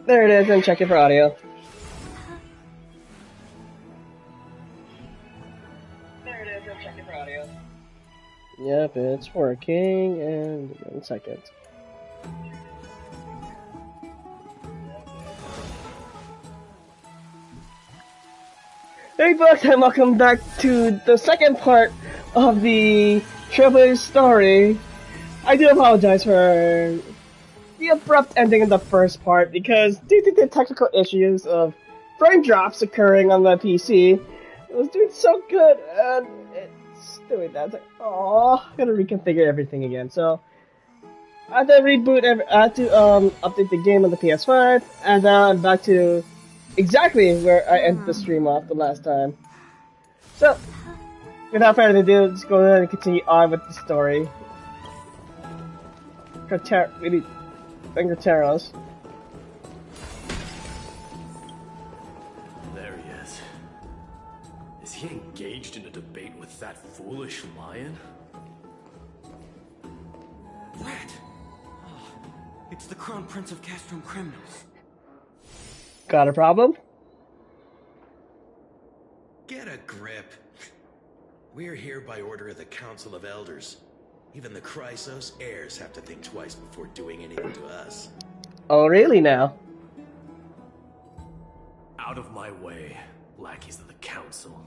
There it is, and check it for audio. There it is, and check it for audio. Yep, it's working, and 1 second. Hey folks, and welcome back to the second part of the Trailblaze story. I do apologize for the abrupt ending of the first part, because due to the technical issues of frame drops occurring on the PC, it was doing so good, and it's doing that. It's like, oh, I gotta reconfigure everything again. So I had to reboot, I had to update the game on the PS5, and now I'm back to exactly where I ended the stream off the last time. So, without further ado, let's go ahead and continue on with the story. Fingerteros. There he is. Is he engaged in a debate with that foolish lion? Vlad! Oh, it's the Crown Prince of Castrum Kremnos. Got a problem? Get a grip. We're here by order of the Council of Elders. Even the Chrysos Heirs have to think twice before doing anything to us. Oh, really now? Out of my way, lackeys of the Council.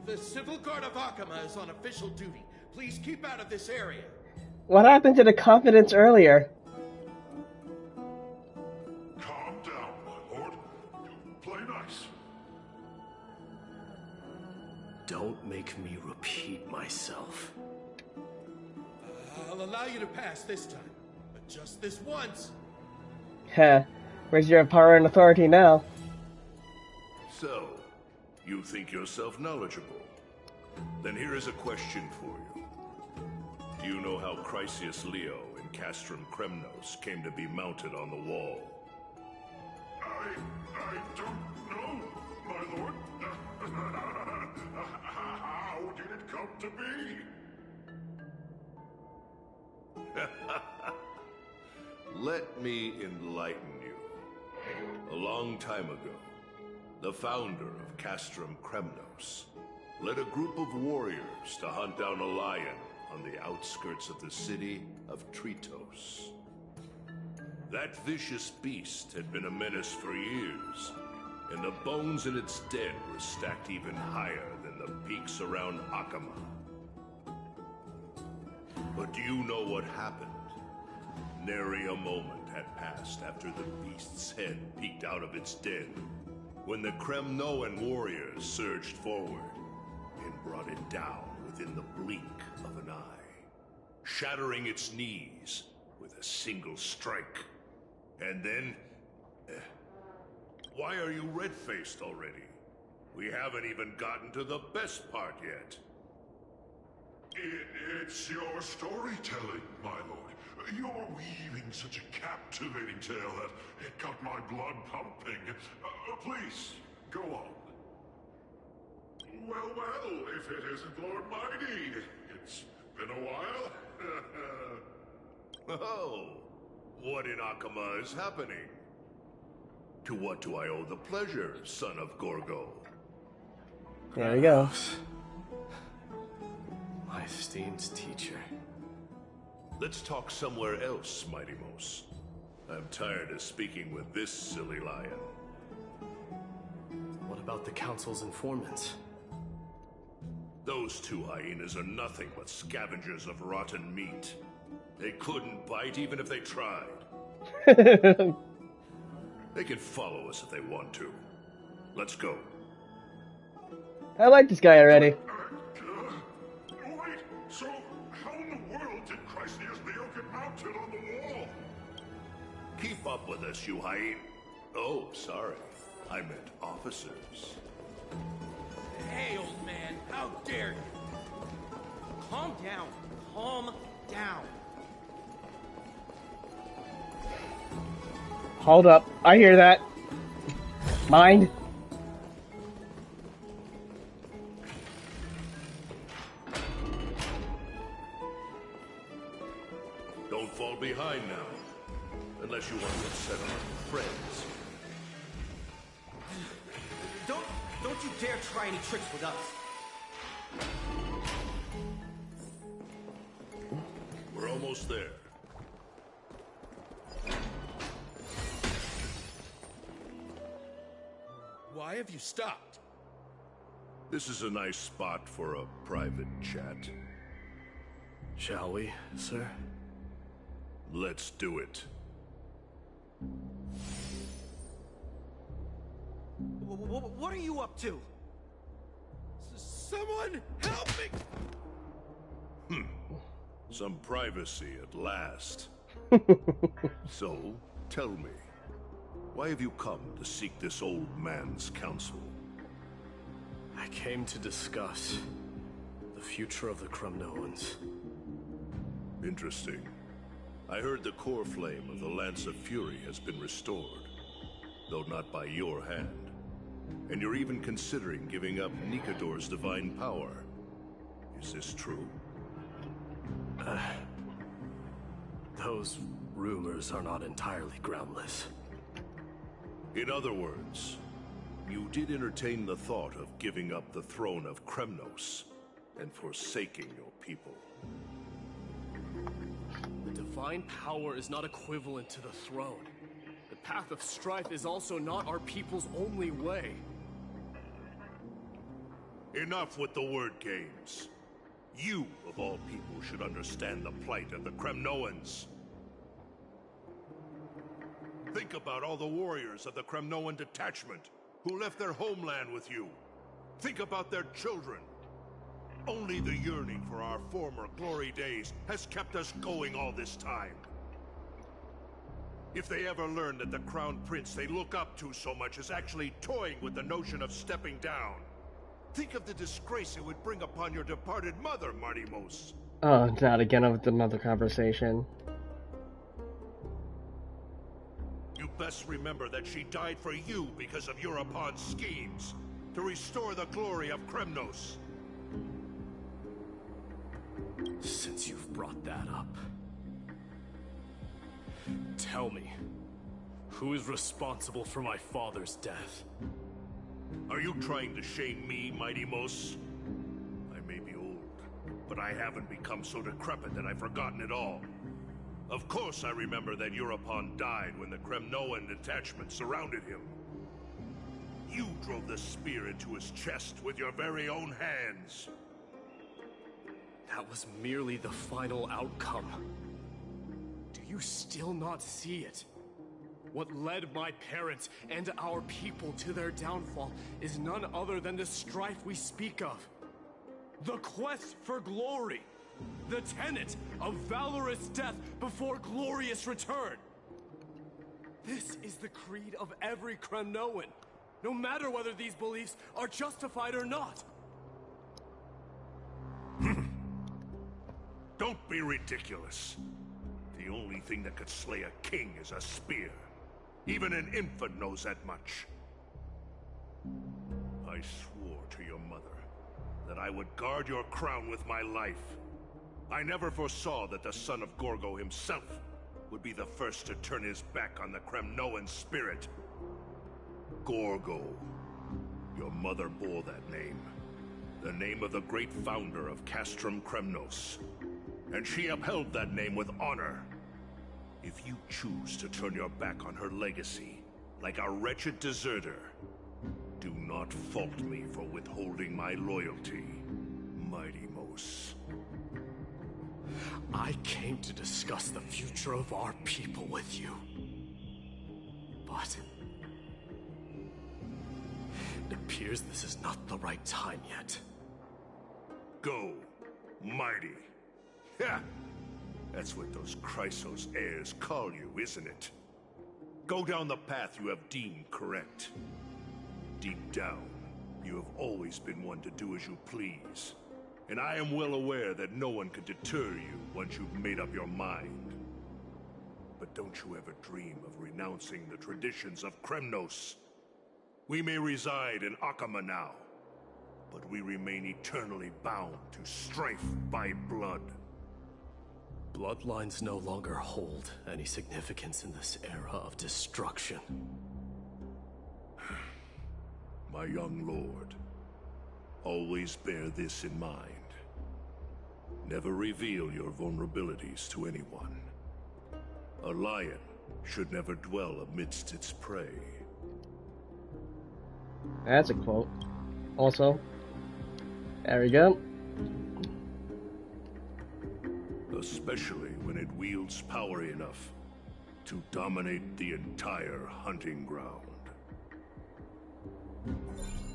The Civil Guard of Akama is on official duty. Please keep out of this area. What happened to the confidence earlier? Calm down, my lord. Play nice. Don't make me repeat myself. I'll allow you to pass this time, but just this once. Heh. Where's your power and authority now? So, you think yourself knowledgeable? Then here is a question for you. Do you know how Chrysos Leo in Castrum Kremnos came to be mounted on the wall? I don't know, my lord. How did it come to be? Let me enlighten you. A long time ago, the founder of Castrum Kremnos led a group of warriors to hunt down a lion on the outskirts of the city of Tritos. That vicious beast had been a menace for years, and the bones in its den were stacked even higher than the peaks around Akama. But do you know what happened? Nary a moment had passed after the beast's head peeked out of its den, when the Kremnoan warriors surged forward and brought it down within the blink of an eye, shattering its knees with a single strike. And then... why are you red-faced already? We haven't even gotten to the best part yet. It's your storytelling, my lord. You're weaving such a captivating tale that it got my blood pumping. Please, go on. Well, if it isn't Lord Mighty. It's been a while. Oh, what in Akama is happening? To what do I owe the pleasure, son of Gorgo? There we go. My esteemed teacher. Let's talk somewhere else, Mighty Mos. I'm tired of speaking with this silly lion. What about the Council's informants? Those two hyenas are nothing but scavengers of rotten meat. They couldn't bite even if they tried. They can follow us if they want to. Let's go. I like this guy already. Wait, so how in the world did Chrysos Leo get mounted on the wall? Keep up with us, you hyena. Oh, sorry. I meant officers. Hey, old man, how dare you? Calm down. Calm down. Hold up. I hear that. Mind? Don't fall behind, you want to upset our friends. Don't you dare try any tricks with us. We're almost there. Why have you stopped? This is a nice spot for a private chat. Shall we, sir? Let's do it. What are you up to? Someone help me! Some privacy at last. So, tell me, why have you come to seek this old man's counsel? I came to discuss the future of the Kremnoans. Interesting. I heard the Coreflame of the Lance of Fury has been restored, though not by your hand. And you're even considering giving up Nikador's divine power. Is this true? Those rumors are not entirely groundless. In other words, you did entertain the thought of giving up the throne of Kremnos and forsaking your people. The divine power is not equivalent to the throne. The path of strife is also not our people's only way. Enough with the word games. You, of all people, should understand the plight of the Kremnoans. Think about all the warriors of the Kremnoan detachment who left their homeland with you. Think about their children. Only the yearning for our former glory days has kept us going all this time. If they ever learn that the Crown Prince they look up to so much is actually toying with the notion of stepping down, think of the disgrace it would bring upon your departed mother, Martimos. Oh, not again with another conversation. You best remember that she died for you because of Europon's schemes to restore the glory of Kremnos. Since you've brought that up, tell me, who is responsible for my father's death? Are you trying to shame me, Martimos? I may be old, but I haven't become so decrepit that I've forgotten it all. Of course I remember that Europon died when the Kremnoan detachment surrounded him. You drove the spear into his chest with your very own hands. That was merely the final outcome. Do you still not see it? What led my parents and our people to their downfall is none other than the strife we speak of. The quest for glory. The tenet of valorous death before glorious return. This is the creed of every Kremnoan, no matter whether these beliefs are justified or not. Don't be ridiculous. The only thing that could slay a king is a spear. Even an infant knows that much. I swore to your mother that I would guard your crown with my life. I never foresaw that the son of Gorgo himself would be the first to turn his back on the Kremnoan spirit. Gorgo. Your mother bore that name. The name of the great founder of Castrum Kremnos. And she upheld that name with honor. If you choose to turn your back on her legacy, like a wretched deserter, do not fault me for withholding my loyalty, Martimos. I came to discuss the future of our people with you. But it appears this is not the right time yet. Go, mighty. Yeah, that's what those Chrysos Heirs call you, isn't it? Go down the path you have deemed correct. Deep down, you have always been one to do as you please. And I am well aware that no one can deter you once you've made up your mind. But don't you ever dream of renouncing the traditions of Kremnos. We may reside in Akama now, but we remain eternally bound to strife by blood. bloodlines no longer hold any significance in this era of destruction. My young lord, always bear this in mind. Never reveal your vulnerabilities to anyone. A lion should never dwell amidst its prey. That's a quote. Also, there we go. Especially when it wields power enough to dominate the entire hunting ground.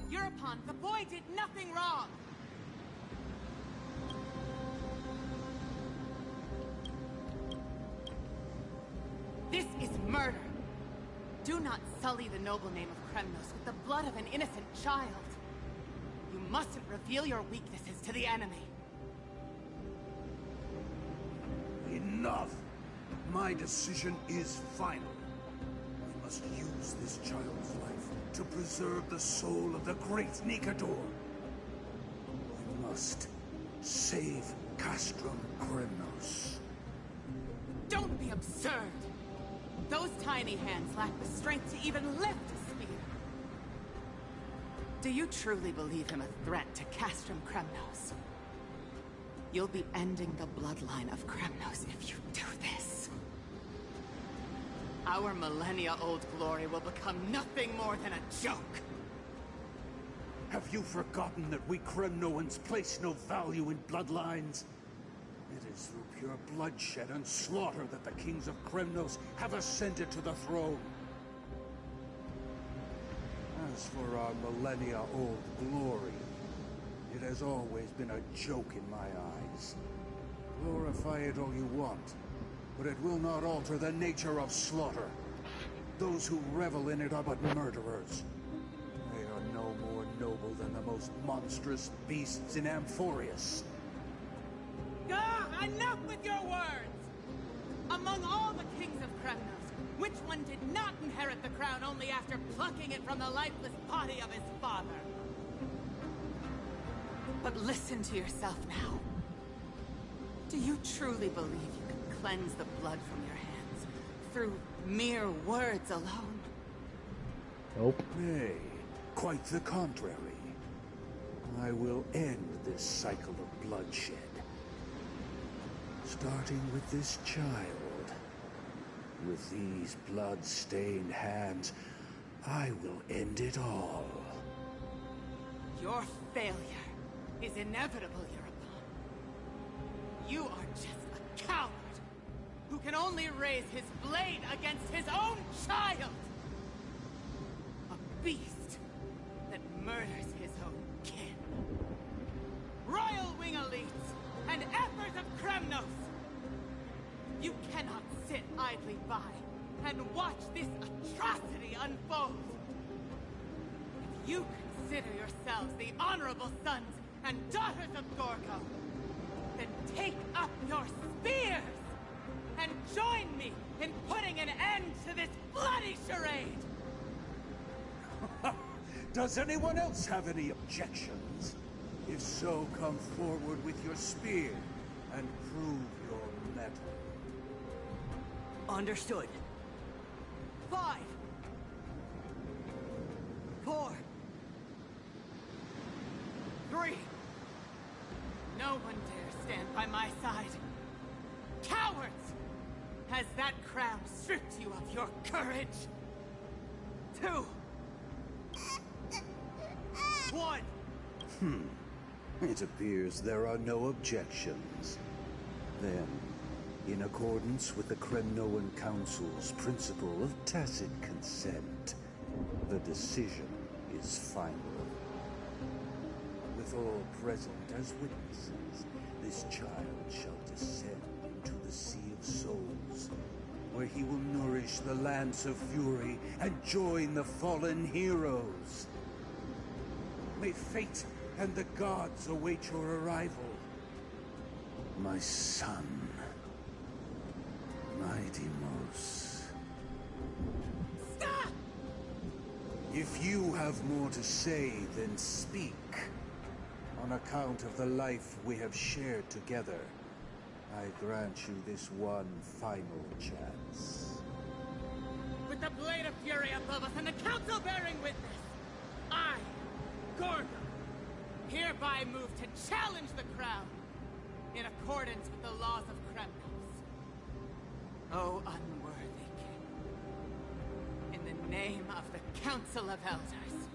Eurepon, the boy did nothing wrong! This is murder! Do not sully the noble name of Kremnos with the blood of an innocent child. You mustn't reveal your weaknesses to the enemy. Enough! My decision is final. We must use this child's life to preserve the soul of the great Nikador. We must save Castrum Kremnos. Don't be absurd! Those tiny hands lack the strength to even lift a spear. Do you truly believe him a threat to Castrum Kremnos? You'll be ending the bloodline of Kremnos if you do this. Our millennia-old glory will become nothing more than a joke. Have you forgotten that we Kremnoans place no value in bloodlines? It is through pure bloodshed and slaughter that the kings of Kremnos have ascended to the throne. As for our millennia-old glory, it has always been a joke in my eyes. Glorify it all you want, but it will not alter the nature of slaughter. Those who revel in it are but murderers. They are no more noble than the most monstrous beasts in Amphorius. Enough with your words! Among all the kings of Kremnos, which one did not inherit the crown only after plucking it from the lifeless body of his father? But listen to yourself now. Do you truly believe you can cleanse the blood from your hands through mere words alone? Nope. Nay, quite the contrary. I will end this cycle of bloodshed. Starting with this child. With these blood-stained hands, I will end it all. Your failure is inevitable, Eurepon. You are just a coward who can only raise his blade against his own child! A beast that murders his own kin. Royal Wing Elites and Emperors of Kremnos! You cannot sit idly by and watch this atrocity unfold. If you consider yourselves the honorable sons and daughters of Gorgo, then take up your spears and join me in putting an end to this bloody charade! Does anyone else have any objections? If so, come forward with your spear and prove your mettle. Understood. 5, 4, 3. No one dare stand by my side. Cowards! Has that crown stripped you of your courage? 2, 1. It appears there are no objections. Then, in accordance with the Kremnoan Council's principle of tacit consent, the decision is final. With all present as witnesses, this child shall descend into the Sea of Souls, where he will nourish the Lance of Fury and join the fallen heroes. May fate and the gods await your arrival, my son. Mighty-Mos. Stop! If you have more to say, then speak. On account of the life we have shared together, I grant you this one final chance. With the blade of fury above us and the council bearing witness, I, Gorgo, hereby move to challenge the crown in accordance with the laws of Kremnos. O unworthy king, in the name of the Council of Elders,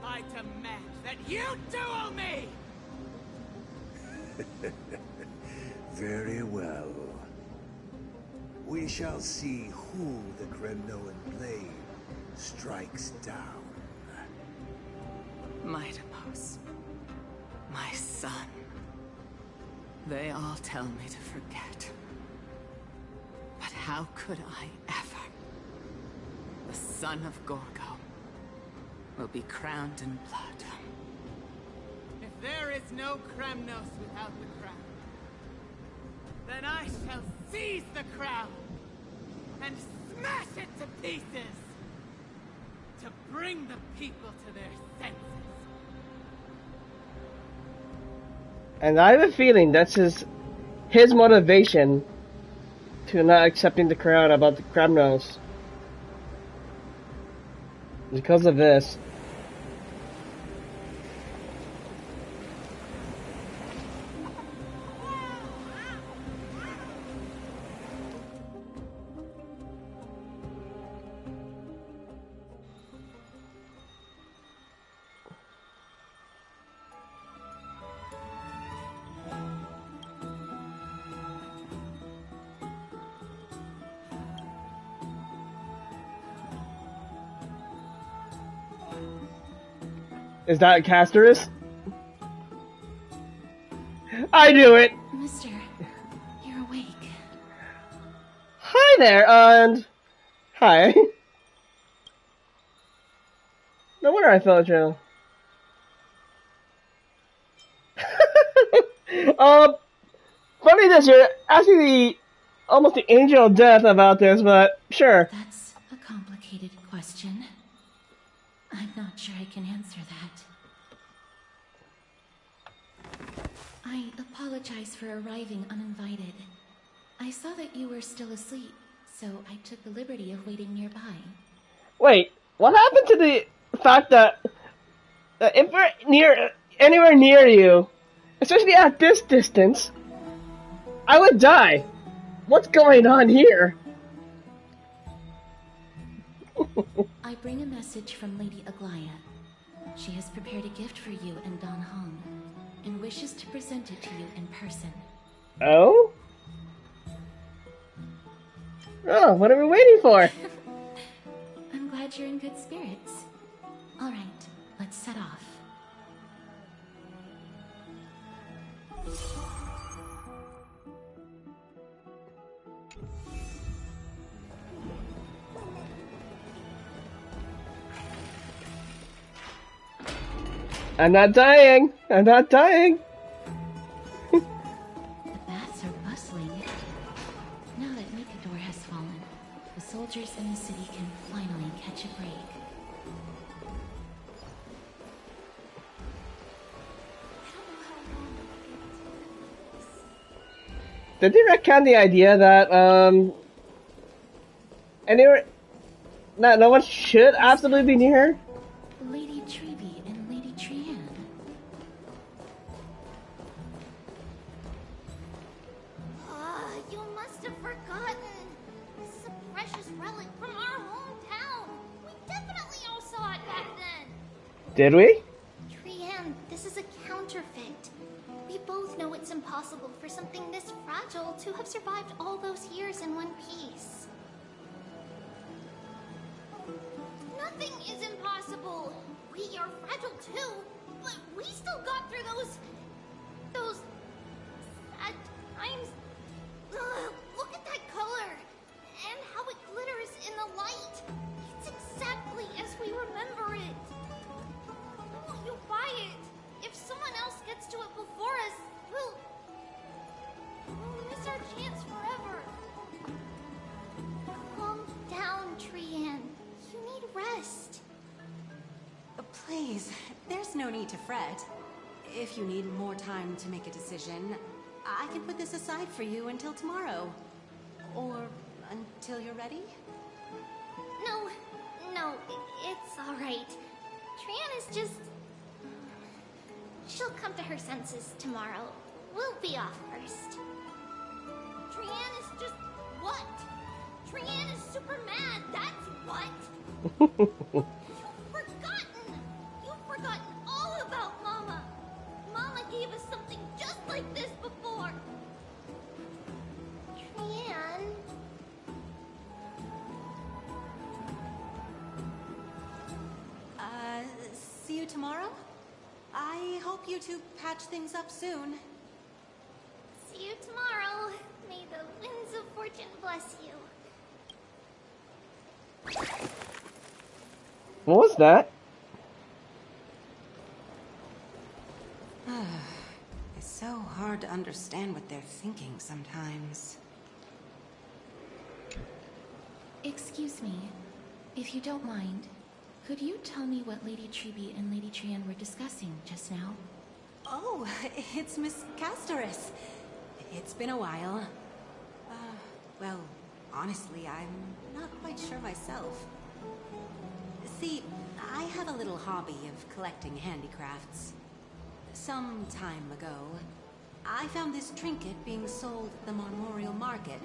I demand that you duel me! Very well. We shall see who the Kremnoan blade strikes down. Midamos, my son. They all tell me to forget. But how could I ever? The son of Gorgo will be crowned in blood. If there is no Kremnos without the crown, then I shall seize the crown and smash it to pieces to bring the people to their senses. And I have a feeling that's his motivation to not accepting the crown about the Kremnos. Because of this. Is that Casterus? I knew it! Mister, you're awake. Hi there, and... Hi. No wonder I fell a trail. Funny that you're asking almost the angel of death about this, but sure. That's a complicated question. I'm not sure I can answer that. I apologize for arriving uninvited. I saw that you were still asleep, so I took the liberty of waiting nearby. Wait, what happened to the fact that if we're anywhere near you, especially at this distance, I would die? What's going on here? I bring a message from Lady Aglaya. She has prepared a gift for you and Dan Heng, and wishes to present it to you in person. Oh? Oh, what are we waiting for? I'm glad you're in good spirits. Alright, let's set off. I'm not dying! I'm not dying! The baths are bustling. Now that Mikador has fallen, the soldiers in the city can finally catch a break. Did they recount the idea that, no one should absolutely be near her? Lady Treby and Lady Trianne. You must have forgotten. This is a precious relic from our hometown. We definitely all saw it back then. Did we? Trianne, this is a counterfeit. We both know it's impossible for something this fragile to have survived all those years in one piece. Nothing is impossible. We are fragile too, but we still got through those sad times. Ugh, look at that color and how it glitters in the light. It's exactly as we remember it. Why won't you buy it? If someone else gets to it before us, we'll miss our chance forever. Calm down, Trianne. You need rest. Please, there's no need to fret. If you need more time to make a decision, I can put this aside for you until tomorrow. Or until you're ready? No, it's alright. Trian is just... She'll come to her senses tomorrow. We'll be off first. Trian is just... what? Trian is super mad, that's what! You've forgotten all about Mama! Mama gave us something just like this before! Trian... See you tomorrow? I hope you two patch things up soon. See you tomorrow. May the winds of fortune bless you. What was that? It's so hard to understand what they're thinking sometimes. Excuse me, if you don't mind, could you tell me what Lady Treby and Lady Trian were discussing just now? Oh, it's Miss Castoris. It's been a while. Well, honestly, I'm not quite sure myself. See, I have a little hobby of collecting handicrafts. Some time ago, I found this trinket being sold at the Memorial Market,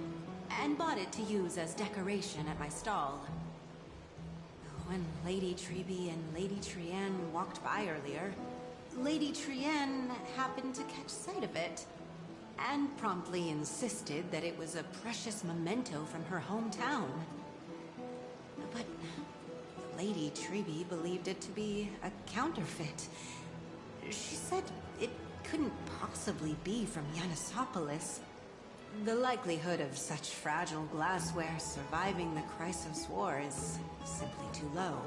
and bought it to use as decoration at my stall. When Lady Treby and Lady Trian walked by earlier, Lady Trian happened to catch sight of it, and promptly insisted that it was a precious memento from her hometown. But Lady Treby believed it to be a counterfeit. She said it couldn't possibly be from Yanisopolis. The likelihood of such fragile glassware surviving the Chrysos War is simply too low.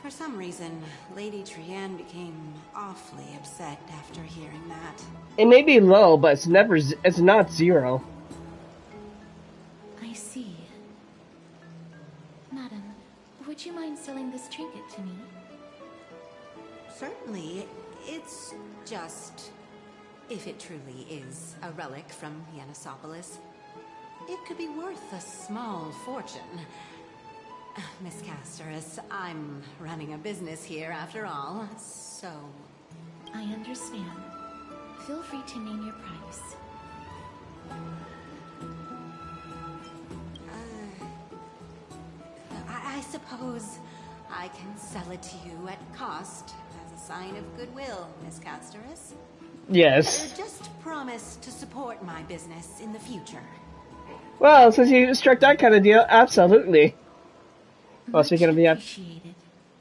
For some reason, Lady Trian became awfully upset after hearing that. It may be low, but it's not zero. I see. Madam, would you mind selling this trinket to me? Certainly. It's just... if it truly is a relic from Yanisopolis, it could be worth a small fortune. Miss Castoris, I'm running a business here after all, so... I understand. Feel free to name your price. I suppose I can sell it to you at cost as a sign of goodwill, Miss Castoris. Yes. Just promise to support my business in the future. Well, since you struck that kind of deal, absolutely. Well, speaking of the appreciated.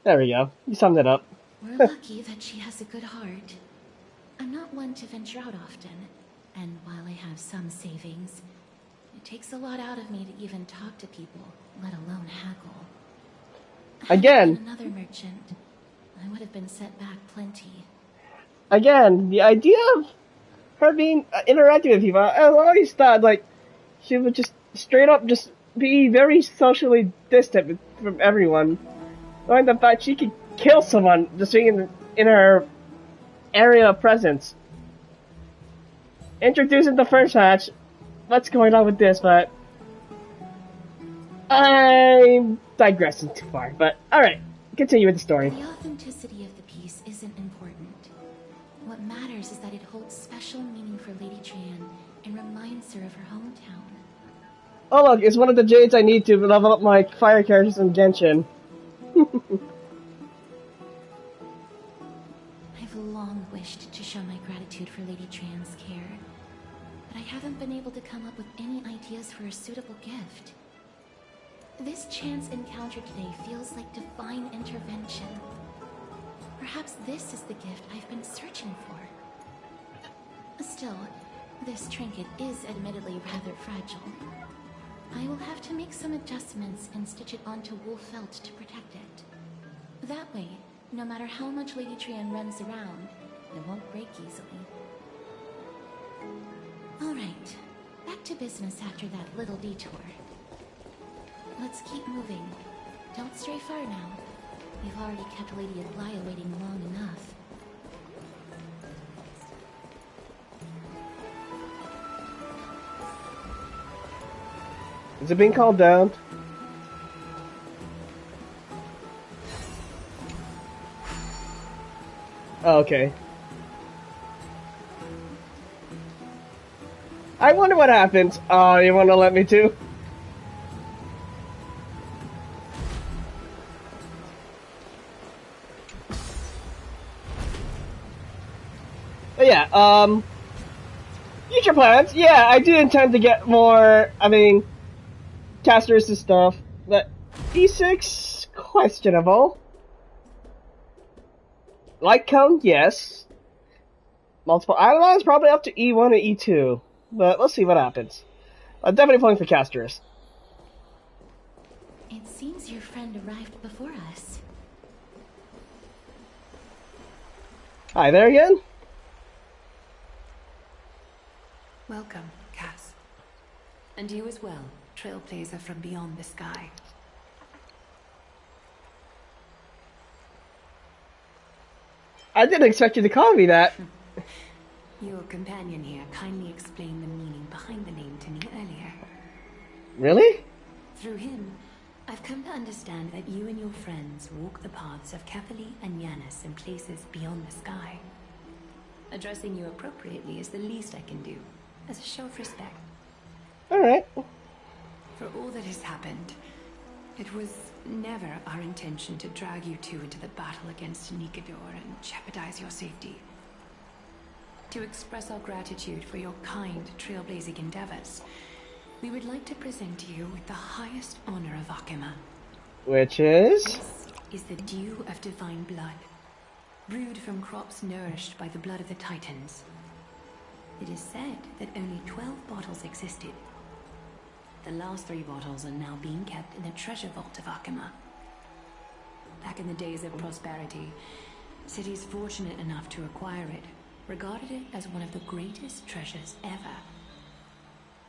There we go. You summed it up. We're lucky that she has a good heart. I'm not one to venture out often, and while I have some savings, it takes a lot out of me to even talk to people, let alone haggle. Again. Had I been another merchant, I would have been set back plenty. Again, the idea of her being interacting with people, I always thought, like, she would just straight up just be very socially distant from everyone. Knowing the fact she could kill someone just being in her area of presence. Introducing the first match, what's going on with this, but I'm digressing too far, but alright, continue with the story. The authenticity of the piece isn't important. What matters is that it holds special meaning for Lady Trian and reminds her of her hometown. Oh look, it's one of the jades I need to level up my fire characters in Genshin. I've long wished to show my gratitude for Lady Trian's care, but I haven't been able to come up with any ideas for a suitable gift. This chance encounter today feels like divine intervention. Perhaps this is the gift I've been searching for. Still, this trinket is admittedly rather fragile. I will have to make some adjustments and stitch it onto wool felt to protect it. That way, no matter how much Lady Trian runs around, it won't break easily. Alright, back to business after that little detour. Let's keep moving. Don't stray far now. We've already kept Lady Aglaya waiting long enough. Is it being called down? Oh, okay. I wonder what happens. Oh, you want to let me too? But yeah, future plans. Yeah, I do intend to get more, casters and stuff. But E6, questionable. Light cone, yes. Multiple islands, probably up to E1 and E2. But let's see what happens. I'm definitely playing for casters. It seems your friend arrived before us. Hi there again. Welcome, Cass. And you as well, Trailblazer from beyond the sky. I didn't expect you to call me that. Your companion here kindly explained the meaning behind the name to me earlier. Really? Through him, I've come to understand that you and your friends walk the paths of Kefali and Yanis in places beyond the sky. Addressing you appropriately is the least I can do, as a show of respect. Alright. For all that has happened, it was never our intention to drag you two into the battle against Nikador and jeopardize your safety. To express our gratitude for your kind trailblazing endeavors, we would like to present you with the highest honor of Akima. Which is? This is the dew of divine blood, brewed from crops nourished by the blood of the Titans. It is said that only 12 bottles existed. The last 3 bottles are now being kept in the treasure vault of Akima. Back in the days of prosperity, cities fortunate enough to acquire it regarded it as one of the greatest treasures ever.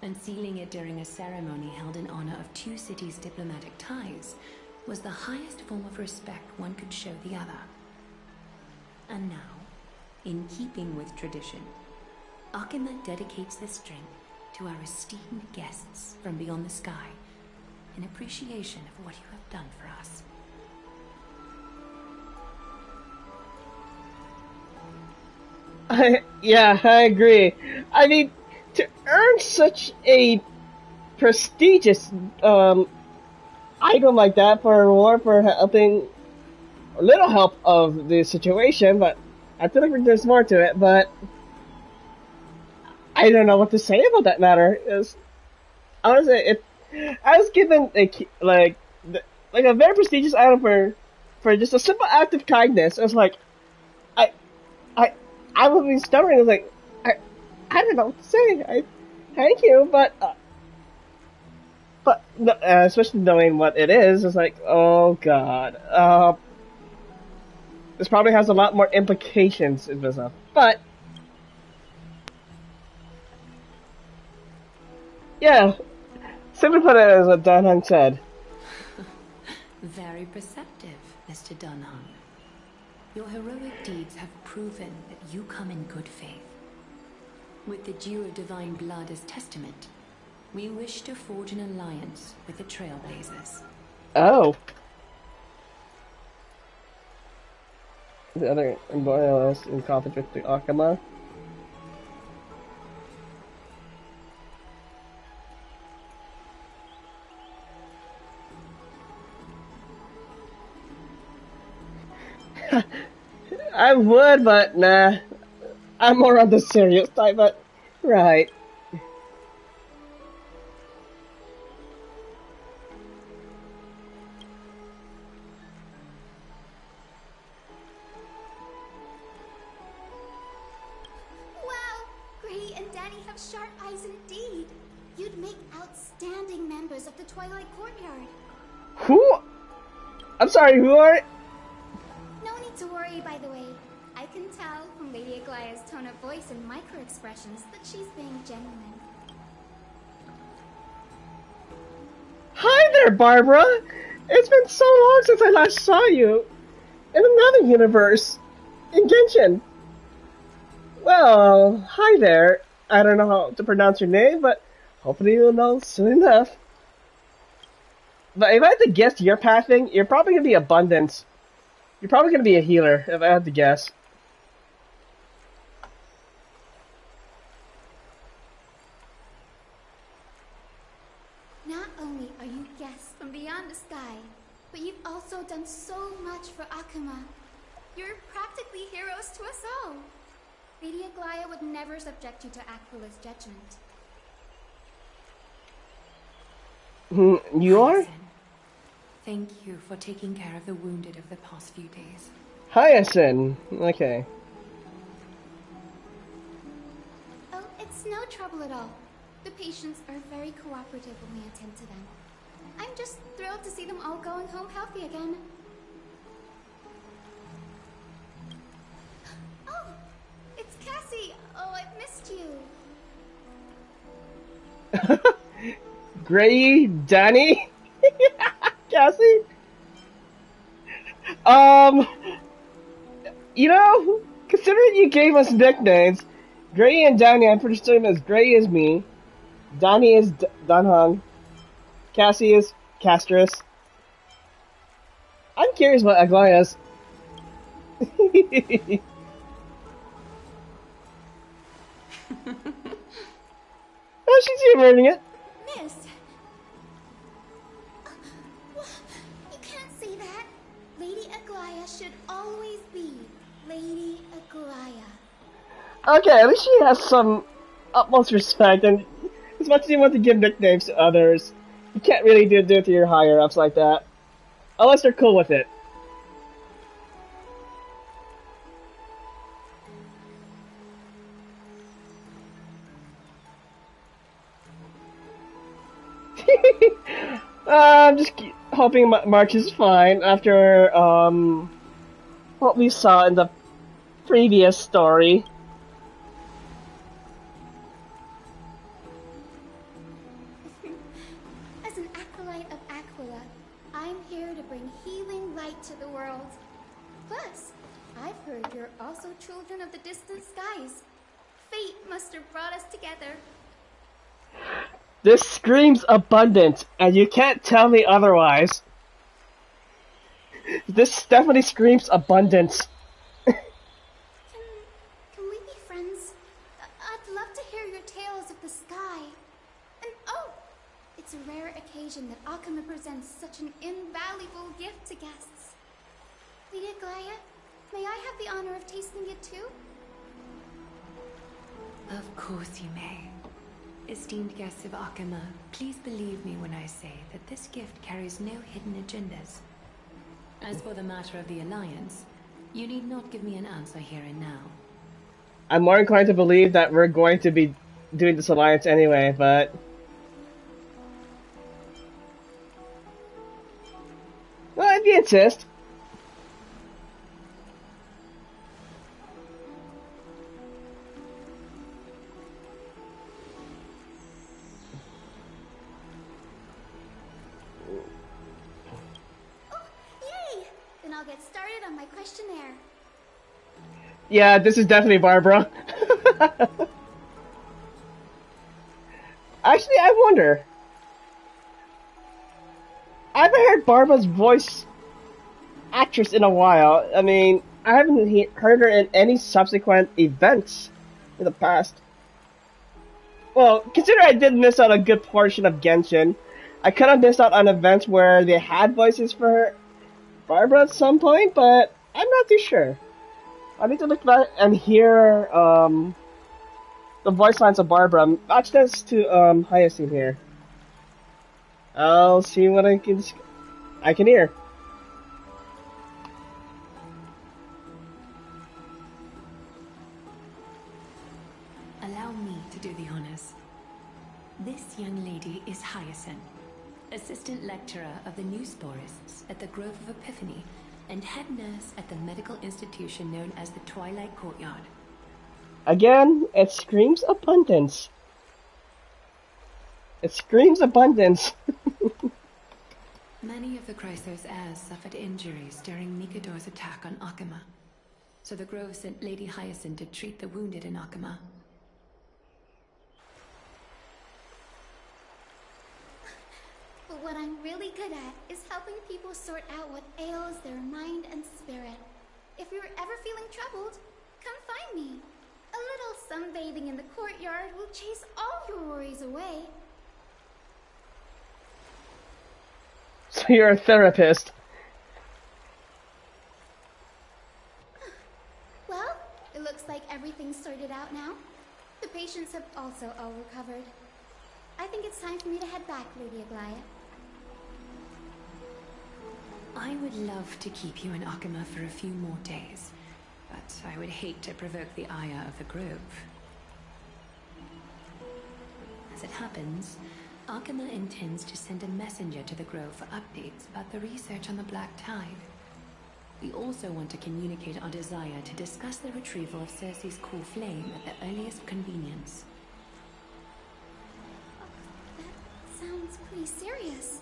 Unsealing it during a ceremony held in honor of 2 cities' diplomatic ties was the highest form of respect one could show the other. And now, in keeping with tradition, Akima dedicates this drink to our esteemed guests from beyond the sky in appreciation of what you have done for us. I agree. I mean, to earn such a prestigious item like that for a reward for helping a little help of the situation, but I feel like there's more to it, but I don't know what to say about that matter. Honestly, I was given like a very prestigious item for just a simple act of kindness. It was like, I would be stuttering. I was like, I don't know what to say. Thank you, but especially knowing what it is, it's like, oh god. This probably has a lot more implications in this stuff, but yeah, simply put it as what Dan Heng said. Very perceptive, Mr. Dan Heng. Your heroic deeds have proven that you come in good faith. With the dew of divine blood as testament, we wish to forge an alliance with the Trailblazers. Oh. The other Borealis in conflict with the Akima. I would, but nah. I'm more on the serious type, but right. Wow! Gray and Danny have sharp eyes indeed. You'd make outstanding members of the Twilight Courtyard. Who? I'm sorry, who are? No need to worry, by the way. I can tell from Lady Aglaya's tone of voice and micro-expressions that she's being genuine. Hi there, Barbara! It's been so long since I last saw you. In another universe. In Genshin. Well, hi there. I don't know how to pronounce your name, but hopefully you'll know soon enough. But if I had to guess your pathing, you're probably gonna be abundance. You're probably gonna be a healer, if I had to guess. Not only are you guests from beyond the sky, but you've also done so much for Akuma. You're practically heroes to us all. Lady Aglaya would never subject you to Aquila's judgment. You are? Thank you for taking care of the wounded of the past few days. Hyacinth. Okay. Oh, it's no trouble at all. The patients are very cooperative when we attend to them. I'm just thrilled to see them all going home healthy again. Oh, it's Cassie. Oh, I've missed you. Gray, Danny, Cassie. You know, considering you gave us nicknames, Gray and Danny, I'm pretty sure as Gray is me, Danny is Dan Heng, Cassie is Castress. I'm curious what Aglaya's. Oh, she's humouring it. Miss! You can't say that. Lady Aglaya should always be Lady Aglaya. Okay, at least she has some utmost respect, and as much as you want to give nicknames to others, you can't really do it to your higher-ups like that. Unless they're cool with it. I'm just hoping March is fine after what we saw in the previous story. As an acolyte of Aquila, I'm here to bring healing light to the world. Plus, I've heard you're also children of the distant skies. Fate must have brought us together. This screams abundance, and you can't tell me otherwise. This definitely screams abundance. Can we be friends? I'd love to hear your tales of the sky. And oh, it's a rare occasion that Akuma presents such an invaluable gift to guests. Lady Aglaya, may I have the honor of tasting it too? Of course you may. Esteemed guests of Akuma, please believe me when I say that this gift carries no hidden agendas. As for the matter of the Alliance, you need not give me an answer here and now. I'm more inclined to believe that we're going to be doing this alliance anyway, but... well, if you insist. I'll get started on my questionnaire. Yeah, this is definitely Barbara. Actually, I wonder. I haven't heard Barbara's voice actress in a while. I mean, I haven't heard her in any subsequent events in the past. Well, consider I did miss out a good portion of Genshin. I could have missed out on events where they had voices for her. Barbara at some point, but I'm not too sure. I need to look back and hear the voice lines of Barbara. Match this to Hyacinth here. I'll see what I can hear. Allow me to do the honors. This young lady is Hyacinth, assistant lecturer of the Newsporists at the Grove of Epiphany, and head nurse at the medical institution known as the Twilight Courtyard. Again, it screams abundance. It screams abundance. Many of the Chrysos Heirs suffered injuries during Mikador's attack on Akuma, so the Grove sent Lady Hyacinth to treat the wounded in Akuma. But what I'm really good at is helping people sort out what ails their mind and spirit. If you're ever feeling troubled, come find me. A little sunbathing in the courtyard will chase all your worries away. So you're a therapist. Well, it looks like everything's sorted out now. The patients have also all recovered. I think it's time for me to head back, Lady Aglaya. I would love to keep you in Akama for a few more days, but I would hate to provoke the ire of the Grove. As it happens, Akama intends to send a messenger to the Grove for updates about the research on the Black Tide. We also want to communicate our desire to discuss the retrieval of Circe's Coreflame at the earliest convenience. That sounds pretty serious.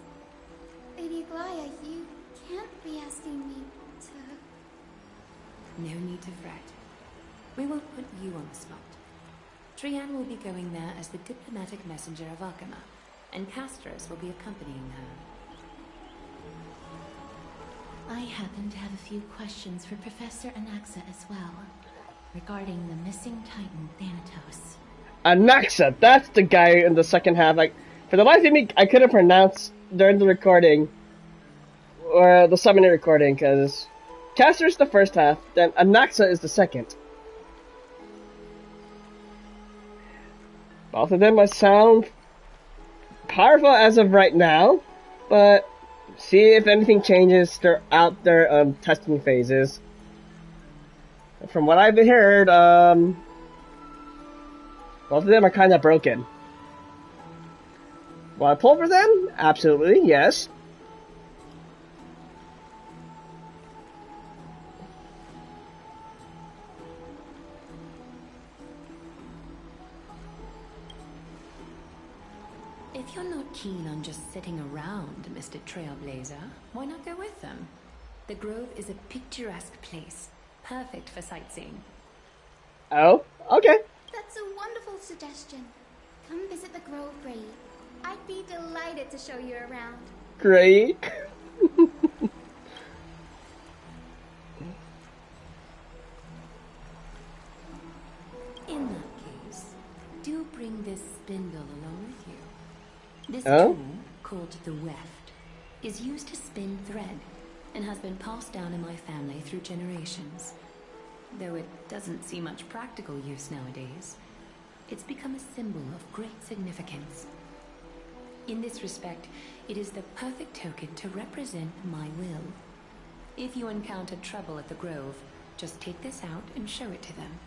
Lady Aglaya, you can't be asking me to... No need to fret. We won't put you on the spot. Trian will be going there as the diplomatic messenger of Akama, and Castros will be accompanying her. I happen to have a few questions for Professor Anaxa as well, regarding the missing Titan Thanatos. Anaxa, that's the guy in the second half. Like, for the life of me, I couldn't pronounce during the recording, or the summoning recording, because Castor's the first half, then Anaxa is the second. Both of them must sound powerful as of right now, but see if anything changes throughout their testing phases. From what I've heard, both of them are kind of broken. Will I pull for them? Absolutely, yes. If you're not keen on just sitting around, Mr. Trailblazer, why not go with them? The Grove is a picturesque place, perfect for sightseeing. Oh, okay. That's a wonderful suggestion. Come visit the Grove, Brady. I'd be delighted to show you around. Great. In that case, do bring this spindle along with you. This Oh? tool, called the weft, is used to spin thread and has been passed down in my family through generations. Though it doesn't see much practical use nowadays, it's become a symbol of great significance. In this respect, it is the perfect token to represent my will. If you encounter trouble at the Grove, just take this out and show it to them.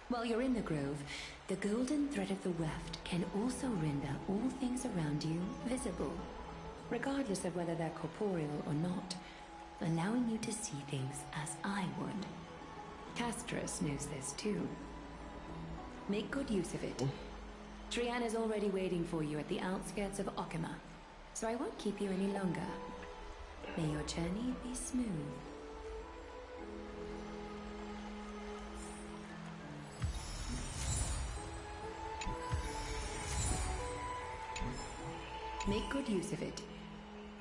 While you're in the Grove, the golden thread of the weft can also render all things around you visible, regardless of whether they're corporeal or not, allowing you to see things as I would. Castros knows this too. Make good use of it. Trian is already waiting for you at the outskirts of Akama, so I won't keep you any longer. May your journey be smooth. Make good use of it.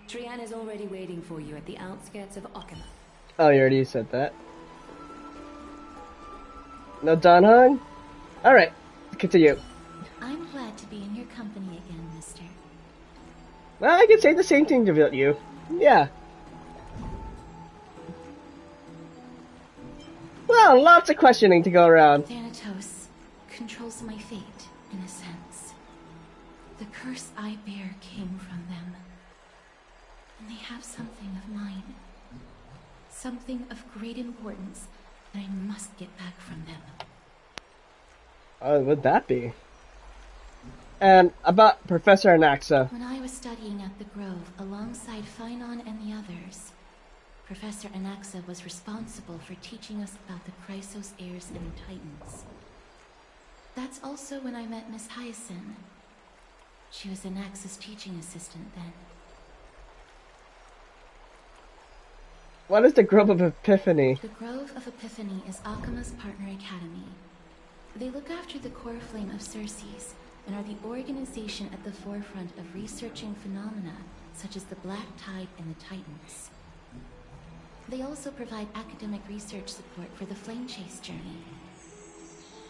Trian is already waiting for you at the outskirts of Akama. Oh, you already said that. No Dan Heng? Alright, continue. I'm glad to be in your company again, mister. Well, I can say the same thing about you. Yeah. Well, lots of questioning to go around. Thanatos controls my fate, in a sense. The curse I bear came from them. And they have something of mine. Something of great importance that I must get back from them. What would that be? And about Professor Anaxa. When I was studying at the Grove alongside Phainon and the others, Professor Anaxa was responsible for teaching us about the Chrysos Heirs and Titans. That's also when I met Miss Hyacinth. She was Anaxa's teaching assistant then. What is the Grove of Epiphany? The Grove of Epiphany is Akama's partner academy. They look after the Coreflame of Circes, and are the organization at the forefront of researching phenomena such as the Black Tide and the Titans. They also provide academic research support for the Flame Chase journey.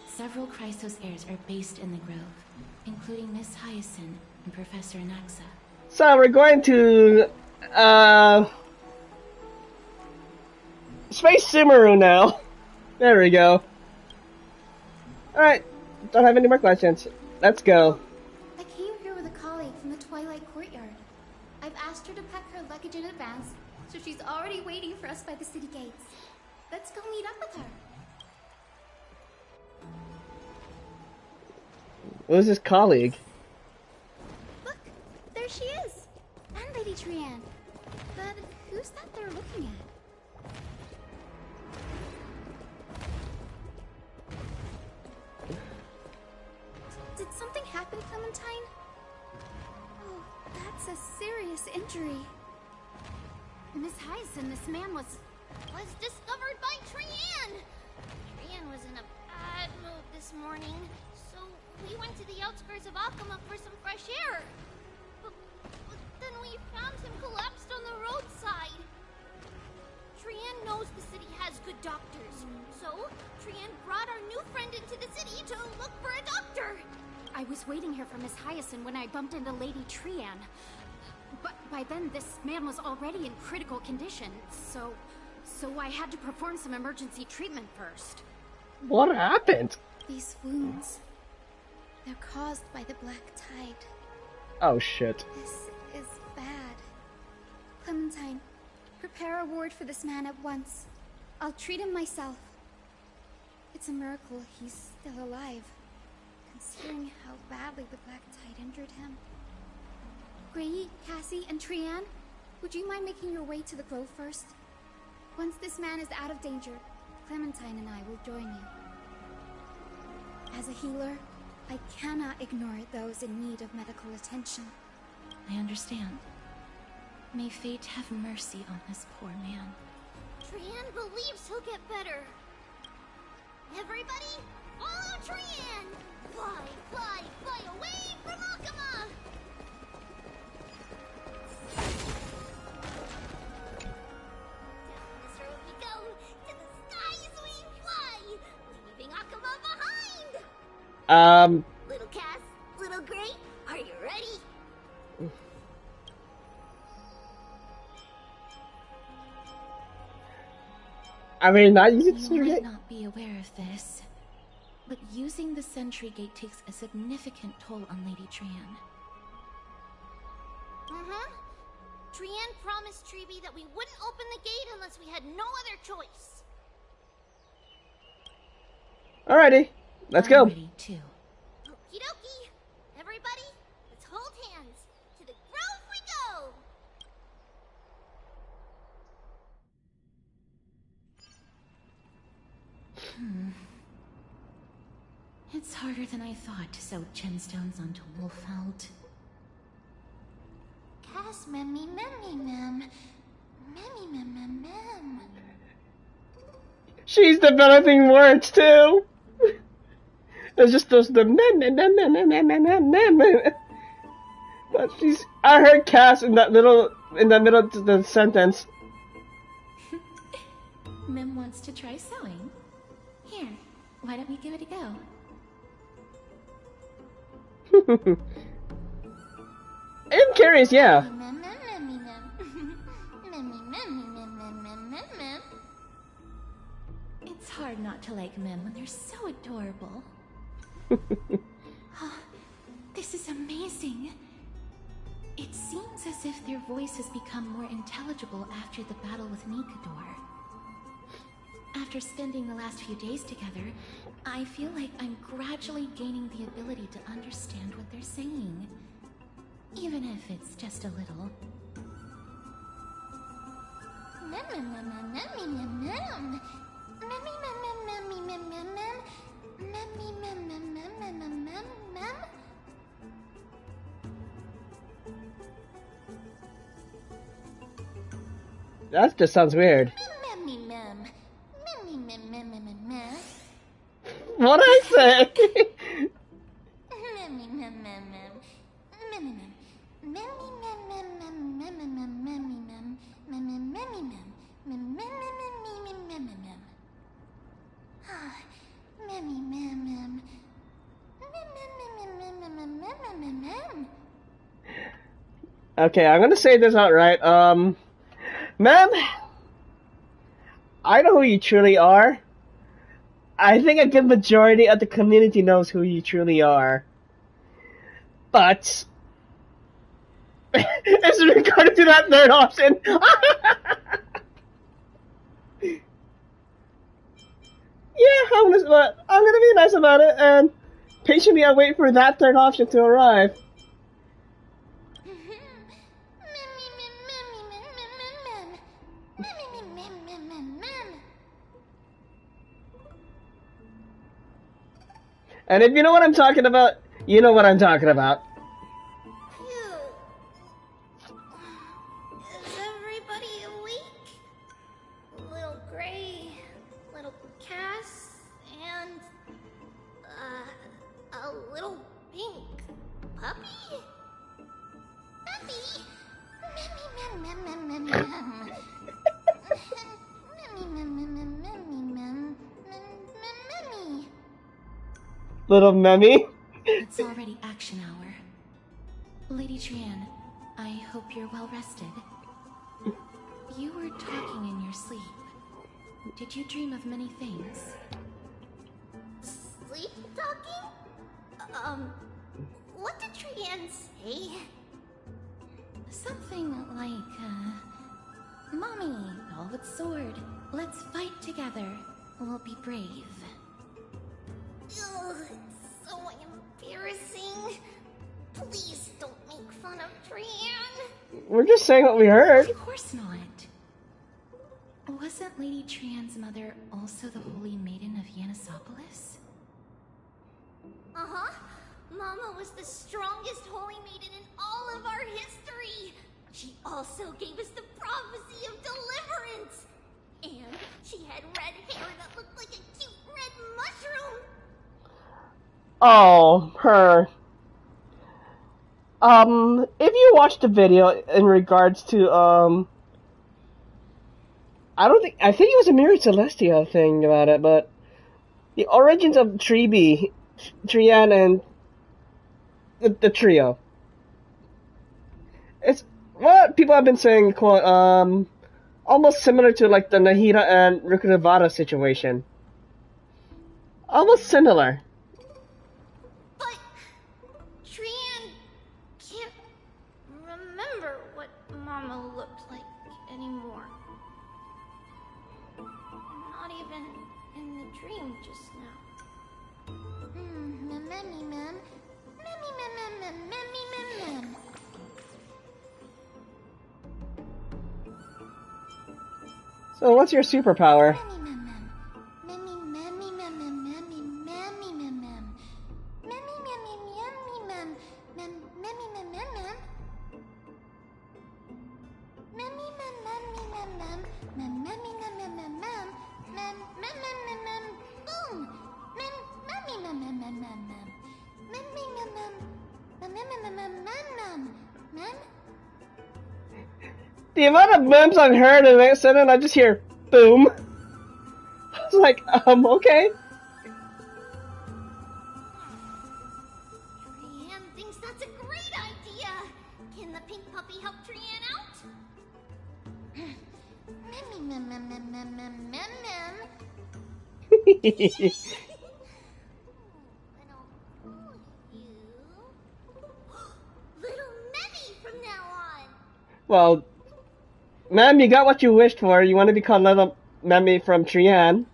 Several Chrysos Heirs are based in the Grove, including Miss Hyacinth and Professor Anaxa. So we're going to Space Sumeru now. There we go. Alright, don't have any more questions. Let's go. I came here with a colleague from the Twilight Courtyard. I've asked her to pack her luggage in advance, so she's already waiting for us by the city gates. Let's go meet up with her. Who's his colleague? Look, there she is. And Lady Trian. But who's that they're looking at? Did something happen, Clementine? Oh, that's a serious injury. Miss Hyacinth, this man was discovered by Trian! Trian was in a bad mood this morning, so we went to the outskirts of Akama for some fresh air. But then we found him collapsed on the roadside. Trian knows the city has good doctors, so Trian brought our new friend into the city to look for a doctor. I was waiting here for Miss Hyacinth when I bumped into Lady Trian. But by then, this man was already in critical condition, so I had to perform some emergency treatment first. What happened? These wounds, they're caused by the Black Tide. Oh shit. This is bad. Clementine, prepare a ward for this man at once. I'll treat him myself. It's a miracle he's still alive, considering how badly the Black Tide injured him. Gray, Cassie, and Trian, would you mind making your way to the Grove first? Once this man is out of danger, Clementine and I will join you. As a healer, I cannot ignore those in need of medical attention. I understand. May fate have mercy on this poor man. Trian believes he'll get better. Everybody, follow Trian! Fly, fly, fly away from Akama! Down this road we go, to the skies we fly, leaving Akama behind! Little Cass, little Gray, are you ready? I mean, not using You Sentry might Gate. not be aware of this, but using the Sentry Gate takes a significant toll on Lady Trian. Trian promised Treeby that we wouldn't open the gate unless we had no other choice. Alrighty, let's I'm go. ready too. Okie dokie. Everybody, let's hold hands. To the Grove we go! It's harder than I thought to sew gemstones onto Wolfeld. Cass, memmy, memmy, mem. Memmy, mem, mem, mem. She's developing words too. It's just those the But she's. I heard Cass in the middle of the sentence. Mem wants to try sewing. Here, why don't we give it a go? I'm curious, yeah. Mem, mem, memmy, mem. Memmy, memmy, mem, mem, mem, mem, mem. It's hard not to like Mem when they're so adorable. Oh, this is amazing. It seems as if their voice has become more intelligible after the battle with Nikador. After spending the last few days together, I feel like I'm gradually gaining the ability to understand what they're saying. Even if it's just a little. Mem, mem, mem, mem, memmy, mem, mem. Memmy, mem, mem, memmy, mem, mem, mem. Memmy, mem, mem, mem, mem, mem, mem, mem. That just sounds weird. Memmy, mem. Memmy, mem, mem, mem, mem, mem. What'd I say? Memmy, mem, Okay, I'm gonna say this outright. Ma'am, I know who you truly are. I think a good majority of the community knows who you truly are. But, as regard to that third option, yeah, I'm gonna be nice about it, and patiently I'll wait for that third option to arrive. And if you know what I'm talking about, you know what I'm talking about. Is everybody awake? Little Gray, little Cass, and a little pink puppy? Puppy? Little Memmy. It's already action hour. Lady Trian, I hope you're well rested. You were talking in your sleep. Did you dream of many things? Sleep talking? What did Trian say? Something like, Mommy, velvet sword, let's fight together. We'll be brave. Ugh, it's so embarrassing. Please don't make fun of Trian. We're just saying what we heard. Of course not. Wasn't Lady Trian's mother also the Holy Maiden of Yanisopolis? Uh-huh. Mama was the strongest Holy Maiden in all of our history. She also gave us the prophecy of deliverance. And she had red hair that looked like a cute red mushroom. Oh, her. If you watched the video in regards to, I think it was a Mirror Celestia thing about it, but the origins of Trian, and the trio. It's what people have been saying, quote, almost similar to like the Nahida and Rukudavada situation. Almost similar. But Trian can't remember what Mama looked like anymore. Not even in the dream just now. Memmy mem. Memmy mem mem mem. Memmy mem mem. So what's your superpower? The amount of memes I've heard in that sentence, I just hear boom. I was like, okay. Trian thinks that's a great idea. Can the pink puppy help Trian out? Mem mem mem mem mem mem mem mem. Little Memmy from now on. Well, ma'am, you got what you wished for. You want to be called Little Memmy from Trian.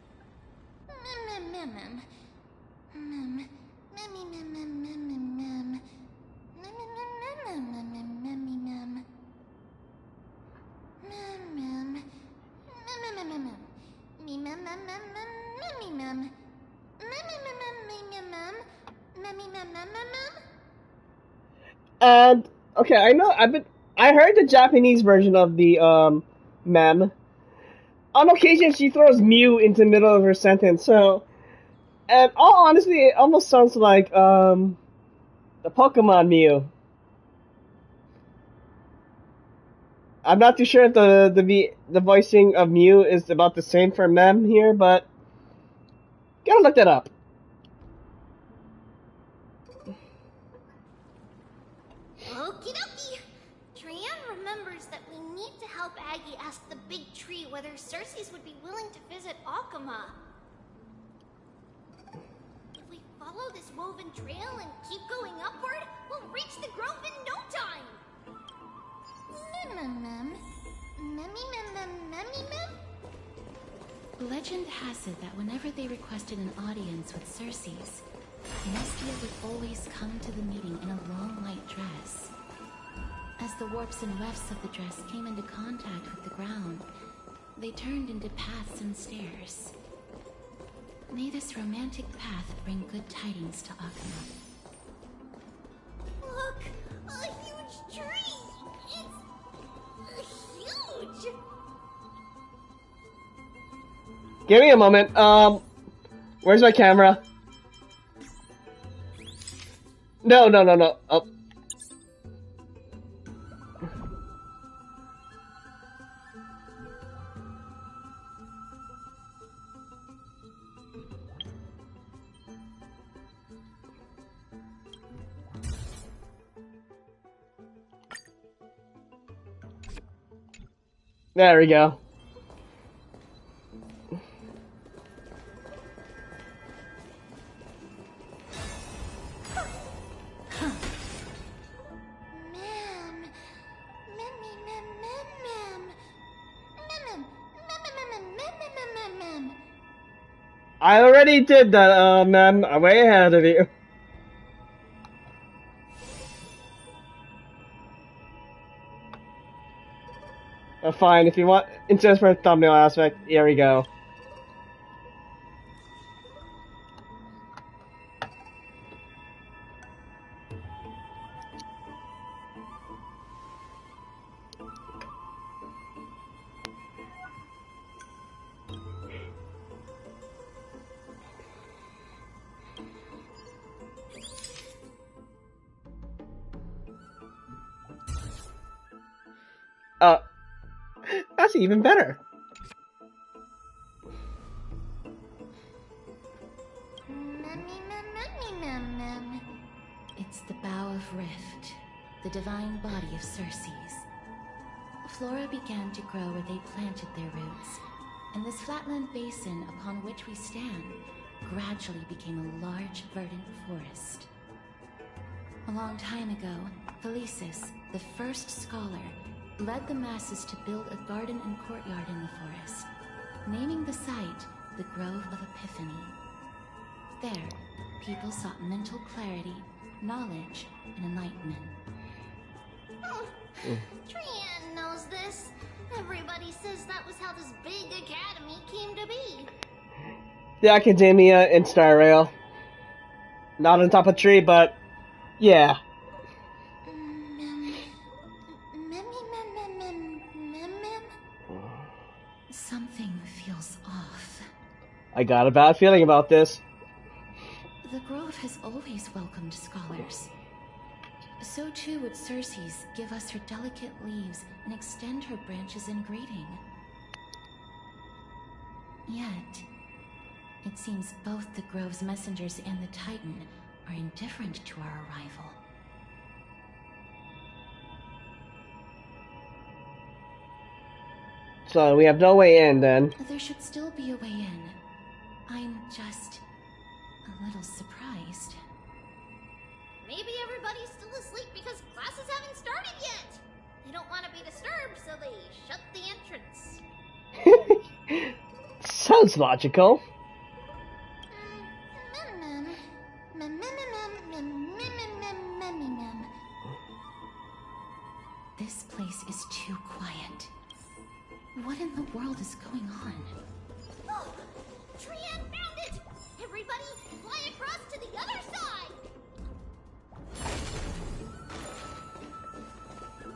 And okay, I heard the Japanese version of the mem. On occasion, she throws Mew into the middle of her sentence. So, and all honestly, it almost sounds like the Pokemon Mew. I'm not too sure if the voicing of Mew is about the same for Mem here, but gotta look that up. Okie dokie. Trian remembers that we need to help Aggie ask the big tree whether Cersei's would be willing to visit Akama. If we follow this woven trail and keep going upward, we'll reach the grove in no time. Legend has it that whenever they requested an audience with Cersei's, Nestia would always come to the meeting in a long white dress. As the warps and wefts of the dress came into contact with the ground, they turned into paths and stairs. May this romantic path bring good tidings to Akama. Look! A huge tree! It's huge! Give me a moment. Where's my camera? No. Oh. There we go. I already did that, Mem. I'm way ahead of you. Fine, if you want, just for a thumbnail aspect, here we go. That's even better. It's the Bough of Rift, the divine body of Cersei's. Flora began to grow where they planted their roots, and this flatland basin upon which we stand gradually became a large, verdant forest. A long time ago, Felicis, the first scholar, led the masses to build a garden and courtyard in the forest, naming the site the Grove of Epiphany. There, people sought mental clarity, knowledge, and enlightenment. Trian knows this. Everybody says that was how this big academy came to be. The Academia in Star Rail. Not on top of a tree, but yeah. Something feels off. I got a bad feeling about this. The Grove has always welcomed scholars. So too would Cersei's give us her delicate leaves and extend her branches in greeting. Yet, it seems both the Grove's messengers and the Titan are indifferent to our arrival. So we have no way in, then. There should still be a way in. I'm just a little surprised. Maybe everybody's still asleep because classes haven't started yet. They don't want to be disturbed, so they shut the entrance. Sounds logical. This place is too quiet. What in the world is going on? Oh, Trian found it! Everybody, fly across to the other side!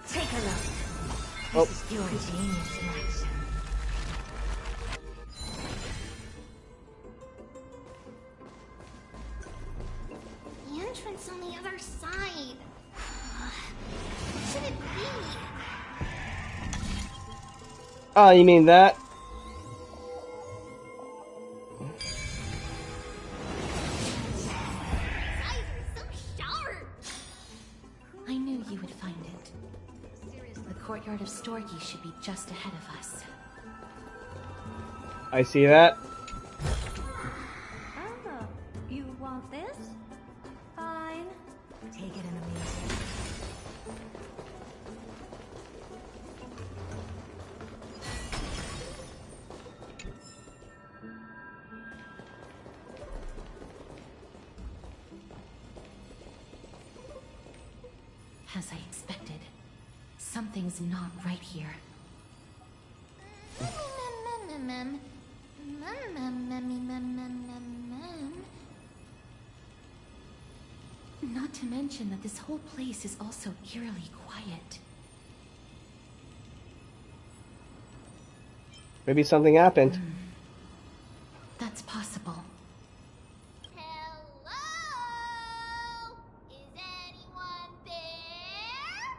Take a look. Oh. This is pure genius in action. The entrance on the other side. What should it be? Oh, you mean that? I knew you would find it. The courtyard of Storky should be just ahead of us. I see that. Oh, you want this? Fine. Take it in a minute. As I expected, something's not right here. Not to mention that this whole place is also eerily quiet. Maybe something happened. That's possible. Hello? Is anyone there?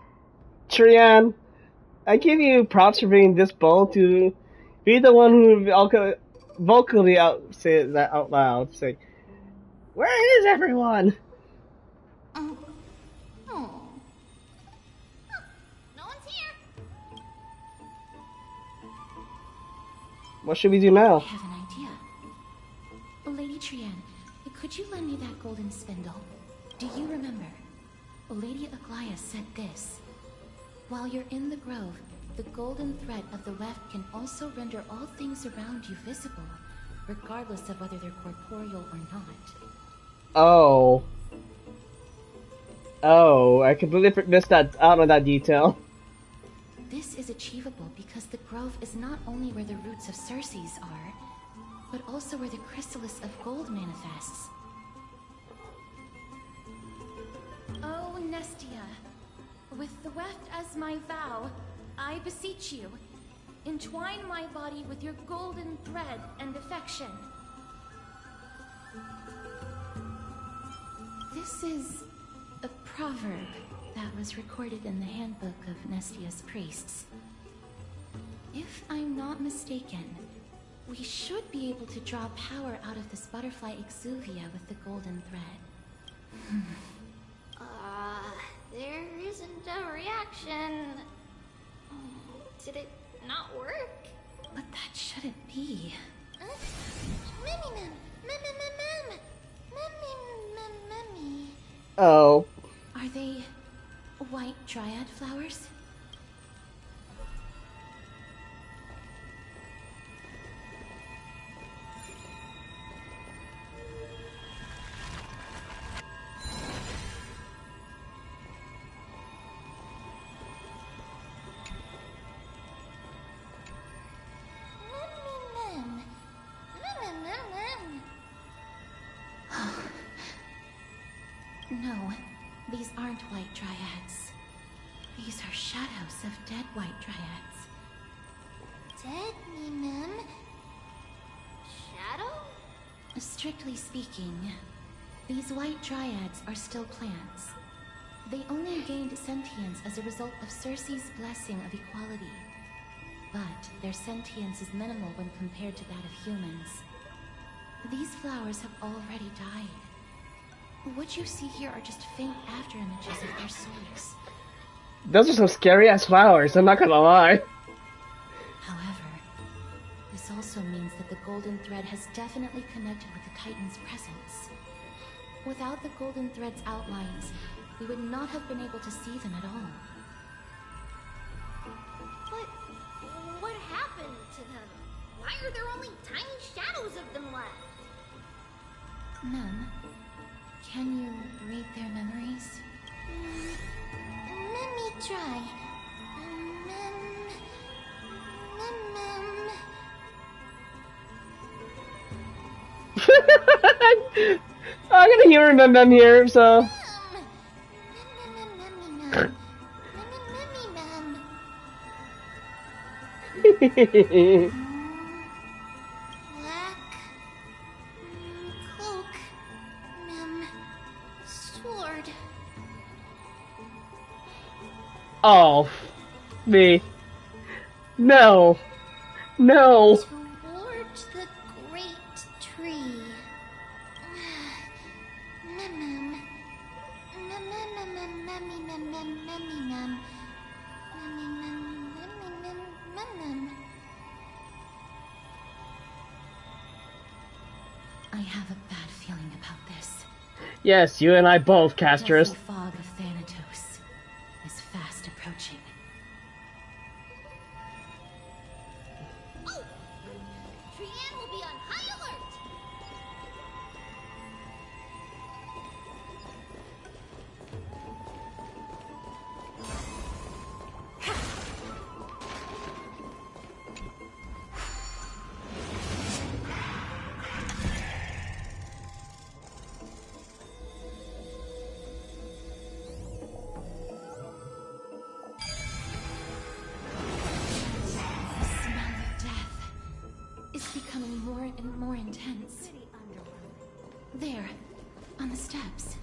Trian, I give you props for bringing this bowl to be the one who vocally say that out loud. Say, where is everyone? Oh. Huh, no one's here. What should we do now? I have an idea. Lady Trian, could you lend me that golden spindle? Do you remember? Lady Aglaya said this. While you're in the grove, the golden thread of the weft can also render all things around you visible, regardless of whether they're corporeal or not. Oh. Oh, I completely missed that out on that detail. This is achievable because the grove is not only where the roots of Circes are, but also where the chrysalis of gold manifests. Oh, Nestia, with the weft as my vow, I beseech you, entwine my body with your golden thread and affection. This is a proverb that was recorded in the handbook of Nestia's priests. If I'm not mistaken, we should be able to draw power out of this butterfly exuvia with the golden thread. There isn't a reaction. Did it not work? But that shouldn't be. Oh. Are they white dryad flowers? No, these aren't white dryads. These are shadows of dead white dryads. Dead, ma'am? Shadow? Strictly speaking, these white dryads are still plants. They only gained sentience as a result of Circe's blessing of equality. But their sentience is minimal when compared to that of humans. These flowers have already died. What you see here are just faint afterimages of their souls. Those are some scary ass flowers, I'm not gonna lie. However, this also means that the golden thread has definitely connected with the Titan's presence. Without the golden thread's outlines, we would not have been able to see them at all. But what happened to them? Why are there only tiny shadows of them left? Mem, can you read their memories? Let me try. I'm gonna hear Mem here, so. Black cloak, sword. Oh, me. No. No. Towards the great tree. Mum. I have a bad feeling about this. Yes, you and I both, The Casters. deathly fog of Thanatos is fast approaching. Oh! Trianne will be on high alert! The smell of death is becoming more and more intense. There, on the steps.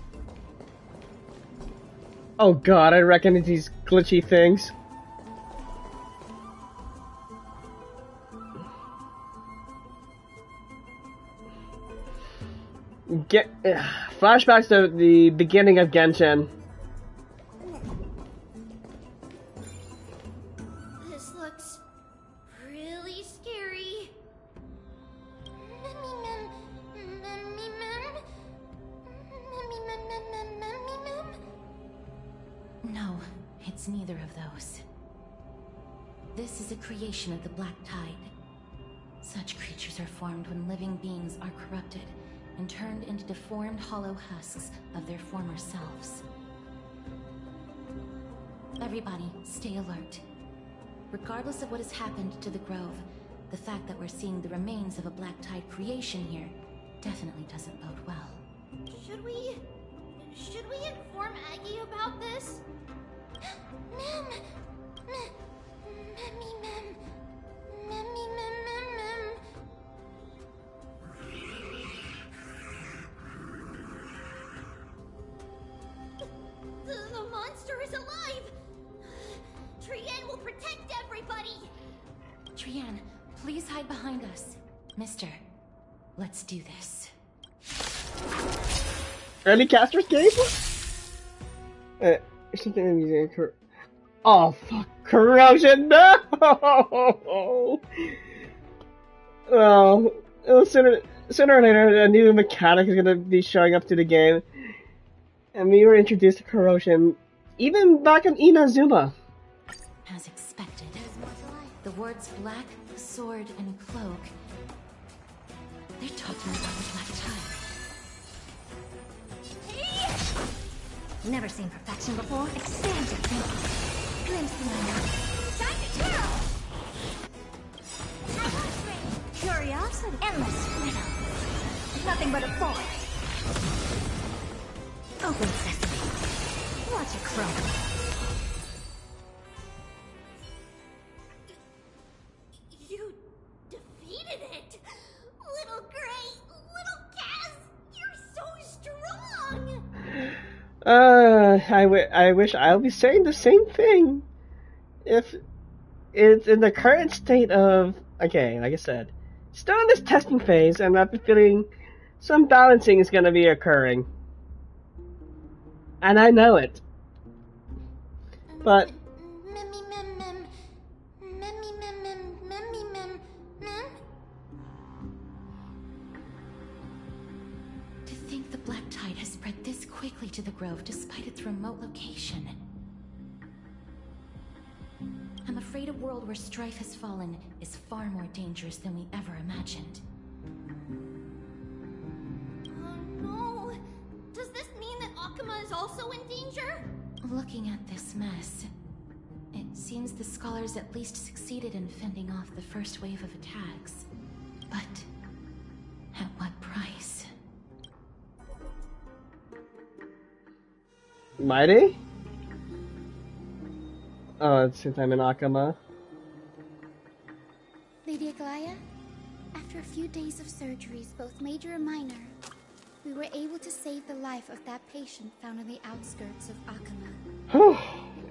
Oh god, I recognize these glitchy things. Flashbacks to the beginning of Genshin. This looks really scary. No, it's neither of those. This is a creation of the Black Tide. Such creatures are formed when living beings are corrupted and turned into deformed hollow husks of their former selves. Everybody, stay alert. Regardless of what has happened to the Grove, the fact that we're seeing the remains of a Black Tide creation here definitely doesn't bode well. Should we inform Aggie about this? Mem! The monster is alive! Trianne will protect everybody! Trianne, please hide behind us. Mister, let's do this. Early Casters game? Something in the oh fuck, corrosion! No! Well, sooner or later, a new mechanic is gonna be showing up to the game, and we were introduced to corrosion even back in Inazuma. As expected, the words black, sword, and cloak. They're talking about the Black Tide. Never seen perfection before. Expand your thinking. Glimpse the time to chill. Curiosity. Endless riddle. Nothing but a forest. Open sesame. Watch it crumble. You defeated it! Little Gray, little Cass, you're so strong! I wish I'll be saying the same thing. If it's in the current state of, okay, like I said, still in this testing phase, and I've been feeling some balancing is going to be occurring. And I know it. But to think the Black Tide has spread this quickly to the Grove despite its remote location. I'm afraid a world where strife has fallen is far more dangerous than we ever imagined. Oh no! Does this mean that Akuma is also in danger? Looking at this mess, it seems the scholars at least succeeded in fending off the first wave of attacks. But at what price? Mighty? Oh, since I'm in Akama. Lady Aglaya, after a few days of surgeries, both major and minor, we were able to save the life of that patient found on the outskirts of Akama.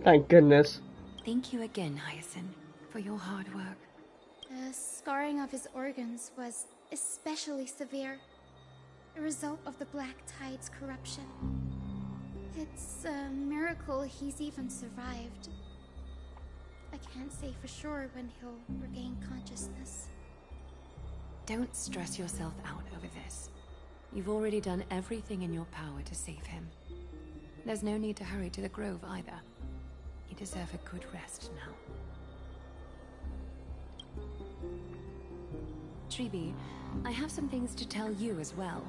Thank goodness. Thank you again, Hyacinth, for your hard work. The scarring of his organs was especially severe, a result of the Black Tide's corruption. It's a miracle he's even survived. I can't say for sure when he'll regain consciousness. Don't stress yourself out over this. You've already done everything in your power to save him. There's no need to hurry to the Grove either. You deserve a good rest now. Treeby, I have some things to tell you as well.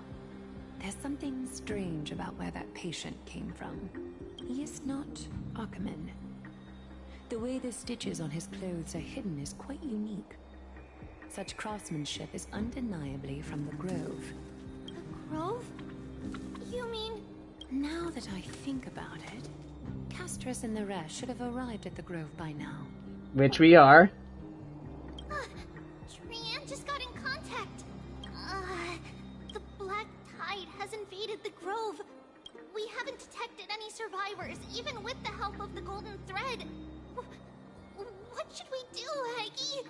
There's something strange about where that patient came from. He is not Ackerman. The way the stitches on his clothes are hidden is quite unique. Such craftsmanship is undeniably from the Grove. The Grove? You mean... Now that I think about it, Castris and the rest should have arrived at the Grove by now. Which we are. Trian just got in contact. The Black Tide has invaded the Grove. We haven't detected any survivors, even with the help of the Golden Thread. What should we do, Aggie?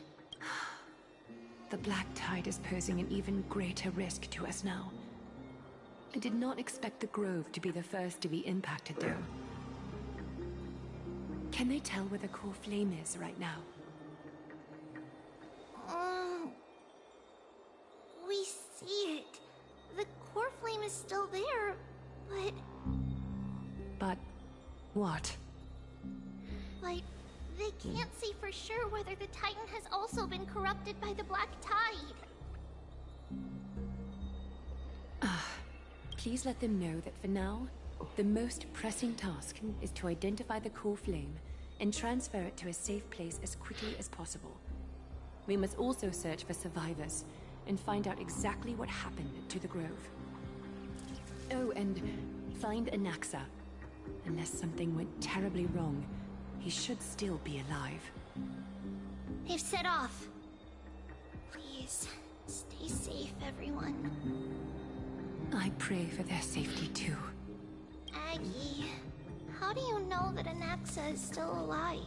The Black Tide is posing an even greater risk to us now. I did not expect the Grove to be the first to be impacted, though. Can they tell where the Coreflame is right now? We see it. The Coreflame is still there, but... But... what? But they can't say for sure whether the Titan has also been corrupted by the Black Tide. Please let them know that for now, the most pressing task is to identify the Coreflame and transfer it to a safe place as quickly as possible. We must also search for survivors and find out exactly what happened to the Grove. Oh, and find Anaxa. Unless something went terribly wrong, he should still be alive. They've set off. Please, stay safe, everyone. I pray for their safety too. Aggie, how do you know that Anaxa is still alive?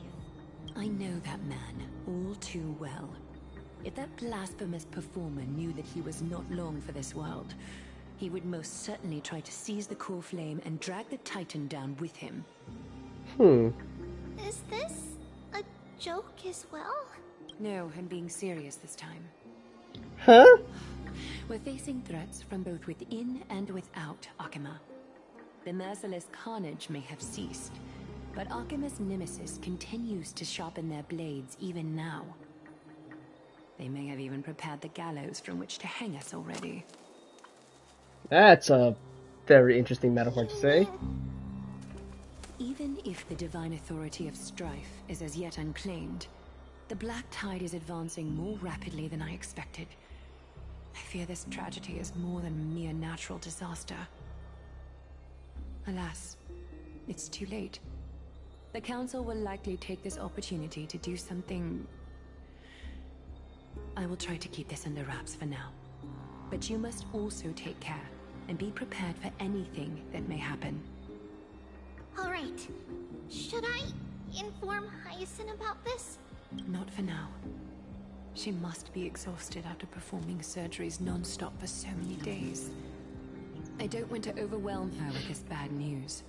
I know that man all too well. If that blasphemous performer knew that he was not long for this world, he would most certainly try to seize the Coreflame and drag the Titan down with him. Is this a joke as well? No, I'm being serious this time. Huh? We're facing threats from both within and without Akima. The merciless carnage may have ceased, but Akima's nemesis continues to sharpen their blades even now. They may have even prepared the gallows from which to hang us already. That's a very interesting metaphor to say. Even if the divine authority of strife is as yet unclaimed, the Black Tide is advancing more rapidly than I expected. I fear this tragedy is more than a mere natural disaster. Alas, it's too late. The Council will likely take this opportunity to do something... I will try to keep this under wraps for now. But you must also take care and be prepared for anything that may happen. Alright. Should I inform Hyacinth about this? Not for now. She must be exhausted after performing surgeries non-stop for so many days. I don't want to overwhelm her with this bad news.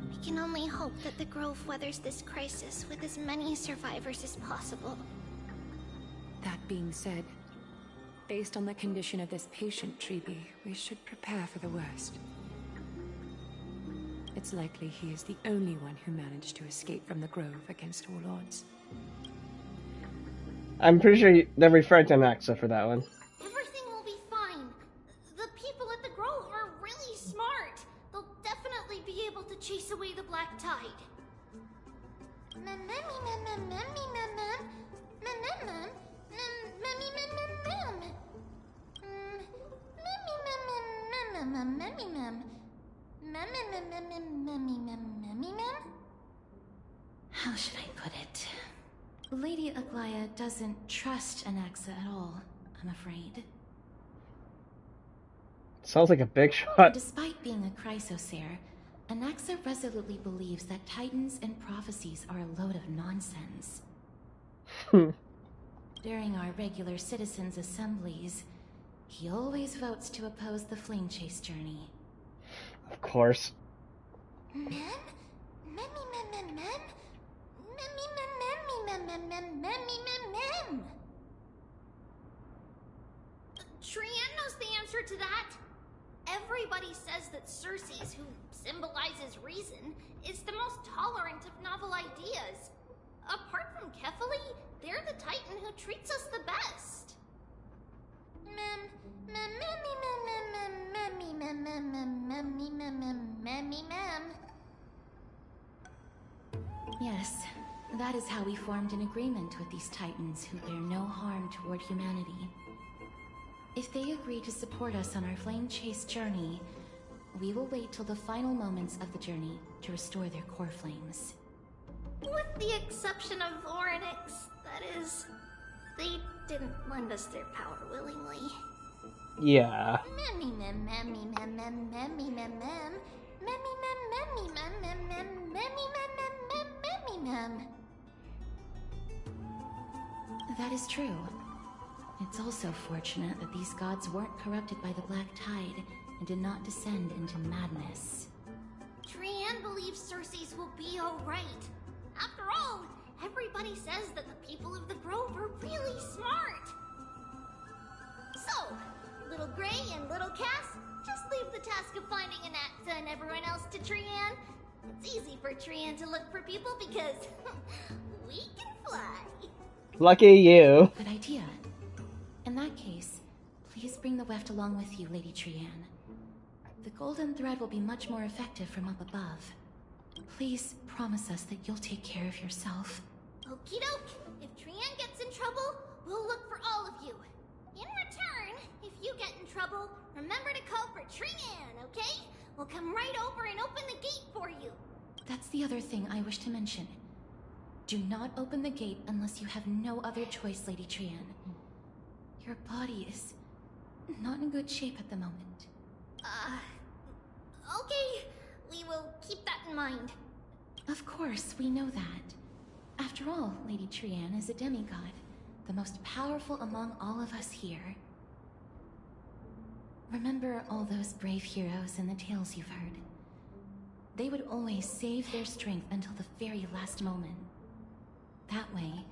We can only hope that the Grove weathers this crisis with as many survivors as possible. That being said, based on the condition of this patient, Treeby, we should prepare for the worst. It's likely he is the only one who managed to escape from the Grove against all odds. I'm pretty sure they're referring to Anaxa for that one. Everything will be fine. The people at the Grove are really smart. They'll definitely be able to chase away the Black Tide. How should I put it? Lady Aglaya doesn't trust Anaxa at all, I'm afraid. Sounds like a big shot. Despite being a Chrysos Heir, Anaxa resolutely believes that titans and prophecies are a load of nonsense. During our regular citizens' assemblies, he always votes to oppose the flame chase journey. Of course. Mem? Memmy mem mem mem? Memmy mem memmy mem mem mem memmy mem mem. Trian knows the answer to that. Everybody says that Circes, who symbolizes reason, is the most tolerant of novel ideas. Apart from Kefali, they're the Titan who treats us the best. Mem, mem, memmy, mem, mem, mem, memmy, mem, mem, mem, memmy, mem, mem, memmy, mem. Yes, that is how we formed an agreement with these Titans who bear no harm toward humanity. If they agree to support us on our flame chase journey, we will wait till the final moments of the journey to restore their Coreflames. With the exception of Orynyx, that is, they didn't lend us their power willingly. Yeah. Memmy mem memmy mem mem memmy mem mem. Memmy mem memmy mem mem mem memmy mem mem mem memmy mem. That is true. It's also fortunate that these gods weren't corrupted by the Black Tide and did not descend into madness. Trian believes Circes will be alright. After all, everybody says that the people of the Grove are really smart. So, Little Gray and Little Cass, just leave the task of finding Anaxa and everyone else to Trian. It's easy for Trian to look for people because we can fly. Lucky you. Good idea. In that case, please bring the weft along with you, Lady Trian. The golden thread will be much more effective from up above. Please promise us that you'll take care of yourself. Okie doke. If Trian gets in trouble, we'll look for all of you. In return, if you get in trouble, remember to call for Trian, okay? We'll come right over and open the gate for you. That's the other thing I wish to mention. Do not open the gate unless you have no other choice, Lady Trian. Your body is not in good shape at the moment. Okay. We will keep that in mind. Of course, we know that. After all, Lady Trian is a demigod, the most powerful among all of us here. Remember all those brave heroes and the tales you've heard. They would always save their strength until the very last moment. That way,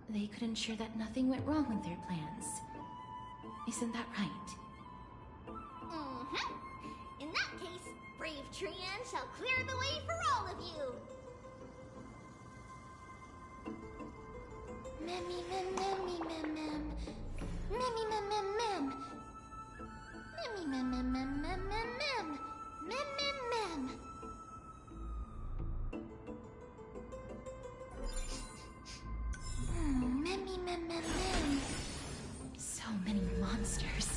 they could ensure that nothing went wrong with their plans. Isn't that right? Mm-hmm. In that case, brave Trian shall clear the way for all of you. Memmy mem memmy mem mem. Memmy mem mem mem. Memmy mem mem mem mem mem mem. Mem mem mem. Memmy mem mem mem. So many monsters.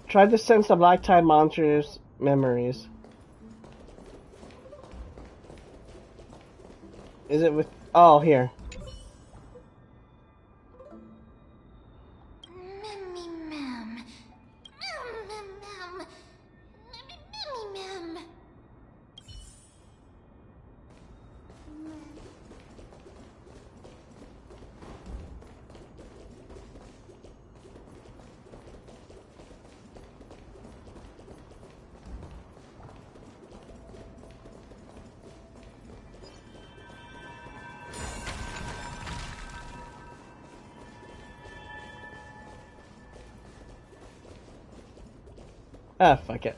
Try to sense the Black Tide monster's memories. Is it with... Oh, here. Memmy mem. Mem mem mem. Memmy mem. Ah, fuck it.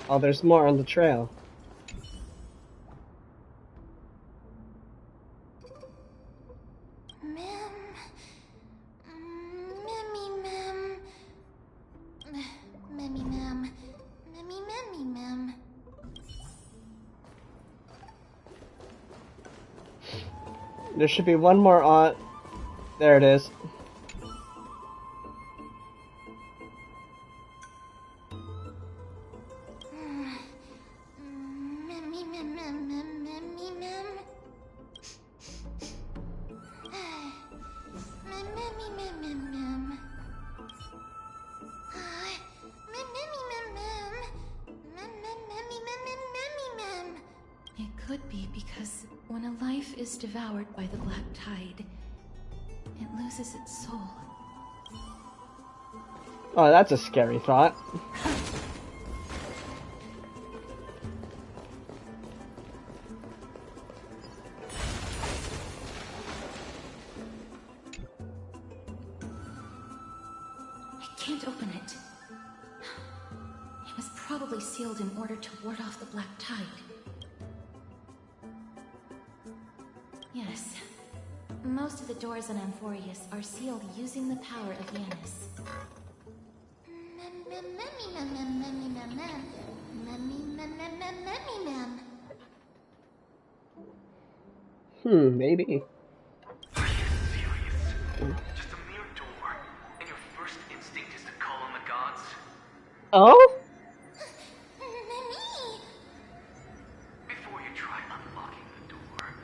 Oh, there's more on the trail. There should be one more on. There it is. It could be because when a life is devoured by the black tide, it loses its soul. Oh, that's a scary thought. I can't open it. It was probably sealed in order to ward off the black tide. Yes. Most of the doors on Amphorius are sealed using the power of Yanis. Maybe. Are you serious? Just a mere door, and your first instinct is to call on the gods? Oh? Before you try unlocking the door,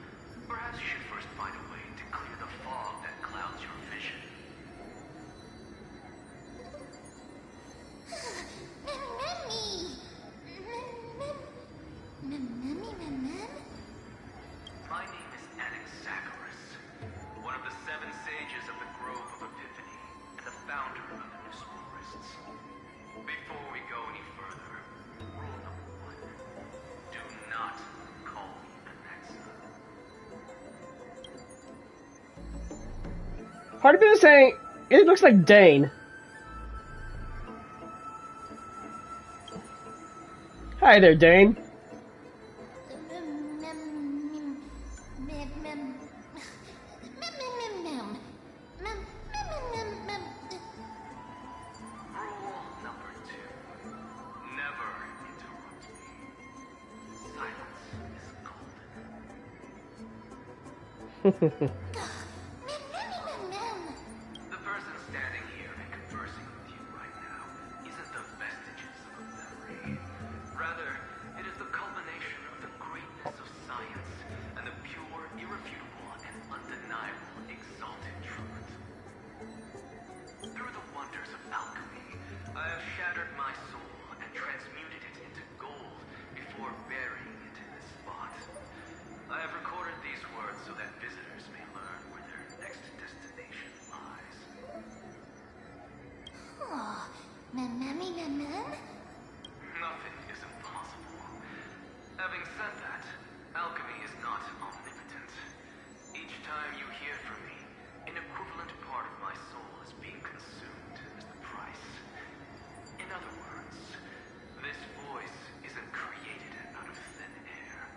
perhaps you should first find a way to clear the fog that clouds your vision. My name is Anaxagoras, one of the 7 sages of the Grove of Epiphany, and the founder of the Newsporists. Before we go any further, rule number 1. Do not call me Anaxa. Part of it is saying it looks like Dane. Hi there, Dane. Rule number 2. Never interrupt me. Silence is golden. The person standing here and conversing with you right now isn't the vestiges of a memory. Rather, it is the culmination of the greatness of science and the pure, irrefutable, and undeniable exalted truth. Through the wonders of alchemy, I have shattered my soul and transmuted it into gold before burying it in this spot. I have recorded these words so that visitors may learn where their next destination lies. Nothing is impossible. Having said that, alchemy is not omnipotent. Each time you hear from me, an equivalent part of my soul is being consumed as the price. In other words, this voice isn't created out of thin air.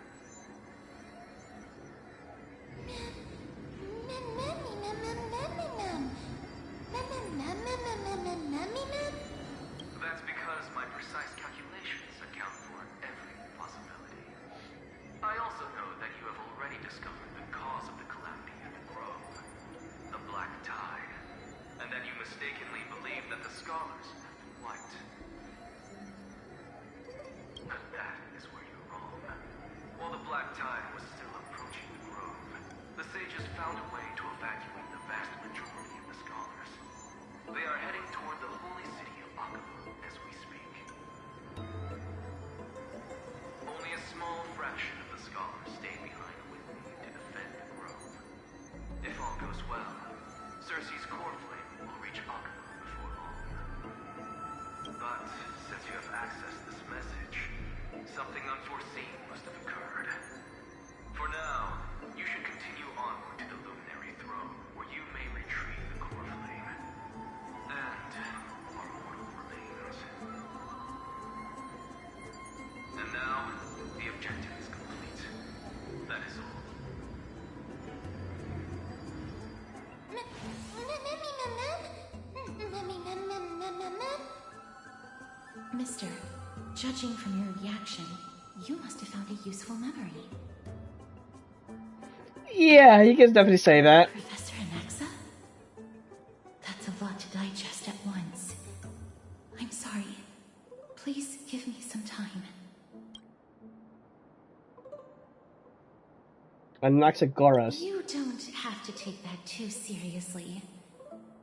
That's because my precise calculations account for every possibility. I also know that you have already discovered the cause of the calamity in the grove, the black tide, and that you mistakenly believe that the scholars have been wiped. But that is where you're wrong. While the black tide was still approaching the grove, the sages found a way to evacuate the vast majority of the scholars. They are heading toward the holy city of Akaba as we speak. Only a small fraction of the scholars stayed behind with me to defend the grove. If all goes well, Circe's Coreflame will reach Akaba before long. But since you have accessed this message, something unforeseen must have occurred. For now, you should continue onward to the Luminary Throne, where you may retrieve the Coreflame. And our mortal remains. And now, the objective is complete. That is all. Mister, judging from your reaction, you must have found a useful memory. Yeah, you can definitely say that. Professor Anaxa? That's a lot to digest at once. I'm sorry. Please give me some time. Anaxagoras. You don't have to take that too seriously.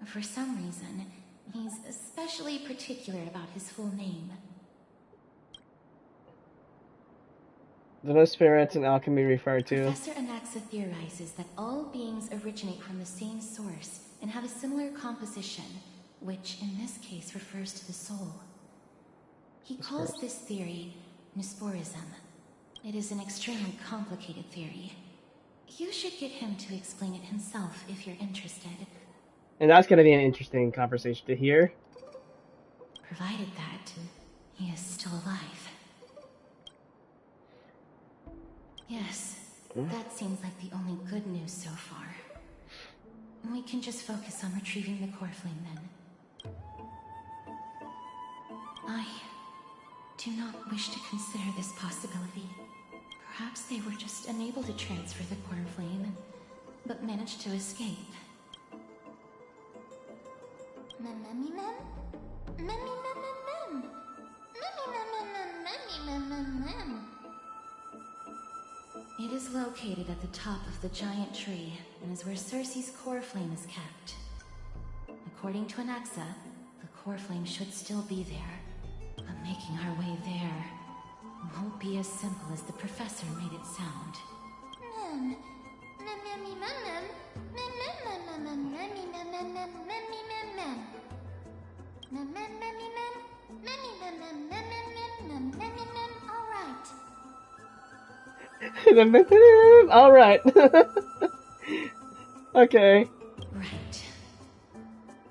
For some reason, he's especially particular about his full name. The no spirits in alchemy referred to. Professor Anaxa theorizes that all beings originate from the same source and have a similar composition, which in this case refers to the soul. He calls this theory Nesporism. It is an extremely complicated theory. You should get him to explain it himself if you're interested. And that's going to be an interesting conversation to hear. Provided that he is still alive. Yes, that seems like the only good news so far. We can just focus on retrieving the Coreflame then. I do not wish to consider this possibility. Perhaps they were just unable to transfer the Coreflame, but managed to escape. It is located at the top of the giant tree, and is where Circe's Coreflame is kept. According to Anaxa, the Coreflame should still be there, but making our way there won't be as simple as the professor made it sound. All right. Okay. Right.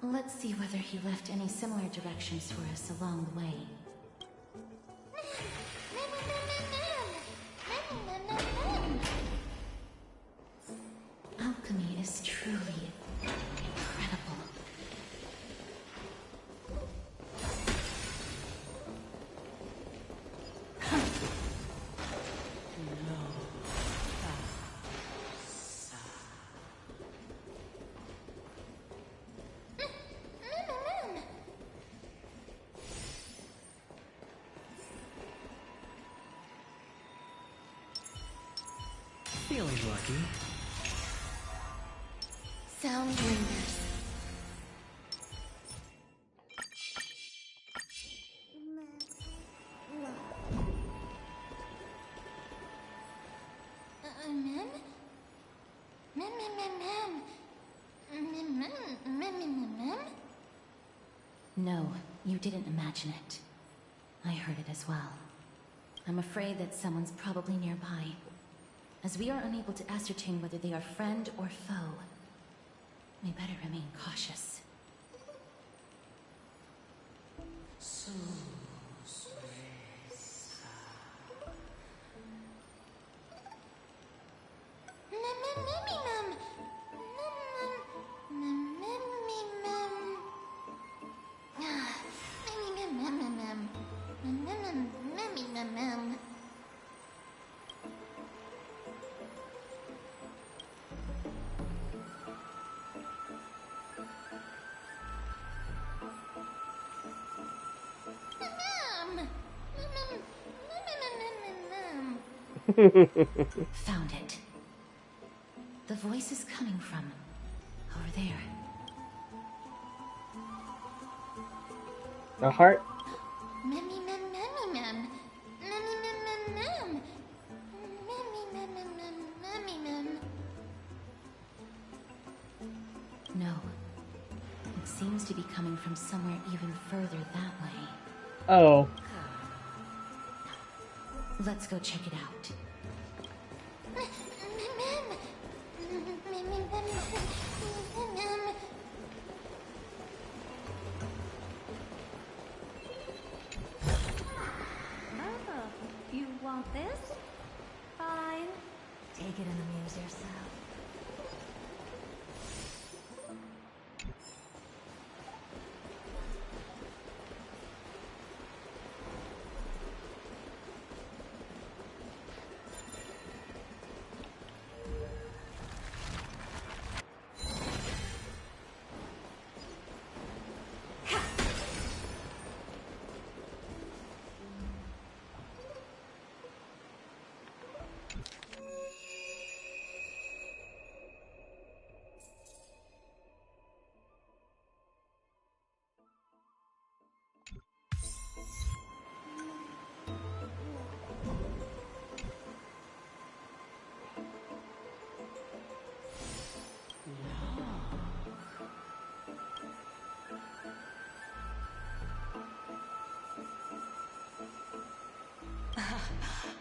Let's see whether he left any similar directions for us along the way. Alchemy is truly incredible. Feeling lucky. Sound lingers. No, you didn't imagine it. I heard it as well. I'm afraid that someone's probably nearby, as we are unable to ascertain whether they are friend or foe. We better remain cautious. Found it. The voice is coming from over there. A heart? No. It seems to be coming from somewhere even further that way. Oh. Let's go check it out. Oh, you want this? Fine. Take it and amuse yourself.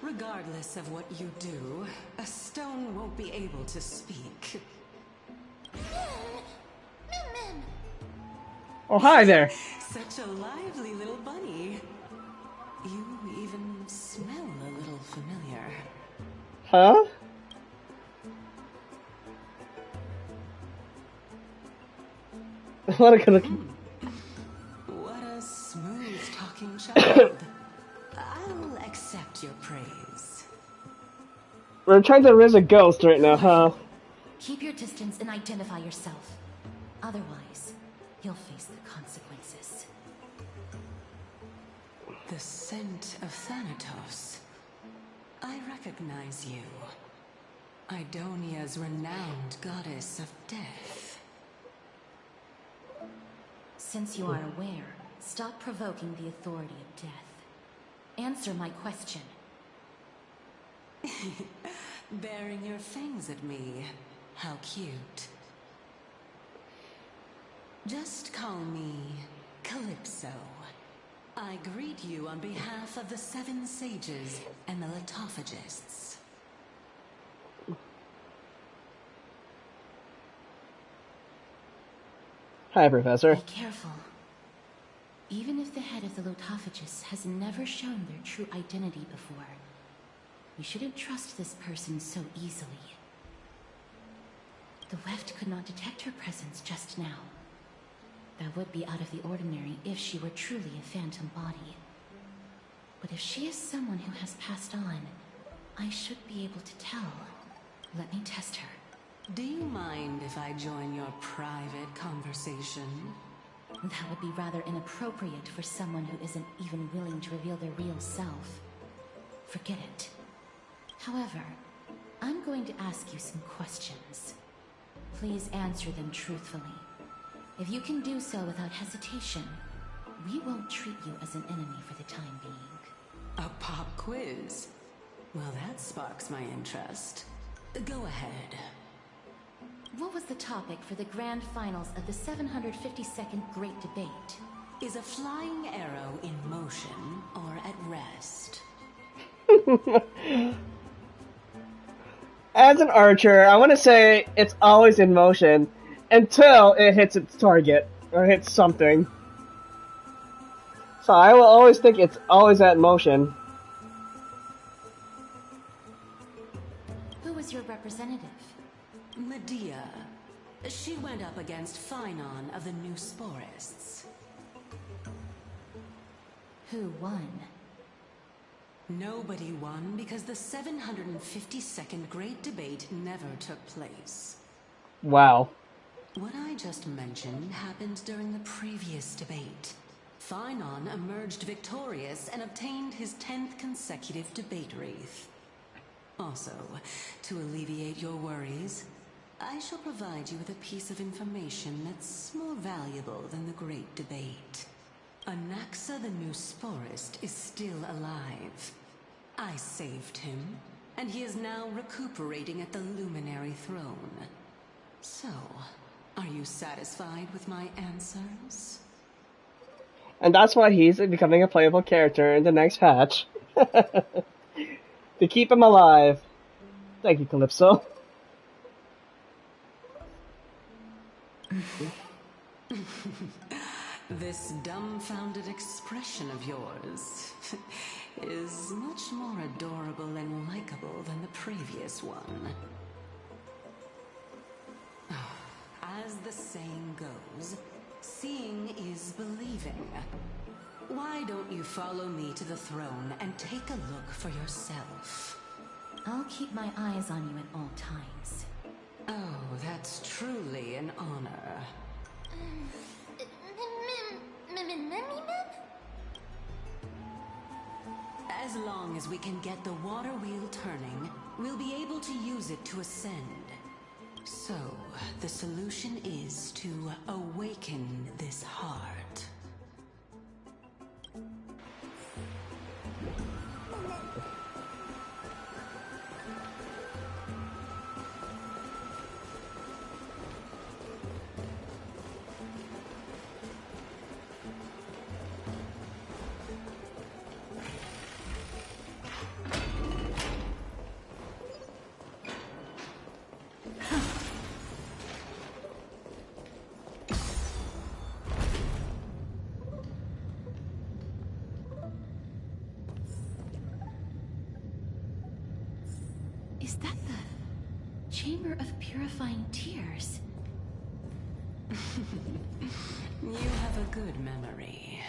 Regardless of what you do, a stone won't be able to speak. Oh, hi there. Such a lively little bunny. You even smell a little familiar. Huh? What a good looking. What a smooth talking child. I'll accept your praise. We're trying to raise a ghost right now, huh? Keep your distance and identify yourself. Otherwise, you'll face the consequences. The scent of Thanatos. I recognize you. Idonia's renowned goddess of death. Since you are aware, stop provoking the authority of death. Answer my question. Baring your fangs at me. How cute. Just call me Calypso. I greet you on behalf of the 7 sages and the litophagists. Hi, Professor. Be careful. Even if the head of the litophagists has never shown their true identity before, we shouldn't trust this person so easily. The weft could not detect her presence just now. That would be out of the ordinary if she were truly a phantom body. But if she is someone who has passed on, I should be able to tell. Let me test her. Do you mind if I join your private conversation? That would be rather inappropriate for someone who isn't even willing to reveal their real self. Forget it. However, I'm going to ask you some questions. Please answer them truthfully. If you can do so without hesitation, we won't treat you as an enemy for the time being. A pop quiz? Well, that sparks my interest. Go ahead. What was the topic for the grand finals of the 752nd Great Debate? Is a flying arrow in motion or at rest? As an archer, I want to say it's always in motion until it hits its target or hits something. So I will always think it's always at motion. Who was your representative? Medea. She went up against Phainon of the New Sporists. Who won? Nobody won because the 752nd Great Debate never took place. Wow. What I just mentioned happened during the previous debate. Phainon emerged victorious and obtained his 10th consecutive debate wreath. Also, to alleviate your worries, I shall provide you with a piece of information that's more valuable than the Great Debate. Anaxa the New Sporist is still alive. I saved him, and he is now recuperating at the Luminary Throne. So, are you satisfied with my answers? And that's why he's becoming a playable character in the next patch. To keep him alive. Thank you, Calypso. This dumbfounded expression of yours is much more adorable and likable than the previous one. As the saying goes, seeing is believing. Why don't you follow me to the throne and take a look for yourself? I'll keep my eyes on you at all times. Oh, that's truly an honor. As long as we can get the water wheel turning, we'll be able to use it to ascend. So, the solution is to awaken this heart. Chamber of Purifying Tears. You have a good memory.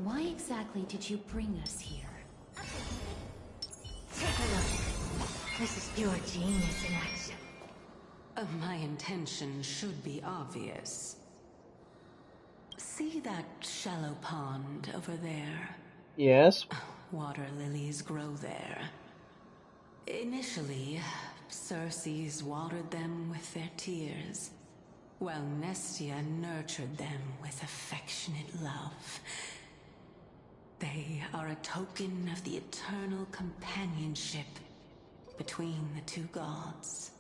Why exactly did you bring us here? Take a look. This is pure genius in action. My intention should be obvious. See that shallow pond over there? Yes. Water lilies grow there. Initially, Circes watered them with their tears, while Nestia nurtured them with affectionate love. They are a token of the eternal companionship between the two gods.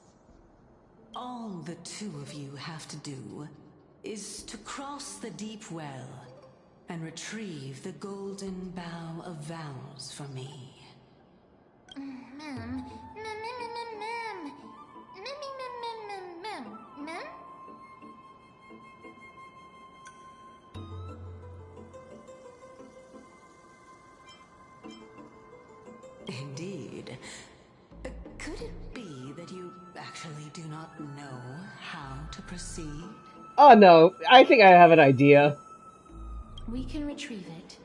All the two of you have to do is to cross the deep well and retrieve the golden bough of vows for me. Ma'am. Indeed. Could it be that you actually do not know how to proceed? Oh no, I think I have an idea. We can retrieve it,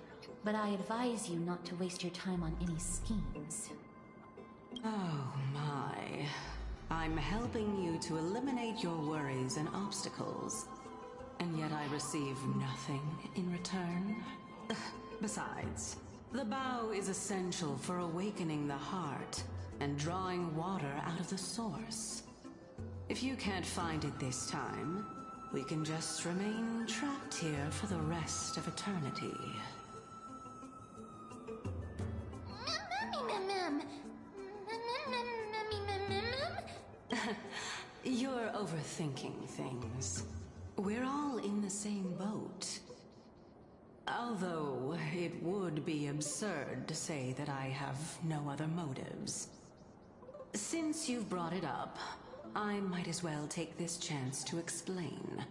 but I advise you not to waste your time on any schemes. Oh my. I'm helping you to eliminate your worries and obstacles, and yet I receive nothing in return. Besides, the bow is essential for awakening the heart and drawing water out of the source. If you can't find it this time, we can just remain trapped here for the rest of eternity. You're overthinking things. We're all in the same boat. Although it would be absurd to say that I have no other motives. Since you've brought it up, I might as well take this chance to explain.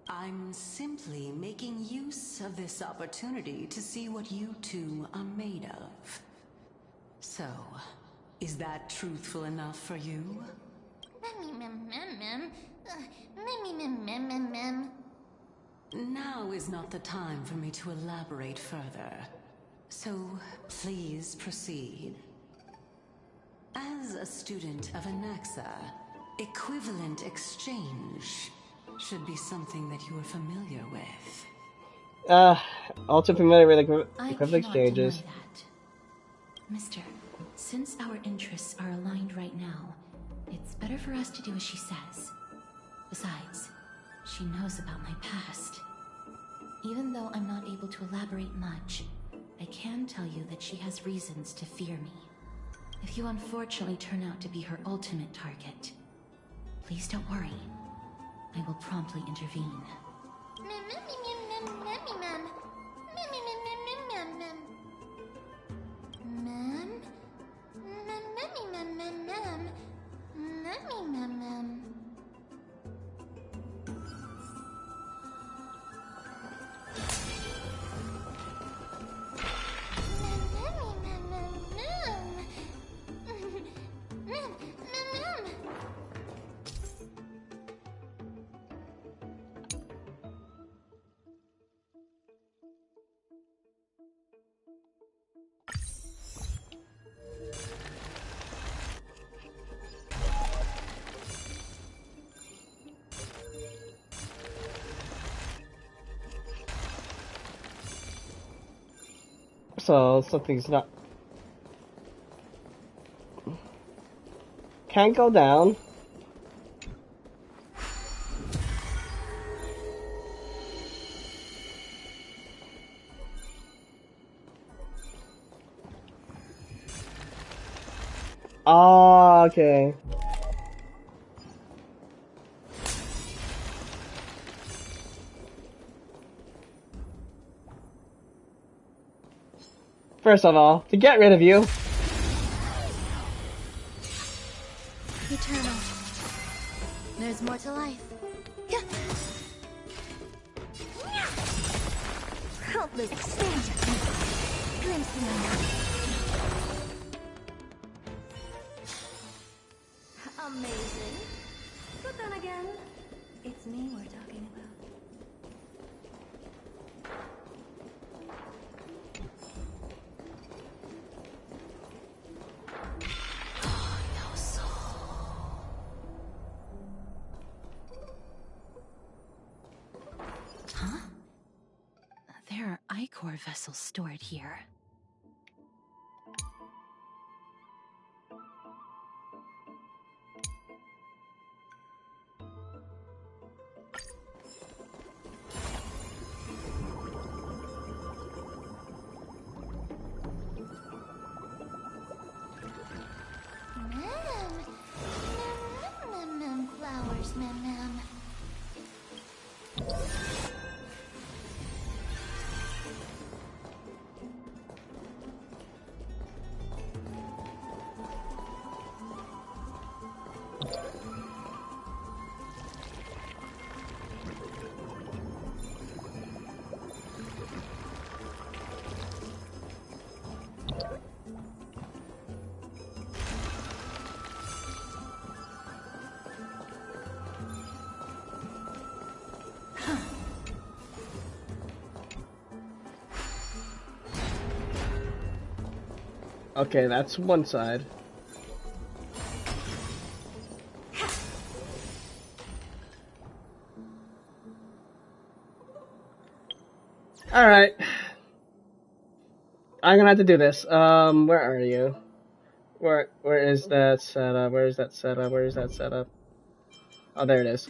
I'm simply making use of this opportunity to see what you two are made of. So, is that truthful enough for you? Now is not the time for me to elaborate further. So, please proceed. As a student of Anaxa, equivalent exchange should be something that you are familiar with. Also familiar with I equivalent cannot deny exchanges. that. Mister, since our interests are aligned right now, it's better for us to do as she says. Besides, she knows about my past. Even though I'm not able to elaborate much, I can tell you that she has reasons to fear me. If you unfortunately turn out to be her ultimate target, please don't worry. I will promptly intervene. So something's not. Can't go down. Ah, okay. First of all, to get rid of you. Eternal. There's more to life. Helpless exchanger. Glimpse me. Huh? There are Ichor vessels stored here. Flowers, ma'am. Okay, that's one side. Alright. I'm gonna have to do this. Where are you? Where is that setup? Where is that setup? Where is that setup? Oh, there it is.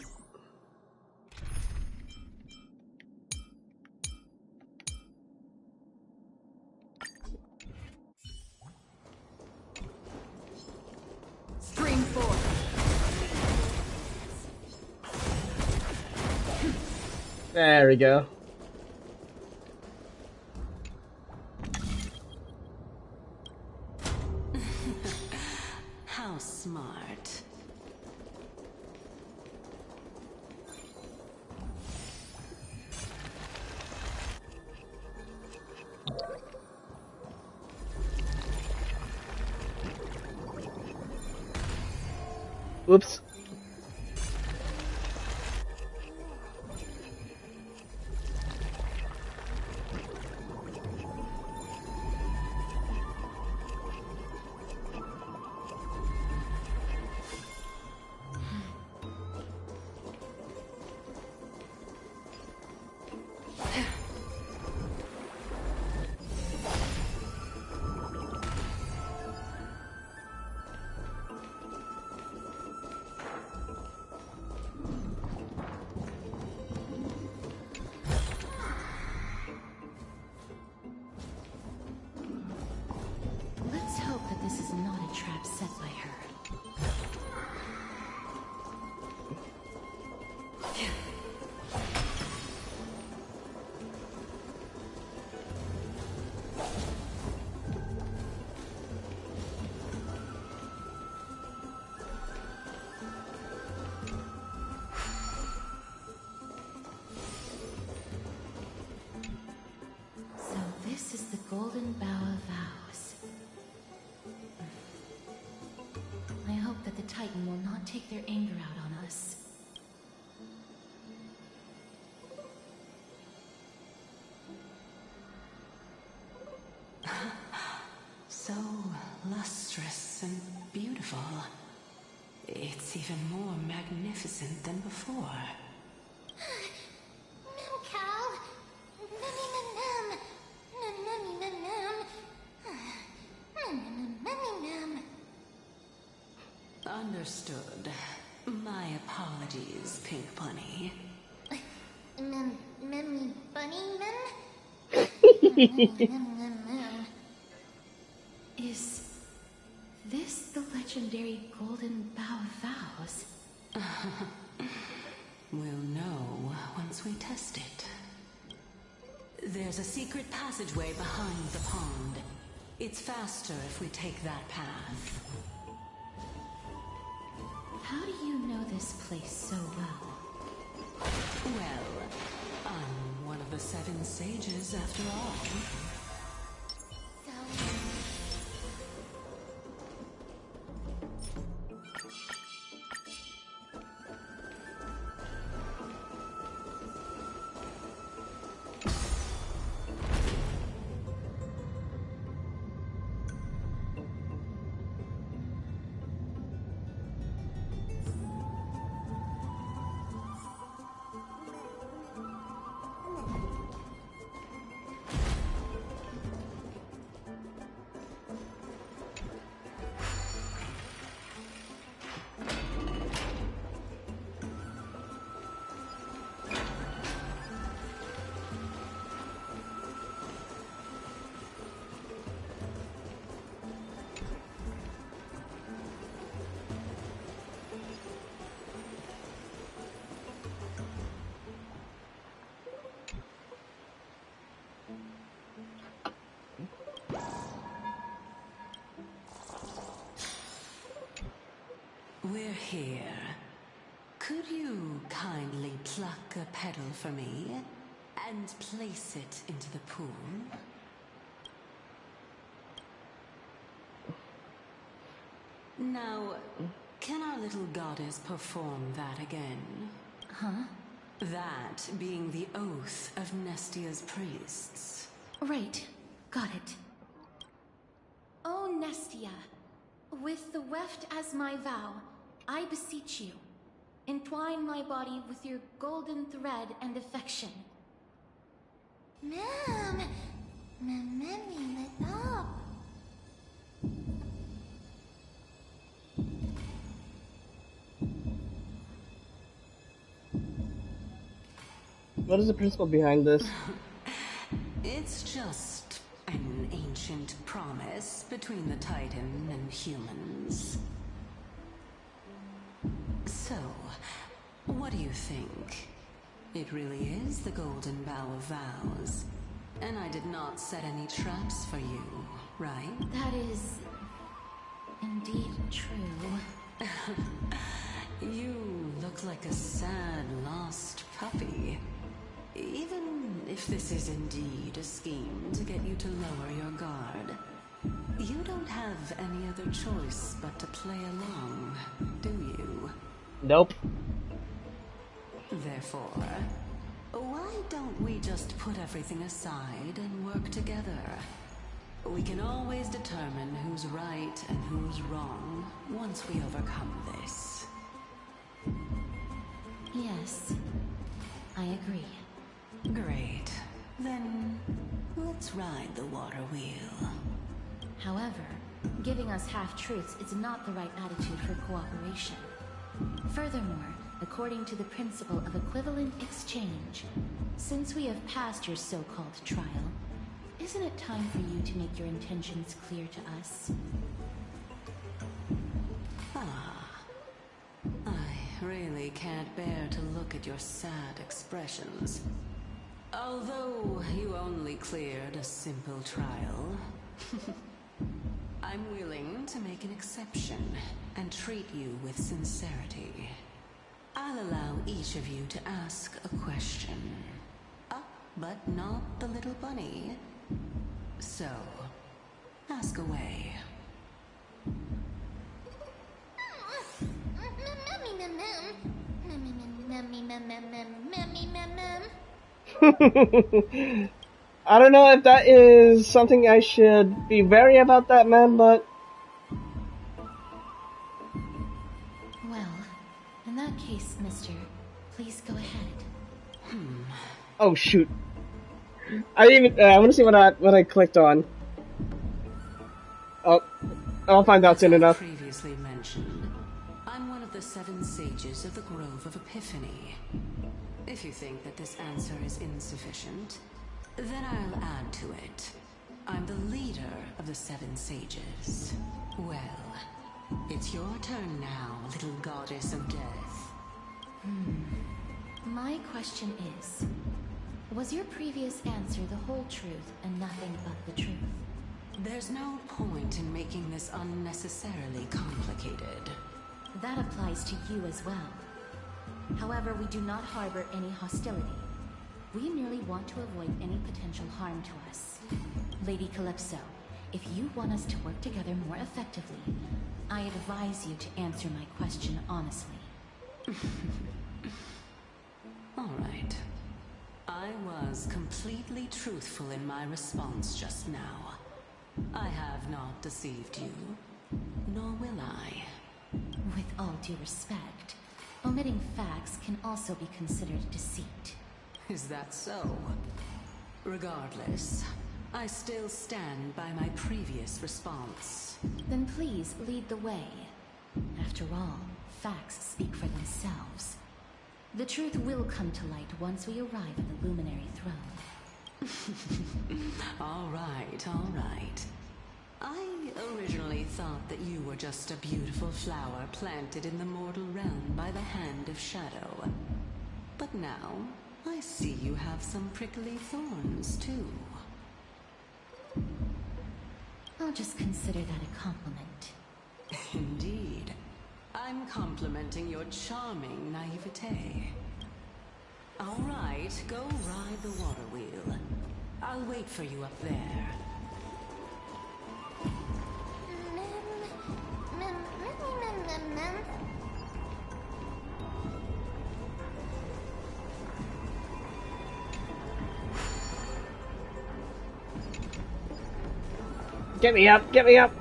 Spring forth. There we go. How smart. Whoops. Let's hope that this is not a trap set by her. So this is the Golden Bough of Vows. I hope that the Titan will not take their anger out on us. So lustrous and beautiful. It's even more magnificent than before. Understood. My apologies, Pink Bunny. Memmy bunny Is this the legendary Golden Bough of Vows? We'll know once we test it. There's a secret passageway behind the pond. It's faster if we take that path. How do you know this place so well? Well, I'm one of the 7 sages after all. we're here, could you kindly pluck a petal for me and place it into the pool? Now, can our little goddess perform that again? Huh? That being the oath of Nestia's priests. Right. Got it. O Nestia, with the weft as my vow, I beseech you, entwine my body with your golden thread and affection. Ma'am, it up. What is the principle behind this? It's just an ancient promise between the Titan and humans. So, what do you think? It really is the Golden Bow of Vows. And I did not set any traps for you, right? That is indeed true. You look like a sad, lost puppy. Even if this is indeed a scheme to get you to lower your guard, you don't have any other choice but to play along, do you? Nope. Therefore, why don't we just put everything aside and work together? We can always determine who's right and who's wrong once we overcome this. Yes, I agree. Great. Then, let's ride the water wheel. However, giving us half-truths is not the right attitude for cooperation. Furthermore, according to the principle of equivalent exchange, since we have passed your so-called trial, isn't it time for you to make your intentions clear to us? I really can't bear to look at your sad expressions. Although you only cleared a simple trial, I'm willing to make an exception and treat you with sincerity. I'll allow each of you to ask a question. But not the little bunny. So, ask away. I don't know if that is something I should be wary about that man, but... Well, in that case, mister, please go ahead. Oh shoot. I want to see what I clicked on. Oh, I'll find out soon enough. Previously mentioned, I'm one of the 7 sages of the Grove of Epiphany. If you think that this answer is insufficient, then I'll add to it. I'm the leader of the 7 sages. Well, it's your turn now, little goddess of death. My question is, was your previous answer the whole truth and nothing but the truth? There's no point in making this unnecessarily complicated. That applies to you as well. However, we do not harbor any hostility. We merely want to avoid any potential harm to us. Lady Calypso, if you want us to work together more effectively, I advise you to answer my question honestly. All right. I was completely truthful in my response just now. I have not deceived you, nor will I. With all due respect, omitting facts can also be considered deceit. Is that so? Regardless, I still stand by my previous response. Then please lead the way. After all, facts speak for themselves. The truth will come to light once we arrive at the Luminary Throne. All right, all right. I originally thought that you were just a beautiful flower planted in the mortal realm by the hand of Shadow. But now, I see you have some prickly thorns, too. I'll just consider that a compliment. Indeed. I'm complimenting your charming naivete. All right, go ride the water wheel. I'll wait for you up there. Get me up, get me up!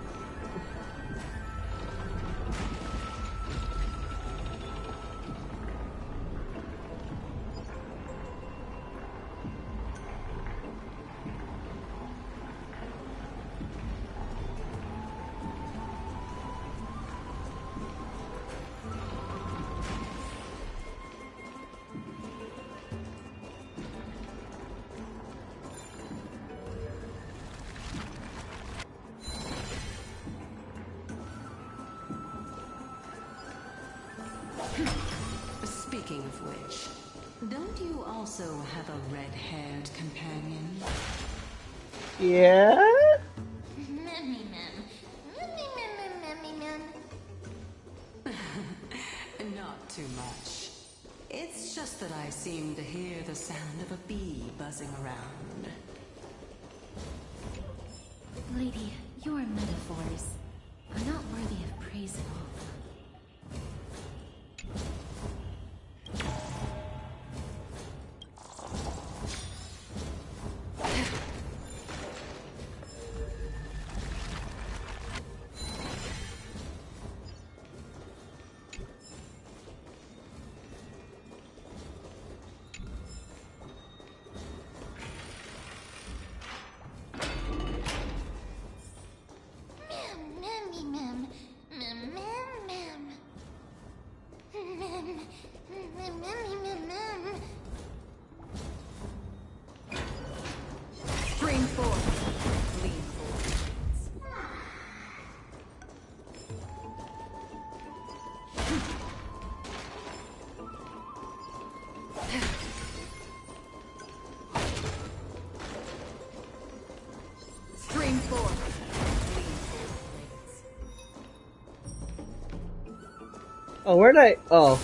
Speaking of which, don't you also have a red-haired companion? Yeah? Not too much. It's just that I seem to hear the sound of a bee buzzing around. Lady, your metaphors are not worthy of praise at all. Oh, where'd I... Oh.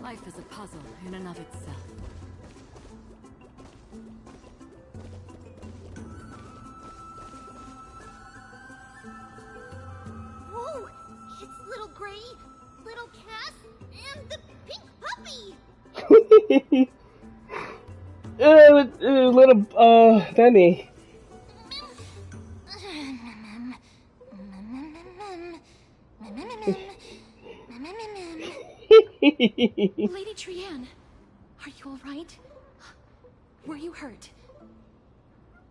Life is a puzzle in and of itself. Whoa! It's little Gray, little Cass, and the pink puppy! Little, Demi. Lady Trianne, are you alright? Were you hurt?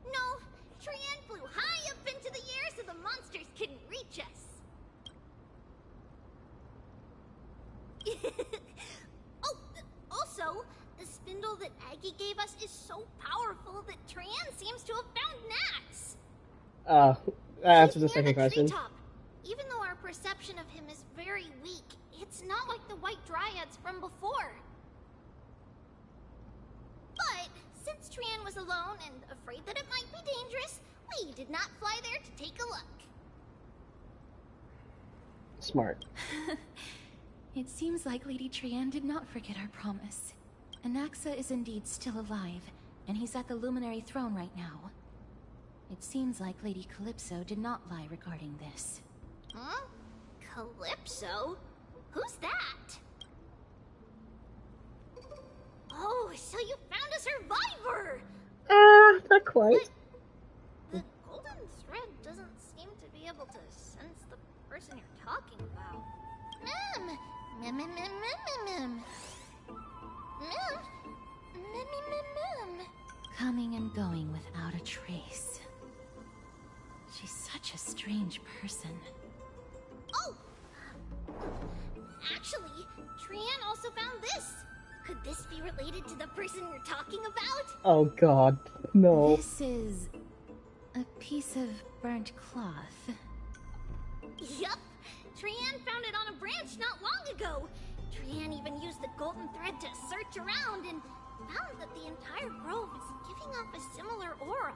No, Trianne flew high up into the air so the monsters couldn't reach us. Oh, also, the spindle that Aggie gave us is so powerful that Trianne seems to have found Nax. That answers the second question. Treetop. Even though our perception of him is very weak, it's not like the White Dryads from before. But since Trianne was alone and afraid that it might be dangerous, we did not fly there to take a look. Smart. It seems like Lady Trianne did not forget our promise. Anaxa is indeed still alive, and he's at the Luminary Throne right now. It seems like Lady Calypso did not lie regarding this. Huh? Calypso? Who's that? Oh, so you found a survivor! Not quite. The golden thread doesn't seem to be able to sense the person you're talking about. Mem! Mem, mem, mem, mem, mem. Mem! Mem, mem, mem. Coming and going without a trace. She's such a strange person. Oh! Actually, Trianne also found this. Could this be related to the person you're talking about? Oh god, no. This is a piece of burnt cloth. Yup! Trianne found it on a branch not long ago. Trianne even used the golden thread to search around and found that the entire grove is giving off a similar aura.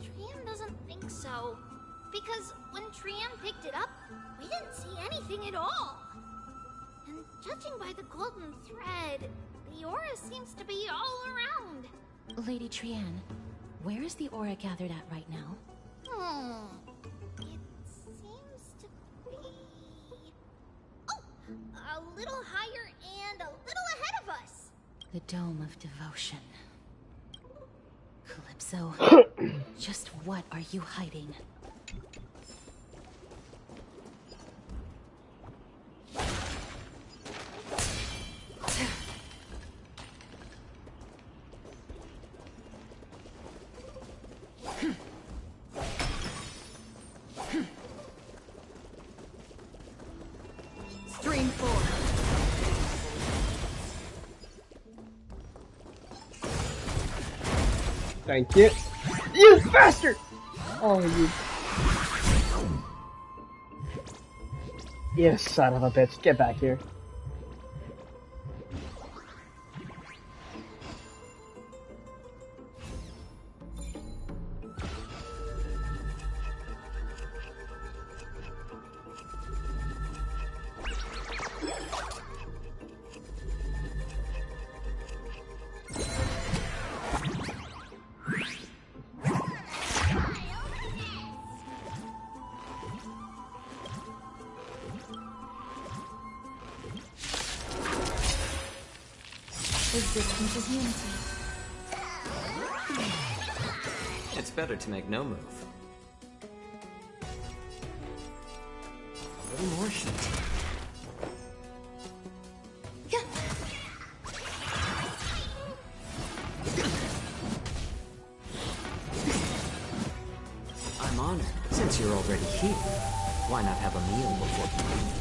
Trianne doesn't think so. Because when Trianne picked it up, we didn't see anything at all. And judging by the golden thread, the aura seems to be all around. Lady Trianne, where is the aura gathered at right now? It seems to be... Oh! A little higher and a little ahead of us! The Dome of Devotion. Calypso, just what are you hiding? Stream 4. Thank you. You bastard! Oh, you... You son of a bitch. Get back here. Existence is unity. It's better to make no move. A little more shit. I'm honored. Since you're already here, why not have a meal before you leave?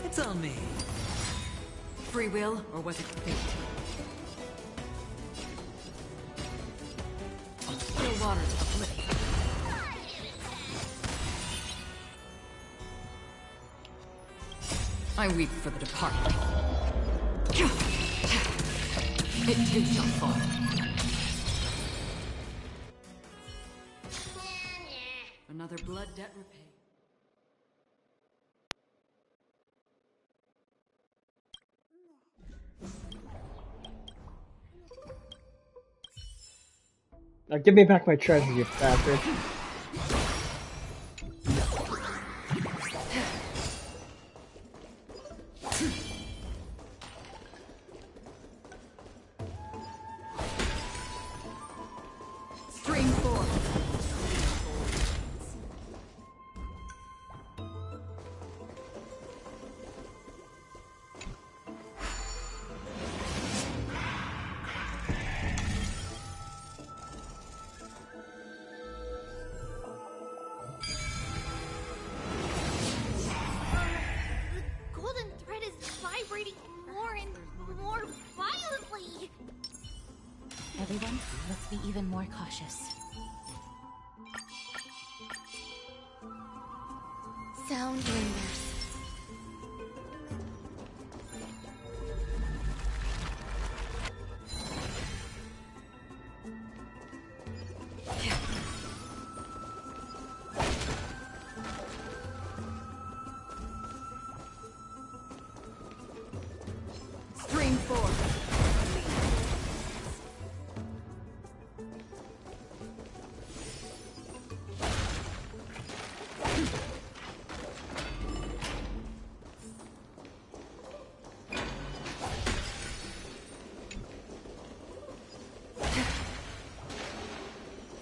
It's on me. Free will, or was it fate? Still water to the flame. I weep for the departed. It did not fall. Another blood debt repaid. Now give me back my treasure, you bastard. Stream 4. The golden thread is vibrating more and more violently. Everyone, let's be even more cautious. Sound lingers. Stream 4.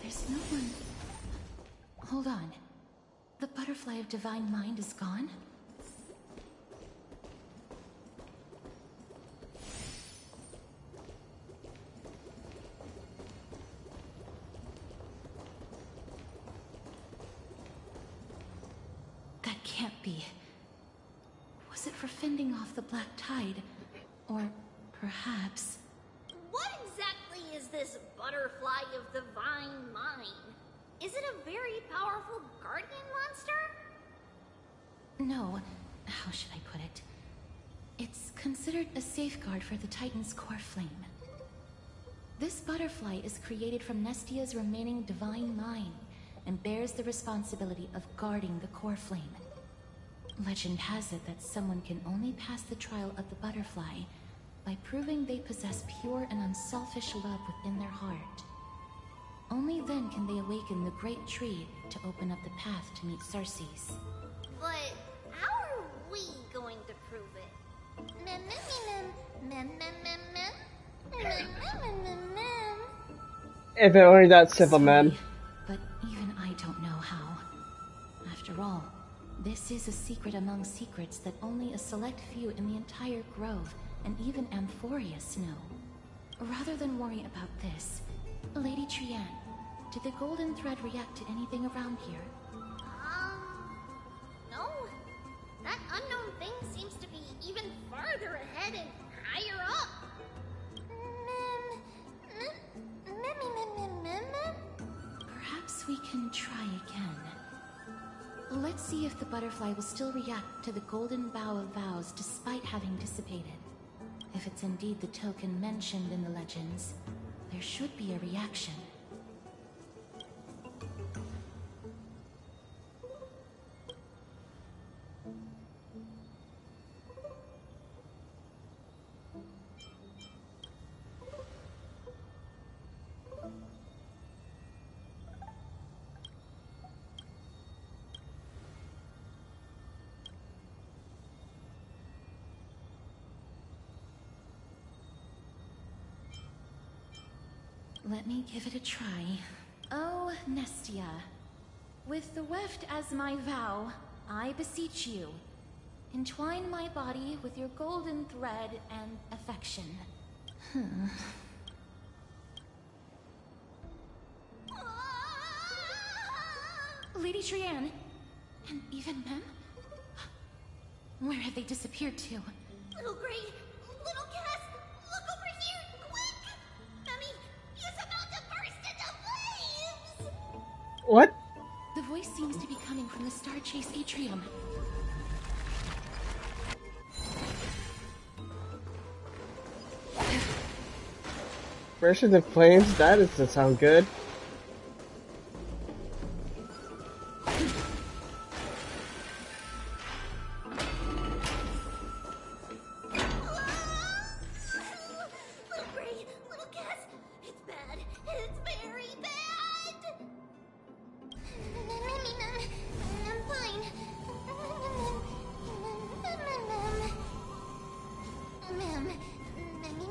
There's no one. Hold on. The butterfly of divine mind is gone? can't be. Was it for fending off the Black Tide? Or perhaps... What exactly is this butterfly of the Divine Mind? Is it a very powerful guardian monster? No. How should I put it? It's considered a safeguard for the Titan's Coreflame. This butterfly is created from Nestia's remaining divine mind and bears the responsibility of guarding the Coreflame. Legend has it that someone can only pass the trial of the butterfly by proving they possess pure and unselfish love within their heart. Only then can they awaken the great tree to open up the path to meet Cersei's. But how are we going to prove it? Mem, mem, mem, mem, mem, mem, mem, mem, mem, mem. If it were that simple, man. But even I don't know how. After all, this is a secret among secrets that only a select few in the entire grove and even Amphorius know. Rather than worry about this, Lady Trianne, did the golden thread react to anything around here? No. That unknown thing seems to be even farther ahead and higher up. Perhaps we can try again. Let's see if the butterfly will still react to the golden bough of vows despite having dissipated. If it's indeed the token mentioned in the legends, there should be a reaction. Let me give it a try. Oh, Nestia. With the weft as my vow, I beseech you, entwine my body with your golden thread and affection. Lady Trianne, and even Mem? Where have they disappeared to? Little Gray, little Cass, look over here, quick! Memmy, he's about to burst into flames! What? The voice seems to be coming from the Star Chase atrium. Burst into flames? That doesn't sound good. Little Gray, little Cass, it's bad. It's very bad! Memmy, I'm fine. Mem, Memmy,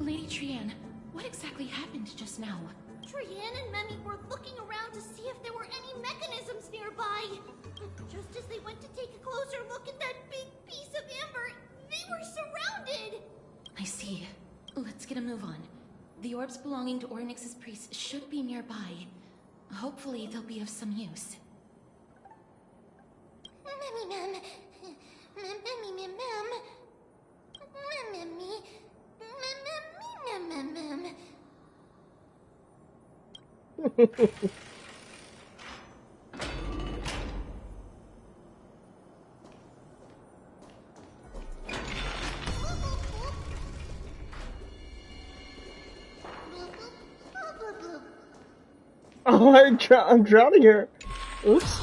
Lady Trianne, what exactly happened just now? Trianne and Memmy were looking around to see if there were any mechanisms nearby. Just as they went to take a closer look at that big piece of amber, they were surrounded! I see. Let's get a move on. The orbs belonging to Ornyx's priests should be nearby. Hopefully they'll be of some use. Memmy, Mem. Memmy, Mem, Mem. Memmy. Mem, Mem, Mem. Oh, I'm drowning her. Oops.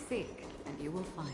Seek, and you will find.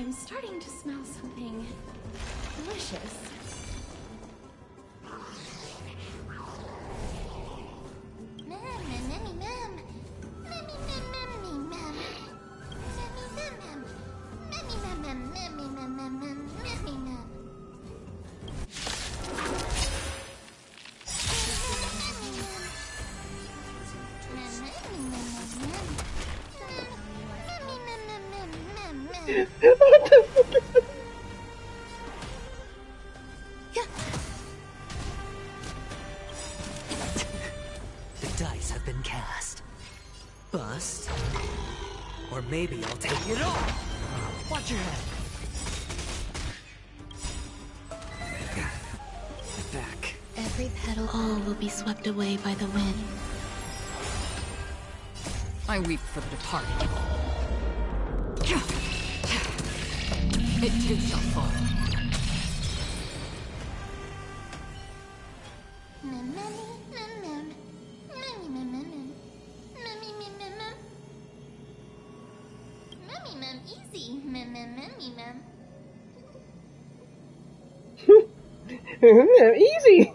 I'm starting to smell something delicious. The dice have been cast. Bust. Or maybe I'll take it all. Watch your head. Back. Every petal all will be swept away by the wind. I weep for the departed. It too shall fall. Easy.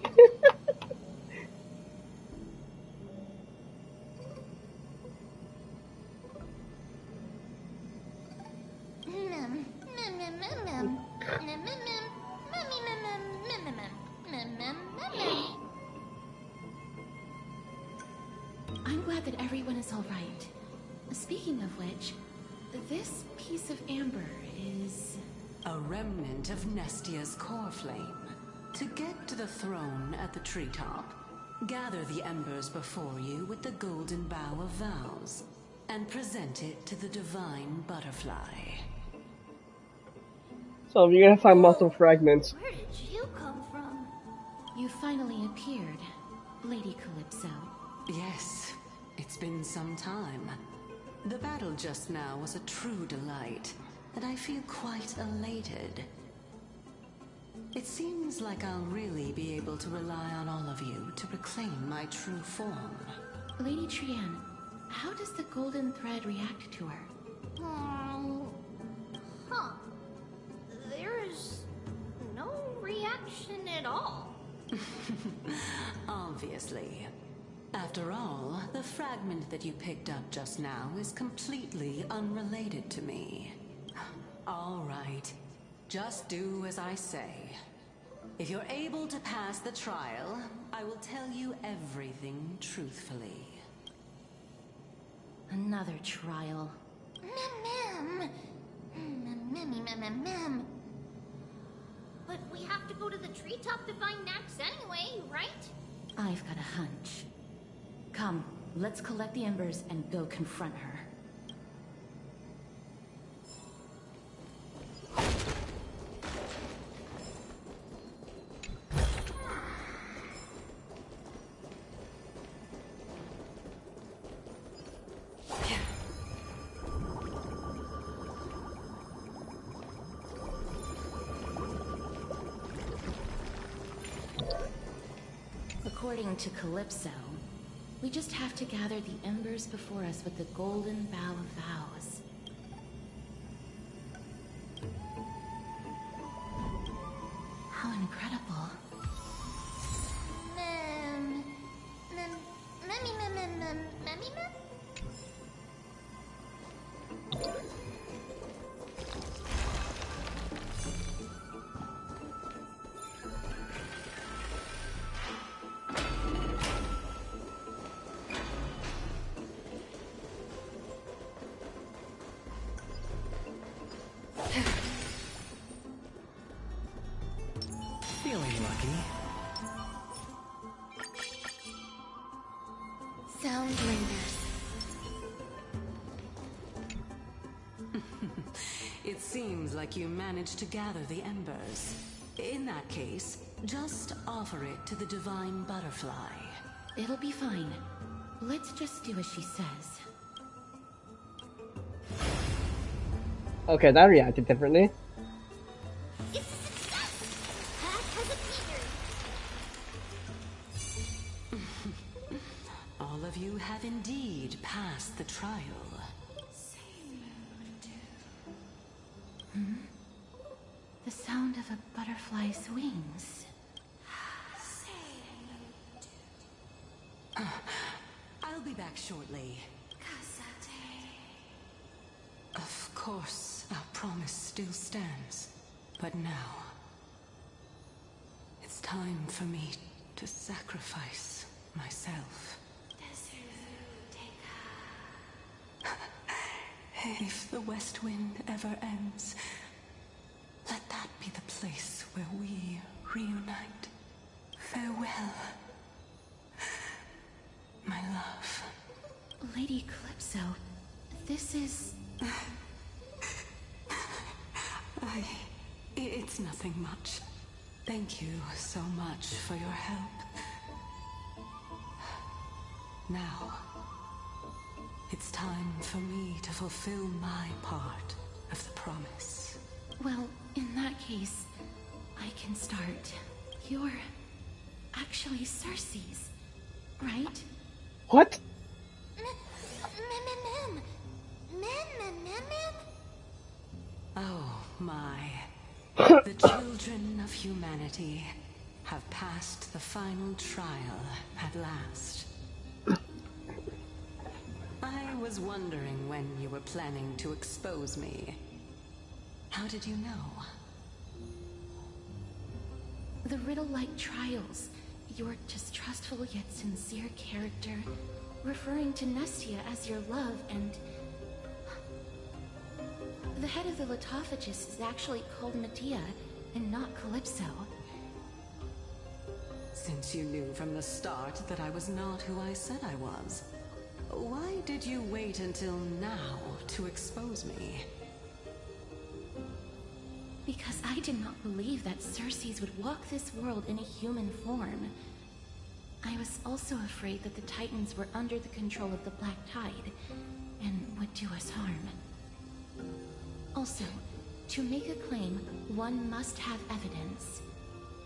I'm glad that everyone is all right. Speaking of which, this piece of amber is... a remnant of Nestia's Coreflame. To get to the throne at the treetop, gather the embers before you with the golden bough of vows, and present it to the divine butterfly. So you're gonna find multiple fragments. Where did you come from? You finally appeared, Lady Calypso. Yes, it's been some time. The battle just now was a true delight, and I feel quite elated. It seems like I'll really be able to rely on all of you to reclaim my true form. Lady Trian, how does the golden thread react to her? Huh. There's no reaction at all. Obviously. After all, the fragment that you picked up just now is completely unrelated to me. All right. Just do as I say. If you're able to pass the trial, I will tell you everything truthfully. Another trial. Mem. But we have to go to the treetop to find Nax anyway, right? I've got a hunch. Come, let's collect the embers and go confront her. According to Calypso, we just have to gather the embers before us with the golden bough of vows. How incredible. Feeling lucky. Sound lingers. It seems like you managed to gather the embers. In that case, just offer it to the divine butterfly. It'll be fine. Let's just do as she says. Okay, that reacted differently. It's a success! Pat has appeared! All of you have indeed passed the trial. The sound of a butterfly's wings. I'll be back shortly. Of course, our promise still stands. But now, it's time for me to sacrifice myself. If the West Wind ever ends, let that be the place where we reunite. Farewell, my love. Lady Calypso, this is... It's nothing much. Thank you so much for your help. Now, it's time for me to fulfill my part of the promise. Well, in that case, I can start. You're actually Cersei's, right? What? Oh my. The children of humanity have passed the final trial at last. I was wondering when you were planning to expose me. How did you know? The riddle-like trials, your distrustful yet sincere character, referring to Nestia as your love, and... The head of the Litophagus is actually called Medea, and not Calypso. Since you knew from the start that I was not who I said I was, why did you wait until now to expose me? Because I did not believe that Cersei's would walk this world in a human form. I was also afraid that the Titans were under the control of the Black Tide, and would do us harm. Also, to make a claim, one must have evidence.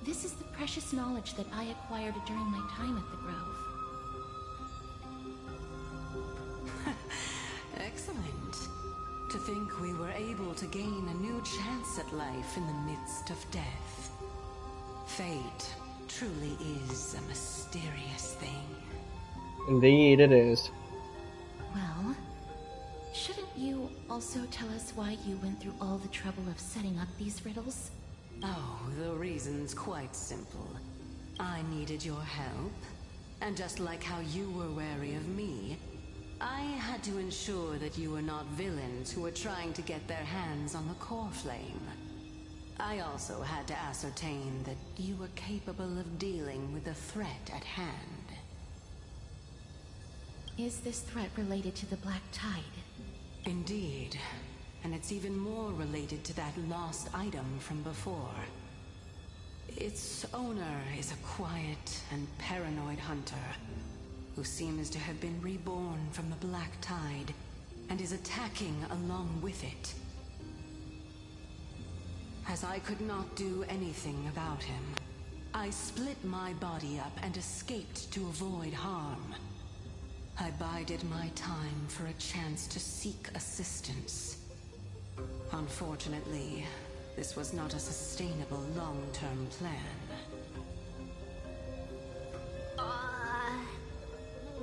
This is the precious knowledge that I acquired during my time at the Grove. Excellent. To think we were able to gain a new chance at life in the midst of death. Fate truly is a mysterious thing. Indeed it is. Well, shouldn't you also tell us why you went through all the trouble of setting up these riddles? Oh, the reason's quite simple. I needed your help, and just like how you were wary of me, I had to ensure that you were not villains who were trying to get their hands on the Coreflame. I also had to ascertain that you were capable of dealing with the threat at hand. Is this threat related to the Black Tide? Indeed. And it's even more related to that lost item from before. Its owner is a quiet and paranoid hunter who seems to have been reborn from the Black Tide and is attacking along with it. As I could not do anything about him, I split my body up and escaped to avoid harm. I bided my time for a chance to seek assistance. Unfortunately, this was not a sustainable long-term plan.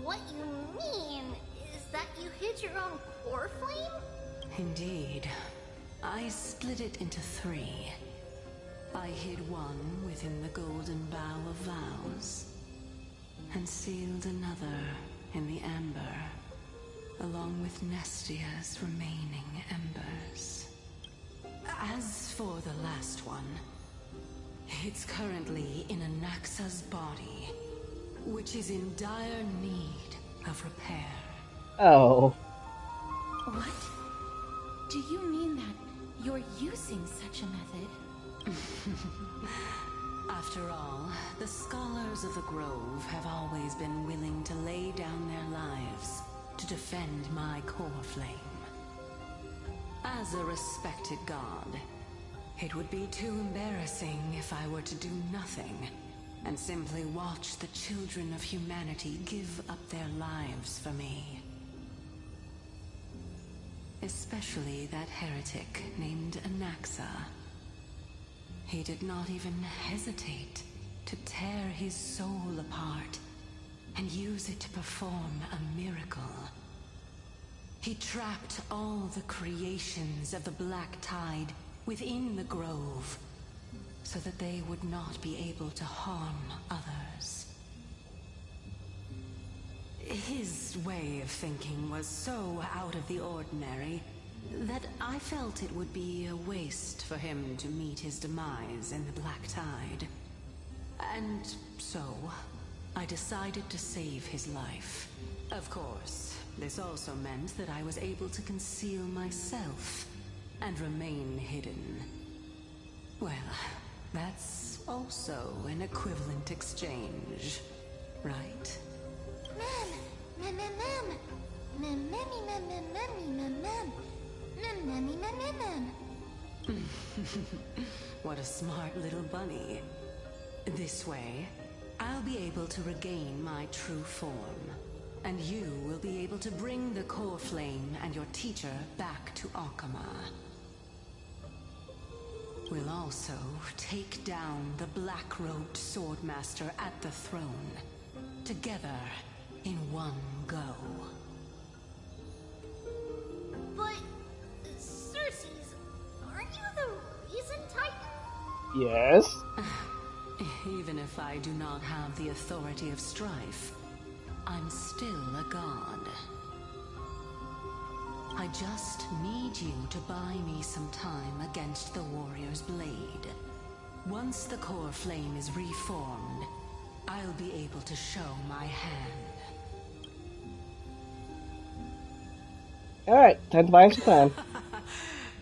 What you mean is that you hid your own Coreflame? Indeed. I split it into 3. I hid one within the Golden Bough of Vows, and sealed another in the Amber, along with Nestia's remaining embers. As for the last one, it's currently in Anaxa's body, which is in dire need of repair. Oh. What? Do you mean that you're using such a method? After all, the scholars of the Grove have always been willing to lay down their lives to defend my Coreflame. As a respected god, it would be too embarrassing if I were to do nothing and simply watch the children of humanity give up their lives for me. especially that heretic named Anaxa. He did not even hesitate to tear his soul apart and use it to perform a miracle. He trapped all the creations of the Black Tide within the grove, so that they would not be able to harm others. His way of thinking was so out of the ordinary that I felt it would be a waste for him to meet his demise in the Black Tide. And so, I decided to save his life. Of course, this also meant that I was able to conceal myself and remain hidden. Well, that's also an equivalent exchange, right? What a smart little bunny. This way, I'll be able to regain my true form, and you will be able to bring the Coreflame and your teacher back to Akama. We'll also take down the black-robed swordmaster at the throne, together in one go. But, Cersei's, aren't you the reason Titan? Yes. Even if I do not have the authority of strife, I'm still a god. I just need you to buy me some time against the warrior's blade. Once the Coreflame is reformed, I'll be able to show my hand. Alright, time to buy some time.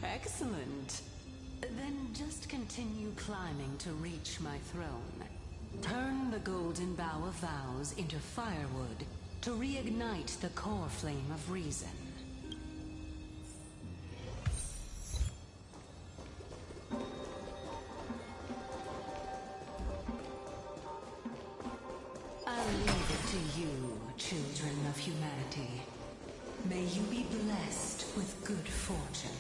Excellent. Then just continue climbing to reach my throne. Turn the golden bough of vows into firewood to reignite the Coreflame of reason. I'll leave it to you, children of humanity. May you be blessed with good fortune.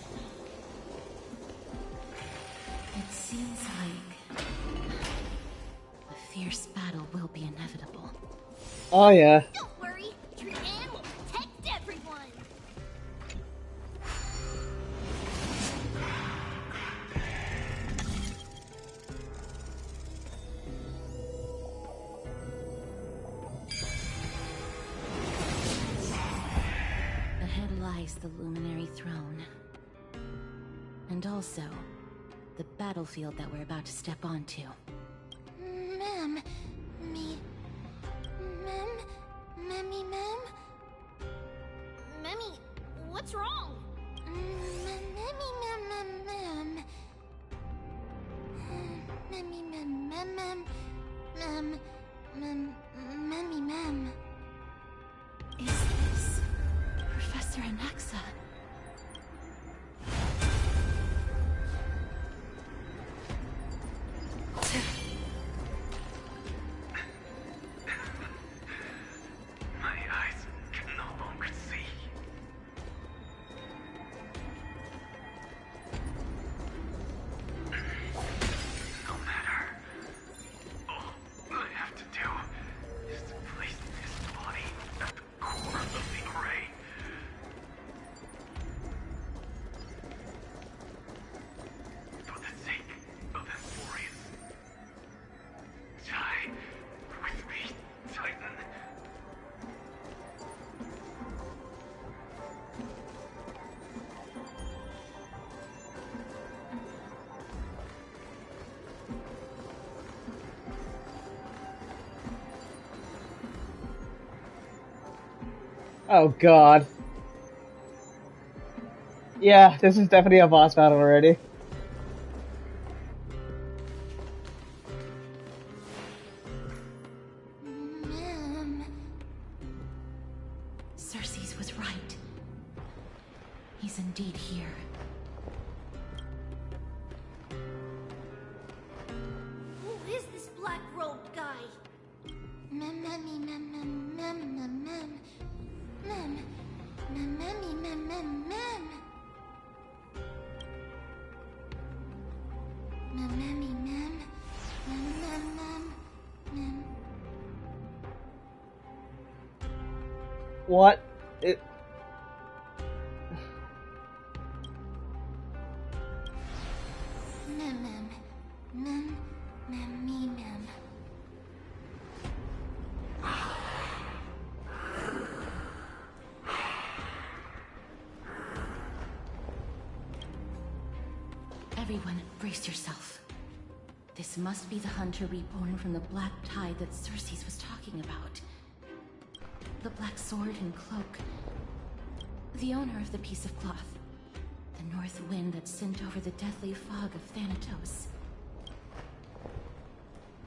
It seems like a fierce battle will be inevitable. Oh yeah. Don't worry, Trian will protect everyone. Ahead lies the Luminary Throne. And also, the battlefield that we're about to step onto. Ma'am, Memmy, what's wrong? Memmy. Is this Professor Anaxa? My eyes can no longer see. No matter. All I have to do is to place his body at the core of the array. For the sake of Emporius. Die with me, Titan. Oh god. Yeah, this is definitely a boss battle already. Cersei's was right. He's indeed here. Who is this black-robed guy? What? It... Everyone, brace yourself. This must be the hunter reborn from the black tide that Xerxes was talking about. The black sword and cloak. The owner of the piece of cloth. The north wind that sent over the deathly fog of Thanatos.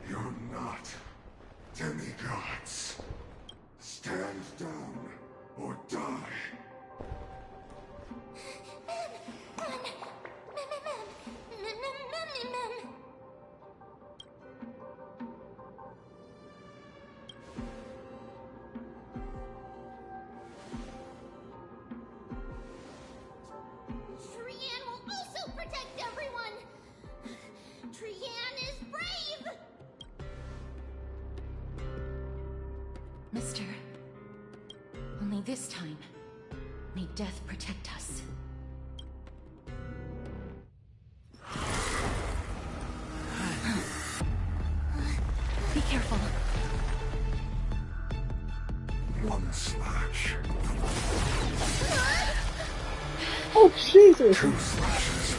You're not demigods. Stand down or die. Trian will also protect everyone! Trian is brave! Mister, only this time, may death protect us. Be careful. One slash. Oh, Jesus! 2 slashes.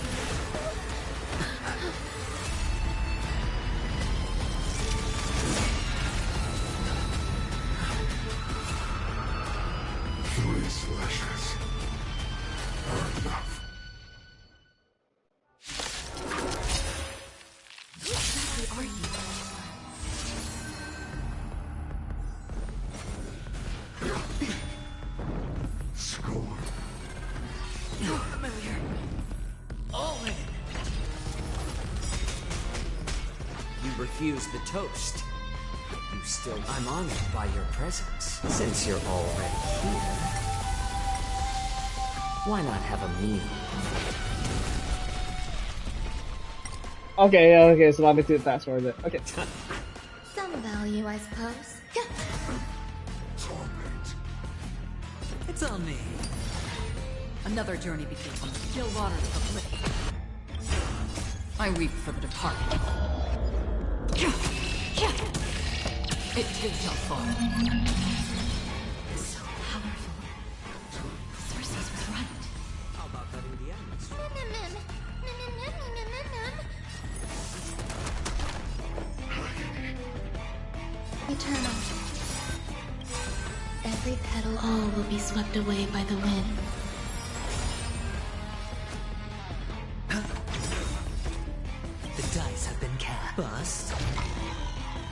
3 slashes are enough. Who exactly are you? Score. You're familiar. Always. You refused the toast. You still... I'm honored by your presence. Since you're already here, why not have a meal? Okay, so let me do the fast forward it. Okay. Some value, I suppose. Torment. It's on me. Another journey begins on the still waters of oblivion. I weep for the departed. It too shall fall. So powerful. Xerxes was right. How about letting the elements? Eternal. Every petal, all will be swept away by the wind. The dice have been cast. Bust.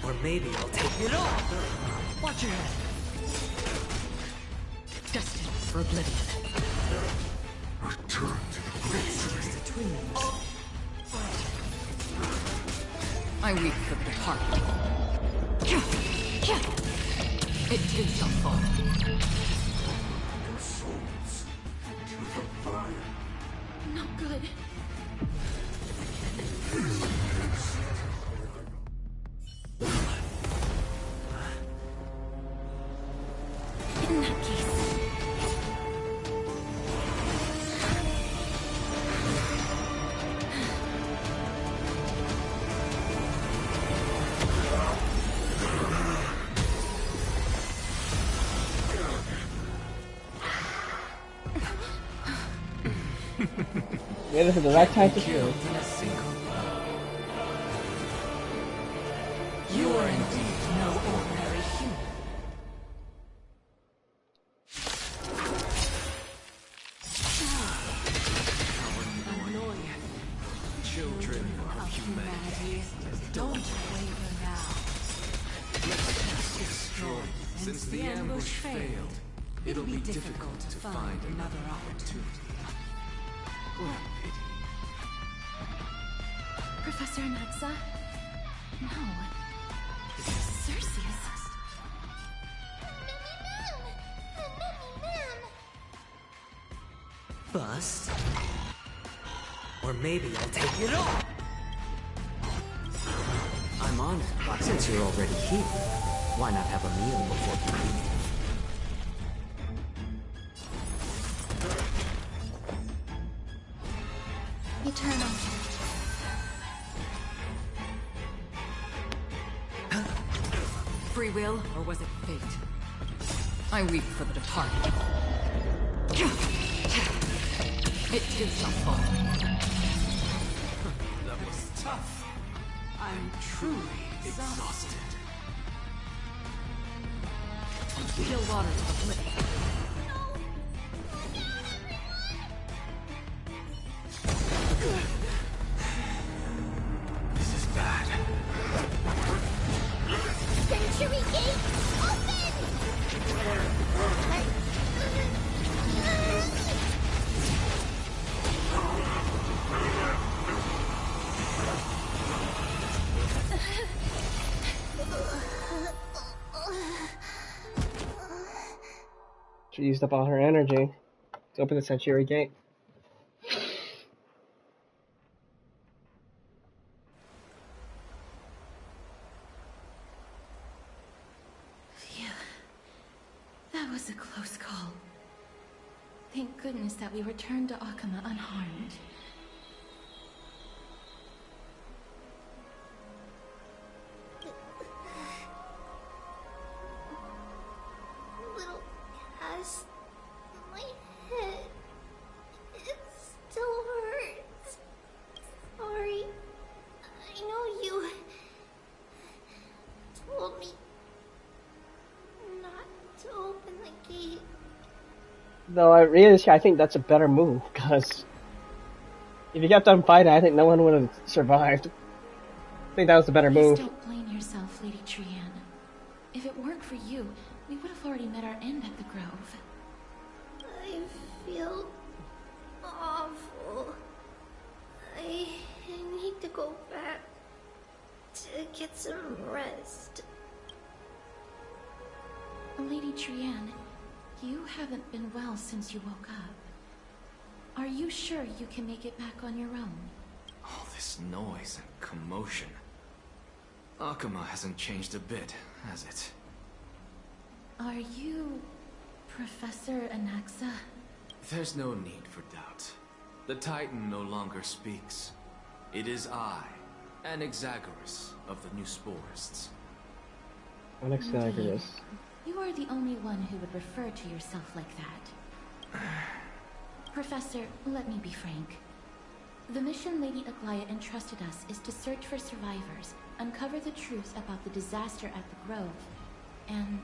Or maybe I'll take it all. Watch your head. Destined for oblivion. Return to the place. The twins. I weep for the departed. It too shall fall. Your souls to the fire. Not good. In that case... Yeah, this is the right time to shoot. In a single blow. You are indeed no ordinary human. Children of humanity. Don't waver now. Destroyed. Since the ambush failed, it'll be difficult to find another opportunity. What a pity. Professor Naxa? No. This is Xerxes. Bust. Or maybe I'll take it all. on, since you're already here, why not have a meal before communion? Eternal. Free will, or was it fate? I weep for the departed. It did not fall. That was tough. I'm truly exhausted. Still waters of bliss. This is bad. Century Gate, open! She used up all her energy to open the Century Gate. Phew. That was a close call. Thank goodness that we returned to Akama unharmed. Little Cass, my head, it still hurts. Sorry. I know you told me not to open the gate. Though I think that's a better move, because if you kept on fighting, I think no one would have survived. I think that was the better move. Please don't blame yourself, Lady Trian. If it weren't for you, we would have already met our end at the Grove. I feel awful. I need to go back to get some rest. Lady Trian, you haven't been well since you woke up. Are you sure you can make it back on your own? All this noise and commotion. Akama hasn't changed a bit, has it? Are you Professor Anaxa? There's no need for doubt. The Titan no longer speaks. It is I, Anaxagoras of the New Sporists. Anaxagoras. You are the only one who would refer to yourself like that. Professor, let me be frank. The mission Lady Aglaya entrusted us is to search for survivors, uncover the truth about the disaster at the Grove, and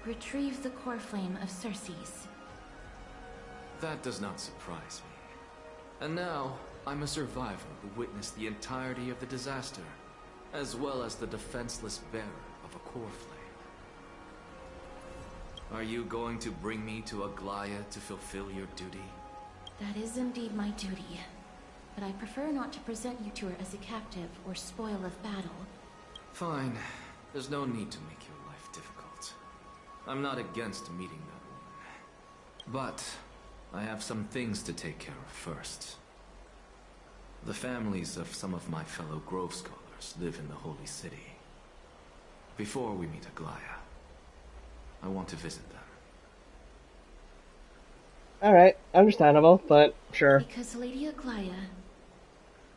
retrieve the Coreflame of Circes. That does not surprise me. And now, I'm a survivor who witnessed the entirety of the disaster, as well as the defenseless bearer of a Coreflame. Are you going to bring me to Aglaya to fulfill your duty? That is indeed my duty. But I prefer not to present you to her as a captive or spoil of battle. Fine. There's no need to make your life difficult. I'm not against meeting that woman. But I have some things to take care of first. The families of some of my fellow Grove Scholars live in the Holy City. Before we meet Aglaya, I want to visit them. Alright, understandable, but sure. Because Lady Aglaya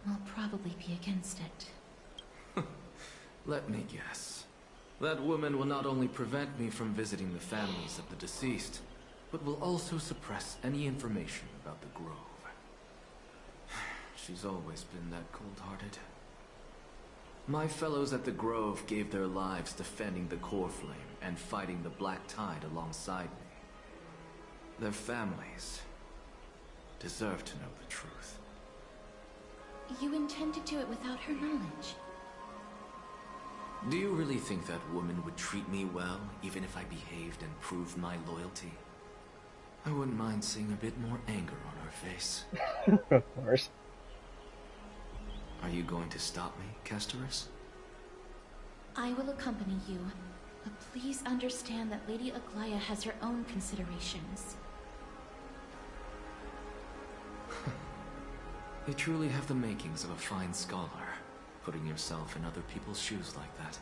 will probably be against it. Let me guess. That woman will not only prevent me from visiting the families of the deceased, but will also suppress any information about the Grove. She's always been that cold-hearted. My fellows at the Grove gave their lives defending the Coreflame and fighting the Black Tide alongside me. Their families deserve to know the truth. You intend to do it without her knowledge? Do you really think that woman would treat me well, even if I behaved and proved my loyalty? I wouldn't mind seeing a bit more anger on her face. Of course. Are you going to stop me, Castoris? I will accompany you, but please understand that Lady Aglaya has her own considerations. You truly have the makings of a fine scholar, putting yourself in other people's shoes like that.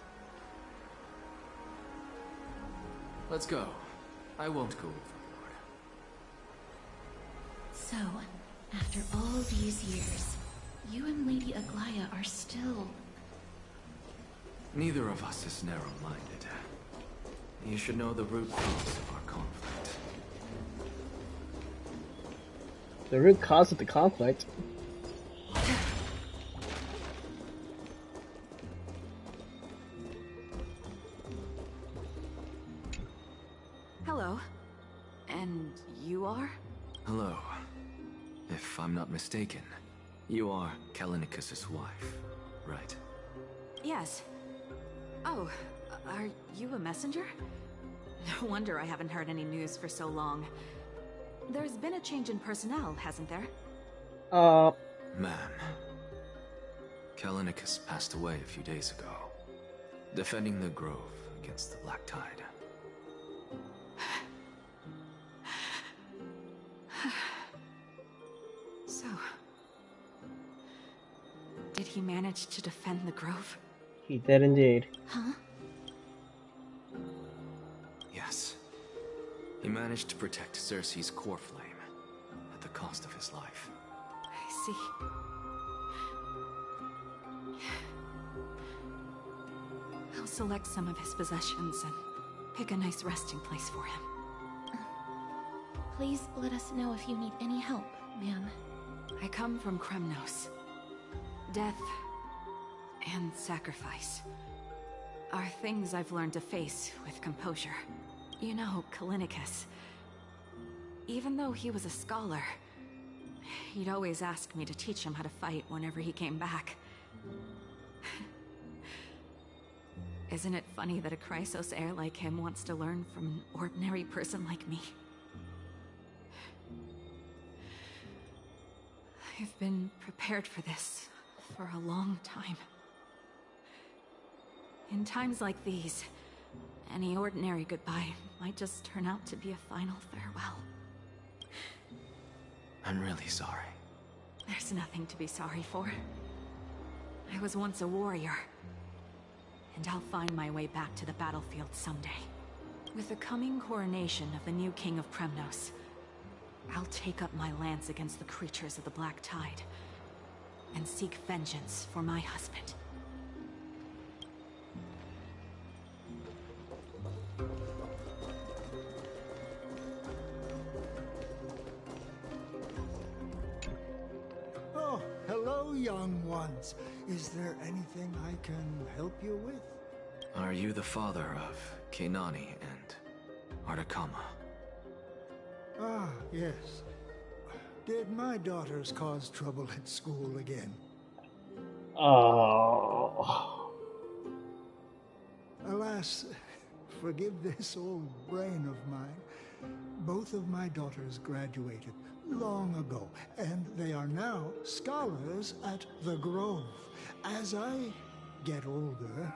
Let's go. I won't go overboard. So, after all these years, you and Lady Aglaya are still... Neither of us is narrow-minded. You should know the root cause of our conflict. The root cause of the conflict? Hello. And you are? Hello. If I'm not mistaken, you are Kallinicus's wife, right? Yes. Oh, are you a messenger? No wonder I haven't heard any news for so long. There's been a change in personnel, hasn't there? Ma'am. Kallinicus passed away a few days ago, defending the Grove against the Black Tide. So... did he manage to defend the Grove? He did indeed. Huh? Yes. He managed to protect Cersei's Coreflame at the cost of his life. I see. I'll select some of his possessions and pick a nice resting place for him. Please let us know if you need any help, ma'am. I come from Kremnos. Death and sacrifice are things I've learned to face with composure. You know, Kallinicus, even though he was a scholar, he'd always ask me to teach him how to fight whenever he came back. Isn't it funny that a Chrysos heir like him wants to learn from an ordinary person like me? I've been prepared for this for a long time. In times like these, any ordinary goodbye might just turn out to be a final farewell. I'm really sorry. There's nothing to be sorry for. I was once a warrior, and I'll find my way back to the battlefield someday. With the coming coronation of the new king of Kremnos, I'll take up my lance against the creatures of the Black Tide, and seek vengeance for my husband. Oh, hello, young ones. Is there anything I can help you with? Are you the father of Keinani and Artakama? Ah, yes. Did my daughters cause trouble at school again? Oh. Alas, forgive this old brain of mine. Both of my daughters graduated long ago, and they are now scholars at the Grove. As I get older,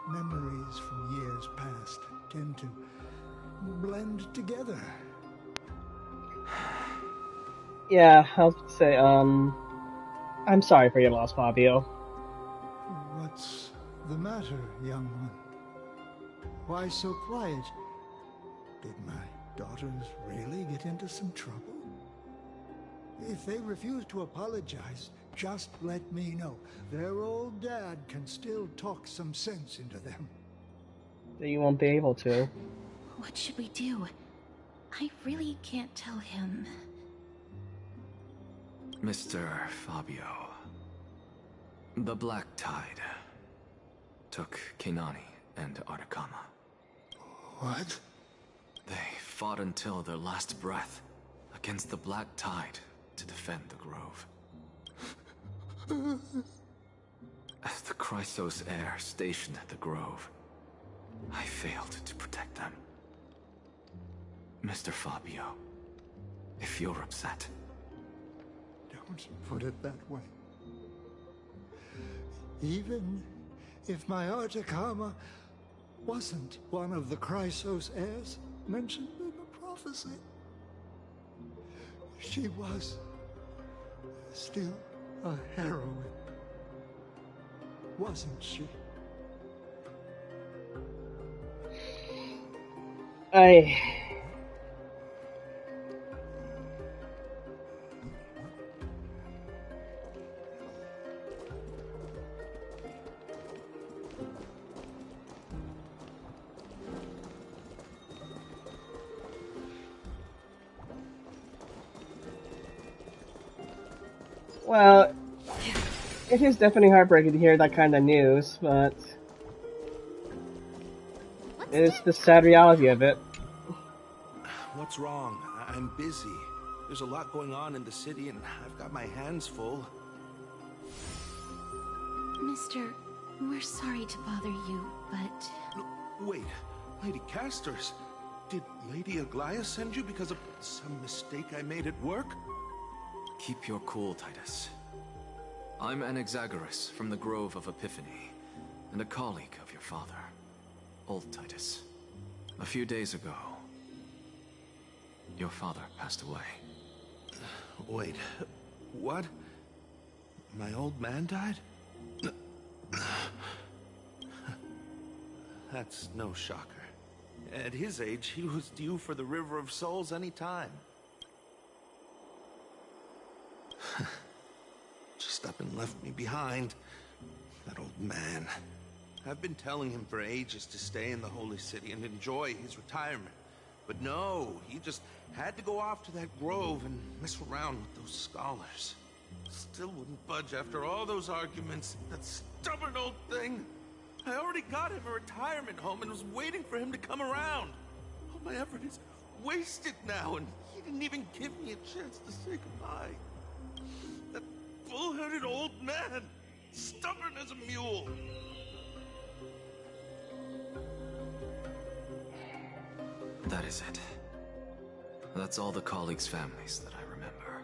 memories from years past tend to blend together. Yeah, I was gonna say, I'm sorry for your loss, Fabio. What's the matter, young one? Why so quiet? Did my daughters really get into some trouble? If they refuse to apologize, just let me know. Their old dad can still talk some sense into them. You won't be able to. What should we do? I really can't tell him. Mr. Fabio, the Black Tide took Keinani and Artakama. What? They fought until their last breath against the Black Tide to defend the Grove. As the Chrysos Heirs stationed at the Grove, I failed to protect them. Mr. Fabio, if you're upset... Don't put it that way. Even if my Artakama wasn't one of the Chrysos heirs mentioned in the prophecy, she was still a heroine. wasn't she? Well, it is definitely heartbreaking to hear that kind of news, but it is the sad reality of it. What's wrong? I'm busy. There's a lot going on in the city, and I've got my hands full. Mister, we're sorry to bother you, but... Wait, Lady Casters, did Lady Aglaia send you because of some mistake I made at work? Keep your cool, Titus. I'm Anaxagoras from the Grove of Epiphany, and a colleague of your father, old Titus. A few days ago, your father passed away. Wait, what? My old man died? That's no shocker. At his age, he was due for the River of Souls any time. Just up and left me behind. That old man. I've been telling him for ages to stay in the Holy City and enjoy his retirement. But no, he just had to go off to that grove and mess around with those scholars. Still wouldn't budge after all those arguments. That stubborn old thing. I already got him a retirement home and was waiting for him to come around. All my effort is wasted now, and he didn't even give me a chance to say goodbye. That bull-headed old man, stubborn as a mule. That is it. That's all the colleagues' families that I remember.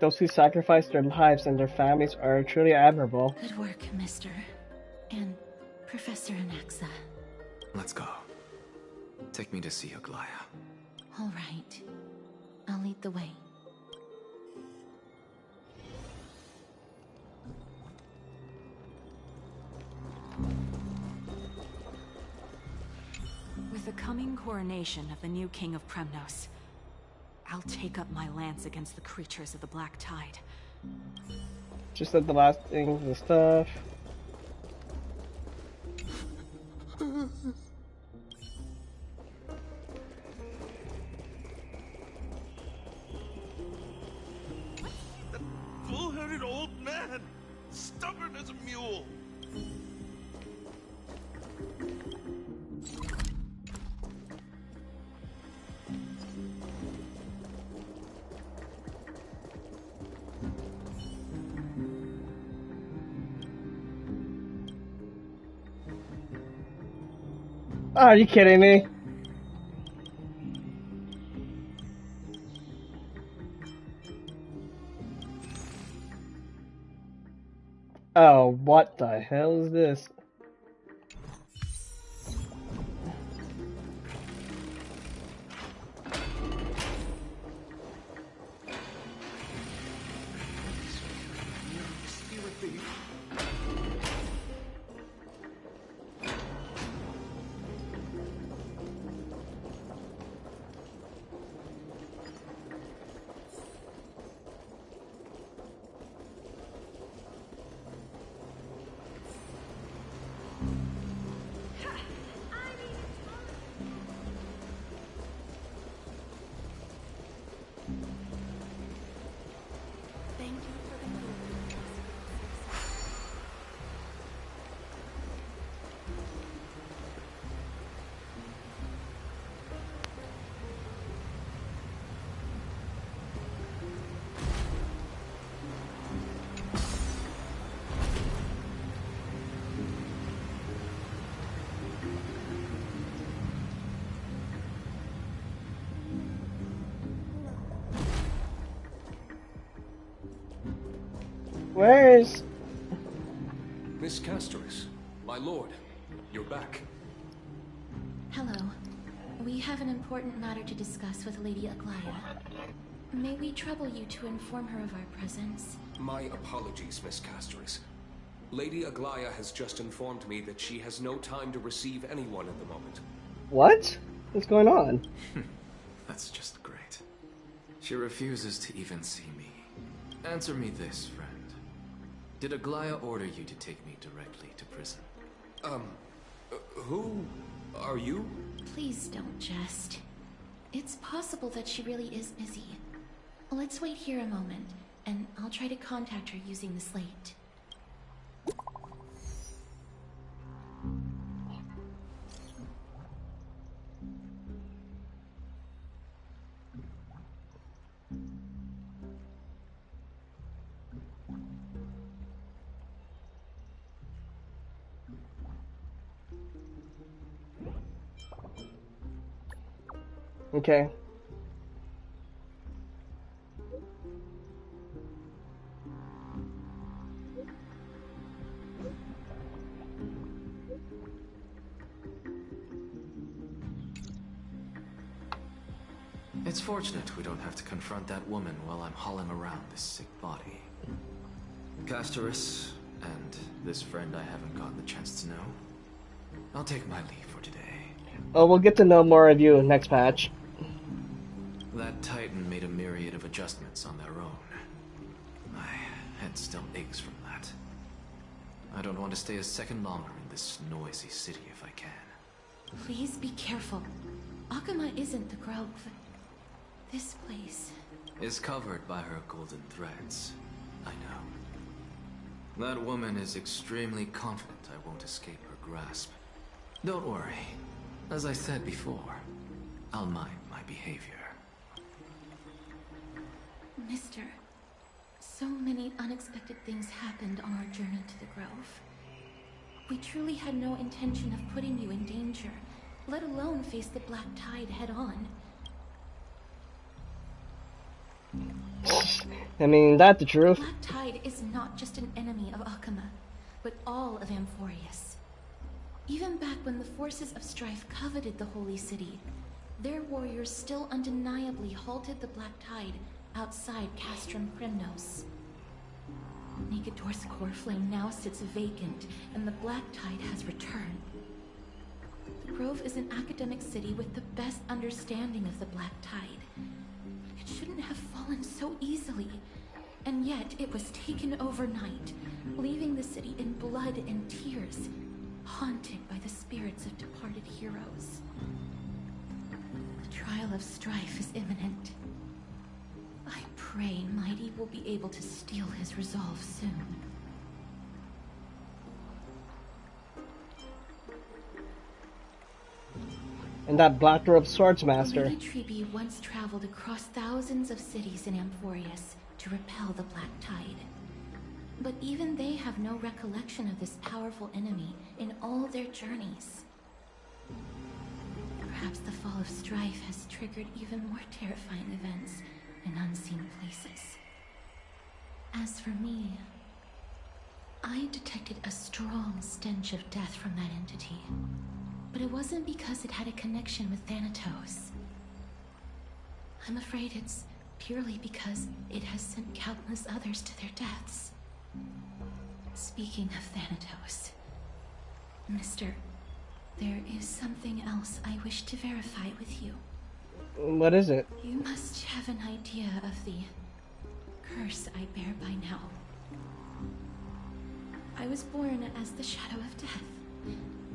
Those who sacrifice their lives and their families are truly admirable. Good work, Mister. And Professor Anaxa. Let's go. Take me to see Aglaia. All right. I'll lead the way. With the coming coronation of the new King of Kremnos, I'll take up my lance against the creatures of the Black Tide. Just like the last things and stuff. That bull-headed old man, stubborn as a mule. Oh, are you kidding me? Oh, what the hell is this? Where's... Miss Casters, my lord, you're back. Hello. We have an important matter to discuss with Lady Aglaia. May we trouble you to inform her of our presence? My apologies, Miss Castoris. Lady Aglaya has just informed me that she has no time to receive anyone at the moment. What? What's going on? That's just great. She refuses to even see me. Answer me this, friend. Did Aglaya order you to take me directly to prison? Who are you? Please don't jest. It's possible that she really is busy. Let's wait here a moment, and I'll try to contact her using the slate. Okay. It's fortunate we don't have to confront that woman while I'm hauling around this sick body. Castoris, and this friend I haven't gotten the chance to know, I'll take my leave for today. Oh, we'll get to know more of you next patch. That Titan made a myriad of adjustments on their own. My head still aches from that. I don't want to stay a second longer in this noisy city if I can. Please be careful. Akuma isn't the Grove. This place is covered by her golden threads. I know. That woman is extremely confident I won't escape her grasp. Don't worry. As I said before, I'll mind my behavior. Mister, so many unexpected things happened on our journey to the Grove. We truly had no intention of putting you in danger, let alone face the Black Tide head-on. I mean, that's the truth. Black Tide is not just an enemy of Akuma, but all of Amphorius. Even back when the forces of strife coveted the Holy City, their warriors still undeniably halted the Black Tide outside Castrum Kremnos. Negador's Coreflame now sits vacant, and the Black Tide has returned. The Grove is an academic city with the best understanding of the Black Tide. It shouldn't have fallen so easily, and yet it was taken overnight, leaving the city in blood and tears, haunted by the spirits of departed heroes. The trial of strife is imminent. I pray Mighty will be able to steal his resolve soon. And that Black Robe Swordsmaster. Lady Treeby once traveled across thousands of cities in Amphorius to repel the Black Tide. But even they have no recollection of this powerful enemy in all their journeys. Perhaps the fall of strife has triggered even more terrifying events in unseen places. As for me, I detected a strong stench of death from that entity. But it wasn't because it had a connection with Thanatos. I'm afraid it's purely because it has sent countless others to their deaths. Speaking of Thanatos, Mister, there is something else I wish to verify with you. What is it? You must have an idea of the curse I bear by now. I was born as the shadow of death,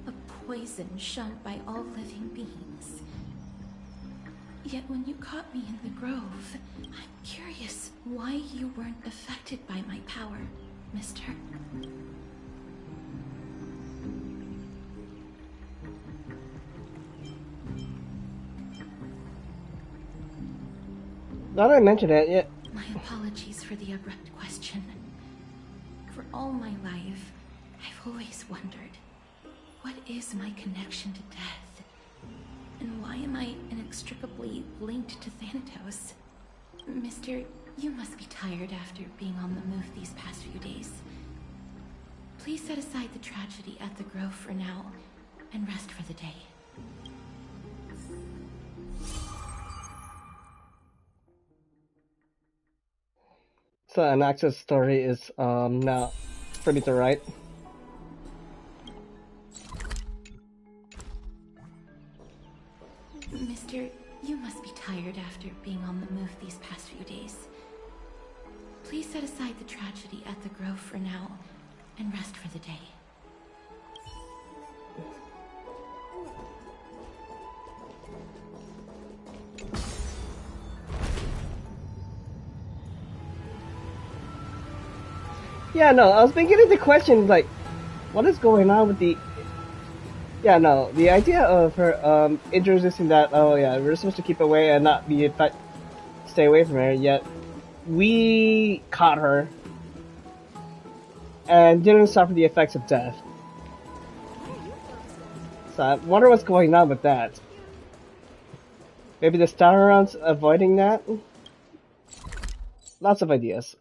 a poison shunned by all living beings. Yet when you caught me in the Grove, I'm curious why you weren't affected by my power, Mister. Not I mentioned it yet. My apologies for the abrupt question. For all my life, I've always wondered, what is my connection to death? And why am I inextricably linked to Thanatos? Mister, you must be tired after being on the move these past few days. Please set aside the tragedy at the Grove for now, and rest for the day. So an access story is now for me to write. Mister, you must be tired after being on the move these past few days. Please set aside the tragedy at the Grove for now and rest for the day. Yeah, no, I was beginning to question, like, what is going on with the... Yeah, no, the idea of her introducing that, oh yeah, we're supposed to keep away and not be stay away from her, yet we caught her and didn't suffer the effects of death. So I wonder what's going on with that. Maybe the Starround's avoiding that? Lots of ideas.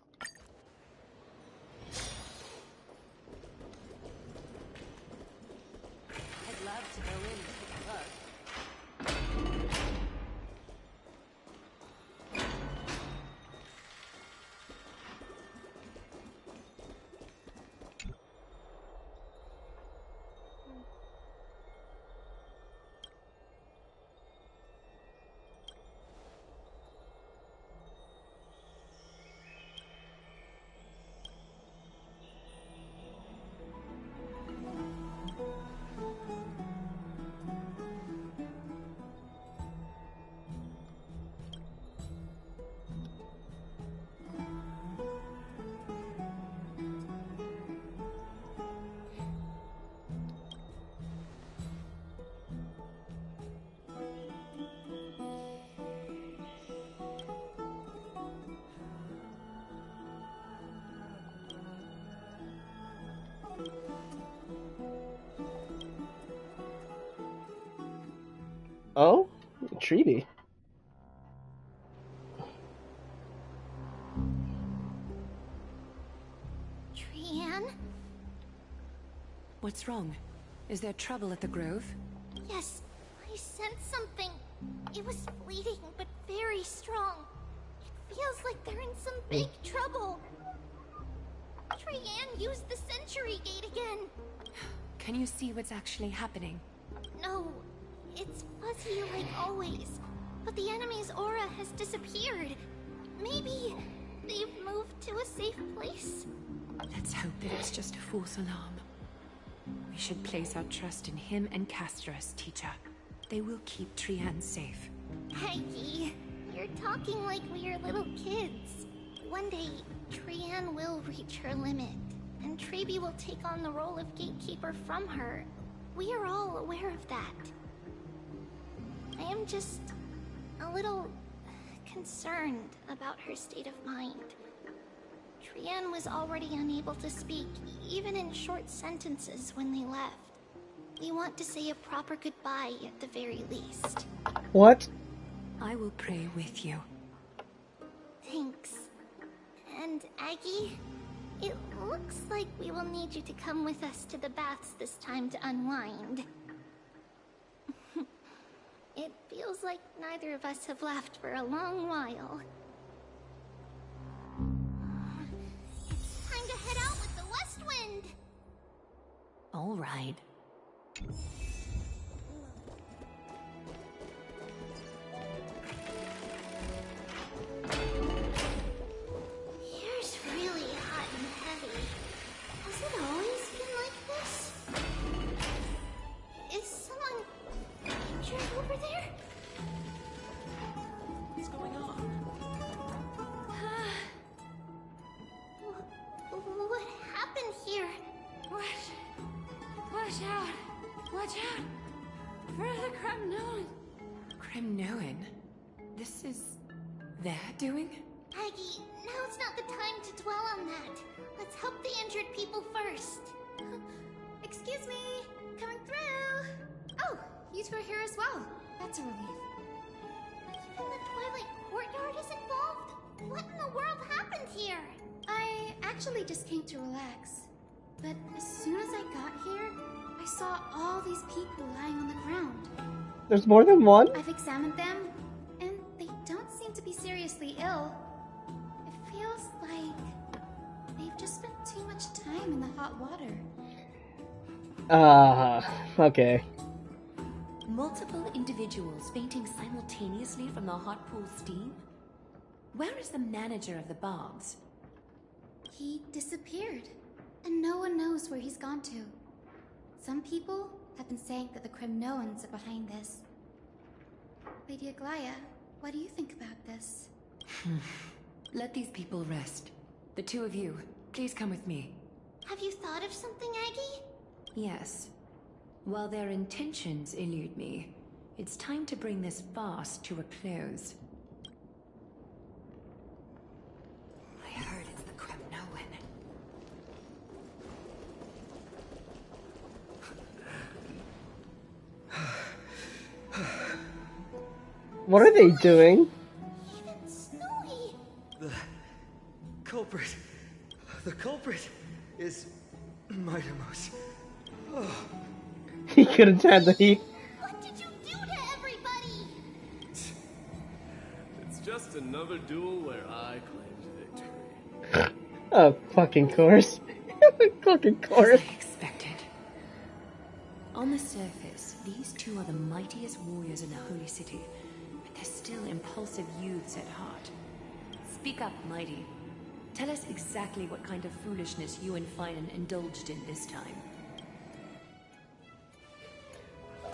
Oh? A treaty. Trianne? What's wrong? Is there trouble at the Grove? Yes, I sensed something. It was fleeting, but very strong. It feels like they're in some big trouble. Trianne used the Century Gate again. Can you see what's actually happening? No, it's fuzzy like always. But the enemy's aura has disappeared. Maybe they've moved to a safe place. Let's hope that it's just a false alarm. We should place our trust in him and Castorus, teacher. They will keep Trianne safe. Peggy, you're talking like we're little kids. One day, Trianne will reach her limit, and Trebi will take on the role of gatekeeper from her. We are all aware of that. I am just a little concerned about her state of mind. Trianne was already unable to speak, even in short sentences when they left. We want to say a proper goodbye at the very least. What? I will pray with you. Thanks. And Aggie, it looks like we will need you to come with us to the baths this time to unwind. It feels like neither of us have laughed for a long while. It's time to head out with the West Wind! All right. Here's really hot and heavy. Has it always been like this? Is someone injured over there? What's going on? What happened here? Watch out! Watch out! For the Cremnoan! Cremnoan? This is their doing? Aggie, now's not the time to dwell on that. Let's help the injured people first. Excuse me! Coming through! Oh, you two are here as well. That's a relief. Even the Twilight Courtyard is involved? What in the world happened here? I actually just came to relax. But as soon as I got here, I saw all these people lying on the ground. There's more than one? I've examined them, and they don't seem to be seriously ill. It feels like they've just spent too much time in the hot water. Okay. Multiple individuals fainting simultaneously from the hot pool steam? Where is the manager of the Bobs? He disappeared, and no one knows where he's gone to. Some people have been saying that the Kremnoans are behind this. Lady Aglaya, what do you think about this? Let these people rest. The two of you, please come with me. Have you thought of something, Aggie? Yes. While their intentions elude me, it's time to bring this farce to a close. I heard it's the Kremnoan. What are they doing? Even Snowy! The culprit is Mightimos. Oh. He couldn't stand the heat. What did you do to everybody? It's just another duel where I claimed victory. Oh, fucking course. Fucking course. As I expected. On the surface, these two are the mightiest warriors in the Holy City, but they're still impulsive youths at heart. Speak up, Mighty. Tell us exactly what kind of foolishness you and Phainon indulged in this time.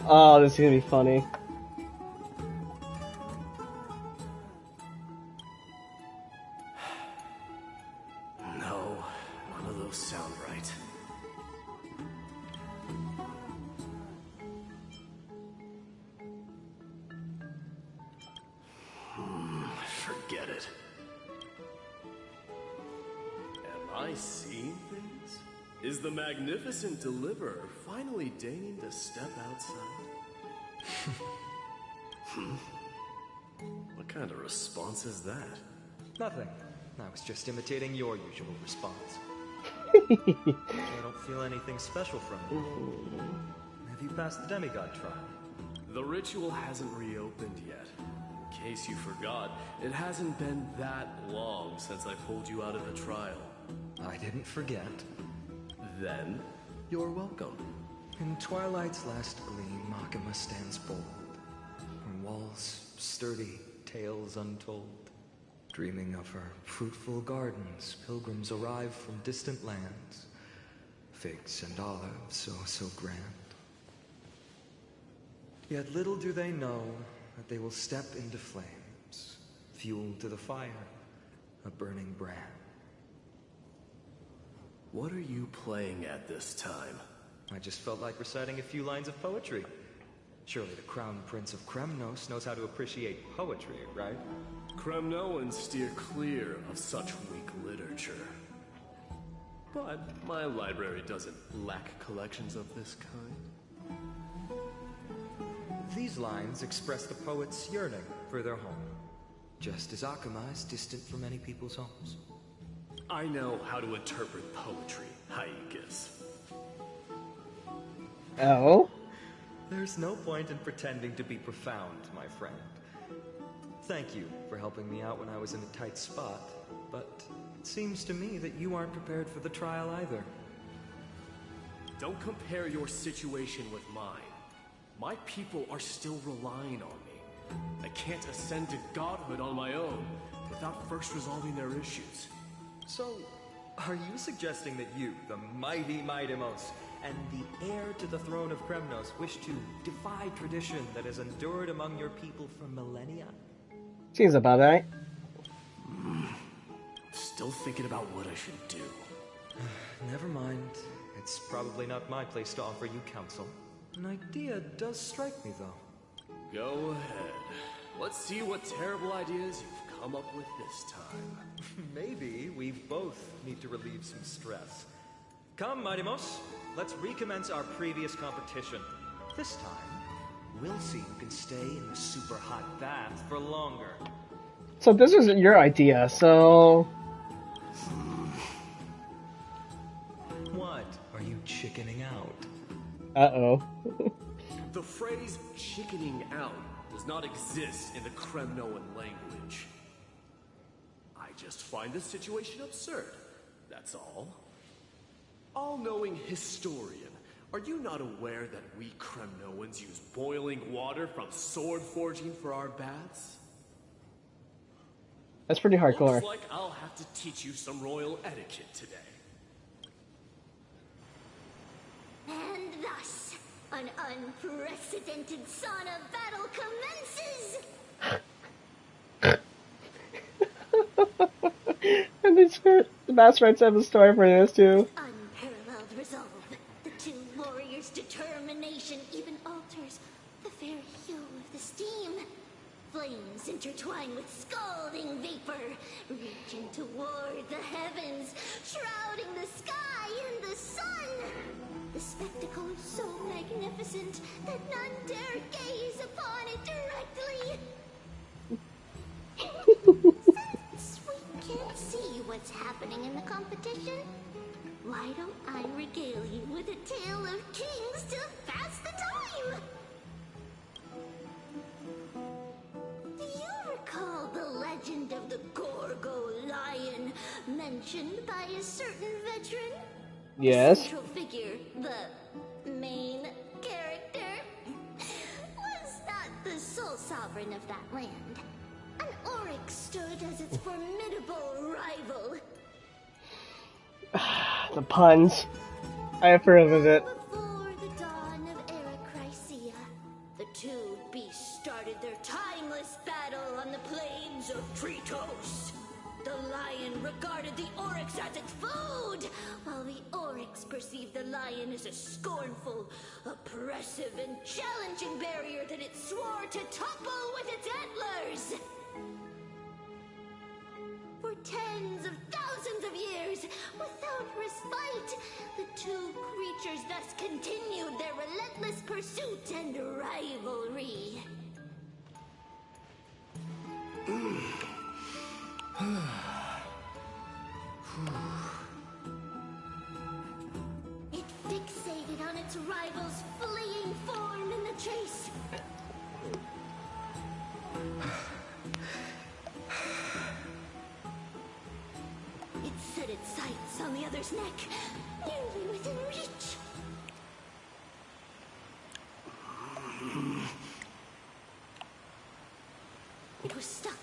Oh, this is gonna be funny. No, none of those sound right. Forget it. Am I seeing things? Is the magnificent deliverer finally deigning to step outside? What kind of response is that? Nothing. I was just imitating your usual response. I don't feel anything special from you. Have you passed the demigod trial? The ritual hasn't reopened yet. In case you forgot, it hasn't been that long since I pulled you out of the trial. I didn't forget. Then, you're welcome. In twilight's last gleam, Makima stands bold. Her walls sturdy, tales untold. Dreaming of her fruitful gardens, pilgrims arrive from distant lands. Figs and olives, so grand. Yet little do they know that they will step into flames, fuel to the fire, a burning brand. What are you playing at this time? I just felt like reciting a few lines of poetry. Surely the Crown Prince of Kremnos knows how to appreciate poetry, right? Kremnoans steer clear of such weak literature. But my library doesn't lack collections of this kind. These lines express the poet's yearning for their home, just as Akama is distant from many people's homes. I know how to interpret poetry, Haikis. Oh? There's no point in pretending to be profound, my friend. Thank you for helping me out when I was in a tight spot, but it seems to me that you aren't prepared for the trial either. Don't compare your situation with mine. My people are still relying on me. I can't ascend to godhood on my own without first resolving their issues. So, are you suggesting that you, the mighty Mightimos, and the heir to the throne of Kremnos wish to defy tradition that has endured among your people for millennia? Seems about right. Still thinking about what I should do. Never mind. It's probably not my place to offer you counsel. An idea does strike me, though. Go ahead. Let's see what terrible ideas you've come up with this time. Maybe we both need to relieve some stress. Come, Mightimos. Let's recommence our previous competition. This time, we'll see who can stay in the super hot bath for longer. So this was your idea, so... What? Are you chickening out? Uh-oh. The phrase chickening out does not exist in the Kremnoan language. I just find this situation absurd, that's all. All-knowing historian, are you not aware that we Kremnoans use boiling water from sword forging for our baths? That's pretty hardcore. Looks like I'll have to teach you some royal etiquette today. And thus, an unprecedented sauna battle commences! And the Master Rights have a story for this too. Unparalleled resolve. The two warriors' determination even alters the very hue of the steam. Flames intertwine with scalding vapor, reaching toward the heavens, shrouding the sky and the sun. The spectacle is so magnificent that none dare gaze upon it directly. Since we can't see what's happening in the competition, why don't I regale you with a tale of kings to pass the time? Do you recall the legend of the Gorgo lion mentioned by a certain veteran? Yes. The central figure, the main character, was not the sole sovereign of that land. An oryx stood as its formidable rival. The puns. I have heard of it. Before the dawn of Era Chrysia, the two beasts started their timeless battle on the plains of Chrysos. The lion regarded the oryx as its food, while the oryx perceived the lion as a scornful, oppressive, and challenging barrier that it swore to topple with its antlers. For tens of thousands of years, without respite, the two creatures thus continued their relentless pursuit and rivalry. It fixated on its rival's fleeing form in the chase. It set its sights on the other's neck, nearly within reach. It was stuck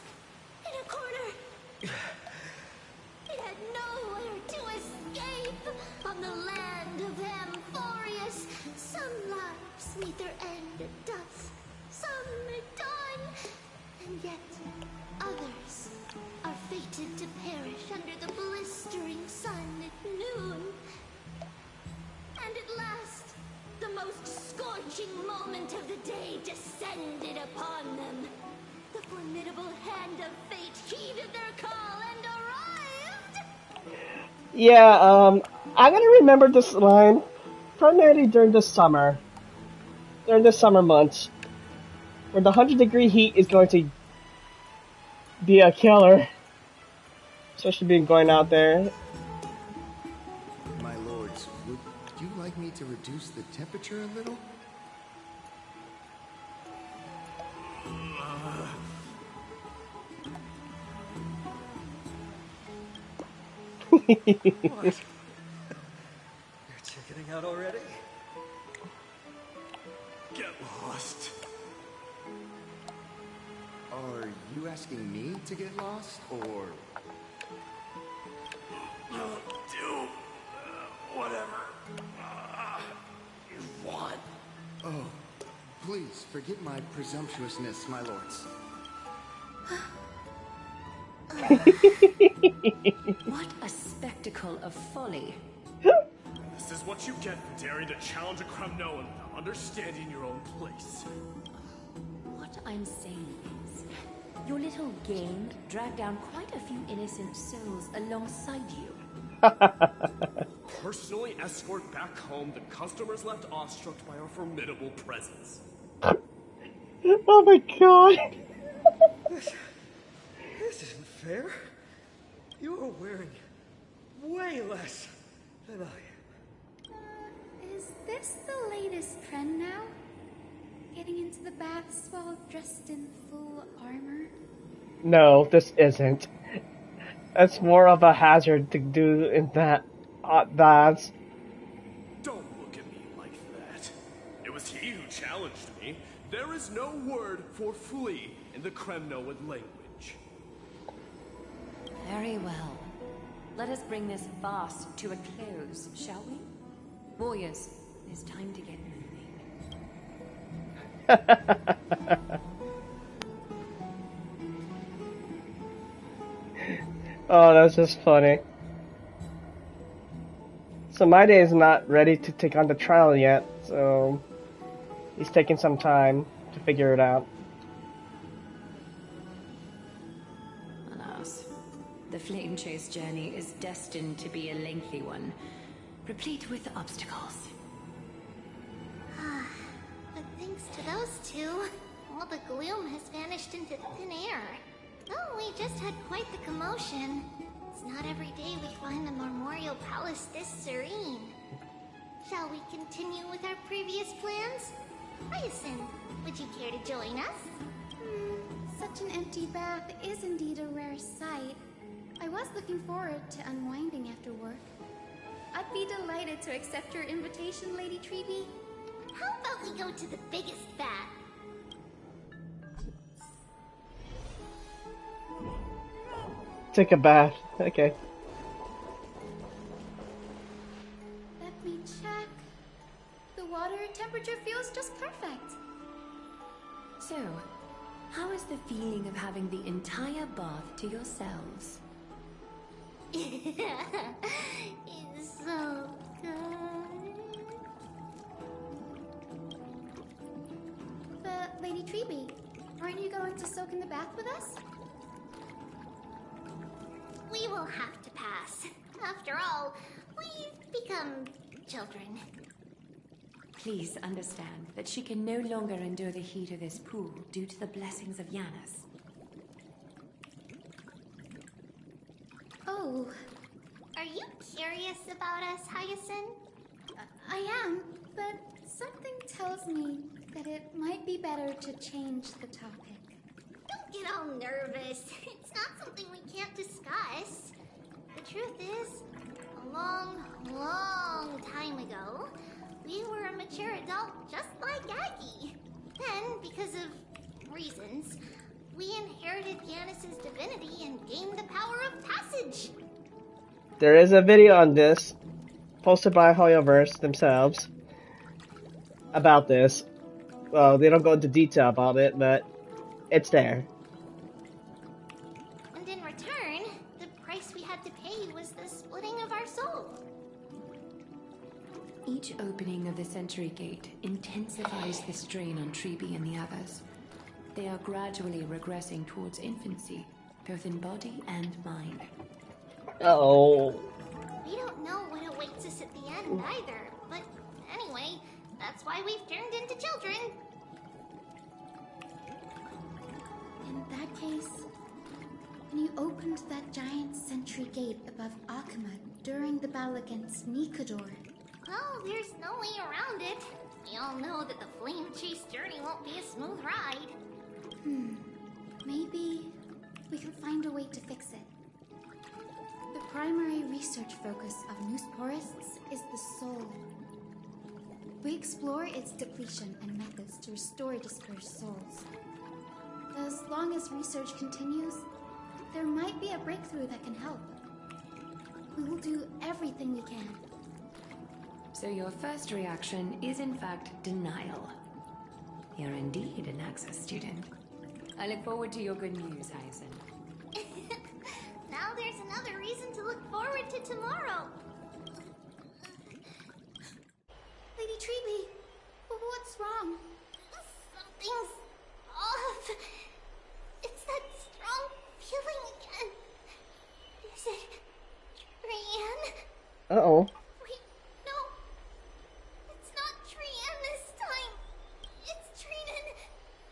in a corner. It had nowhere to escape. On the land of Amphorius, some lives meet their end at dusk, some at dawn, and yet others are fated to perish under the blistering sun at noon. And at last, the most scorching moment of the day descended upon them. The formidable hand of fate heeded their call and arrived! Yeah, I'm gonna remember this line primarily during the summer months, where the 100-degree heat is going to be a killer, especially being going out there. My lords, would you like me to reduce the temperature a little? What? You're chickening out already? Get lost. Are you asking me to get lost, or...? Do whatever you want. Oh, please forget my presumptuousness, my lords. What a spectacle of folly. This is what you get for daring to challenge a Kremnoan without understanding your own place. What I'm saying is, your little game dragged down quite a few innocent souls alongside you. Personally escort back home the customers left awestruck by our formidable presence. Oh my god. This isn't fair. You're wearing way less than I am. Is this the latest trend now? Getting into the baths while dressed in full armor? No, this isn't. It's more of a hazard to do in that baths. Don't look at me like that. It was he who challenged me. There is no word for flee in the Kremnoan language. Very well. Let us bring this farce to a close, shall we? Warriors, it's time to get moving. Oh, that's just funny. So my day is not ready to take on the trial yet, so he's taking some time to figure it out. Alas, the flame chase journey is destined to be a lengthy one, replete with obstacles. But thanks to those two, all the gloom has vanished into thin air. Oh, we just had quite the commotion. It's not every day we find the Memorial Palace this serene. Shall we continue with our previous plans? Ryerson, would you care to join us? Such an empty bath is indeed a rare sight. I was looking forward to unwinding after work. I'd be delighted to accept your invitation, Lady Treeby. How about we go to the biggest bath? Take a bath. Okay. Let me check. The water temperature feels just perfect. So, how is the feeling of having the entire bath to yourselves? It's so good. But, Lady Treeby, aren't you going to soak in the bath with us? We will have to pass. After all, we've become children. Please understand that she can no longer endure the heat of this pool due to the blessings of Yanis. Oh. Are you curious about us, Hyacinth? I am, but something tells me that it might be better to change the topic. Don't get all nervous. It's not something we can't discuss. The truth is, a long, long time ago, we were a mature adult just like Aggie. Then, because of reasons, we inherited Yanis's divinity and gained the power of passage. There is a video on this, posted by Hoyoverse themselves, about this. Well, they don't go into detail about it, but it's there. And in return, the price we had to pay was the splitting of our soul. Each opening of the Century Gate intensifies the strain on Treeby and the others. They are gradually regressing towards infancy, both in body and mind. Uh-oh. We don't know what awaits us at the end either, but anyway, that's why we've turned into children. In that case, when you opened that giant sentry gate above Akama during the battle against Nikador... Well, there's no way around it. We all know that the flame chase journey won't be a smooth ride. Maybe we can find a way to fix it. The primary research focus of Noose Forests is the soul. We explore its depletion and methods to restore dispersed souls. As long as research continues, there might be a breakthrough that can help. We will do everything we can. So your first reaction is in fact denial. You're indeed an Access student. I look forward to your good news, Hyacinth. Now there's another reason to look forward to tomorrow. Lady Treeby, what's wrong? Something's off. It's that strong feeling again. Is it Trian? Uh-oh. Wait, no. It's not Trian this time. It's Trinan.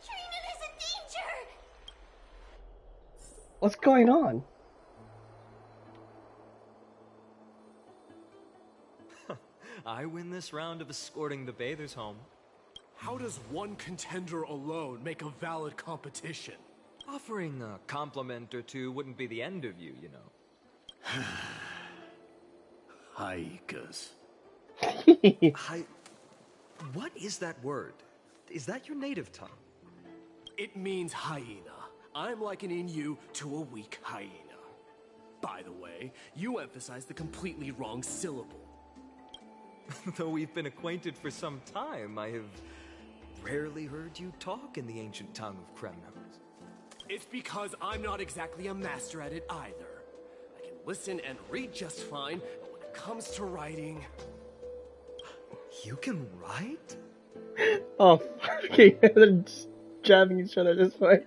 Trinan is in danger. What's going on? I win this round of escorting the bathers home. How does one contender alone make a valid competition? Offering a compliment or two wouldn't be the end of you, you know. Haikas. What is that word? Is that your native tongue? It means hyena. I'm likening you to a weak hyena. By the way, you emphasize the completely wrong syllable. Though we've been acquainted for some time, I have rarely heard you talk in the ancient tongue of Kremnos. It's because I'm not exactly a master at it either. I can listen and read just fine, but when it comes to writing... You can write? Oh, okay. They're just jabbing each other at this point.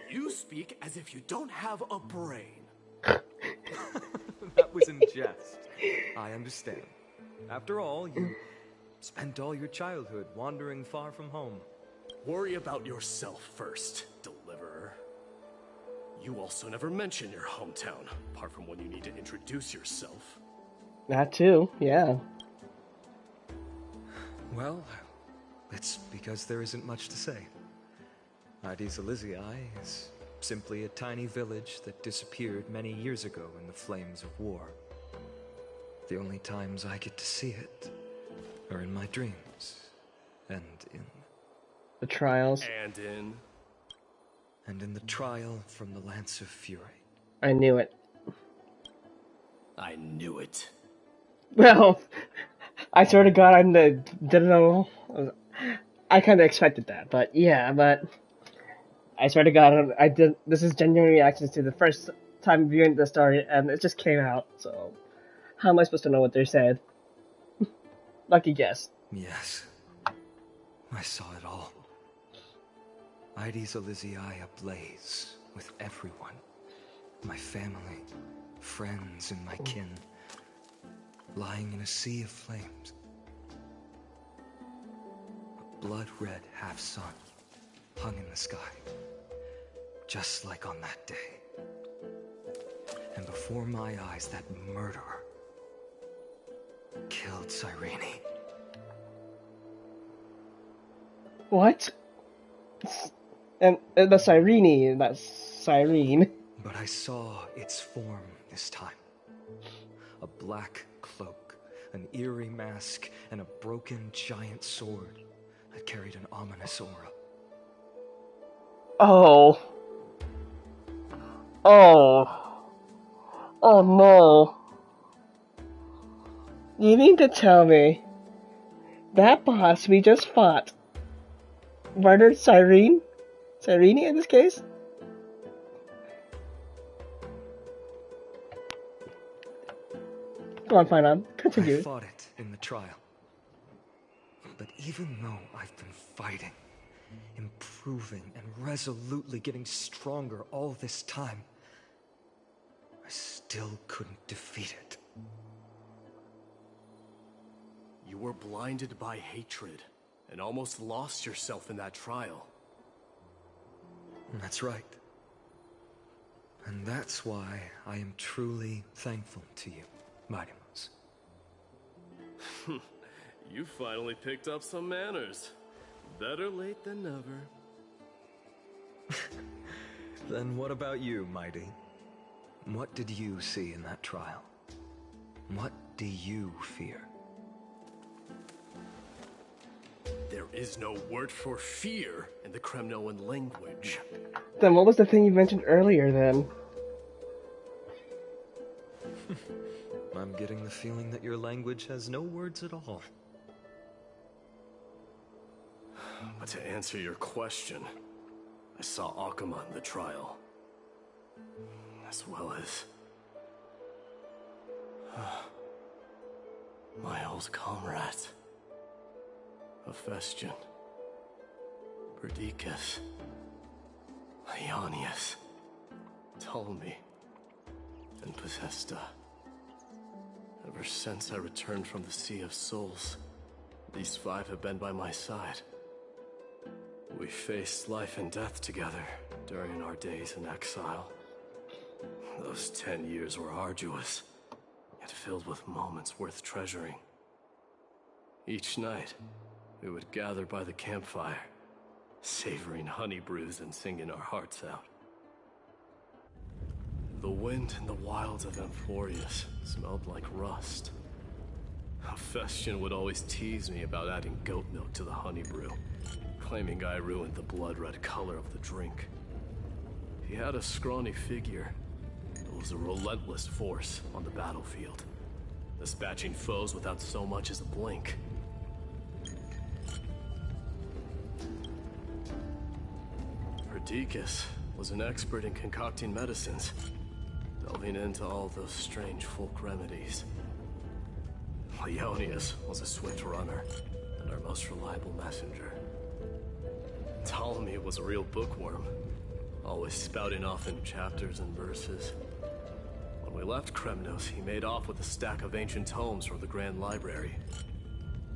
You speak as if you don't have a brain. That was in jest. I understand. After all, you spent all your childhood wandering far from home. Worry about yourself first, Deliverer. You also never mention your hometown, apart from when you need to introduce yourself. That too, yeah. Well, it's because there isn't much to say. Aleister is simply a tiny village that disappeared many years ago in the flames of war. The only times I get to see it are in my dreams, and in... the trials. And in the trial from the Lance of Fury. I knew it. I knew it. Well, I swear to God, didn't know. I kind of expected that, but yeah, but I swear to God, I did. This is genuine reactions to the first time viewing the story, and it just came out. So, how am I supposed to know what they said? Lucky guess. Yes, I saw it all. Aleister ablaze with everyone, my family, friends, and my kin, lying in a sea of flames. A blood-red half-sun hung in the sky, just like on that day. And before my eyes, that murderer killed Cyrene. What? And the Cyrene, that's Cyrene. But I saw its form this time. A black cloak, an eerie mask, and a broken giant sword that carried an ominous aura. Oh. Oh. Oh no. You mean to tell me that boss we just fought murdered Cyrene? Cyrene in this case? Go on, Phainon. Continue. I fought it in the trial. But even though I've been fighting, improving, and resolutely getting stronger all this time, I still couldn't defeat it. You were blinded by hatred and almost lost yourself in that trial. That's right. And that's why I am truly thankful to you, Mightymouse. You finally picked up some manners. Better late than never. Then what about you, Mighty? What did you see in that trial? What do you fear? There is no word for fear in the Kremnoan language. Then what was the thing you mentioned earlier then? I'm getting the feeling that your language has no words at all. But to answer your question, I saw Akuma in the trial. As well as... my old comrades. Hephaestion, Perdiccas, Ionius, Ptolemy, and Possesta. Ever since I returned from the Sea of Souls, these five have been by my side. We faced life and death together during our days in exile. Those 10 years were arduous, yet filled with moments worth treasuring. Each night, we would gather by the campfire, savoring honey brews and singing our hearts out. The wind in the wilds of Amphorius smelled like rust. Phainon would always tease me about adding goat milk to the honey brew, claiming I ruined the blood-red color of the drink. He had a scrawny figure, but was a relentless force on the battlefield, dispatching foes without so much as a blink. Perdiccas was an expert in concocting medicines, delving into all those strange folk remedies. Leonius was a swift runner and our most reliable messenger. Ptolemy was a real bookworm, always spouting off in chapters and verses. When we left Kremnos, he made off with a stack of ancient tomes from the Grand Library.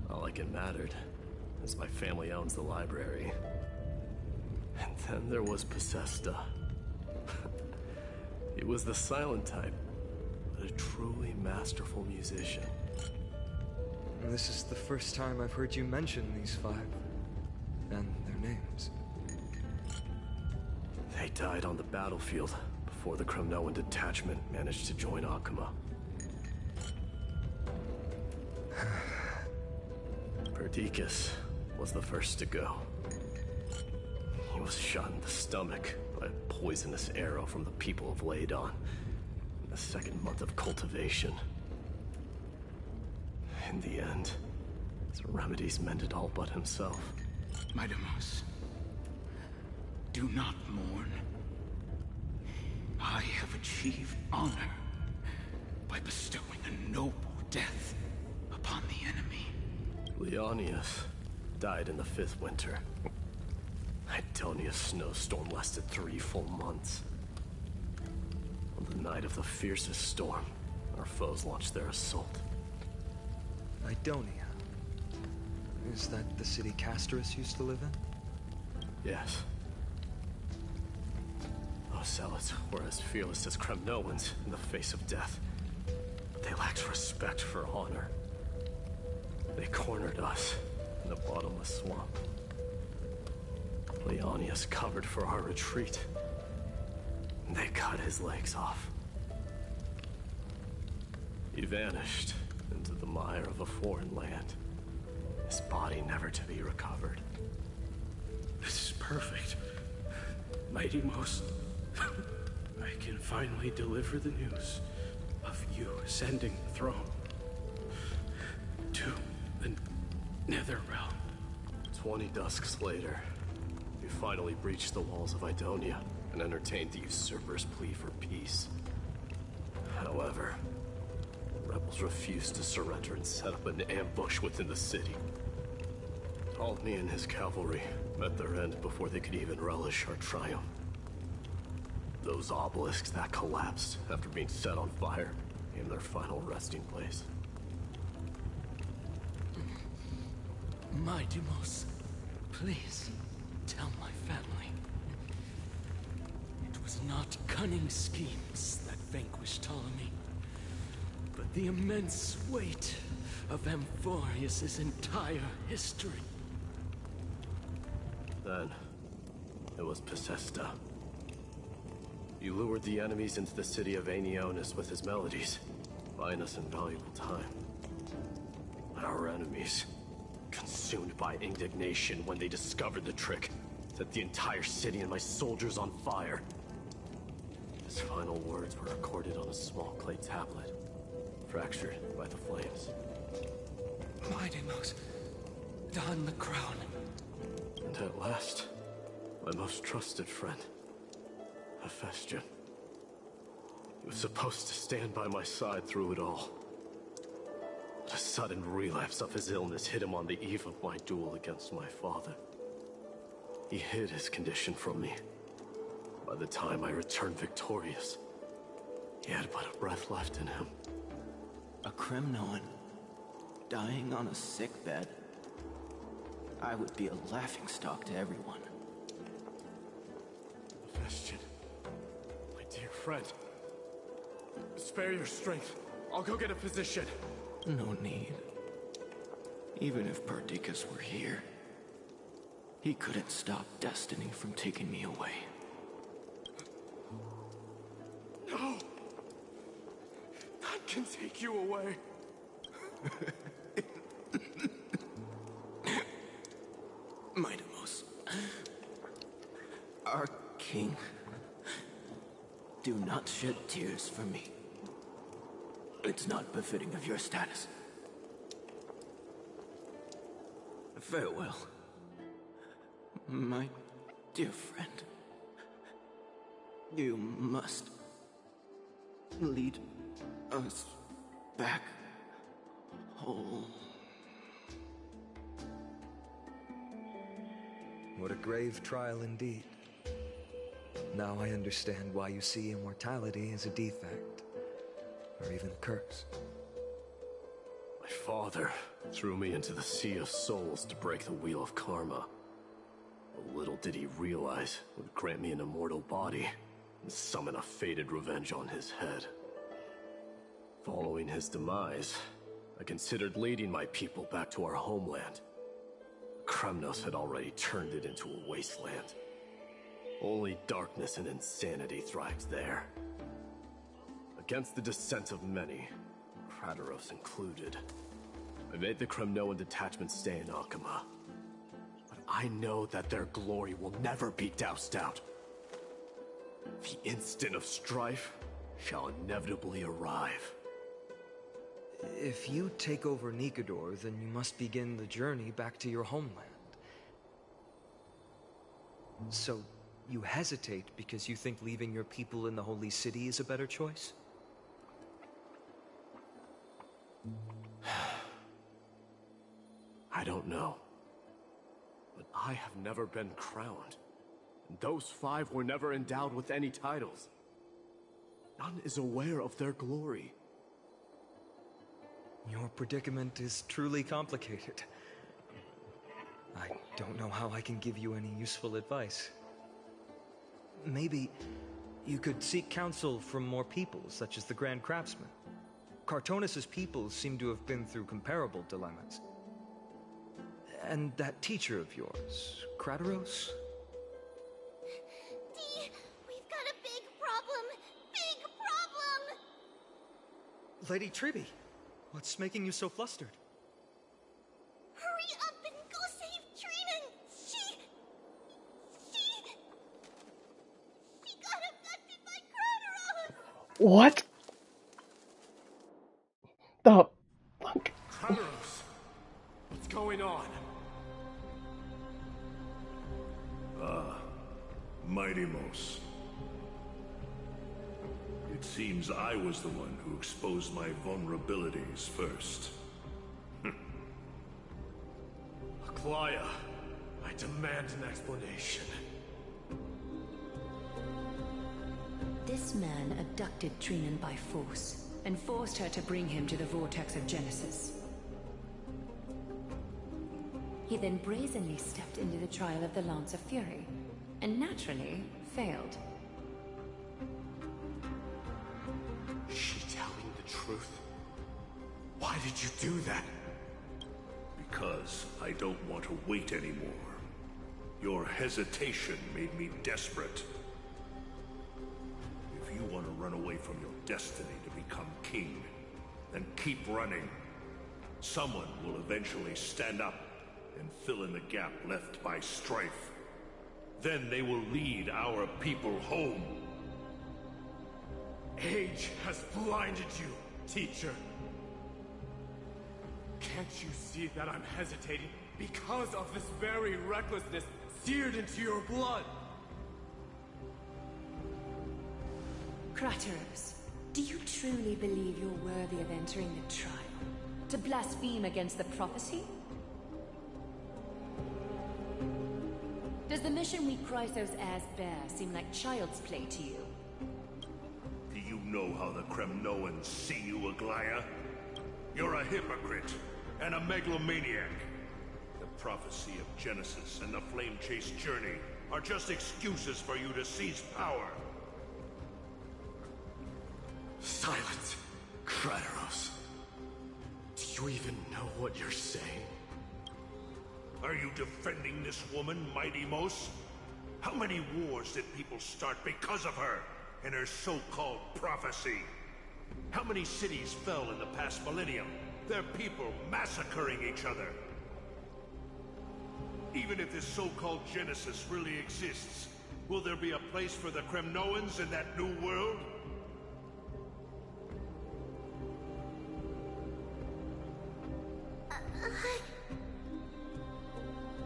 Not like it mattered, as my family owns the library. And then there was Pacesta. He was the silent type, but a truly masterful musician. This is the first time I've heard you mention these five, and their names. They died on the battlefield before the Kremnoan detachment managed to join Akuma. Perdiccas was the first to go. He was shot in the stomach by a poisonous arrow from the people of Laidon in the second month of cultivation. In the end, his remedies mended all but himself. Midamos, do not mourn. I have achieved honor by bestowing a noble death upon the enemy. Leonius died in the 5th winter. Idonia's snowstorm lasted 3 full months. On the night of the fiercest storm, our foes launched their assault. Idonia. Is that the city Castorus used to live in? Yes. Those zealots were as fearless as Kremnoans in the face of death. They lacked respect for honor. They cornered us in the bottomless swamp. Leonius covered for our retreat. They cut his legs off. He vanished into the mire of a foreign land, his body never to be recovered. This is perfect. Mighty Most, I can finally deliver the news of you ascending the throne to the Nether Realm. 20 dusks later, we finally breached the walls of Idonia and entertained the usurper's plea for peace. However, the rebels refused to surrender and set up an ambush within the city. Ptolemy and his cavalry met their end before they could even relish our triumph. Those obelisks that collapsed after being set on fire became their final resting place. Mighty Most, please tell my family. It was not cunning schemes that vanquished Ptolemy, but the immense weight of Amphorius' entire history. Then, it was Pacesta. He lured the enemies into the city of Aenionis with his melodies, buying us invaluable time. Our enemies, consumed by indignation when they discovered the trick, set the entire city and my soldiers on fire. His final words were recorded on a small clay tablet, fractured by the flames. Mighty Most, don the crown. And at last, my most trusted friend, Phainon. He was supposed to stand by my side through it all. But a sudden relapse of his illness hit him on the eve of my duel against my father. He hid his condition from me. By the time I returned victorious, he had but a breath left in him. A Kremnoan dying on a sickbed. I would be a laughingstock to everyone. Phainon, my dear friend, spare your strength. I'll go get a physician. No need. Even if Perdiccas were here, he couldn't stop destiny from taking me away. No! can take you away. Mightimos, our king, do not shed tears for me. It's not befitting of your status. Farewell, my dear friend. You must lead us back home. What a grave trial indeed. Now I understand why you see immortality as a defect, or even a curse. My father threw me into the Sea of Souls to break the wheel of karma. But little did he realize it would grant me an immortal body and summon a fated revenge on his head. Following his demise, I considered leading my people back to our homeland. Kremnos had already turned it into a wasteland. Only darkness and insanity thrived there. Against the dissent of many, Kratos included, I made the Kremnoan detachment stay in Akama. But I know that their glory will never be doused out. The instant of strife shall inevitably arrive. If you take over Nikodor, then you must begin the journey back to your homeland. So, you hesitate because you think leaving your people in the Holy City is a better choice? I don't know. But I have never been crowned. And those 5 were never endowed with any titles. None is aware of their glory. Your predicament is truly complicated. I don't know how I can give you any useful advice. Maybe you could seek counsel from more peoples, such as the Grand Craftsman. Cartonis' peoples seem to have been through comparable dilemmas. And that teacher of yours, Kratos? Dee, we've got a big problem! Big problem! Lady Tribby, what's making you so flustered? Hurry up and go save Trinan! She got abducted by Kratos! What? The fuck? Kratos! What's going on? Mightimos. It seems I was the one who exposed my vulnerabilities first. Aglaya, I demand an explanation. This man abducted Trinan by force and forced her to bring him to the vortex of Genesis. He then brazenly stepped into the trial of the Lance of Fury, and naturally failed. Is she telling the truth? Why did you do that? Because I don't want to wait anymore. Your hesitation made me desperate. If you want to run away from your destiny to become king, then keep running. Someone will eventually stand up and fill in the gap left by strife. Then they will lead our people home. Age has blinded you, teacher. Can't you see that I'm hesitating because of this very recklessness seared into your blood? Kratos, do you truly believe you're worthy of entering the trial? To blaspheme against the prophecy? Does the mission we Chrysos Heirs bear seem like child's play to you? Do you know how the Kremnoans see you, Aglaya? You're a hypocrite and a megalomaniac. The prophecy of Genesis and the Flame Chase journey are just excuses for you to seize power. Silence, Kratos. Do you even know what you're saying? Are you defending this woman, Mightimos? How many wars did people start because of her and her so-called prophecy? How many cities fell in the past millennium? Their people massacring each other. Even if this so-called Genesis really exists, will there be a place for the Kremnoans in that new world?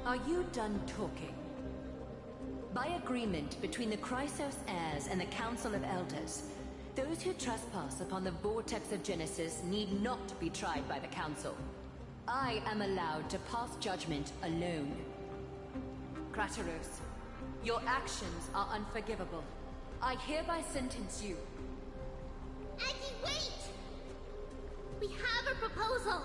Are you done talking? By agreement between the Chrysos Heirs and the Council of Elders, those who trespass upon the Vortex of Genesis need not be tried by the Council. I am allowed to pass judgment alone. Crateros, your actions are unforgivable. I hereby sentence you. Aggie, wait! We have a proposal!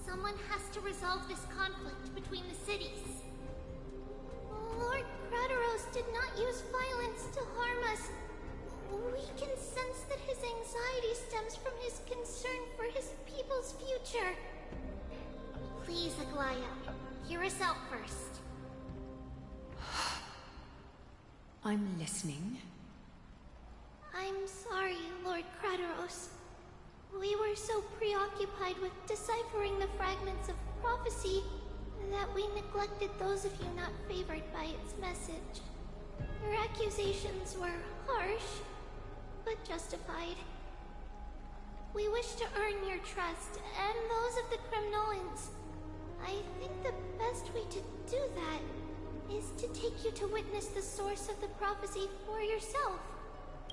Someone has to resolve this conflict between the cities. Lord Crateros did not use violence to harm us. We can sense that his anxiety stems from his concern for his people's future. Please, Aglaya, hear us out first. I'm listening. I'm sorry, Lord Crateros. We were so preoccupied with deciphering the fragments of prophecy that we neglected those of you not favored by its message. Your accusations were harsh, but justified. We wish to earn your trust, and those of the Kremnoans. I think the best way to do that is to take you to witness the source of the prophecy for yourself.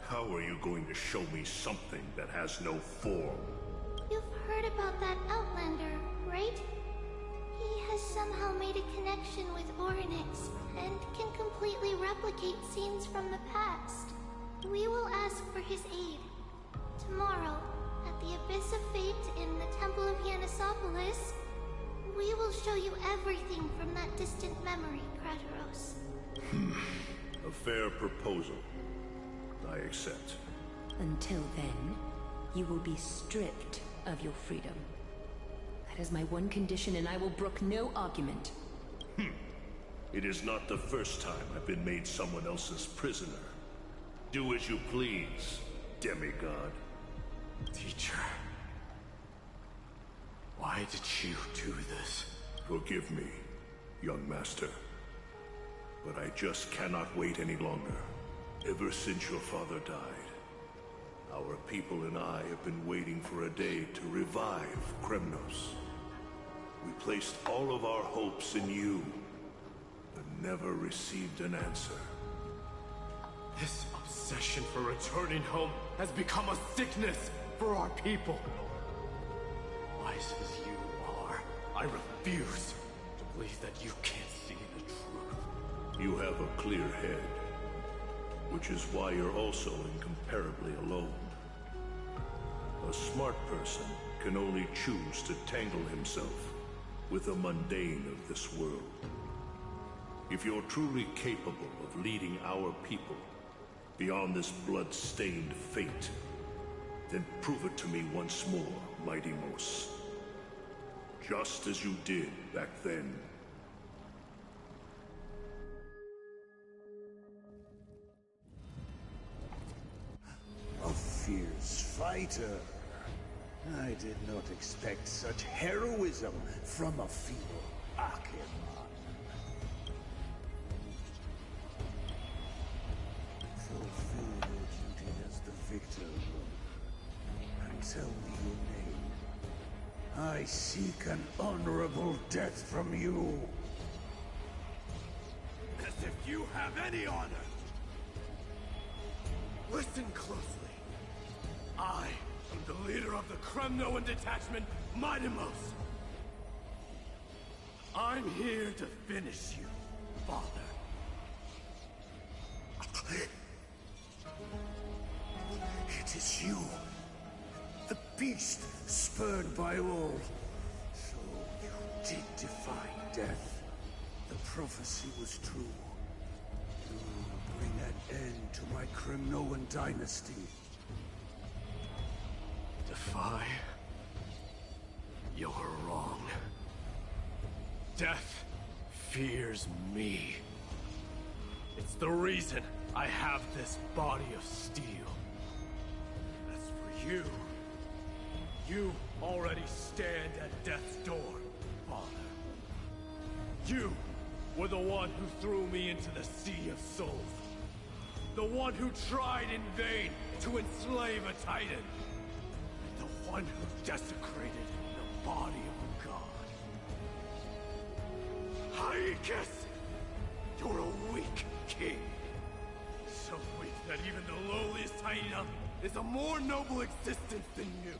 How are you going to show me something that has no form? You've heard about that Outlander, right? He has somehow made a connection with Orynyx, and can completely replicate scenes from the past. We will ask for his aid. Tomorrow, at the Abyss of Fate in the Temple of Yanisopolis, we will show you everything from that distant memory, Crateros. A fair proposal. I accept. Until then, you will be stripped of your freedom. That is my one condition, and I will brook no argument. It is not the first time I've been made someone else's prisoner. Do as you please, demigod. Teacher. Why did you do this? Forgive me, young master. But I just cannot wait any longer. Ever since your father died, our people and I have been waiting for a day to revive Kremnos. We placed all of our hopes in you, but never received an answer. This obsession for returning home has become a sickness for our people. Wise as you are, I refuse to believe that you can't see the truth. You have a clear head, which is why you're also incomparably alone. A smart person can only choose to tangle himself with the mundane of this world. If you're truly capable of leading our people beyond this blood-stained fate, then prove it to me once more, Mighty Mos. Just as you did back then. A fierce fighter. I did not expect such heroism from a feeble Acheron. Fulfill your duty as the victor, and tell me your name. I seek an honorable death from you. As if you have any honor! Listen closely. I am the leader of the Kremnoan detachment, Midimos. I'm here to finish you, Father. It is you, the beast spurned by all. So you did defy death. The prophecy was true. You will bring an end to my Kremnoan dynasty. Defy? You're wrong. Death fears me. It's the reason I have this body of steel. You already stand at death's door, Father. You were the one who threw me into the Sea of Souls. The one who tried in vain to enslave a Titan. The one who desecrated the body of a god. Haikis! You're a weak king. So weak that even the lowliest hyena is a more noble existence than you.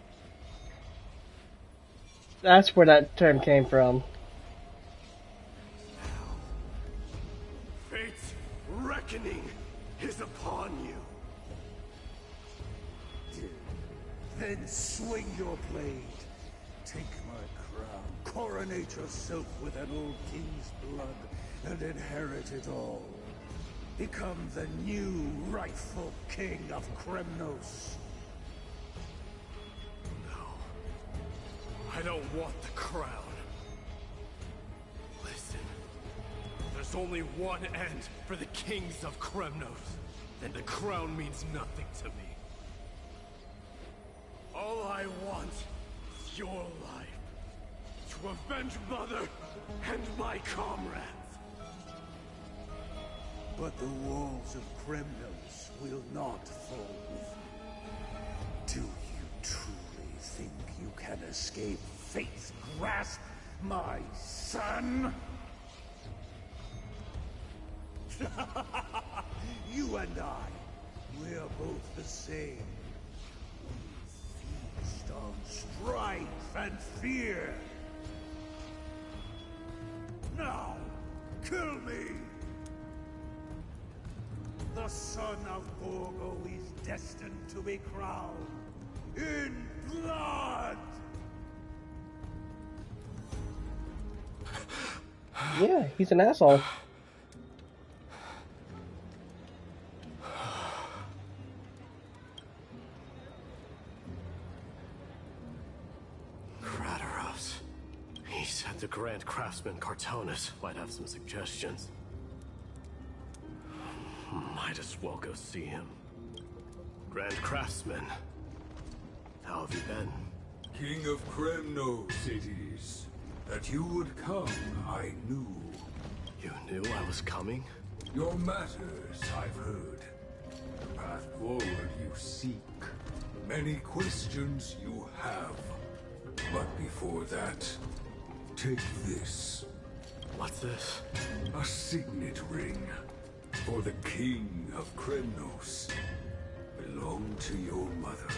That's where that term came from. Fate's reckoning is upon you. Then swing your blade. Take my crown. Coronate yourself with that old king's blood and inherit it all. Become the new rightful king of Kremnos. I don't want the crown. Listen, there's only one end for the kings of Kremnos, and the crown means nothing to me. All I want is your life, to avenge Mother and my comrades. But the walls of Kremnos will not fall with you. Do you truly think you can escape fate's grasp, my son? You and I, we're both the same. We feast on strife and fear. Now, kill me! The son of Borgo is destined to be crowned in blood! Yeah, he's an asshole. Krataros. He said the Grand Craftsman Cartonus might have some suggestions. Might as well go see him. Grand Craftsman, how have you been? King of Kremnos cities. That you would come, I knew. You knew I was coming? Your matters, I've heard. The path forward you seek. Many questions you have. But before that, take this. What's this? A signet ring. For the King of Kremnos. Belonged to your mother.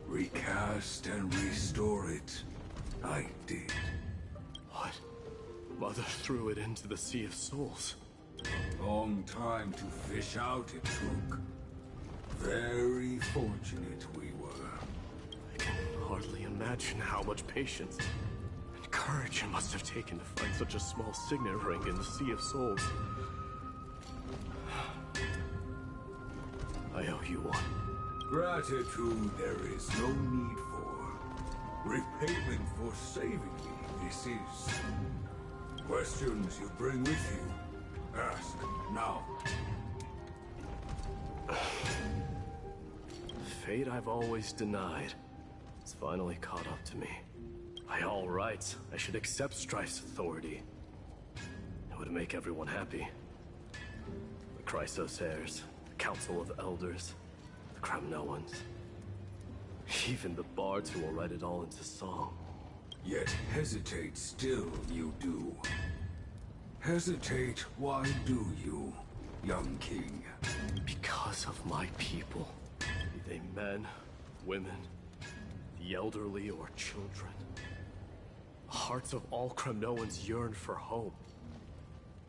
Recast and restore it. I did. What? Mother threw it into the Sea of Souls. Long time to fish out it took. Very fortunate we were. I can hardly imagine how much patience and courage it must have taken to find such a small signet ring in the Sea of Souls. I owe you one. Gratitude there is no need for. Repayment for saving me, this is. Questions you bring with you? Ask now. Fate I've always denied. It's finally caught up to me. By all rights, I should accept Strife's authority. It would make everyone happy. The Chrysos Heirs, the Council of Elders, the Kremnoans. Even the bards who will write it all into song. Yet hesitate still you do. Hesitate, why do you, young king? Because of my people. Be they men, women, the elderly or children. The hearts of all Kremnoans yearn for hope.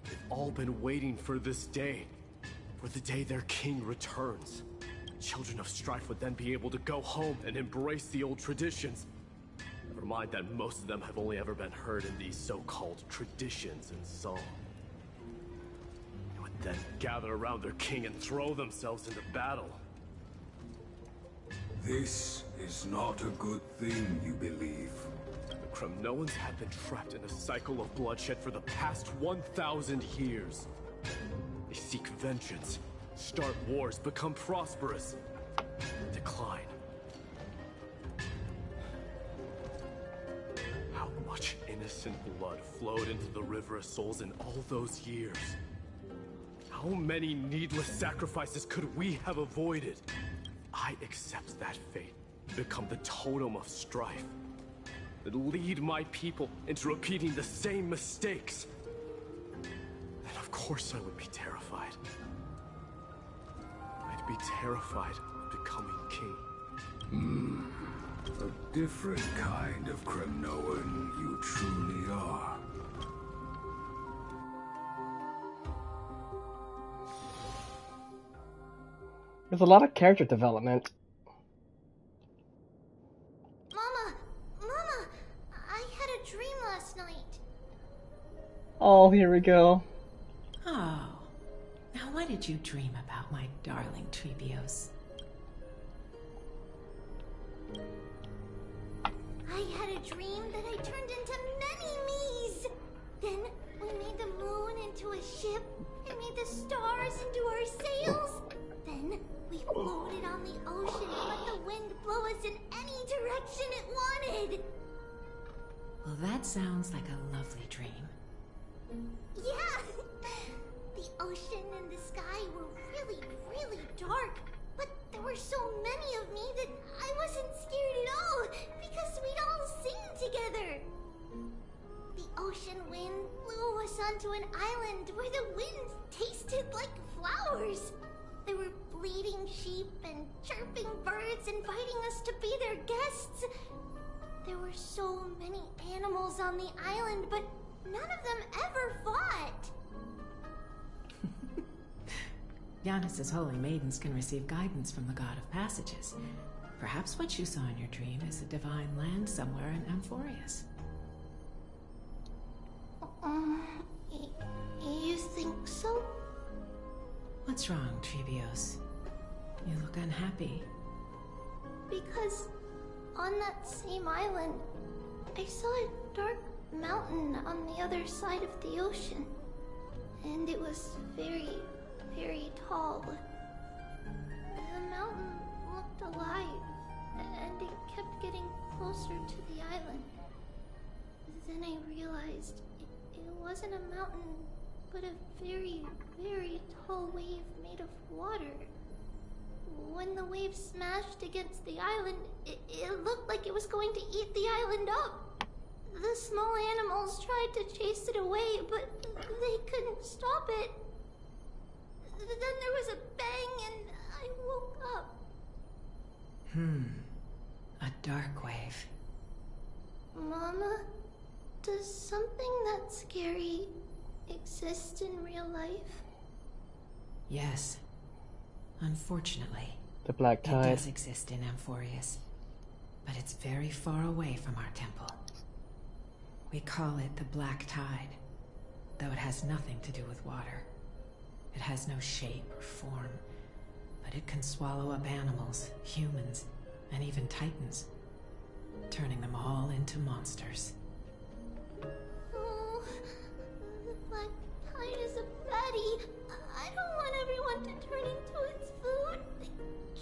They've all been waiting for this day. For the day their king returns. Children of Strife would then be able to go home and embrace the old traditions. Never mind that most of them have only ever been heard in these so-called traditions and song. They would then gather around their king and throw themselves into battle. This is not a good thing, you believe. The Kremnoans have been trapped in a cycle of bloodshed for the past 1,000 years. They seek vengeance, start wars, become prosperous, decline. much innocent blood flowed into the River of Souls in all those years? How many needless sacrifices could we have avoided? I accept that fate to become the totem of strife, that lead my people into repeating the same mistakes. Then of course I would be terrified. I'd be terrified of becoming king. A different kind of Kremnoan you truly are. There's a lot of character development. Mama, I had a dream last night. Oh, here we go. Oh, now what did you dream about, my darling Trebios? I had a dream that I turned into many me's. Then we made the moon into a ship and made the stars into our sails. Then we floated on the ocean and let the wind blow us in any direction it wanted. Well, that sounds like a lovely dream. Yeah! The ocean and the sky were really, really dark. But there were so many of me that I wasn't scared at all because we'd all sing together. The ocean wind blew us onto an island where the wind tasted like flowers. There were bleating sheep and chirping birds inviting us to be their guests. There were so many animals on the island, but none of them ever fought. Yanis's holy maidens can receive guidance from the God of Passages. Perhaps what you saw in your dream is a divine land somewhere in Amphorius. You think so? What's wrong, Trebios? You look unhappy. Because on that same island, I saw a dark mountain on the other side of the ocean. And it was very, very tall. The mountain looked alive, and it kept getting closer to the island. Then I realized it wasn't a mountain, but a very, very tall wave made of water. When the wave smashed against the island, it looked like it was going to eat the island up. The small animals tried to chase it away, but they couldn't stop it. Then there was a bang and I woke up. A dark wave. Mama, does something that scary exist in real life? Yes. Unfortunately, the Black Tide it does exist in Amphorius, but it's very far away from our temple. We call it the Black Tide, though it has nothing to do with water. It has no shape or form, but it can swallow up animals, humans, and even titans, turning them all into monsters. Oh, the Black Tide is a baddie. I don't want everyone to turn into its food.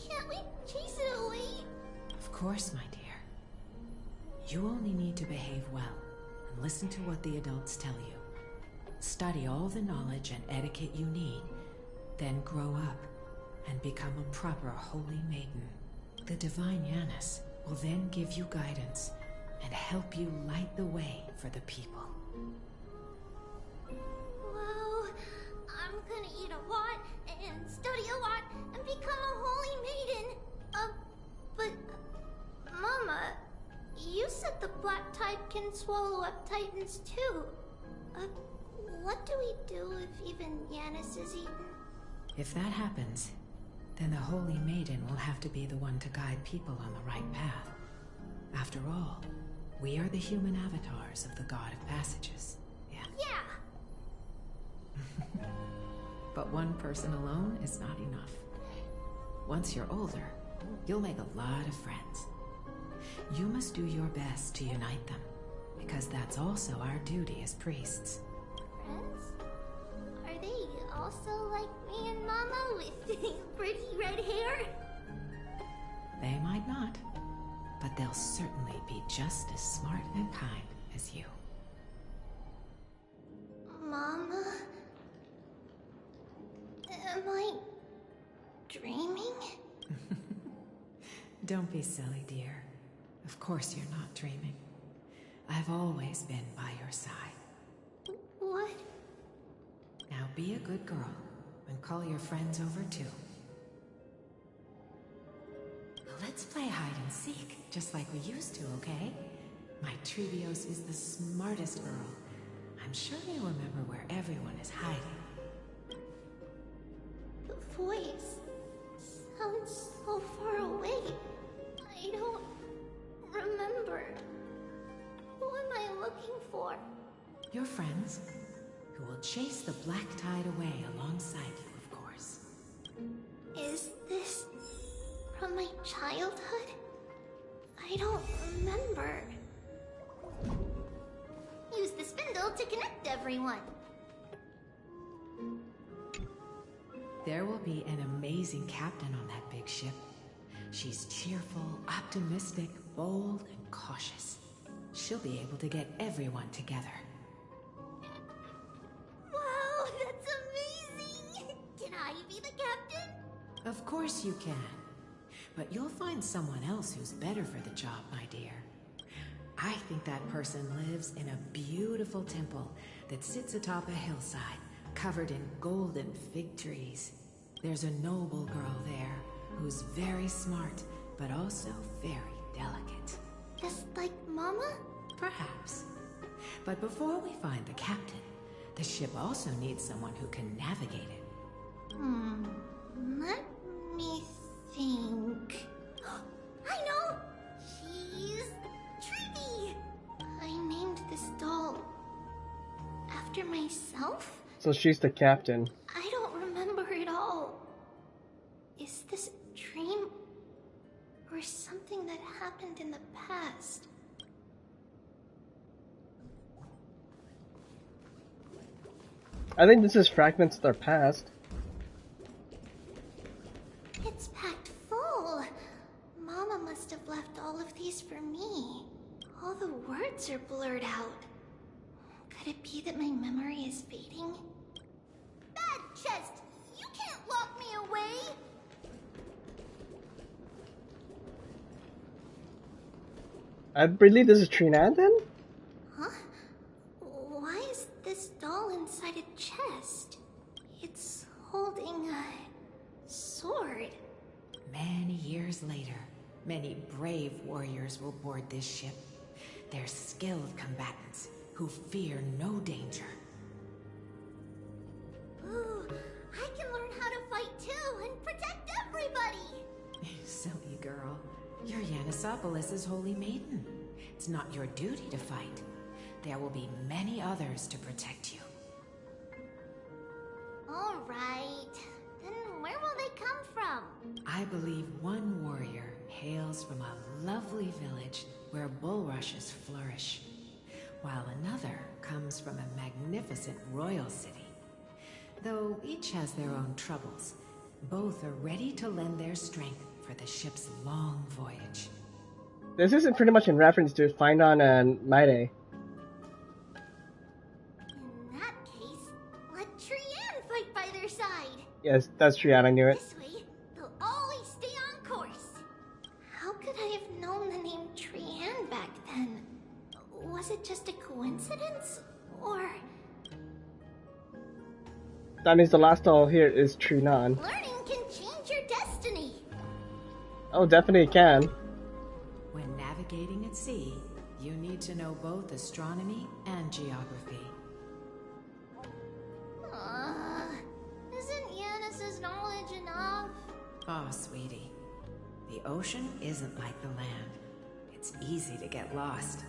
Can't we chase it away? Of course, my dear. You only need to behave well and listen to what the adults tell you. Study all the knowledge and etiquette you need, then grow up and become a proper holy maiden. The divine Yanis will then give you guidance and help you light the way for the people. Wow, I'm gonna eat a lot and study a lot and become a holy maiden. But Mama, you said the Black Tide can swallow up titans too. What do we do if even Yanis is eaten? If that happens, then the Holy Maiden will have to be the one to guide people on the right path. After all, we are the human avatars of the God of Passages. Yeah. But one person alone is not enough. Once you're older, you'll make a lot of friends. You must do your best to unite them, because that's also our duty as priests. Friends? Are they also like me and Mama with pretty red hair? They might not, but they'll certainly be just as smart and kind as you. Mama? Am I dreaming? Don't be silly, dear. Of course you're not dreaming. I've always been by your side. What? Now be a good girl and call your friends over too. Let's play hide and seek, just like we used to, okay? My Trevios is the smartest girl. I'm sure you remember where everyone is hiding. The voice sounds so far away. I don't remember. Who am I looking for? Your friends, who will chase the black tide away alongside you, of course. Is this from my childhood? I don't remember. Use the spindle to connect everyone. There will be an amazing captain on that big ship. She's cheerful, optimistic, bold, and cautious. She'll be able to get everyone together. Wow, that's amazing! Can I be the captain? Of course you can. But you'll find someone else who's better for the job, my dear. I think that person lives in a beautiful temple that sits atop a hillside, covered in golden fig trees. There's a noble girl there who's very smart, but also very delicate. Just like Mama? Perhaps. But before we find the captain, the ship also needs someone who can navigate it. Let me think. I know! She's Trevi! I named this doll after myself? So she's the captain. I don't remember it all. Is this a dream? Or something that happened in the past? I think this is fragments of their past. It's packed full. Mama must have left all of these for me. All the words are blurred out. Could it be that my memory is fading? Bad chest! You can't lock me away! I believe this is Trina then? Huh? Why is this doll inside a chest? It's holding a sword. Many years later, many brave warriors will board this ship. They're skilled combatants who fear no danger. Ooh, I can learn how to fight too and protect everybody! Silly girl. You're Yanisopoulos' holy maiden. It's not your duty to fight. There will be many others to protect you. Alright. Then where will they come from? I believe one warrior hails from a lovely village where bulrushes flourish, while another comes from a magnificent royal city. Though each has their own troubles, both are ready to lend their strength for the ship's long voyage. This isn't pretty much in reference to Phainon and Maide. In that case, let Trianne fight by their side. Yes, that's Trianne, I knew it. This way, they'll always stay on course. How could I have known the name Trianne back then? Was it just a coincidence? Or... That means the last doll here is Trinan. learning can change your destiny. Oh, definitely can. When navigating at sea, you need to know both astronomy and geography. Isn't Yanis's knowledge enough? Oh, sweetie. The ocean isn't like the land. It's easy to get lost.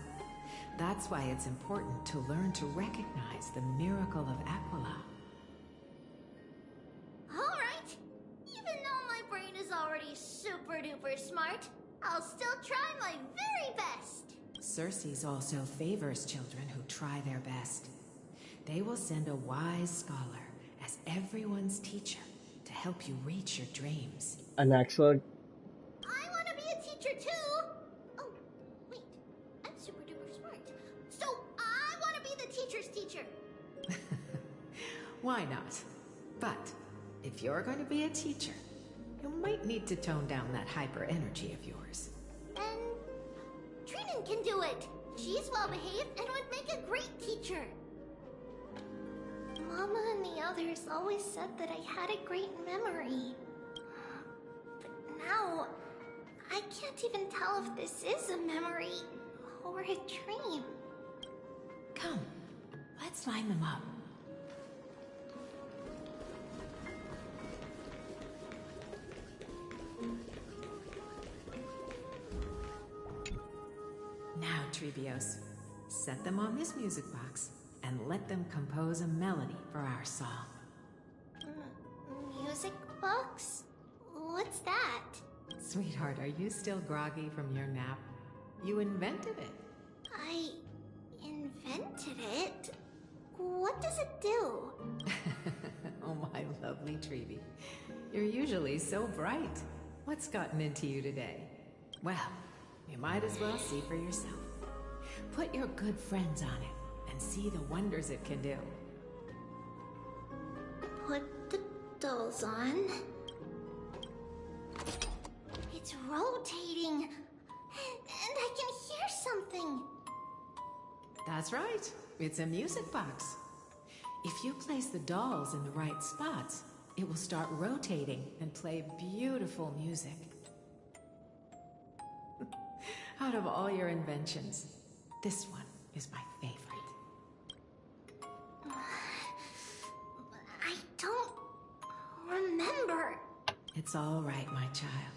That's why it's important to learn to recognize the miracle of Aquila. Alright. Even though my brain is already super duper smart, I'll still try my very best. Circe also favors children who try their best. They will send a wise scholar as everyone's teacher to help you reach your dreams. An excellent. I want to be a teacher too. Oh, wait. I'm super duper smart. So Why not? But if you're going to be a teacher, you might need to tone down that hyper energy of yours. And Trainon can do it. She's well behaved and would make a great teacher. Mama and the others always said that I had a great memory. But now, I can't even tell if this is a memory or a dream. Come, let's line them up. Now, Treebios, set them on this music box and let them compose a melody for our song. Music box? What's that? Sweetheart, are you still groggy from your nap? You invented it. I invented it? What does it do? Oh, my lovely Treeby. You're usually so bright. What's gotten into you today? Well, you might as well see for yourself. Put your good friends on it and see the wonders it can do. Put the dolls on. It's rotating. And I can hear something. That's right. It's a music box. If you place the dolls in the right spots, it will start rotating and play beautiful music. Out of all your inventions, this one is my favorite. I don't remember. It's all right, my child.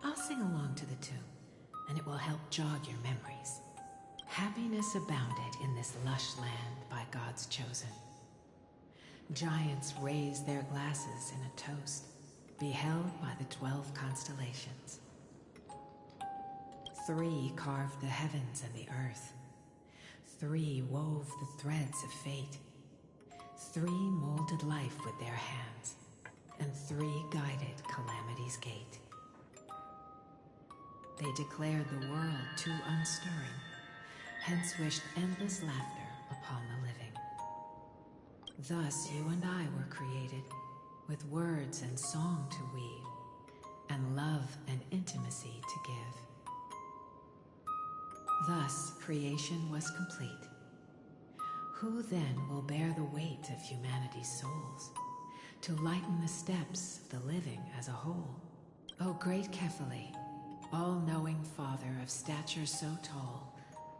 I'll sing along to the tune, and it will help jog your memories. Happiness abounded in this lush land by God's chosen. Giants raised their glasses in a toast, beheld by the 12 constellations. 3 carved the heavens and the earth. 3 wove the threads of fate. 3 molded life with their hands, and 3 guided calamity's gate. They declared the world too unstirring, hence wished endless laughter upon the living. Thus you and I were created, with words and song to weave, and love and intimacy to give. Thus creation was complete. Who then will bear the weight of humanity's souls, to lighten the steps of the living as a whole? O great Kephale, all-knowing Father of stature so tall,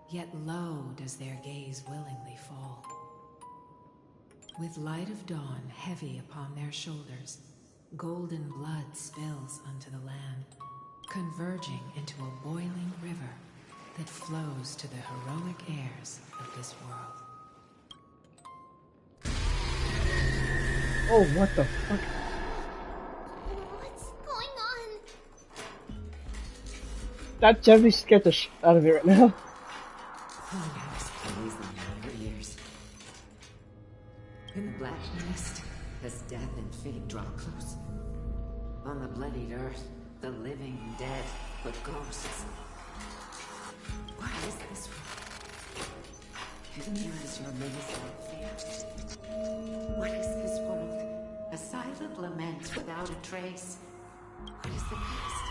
yet low does their gaze willingly fall. With light of dawn heavy upon their shoulders, golden blood spills unto the land, converging into a boiling river that flows to the heroic heirs of this world. Oh, what the fuck? What's going on? That Jeffrey scared the shit out of me right now. In the black mist, as death and fate draw close. On the bloodied earth, the living dead, but ghosts. What is this world? Near is your amazing fear. What is this world? A silent lament without a trace. What is the past?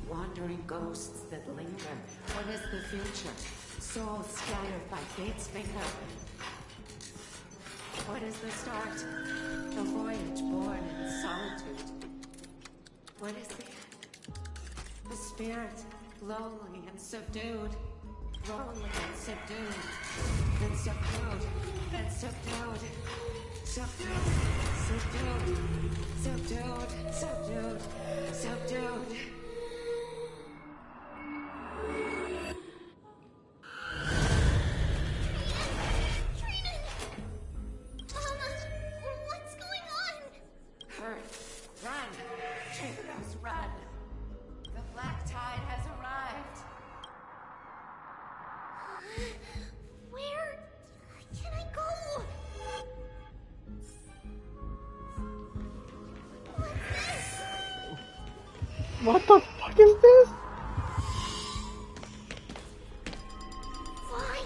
Wandering ghosts that linger. What is the future? Souls scattered by fate's finger. What is the start? A voyage born in solitude. What is the end? The spirit, lonely and subdued. Lonely and subdued. And subdued. And subdued. Subdued. Subdued. Subdued. Subdued. Subdued. What the fuck is this? Why?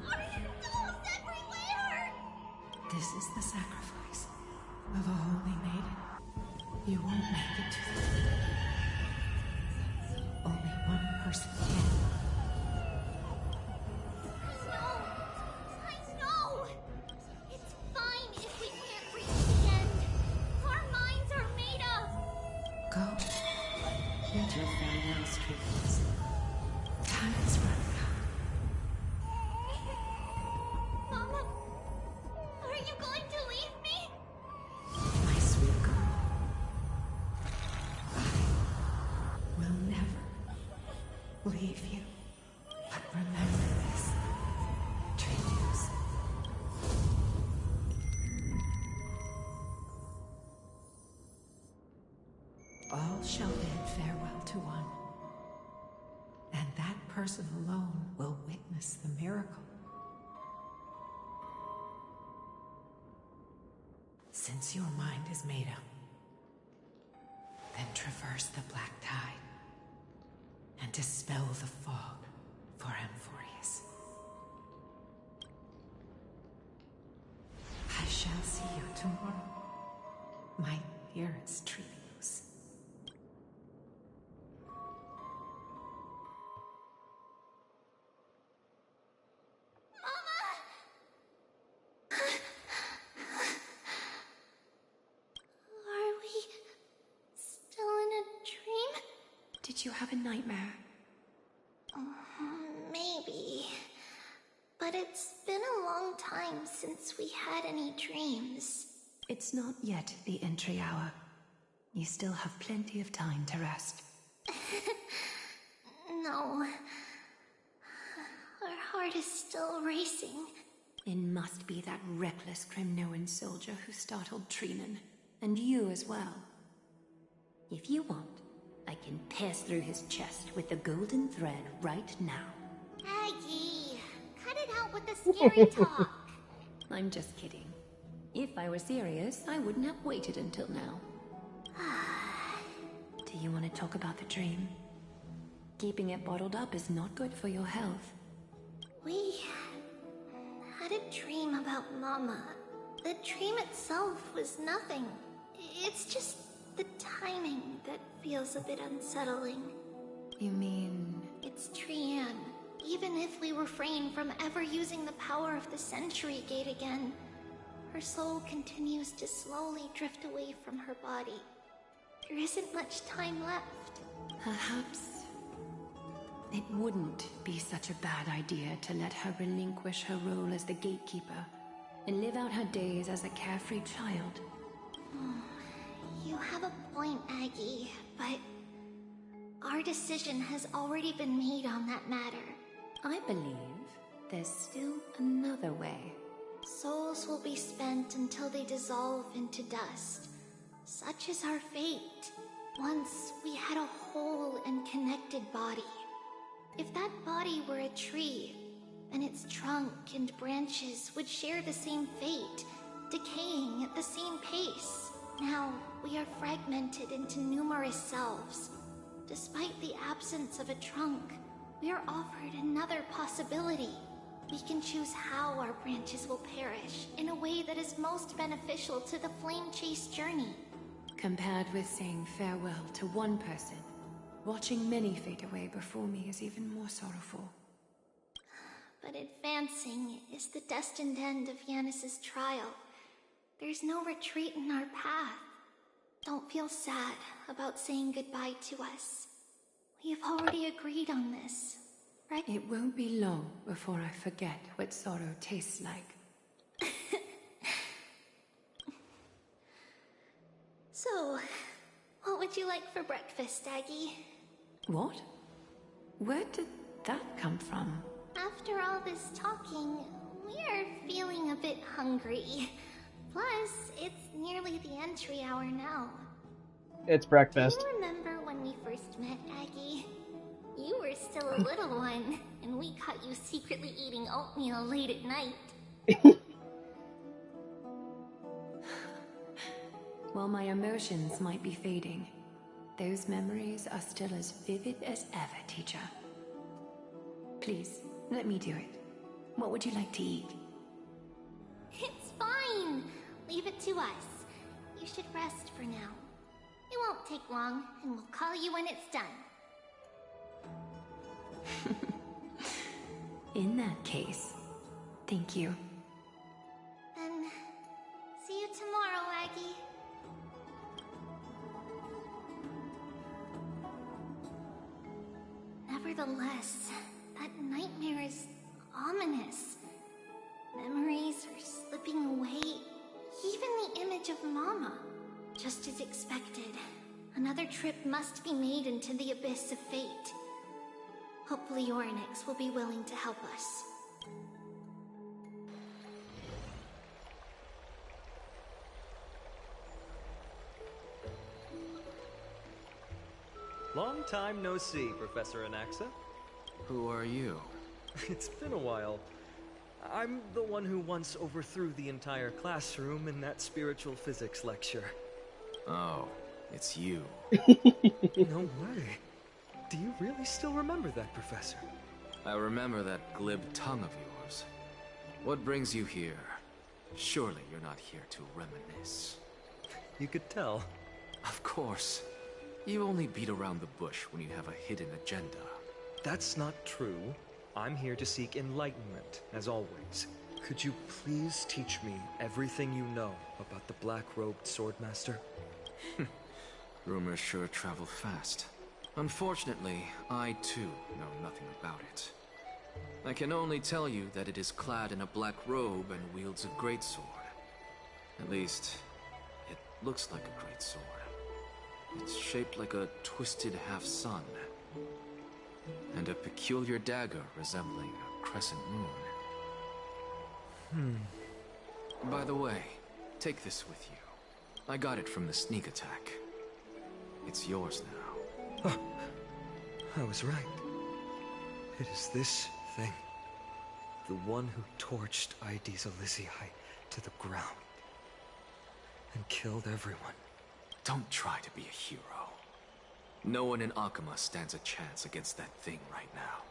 Are there dolls everywhere? You won't make it to the only one person can. No! It's fine if we can't reach the end. Our minds are made up. Go. Get your farewell streams. Time is running out. Mama, are you going to leave me? My sweet girl. I will never leave you. But remember this. Trailblaze. All shall bid farewell to one. And that person alone will witness the miracle. Since your mind is made up, then traverse the black tide and dispel the fog for Amphorius. I shall see you tomorrow, my dearest Trailblaze. Are we still in a dream? Did you have a nightmare? Maybe. But it's been a long time since we had any dreams. It's not yet the entry hour. You still have plenty of time to rest. No. Our heart is still racing. It must be that reckless Kremnoan soldier who startled Phainon. And you as well. If you want, I can pierce through his chest with the golden thread right now. Aggie, cut it out with the scary talk. I'm just kidding. If I were serious, I wouldn't have waited until now. Do you want to talk about the dream? Keeping it bottled up is not good for your health. We had a dream about Mama. The dream itself was nothing. It's just the timing that feels a bit unsettling. You mean... It's Trian. Even if we refrain from ever using the power of the Century Gate again, her soul continues to slowly drift away from her body. There isn't much time left. Perhaps it wouldn't be such a bad idea to let her relinquish her role as the gatekeeper and live out her days as a carefree child. You have a point, Aggie, but our decision has already been made on that matter. I believe there's still another way. Souls will be spent until they dissolve into dust. Such is our fate. Once we had a whole and connected body. If that body were a tree, then its trunk and branches would share the same fate, decaying at the same pace. Now, we are fragmented into numerous selves. Despite the absence of a trunk, we are offered another possibility. We can choose how our branches will perish in a way that is most beneficial to the Flame Chase journey. Compared with saying farewell to one person, watching many fade away before me is even more sorrowful. But advancing is the destined end of Yanis's trial. There's no retreat in our path. Don't feel sad about saying goodbye to us. We've already agreed on this, right? It won't be long before I forget what sorrow tastes like. So, what would you like for breakfast, Aggie? What? Where did that come from? After all this talking, we're feeling a bit hungry. Plus, it's nearly the entry hour now. It's breakfast. Do you remember when we first met, Aggie? You were still a little one, and we caught you secretly eating oatmeal late at night. While my emotions might be fading, those memories are still as vivid as ever, teacher. Please, let me do it. What would you like to eat? It's fine! Leave it to us. You should rest for now. take long, and we'll call you when it's done. In that case, thank you. Then, see you tomorrow, Aggie. Nevertheless, that nightmare is ominous. Memories are slipping away, even the image of Mama. Just as expected, another trip must be made into the abyss of fate. Hopefully Orynyx will be willing to help us. Long time no see, Professor Anaxa. Who are you? It's been a while. I'm the one who once overthrew the entire classroom in that spiritual physics lecture. Oh, it's you. No way. Do you really still remember that, Professor? I remember that glib tongue of yours. What brings you here? Surely you're not here to reminisce. You could tell. Of course. You only beat around the bush when you have a hidden agenda. That's not true. I'm here to seek enlightenment, as always. Could you please teach me everything you know about the black-robed swordmaster? Rumors sure travel fast. Unfortunately, I too know nothing about it. I can only tell you that it is clad in a black robe and wields a greatsword. At least, it looks like a greatsword. It's shaped like a twisted half-sun, and a peculiar dagger resembling a crescent moon. By the way, take this with you. I got it from the sneak attack. It's yours now. I was right. It is this thing. The one who torched Aedes Elysiae to the ground. And killed everyone. Don't try to be a hero. No one in Akama stands a chance against that thing right now.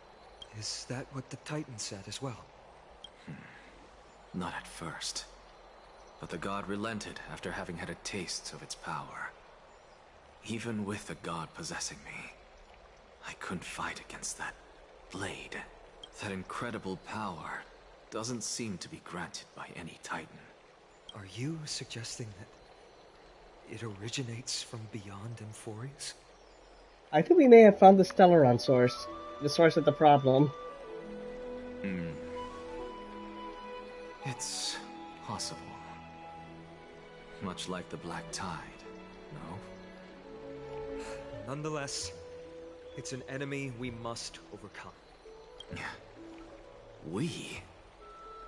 Is that what the Titan said as well? Not at first. But the god relented after having had a taste of its power. Even with the god possessing me, I couldn't fight against that blade. That incredible power doesn't seem to be granted by any Titan. Are you suggesting that it originates from beyond Amphorius? I think we may have found the Stellaron source. The source of the problem. It's possible. Much like the Black Tide, no? Nonetheless, it's an enemy we must overcome. We?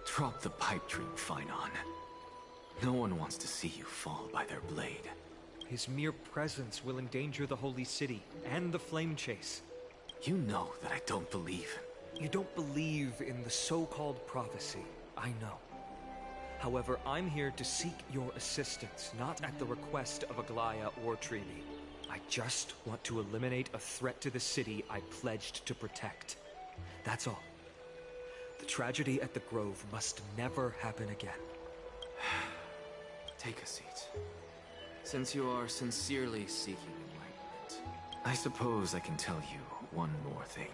Drop the pipe dream, Phainon. No one wants to see you fall by their blade. His mere presence will endanger the Holy City and the Flame Chase. You know that I don't believe. You don't believe in the so-called prophecy, I know. However, I'm here to seek your assistance, not at the request of Aglaya or Treaty. I just want to eliminate a threat to the city I pledged to protect. That's all. The tragedy at the Grove must never happen again. Take a seat. Since you are sincerely seeking enlightenment, I suppose I can tell you one more thing.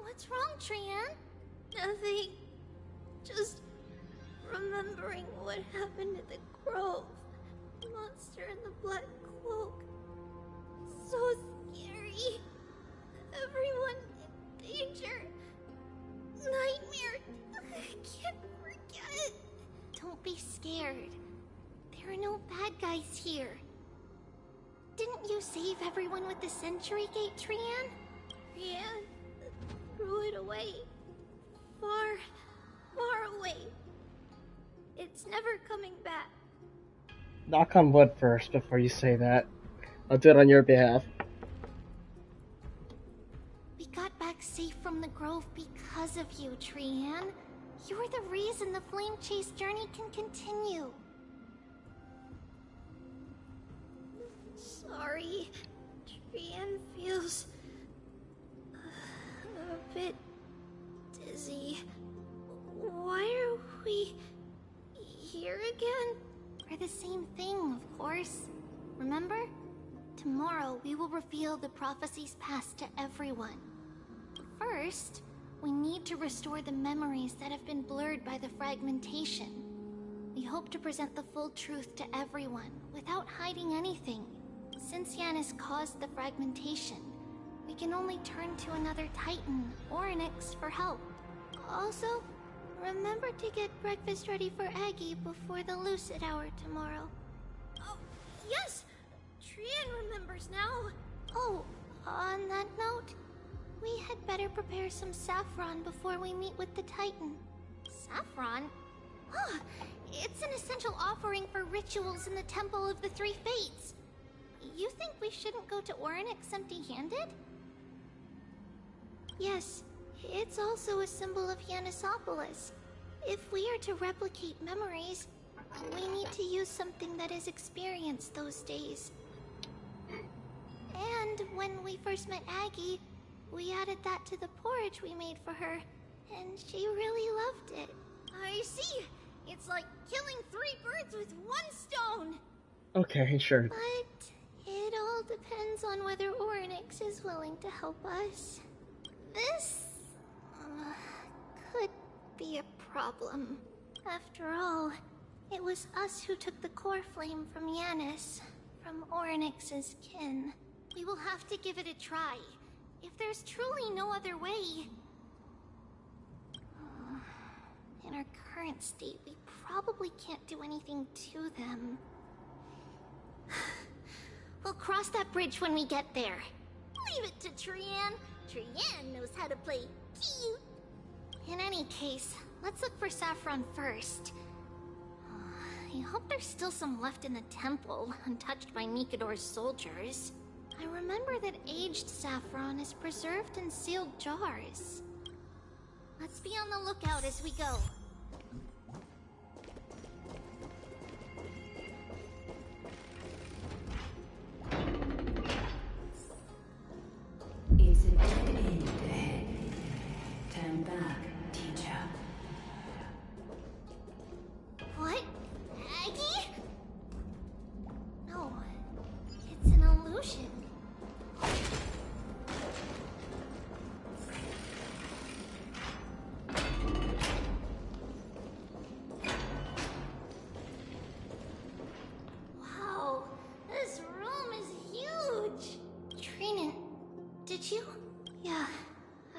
What's wrong, Trian? Nothing. Just remembering what happened at the Grove. The monster in the black cloak. So scary. Everyone in danger. Nightmare. I can't forget. Don't be scared. There are no bad guys here. Didn't you save everyone with the Century Gate, Trian? Trian threw it away. Far, far away. It's never coming back. Knock on wood first before you say that. I'll do it on your behalf. We got back safe from the Grove because of you, Trian. You're the reason the Flame Chase journey can continue. Sorry. Trian feels a bit the same thing, of course. Remember? Tomorrow, we will reveal the prophecies passed to everyone. First, we need to restore the memories that have been blurred by the fragmentation. We hope to present the full truth to everyone, without hiding anything. Since Yanis caused the fragmentation, we can only turn to another Titan, Orynyx, for help. Also, remember to get breakfast ready for Aggie before the Lucid Hour tomorrow. Oh, yes! Trian remembers now! Oh, on that note, we had better prepare some saffron before we meet with the Titan. Saffron? Huh, it's an essential offering for rituals in the Temple of the Three Fates. You think we shouldn't go to Orynyx empty-handed? Yes, it's also a symbol of Yanisopolis. If we are to replicate memories, we need to use something that has experienced those days. And when we first met Aggie, we added that to the porridge we made for her, and she really loved it. I see! It's like killing 3 birds with 1 stone! Okay, sure. But it all depends on whether Orynyx is willing to help us. This could be a problem. After all, it was us who took the Coreflame from Yanis, from Orynyx's kin. We will have to give it a try. If there's truly no other way... In our current state, we probably can't do anything to them. We'll cross that bridge when we get there. Leave it to Trian. Trian knows how to play cute. In any case, let's look for saffron first. I hope there's still some left in the temple, untouched by Mikador's soldiers. I remember that aged saffron is preserved in sealed jars. Let's be on the lookout as we go. It's a dead end ahead. Turn back, teacher. What? Aggie? No, it's an illusion. Wow, this room is huge. Trina, did you? Yeah,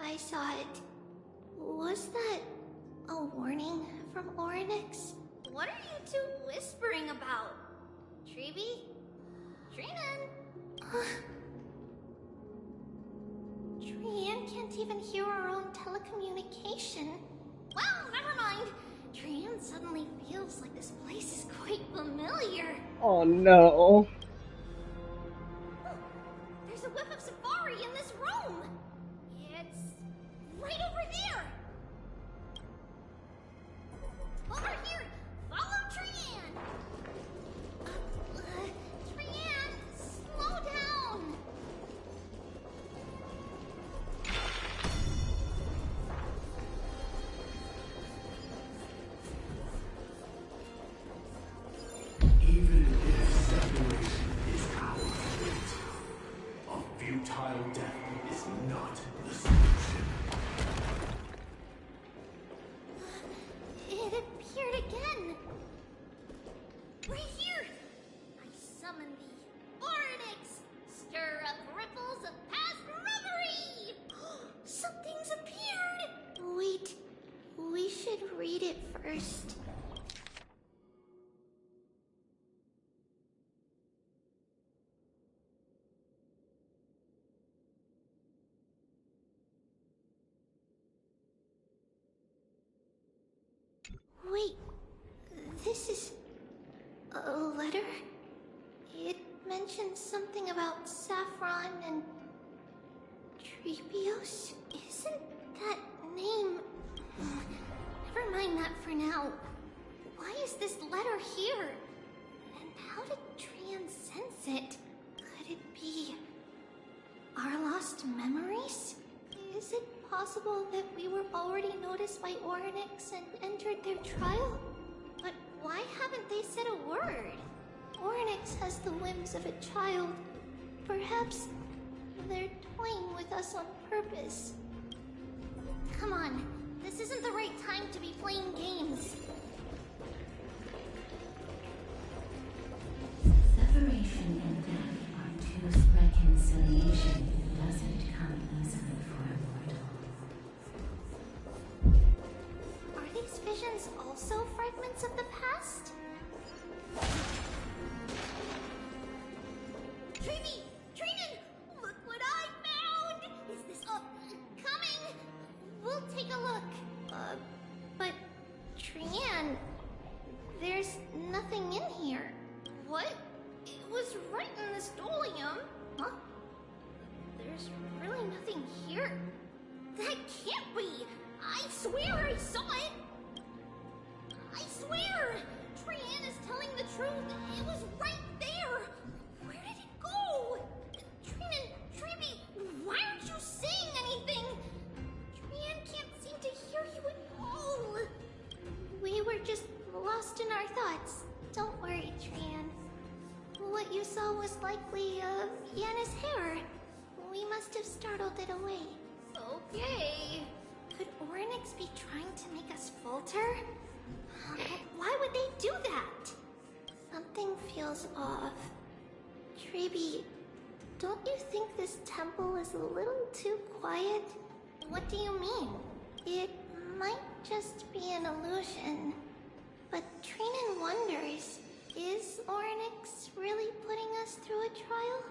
I saw it. Was that a warning from Orynyx? What are you two whispering about? Treeby? Trinan? Trian can't even hear our own telecommunication. Well, never mind. Trian suddenly feels like this place is quite familiar. Oh no. There's a whiff of safari in this room. It's right over there. Over here. Follow Trian. Trian, slow down. Even if separation is our fate, a futile death is not the solution. It appeared again. Right here. I summon thee. Orynyx, stir up ripples of past memory. Something's appeared. Wait, we should read it first. Wait, this is a letter? It mentions something about saffron and Trebios? Isn't that name... Never mind that for now. Why is this letter here? And how did Trian sense it? Could it be our lost memories? Is it possible that we were already noticed by Orynyx and entered their trial? But Why haven't they said a word? Oryx has the whims of a child. Perhaps they're toying with us on purpose. Come on, this isn't the right time to be playing games. Separation and death are two. Reconciliation doesn't come easily for a mortal. Are these visions also fragments of the past? Treevy! Trinan! Look what I found! Is this coming? We'll take a look. But Trian, there's nothing in here. What? It was right in this dolium. Huh? There's really nothing here. That can't be! I swear I saw it! I swear! Trian is telling the truth. It was right there! Where did it go? Trinan, Treevy, why aren't you saying anything? Trian can't seem to hear you at all. We were just lost in our thoughts. Don't worry, Trian. What you saw was likely, Yanna's hair. We must have startled it away. Okay. Could Oryx be trying to make us falter? Why would they do that? Something feels off. Treevy, don't you think this temple is a little too quiet? What do you mean? It might just be an illusion. But Trinan wonders, is Oryx really putting us through a trial?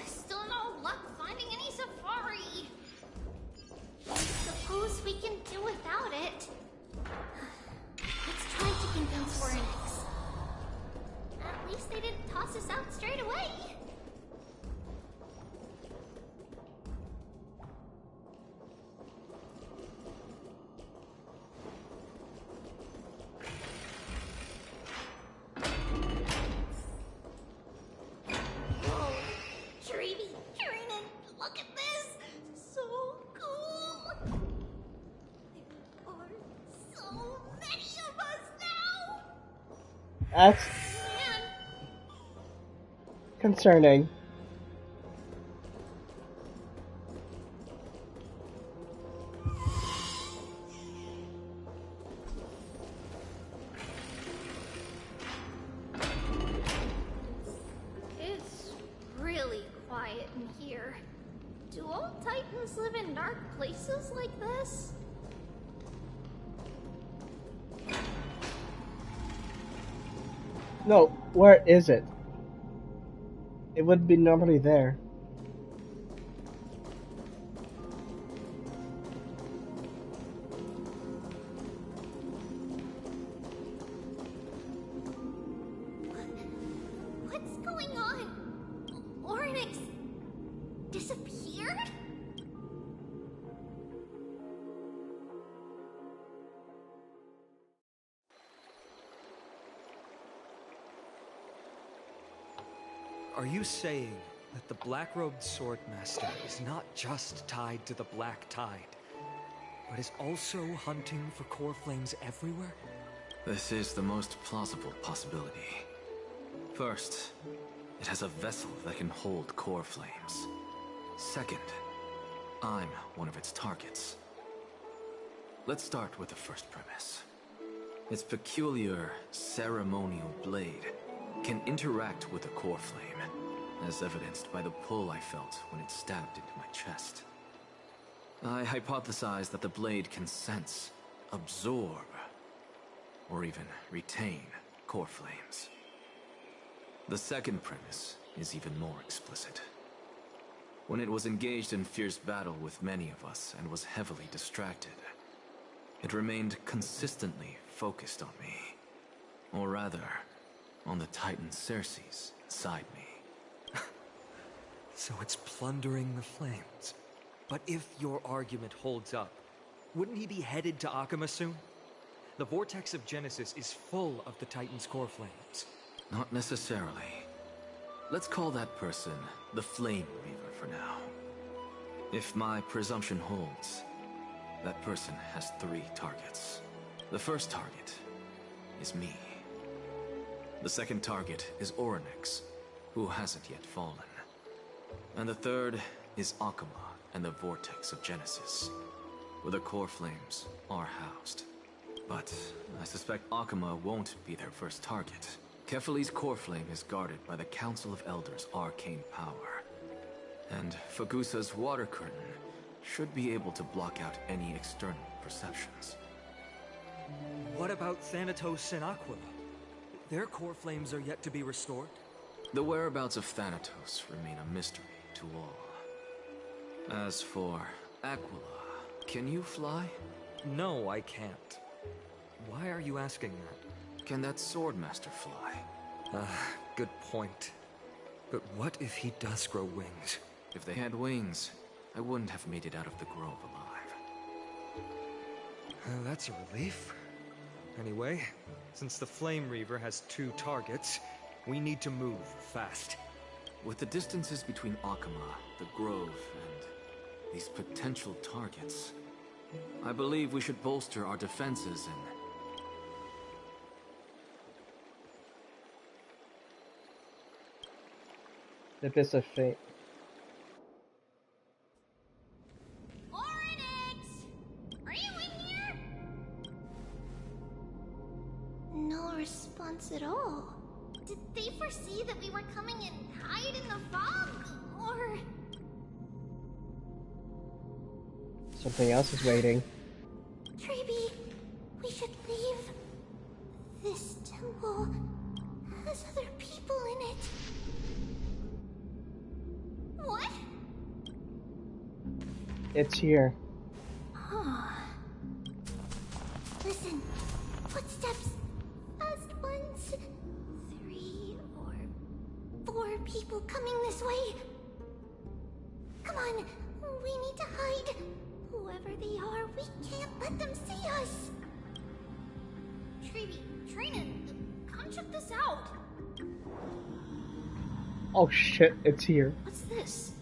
Still no luck finding any safari. I suppose we can do without it. Let's try to convince Oryx. At least they didn't toss us out straight away. That's concerning. It's really quiet in here. Do all Titans live in dark places like this? No, where is it? It would be normally there. What's going on? Oryx disappeared? Are you saying that the black-robed swordmaster is not just tied to the Black Tide, but is also hunting for Coreflames everywhere? This is the most plausible possibility. First, it has a vessel that can hold Coreflames. Second, I'm one of its targets. Let's start with the first premise. Its peculiar ceremonial blade can interact with a Coreflame, as evidenced by the pull I felt when it stabbed into my chest. I hypothesize that the blade can sense, absorb, or even retain Coreflames. The second premise is even more explicit. When it was engaged in fierce battle with many of us and was heavily distracted, it remained consistently focused on me. Or rather, on the Titan Circes inside me. So it's plundering the flames. But if your argument holds up, wouldn't he be headed to Akama soon? The vortex of Genesis is full of the Titan's Coreflames. Not necessarily. Let's call that person the Flame Reaver for now. If my presumption holds, that person has 3 targets. The first target is me. The second target is Orynyx, who hasn't yet fallen. And the third is Akuma and the Vortex of Genesis, where the Coreflames are housed. But I suspect Akuma won't be their first target. Kefali's Coreflame is guarded by the Council of Elders' arcane power. And Fagusa's Water Curtain should be able to block out any external perceptions. What about Thanatos and Aquila? Their core flames are yet to be restored? The whereabouts of Thanatos remain a mystery to all. As for Aquila, can you fly? No, I can't. Why are you asking that? Can that Swordmaster fly? Good point. But what if he does grow wings? If they had wings, I wouldn't have made it out of the grove alive. That's a relief. Anyway, since the Flame Reaver has 2 targets, we need to move fast. With the distances between Akuma, the grove, and these potential targets, I believe we should bolster our defenses and... The Abyss of Fate. Orynyx! Are you in here? No response at all. Did they foresee that we were coming and hide in the fog? Or... Something else is waiting. Treeby, we should leave. This temple has other people in it. What? It's here. Listen. Footsteps. Fast ones. 3 or 4 people coming this way. Come on. We need to hide. Whoever they are, we can't let them see us. Treeby, Trainan, come check this out. Oh shit, it's here. What's this?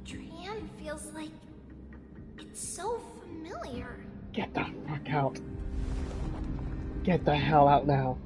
Trian feels like it's so familiar. Get the fuck out. Get the hell out now.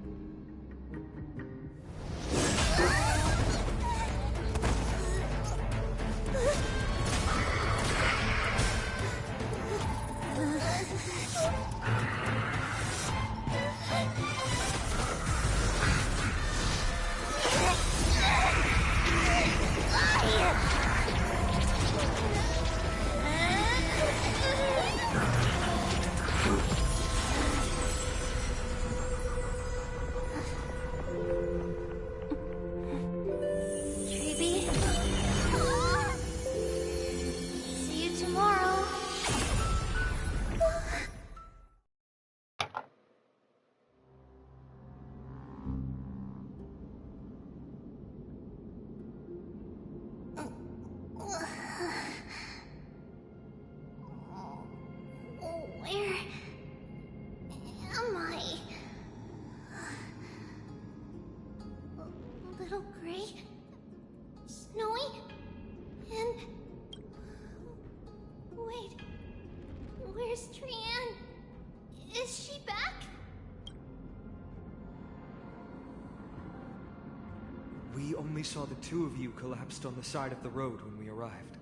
We only saw the 2 of you collapsed on the side of the road when we arrived.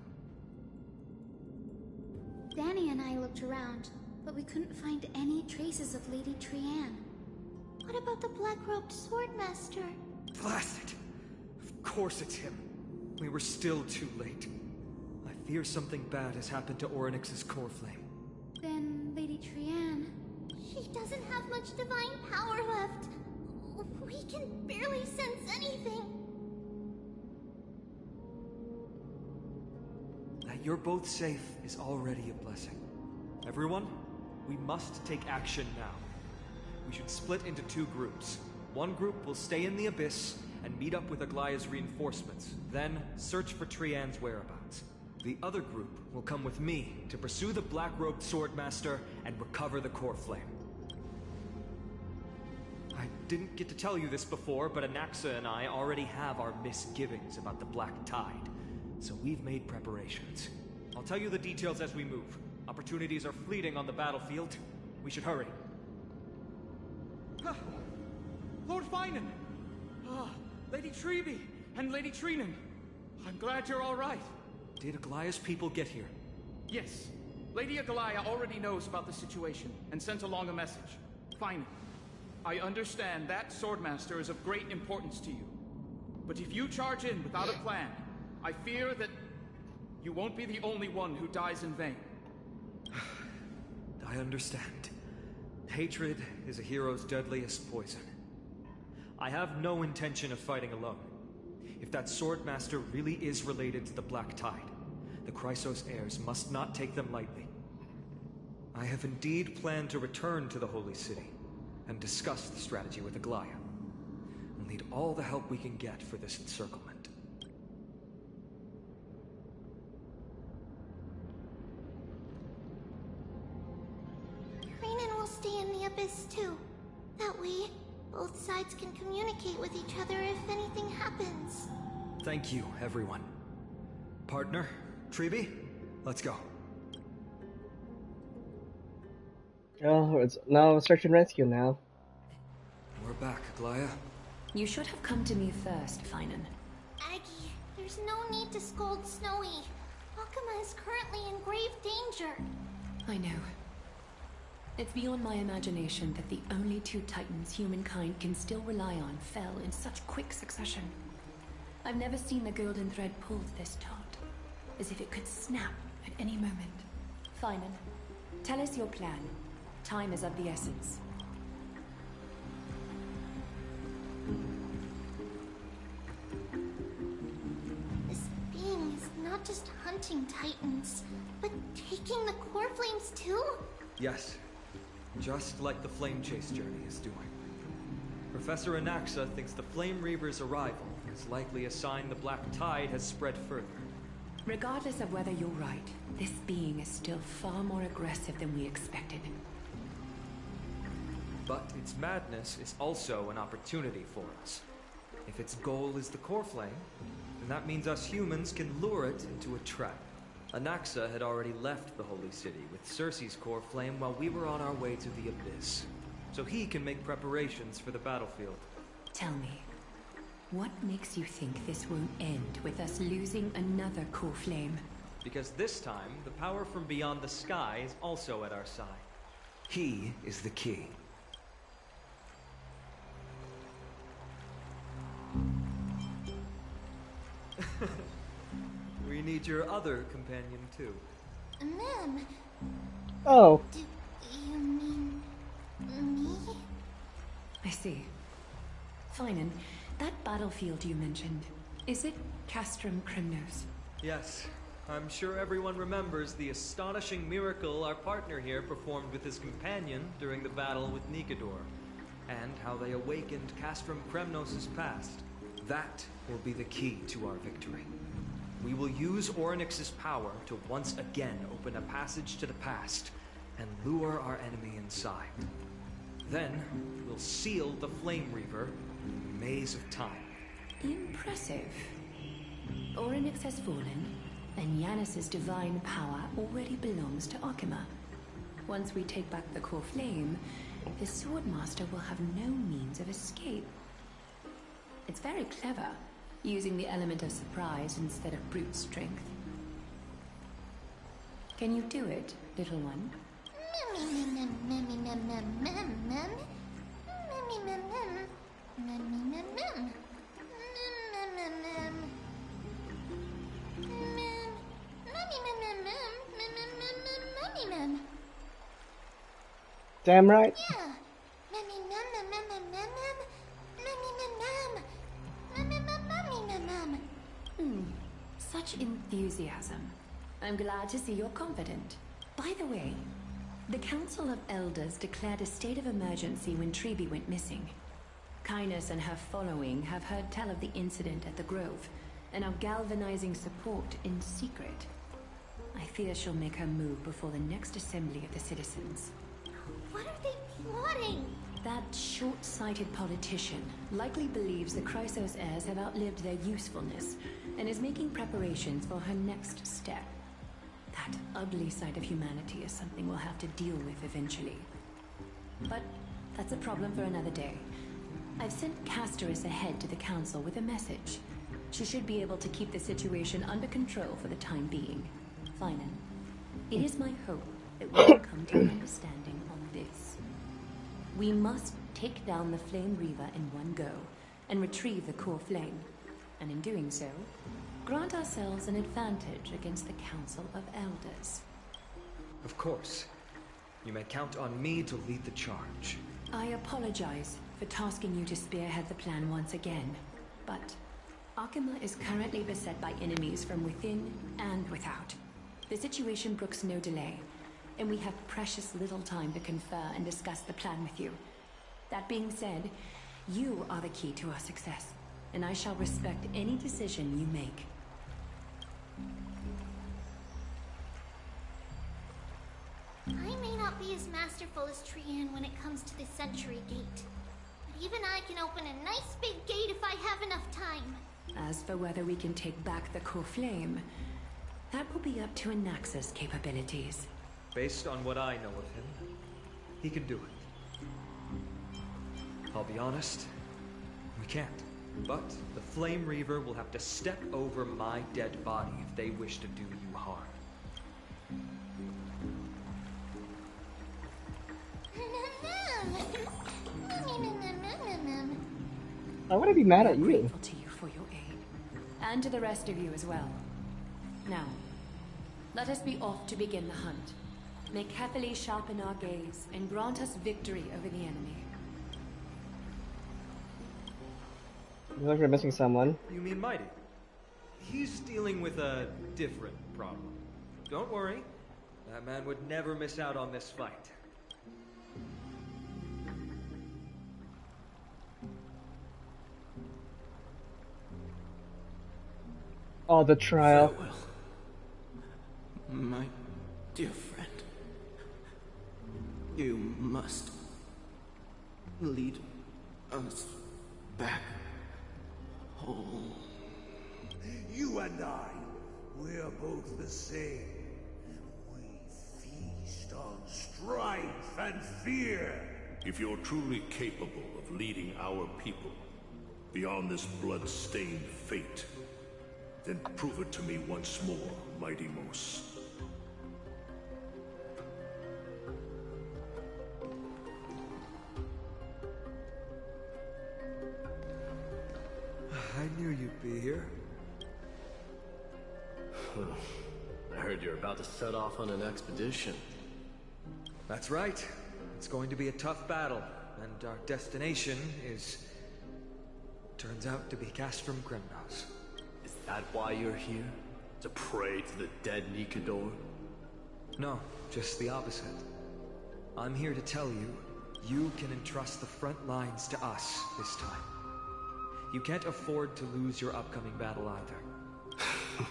Danny and I looked around, but we couldn't find any traces of Lady Trian. What about the black-robed swordmaster? Blast it! Of course it's him. We were still too late. I fear something bad has happened to Orynyx's core flame. Then Lady Trian... She doesn't have much divine power left. We can barely sense anything. That you're both safe is already a blessing. Everyone, we must take action now. We should split into 2 groups. One group will stay in the Abyss and meet up with Aglaya's reinforcements, then search for Trian's whereabouts. The other group will come with me to pursue the black-robed swordmaster and recover the core flame. I didn't get to tell you this before, but Anaxa and I already have our misgivings about the Black Tide, so we've made preparations. I'll tell you the details as we move. Opportunities are fleeting on the battlefield. We should hurry. Lord Phainon! Lady Treby and Lady Treenan. I'm glad you're all right. Did Aglaya's people get here? Yes. Lady Aglaya already knows about the situation and sent along a message. Phainon, I understand that Swordmaster is of great importance to you. But if you charge in without a plan, I fear that you won't be the only one who dies in vain. I understand. Hatred is a hero's deadliest poison. I have no intention of fighting alone. If that Swordmaster really is related to the Black Tide, the Chrysos Heirs must not take them lightly. I have indeed planned to return to the Holy City and discuss the strategy with Aglaya. We'll need all the help we can get for this encirclement. Phainon will stay in the Abyss too. That way, both sides can communicate with each other if anything happens. Thank you, everyone. Partner, Treby, let's go. Oh, it's now search and rescue now. We're back, Aglaya. You should have come to me first, Phainon. Aggie, there's no need to scold Snowy. Akuma is currently in grave danger. I know. It's beyond my imagination that the only two titans humankind can still rely on fell in such quick succession. I've never seen the golden thread pulled this taut, as if it could snap at any moment. Phainon, tell us your plan. Time is of the essence. This being is not just hunting titans, but taking the Coreflames too? Yes. Just like the Flame Chase journey is doing. Professor Anaxa thinks the Flame Reaver's arrival is likely a sign the Black Tide has spread further. Regardless of whether you're right, this being is still far more aggressive than we expected. But its madness is also an opportunity for us. If its goal is the Coreflame, then that means us humans can lure it into a trap. Anaxa had already left the Holy City with Cersei's Coreflame while we were on our way to the Abyss, so he can make preparations for the battlefield. Tell me, what makes you think this won't end with us losing another Coreflame? Because this time, the power from beyond the sky is also at our side. He is the key. We need your other companion too. Ma'am. Oh. Do you mean me? I see. Phainon, that battlefield you mentioned, is it Castrum Kremnos? Yes. I'm sure everyone remembers the astonishing miracle our partner here performed with his companion during the battle with Nikador, and how they awakened Castrum Kremnos' past. That will be the key to our victory. We will use Orynyx's power to once again open a passage to the past and lure our enemy inside. Then, we'll seal the Flame Reaver in the maze of time. Impressive. Orynyx has fallen, and Yanis's divine power already belongs to Akuma. Once we take back the Coreflame, the Swordmaster will have no means of escape. It's very clever, using the element of surprise instead of brute strength. Can you do it, little one? Damn right. Yeah. Such enthusiasm. I'm glad to see you're confident. By the way, the Council of Elders declared a state of emergency when Treby went missing. Kainos and her following have heard tell of the incident at the Grove, and are galvanizing support in secret. I fear she'll make her move before the next assembly of the citizens. What are they plotting? That short-sighted politician likely believes the Chrysos Heirs have outlived their usefulness, and is making preparations for her next step. That ugly side of humanity is something we'll have to deal with eventually. But that's a problem for another day. I've sent Casterus ahead to the Council with a message. She should be able to keep the situation under control for the time being. Phainon, it is my hope that we can come to an understanding on this. We must take down the Flame Reaver in one go, and retrieve the Coreflame. And in doing so, grant ourselves an advantage against the Council of Elders. Of course. You may count on me to lead the charge. I apologize for tasking you to spearhead the plan once again, but Akima is currently beset by enemies from within and without. The situation brooks no delay, and we have precious little time to confer and discuss the plan with you. That being said, you are the key to our success, and I shall respect any decision you make. I may not be as masterful as Trian when it comes to the Century Gate, but even I can open a nice big gate if I have enough time. As for whether we can take back the Coreflame, that will be up to Anaxa's capabilities. Based on what I know of him, he can do it. I'll be honest, we can't. But the Flame Reaver will have to step over my dead body if they wish to do you harm. I want to be mad at you. Grateful to you for your aid, and to the rest of you as well. Now, let us be off to begin the hunt. May carefully sharpen our gaze and grant us victory over the enemy. Looks like we're missing someone. You mean Mighty? He's dealing with a different problem. Don't worry, that man would never miss out on this fight. Oh, the trial. Farewell, my dear friend. You must lead us back home. You and I, we're both the same. We feast on strife and fear. If you're truly capable of leading our people beyond this blood-stained fate, then prove it to me once more, Mighty Mos. I knew you'd be here. I heard you're about to set off on an expedition. That's right. It's going to be a tough battle, and our destination is... turns out to be Castrum Kremnos. Is that why you're here? To pray to the dead Nikador? No, just the opposite. I'm here to tell you, you can entrust the front lines to us this time. You can't afford to lose your upcoming battle either.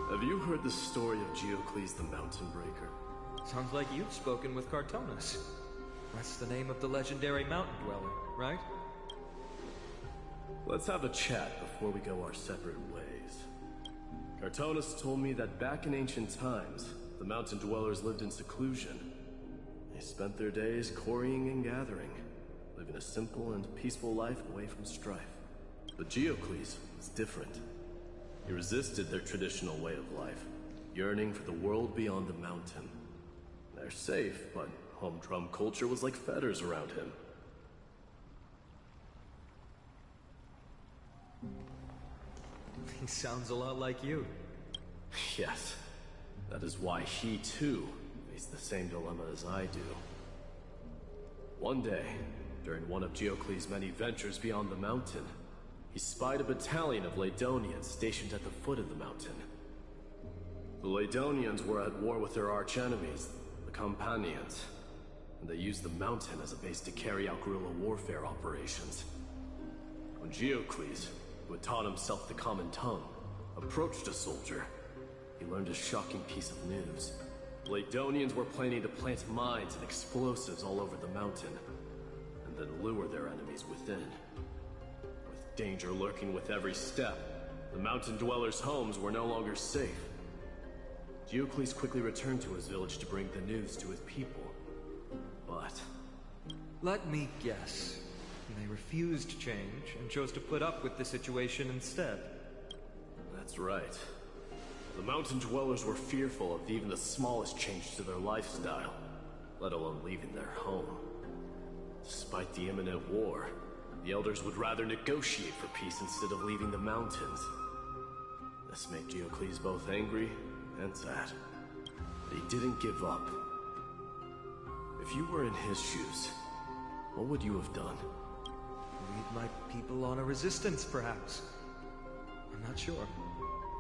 Have you heard the story of Geocles the Mountain Breaker? Sounds like you've spoken with Cartonas. That's the name of the legendary mountain dweller, right? Let's have a chat before we go our separate ways. Cartonas told me that back in ancient times, the mountain dwellers lived in seclusion. They spent their days quarrying and gathering, living a simple and peaceful life away from strife. But Geocles was different. He resisted their traditional way of life, yearning for the world beyond the mountain. They're safe, but humdrum culture was like fetters around him. He sounds a lot like you. Yes. That is why he, too, faced the same dilemma as I do. One day, during one of Geocles' many ventures beyond the mountain, he spied a battalion of Laedonians stationed at the foot of the mountain. The Laedonians were at war with their arch-enemies, the Companions, and they used the mountain as a base to carry out guerrilla warfare operations. When Geocles, who had taught himself the common tongue, approached a soldier, he learned a shocking piece of news. Laedonians were planning to plant mines and explosives all over the mountain, and then lure their enemies within. With danger lurking with every step, The mountain dwellers' homes were no longer safe. Diocles quickly returned to his village to bring the news to his people. But... let me guess. They refused change and chose to put up with the situation instead. That's right. The mountain dwellers were fearful of even the smallest change to their lifestyle, let alone leaving their home. Despite the imminent war, the elders would rather negotiate for peace instead of leaving the mountains. This made Diocles both angry and sad. But he didn't give up. If you were in his shoes, what would you have done? Lead my people on a resistance, perhaps. I'm not sure.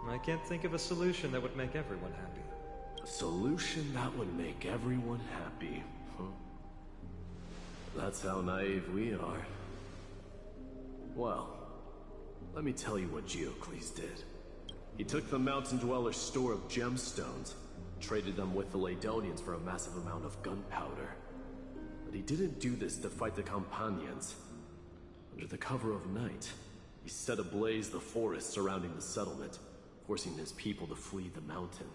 I can't think of a solution that would make everyone happy. A solution that would make everyone happy, huh? That's how naive we are. Well, let me tell you what Diocles did. He took the mountain dwellers' store of gemstones, traded them with the Ladonians for a massive amount of gunpowder. But he didn't do this to fight the Companions. Under the cover of night, he set ablaze the forest surrounding the settlement, forcing his people to flee the mountain.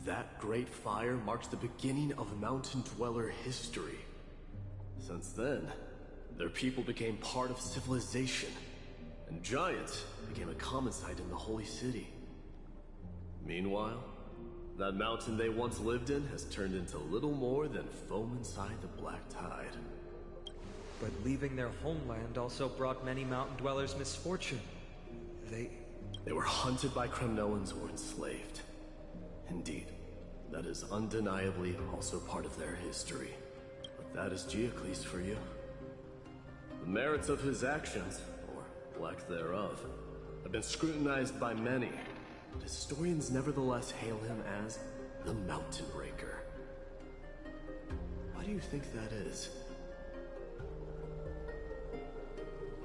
That great fire marks the beginning of mountain dweller history. Since then, their people became part of civilization, and giants became a common sight in the holy city. Meanwhile, that mountain they once lived in has turned into little more than foam inside the black tide. But leaving their homeland also brought many mountain dwellers misfortune. They were hunted by Kremnoans or enslaved. Indeed, that is undeniably also part of their history. But that is Diocles for you. The merits of his actions, or lack thereof, have been scrutinized by many, but historians nevertheless hail him as the Mountain Breaker. Why do you think that is?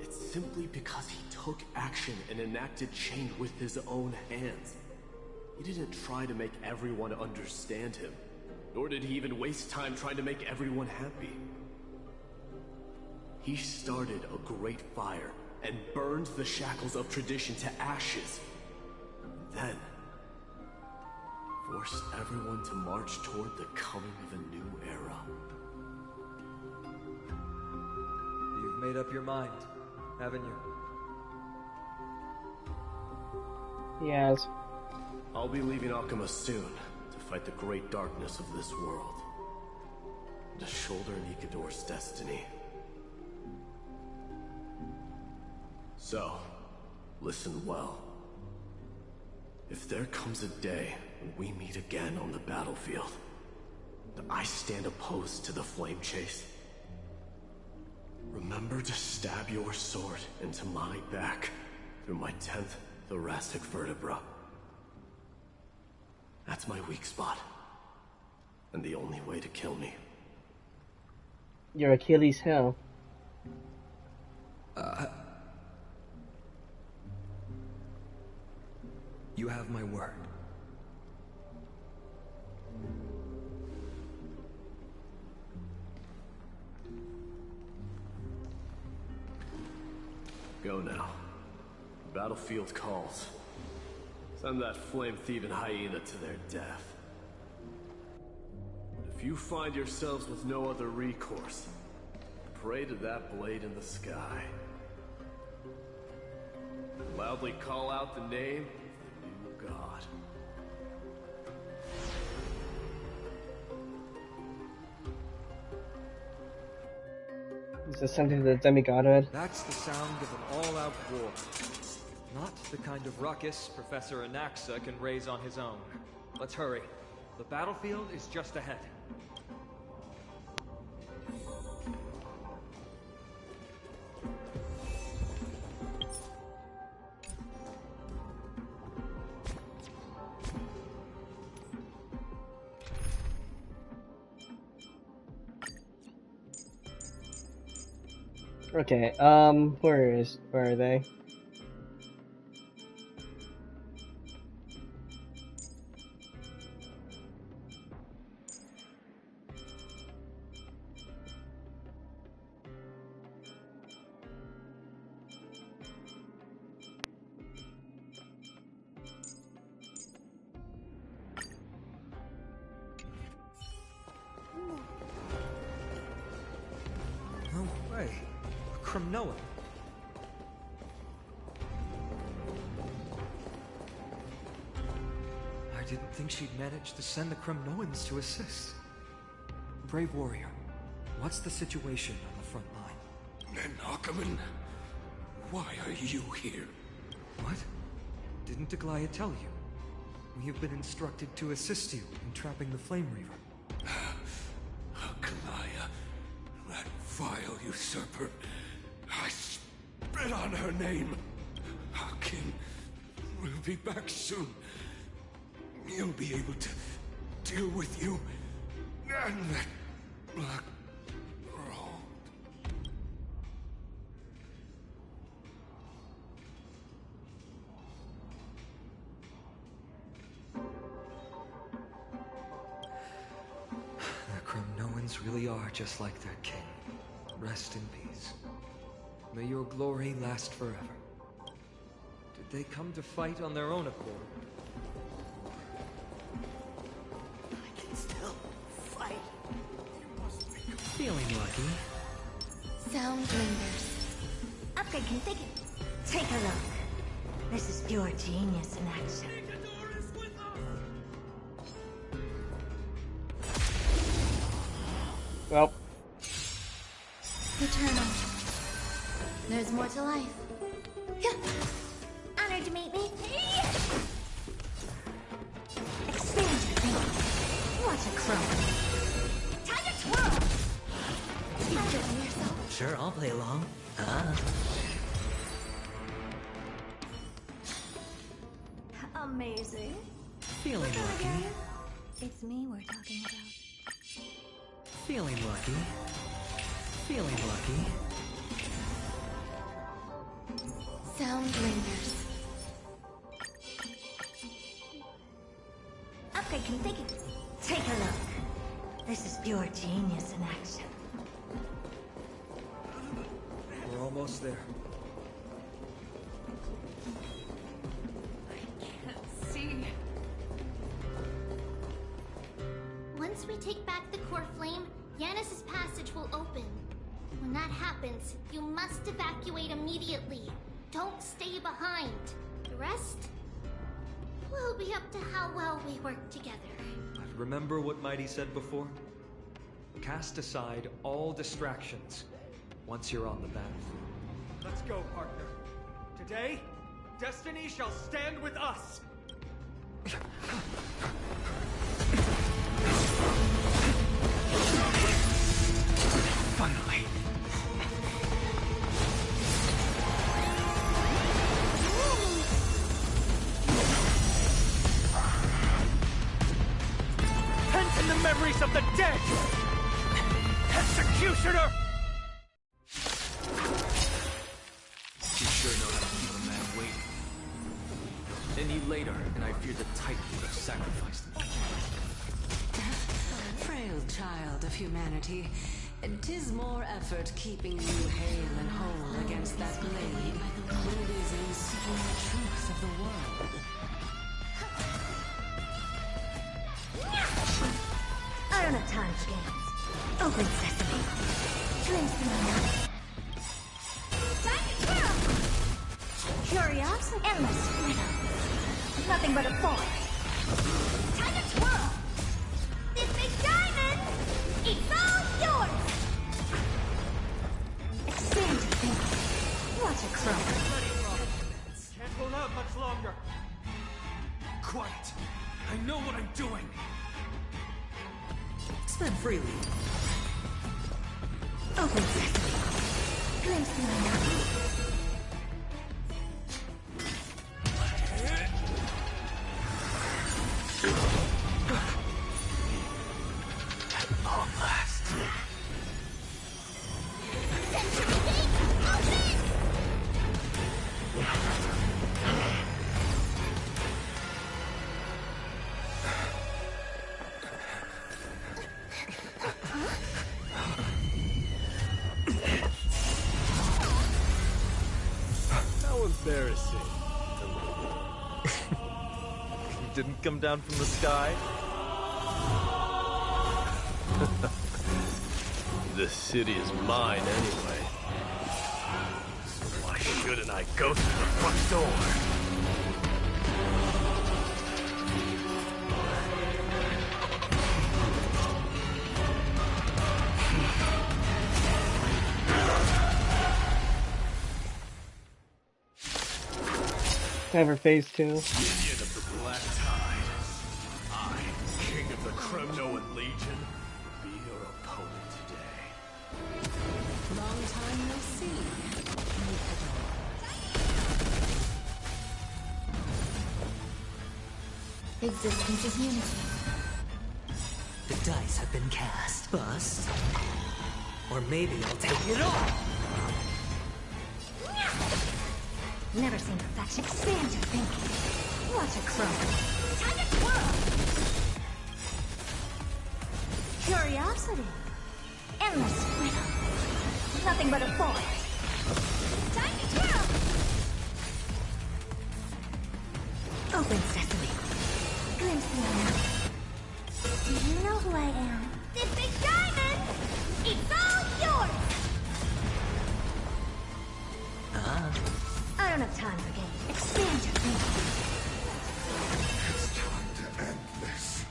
It's simply because he took action and enacted change with his own hands. He didn't try to make everyone understand him, nor did he even waste time trying to make everyone happy. He started a great fire and burned the shackles of tradition to ashes. Then, forced everyone to march toward the coming of a new era. You've made up your mind, haven't you? Yes. I'll be leaving Akuma soon to fight the great darkness of this world. To shoulder Nikador's destiny. So, listen well. If there comes a day when we meet again on the battlefield, that I stand opposed to the flame chase, remember to stab your sword into my back through my 10th thoracic vertebra. That's my weak spot, and the only way to kill me. Your Achilles heel. You have my word. Go now. The battlefield calls. Send that flame-thieving hyena to their death. But if you find yourselves with no other recourse, pray to that blade in the sky. Loudly call out the name of the new god. Is this something the demigodhood? That's the sound of an all-out war. Not the kind of ruckus Professor Anaxa can raise on his own. Let's hurry. The battlefield is just ahead. Okay, where are they? Cremnoan? I didn't think she'd manage to send the Cremnoans to assist. Brave warrior, what's the situation on the front line? Menachem, why are you here? What? Didn't Aglaya tell you? We have been instructed to assist you in trapping the Flame Reaver. Aglaya, that vile usurper. I spit on her name. Hakim will be back soon. He'll be able to deal with you and that black road. The Cremnoans really are just like their king. Rest in peace. May your glory last forever. Did they come to fight on their own accord? I can still fight. Feeling lucky. Sound lingers. Upgrade configured. Take a look. This is pure genius in action. Well. Eternal. There's more to life. Honored to meet me. Expand your thinking. Watch a crow. Time to twirl! You doing yourself? Sure, I'll play along. Amazing. Feeling lucky. It's me we're talking about. Feeling lucky. Feeling lucky. Sound lingers. Upgrade configured. Take a look. This is pure genius in action. We're almost there. See. Once we take back the Coreflame, Yanis's passage will open. When that happens, you must evacuate immediately. Don't stay behind. The rest will be up to how well we work together. But remember what Mighty said before? Cast aside all distractions once you're on the battlefield. Let's go, partner. Today, destiny shall stand with us. Finally. Pent in the memories of the dead! Executioner! You sure know how to keep a man waiting. They need later, and I fear the Titan would have sacrificed me. Frail child of humanity, 'tis more effort keeping you hale and whole against that blade than it is in seeking the truth of the world. I don't have time for games. Open sesame. Dreams can be time to twirl! Curious, endless freedom. Nothing but a force. Time to twirl! This big diamond, it's all yours! Expand your thinking. Watch it grow. Can't hold out much longer. Quiet. I know what I'm doing. Spend freely. Open sesame. Glimpse the unknown. At long last. Century Gate, open! How embarrassing. You didn't come down from the sky? The city is mine anyway. Shouldn't I go through the front door? Never phase 2. Minion of the Black Tide. I, King of the Kremnoan Legion, be your opponent today. Long time no see. Existence is unity. The dice have been cast. Bust. Or maybe I'll take it all! Never seen perfection. Expand your thinking. Watch it grow. Time to twirl! Curiosity. Endless freedom. Nothing but a forest. Time to twirl! Open sesame. Glimpse the unknown. Do you know who I am? This big diamond! It's all yours! I don't have time for games. Expand your thinking. It's time to end this.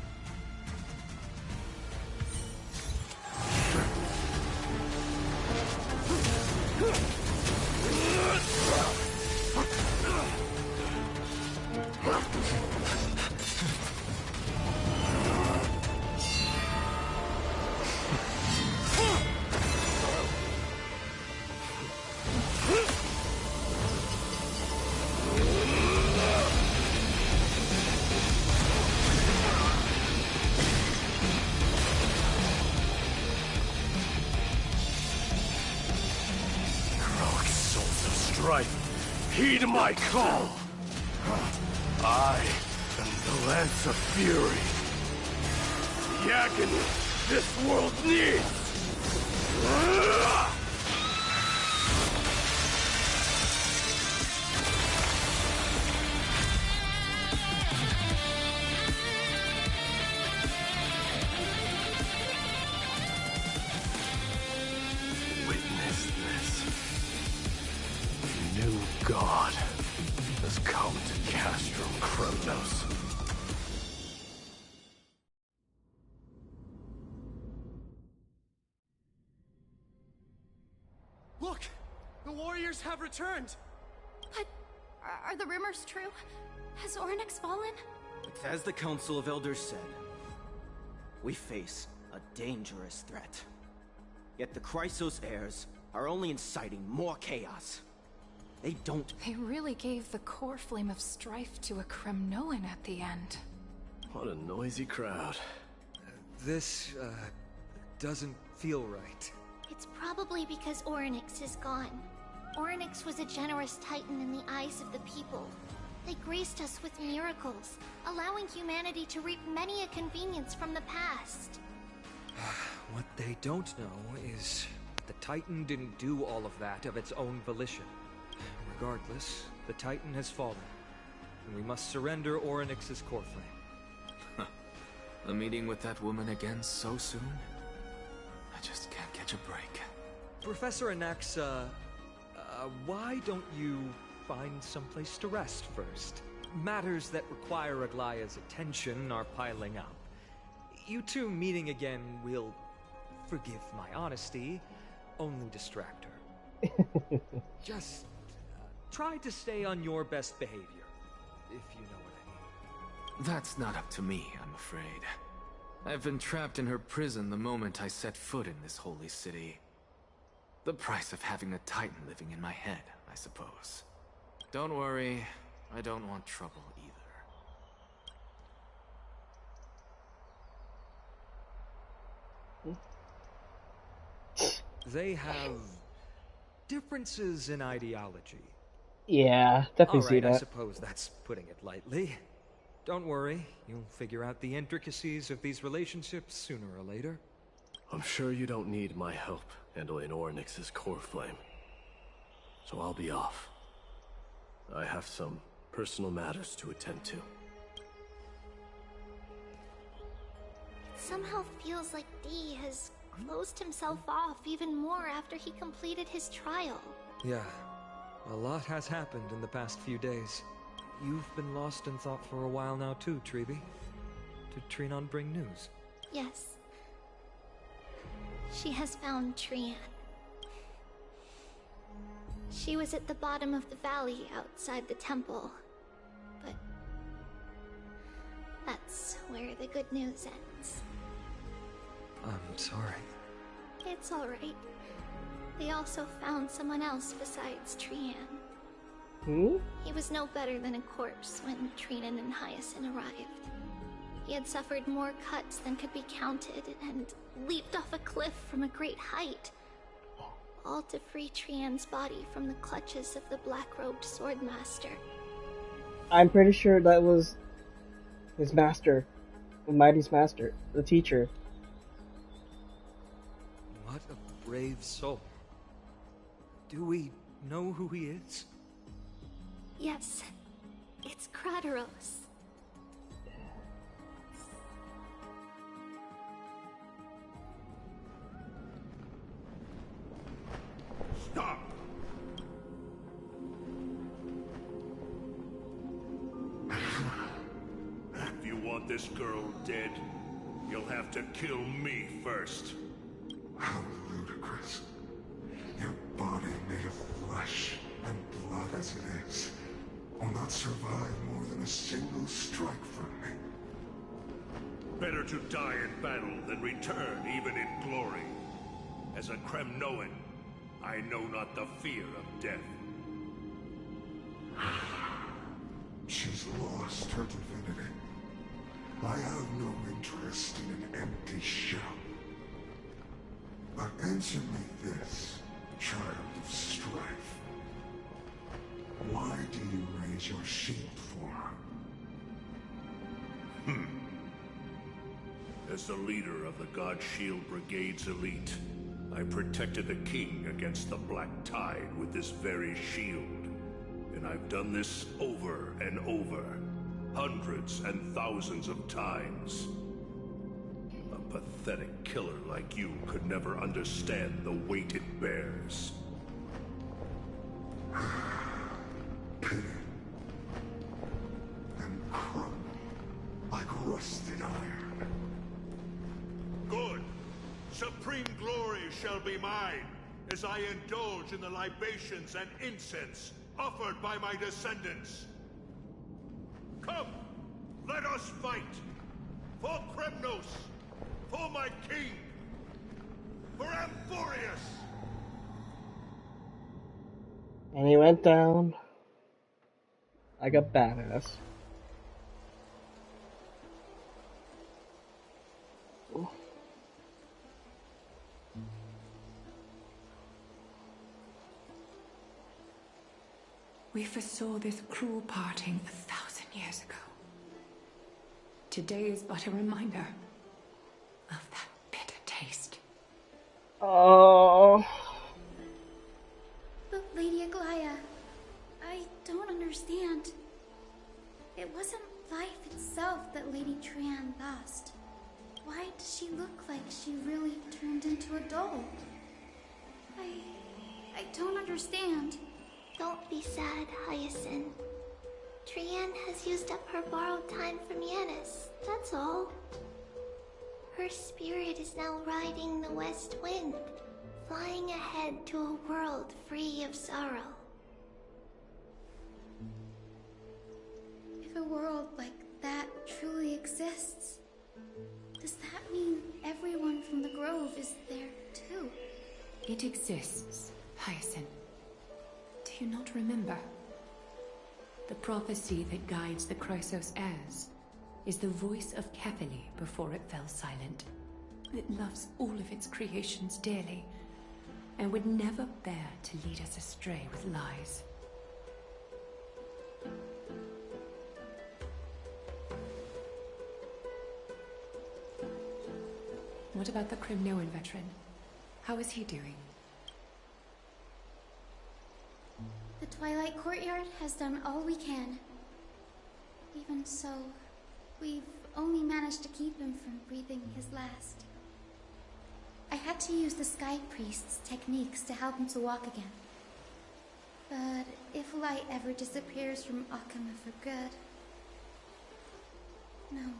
Heed my call! I am the Lance of Fury. The agony this world needs! Witness this. New God has come to Castrum Chronos. Look! The warriors have returned! But are the rumors true? Has Ornyx fallen? As the Council of Elders said, we face a dangerous threat. Yet the Chrysos Heirs are only inciting more chaos. They don't... They really gave the core flame of strife to a Kremnoan at the end. What a noisy crowd. This, doesn't feel right. It's probably because Ornyx is gone. Ornyx was a generous titan in the eyes of the people. They graced us with miracles, allowing humanity to reap many a convenience from the past. What they don't know is the Titan didn't do all of that of its own volition. Regardless, the Titan has fallen, and we must surrender Ornyx's core flame. A meeting with that woman again so soon? I just can't catch a break. Professor Anaxa, why don't you find someplace to rest first? Matters that require Aglaya's attention are piling up. You two meeting again will, forgive my honesty, only distract her. Just try to stay on your best behavior, if you know what I mean. That's not up to me, I'm afraid. I've been trapped in her prison the moment I set foot in this holy city. The price of having a Titan living in my head, I suppose. Don't worry, I don't want trouble either. They have differences in ideology. Yeah, definitely see Alright, that. I suppose that's putting it lightly. Don't worry, you'll figure out the intricacies of these relationships sooner or later. I'm sure you don't need my help handling Ornyx's core flame. So I'll be off. I have some personal matters to attend to. It somehow feels like D has closed himself off even more after he completed his trial. Yeah, A lot has happened in the past few days. You've been lost in thought for a while now too, Treeby. Did Phainon bring news? Yes. She has found Trian. She was at the bottom of the valley outside the temple. But that's where the good news ends. I'm sorry. It's alright. They also found someone else besides Trian. Who? He was no better than a corpse when Trinan and Hyacinth arrived. He had suffered more cuts than could be counted and leaped off a cliff from a great height. All to free Trian's body from the clutches of the black-robed swordmaster. I'm pretty sure that was his master, Mighty's master, the teacher. What a brave soul. Do we know who he is? Yes, it's Krateros. Stop! If you want this girl dead, you'll have to kill me first. How ludicrous. Your body made of flesh and blood as it is will not survive more than a single strike from me. Better to die in battle than return even in glory. As a Kremnoan, I know not the fear of death. She's lost her divinity. I have no interest in an empty shell. But answer me this, child of strife. Why do you raise your shield for her? As the leader of the God Shield Brigade's elite, I protected the king against the Black Tide with this very shield. And I've done this over and over, hundreds and thousands of times. A pathetic killer like you could never understand the weight it bears. Pity. And crumble like rusted iron. Good. Supreme glory shall be mine, as I indulge in the libations and incense offered by my descendants. Come, let us fight! For Kremnos! For my king! For Amphorius! And he went down like a badass. We foresaw this cruel parting 1,000 years ago. Today is but a reminder of that bitter taste. Oh. But Lady Aglaya, I don't understand. It wasn't life itself that Lady Trian lost. Why does she look like she really turned into a doll? I don't understand. Don't be sad, Hyacinth. Trian has used up her borrowed time from Yanis, that's all. Her spirit is now riding the west wind, flying ahead to a world free of sorrow. If a world like that truly exists, does that mean everyone from the Grove is there too? It exists, Hyacinth. Do you not remember? The prophecy that guides the Chrysos Heirs is the voice of Kefili before it fell silent. It loves all of its creations dearly, and would never bear to lead us astray with lies. What about the Kremnoan veteran? How is he doing? The Twilight Courtyard has done all we can. Even so, we've only managed to keep him from breathing his last. I had to use the Sky Priest's techniques to help him to walk again. But light ever disappears from Akama for good. No.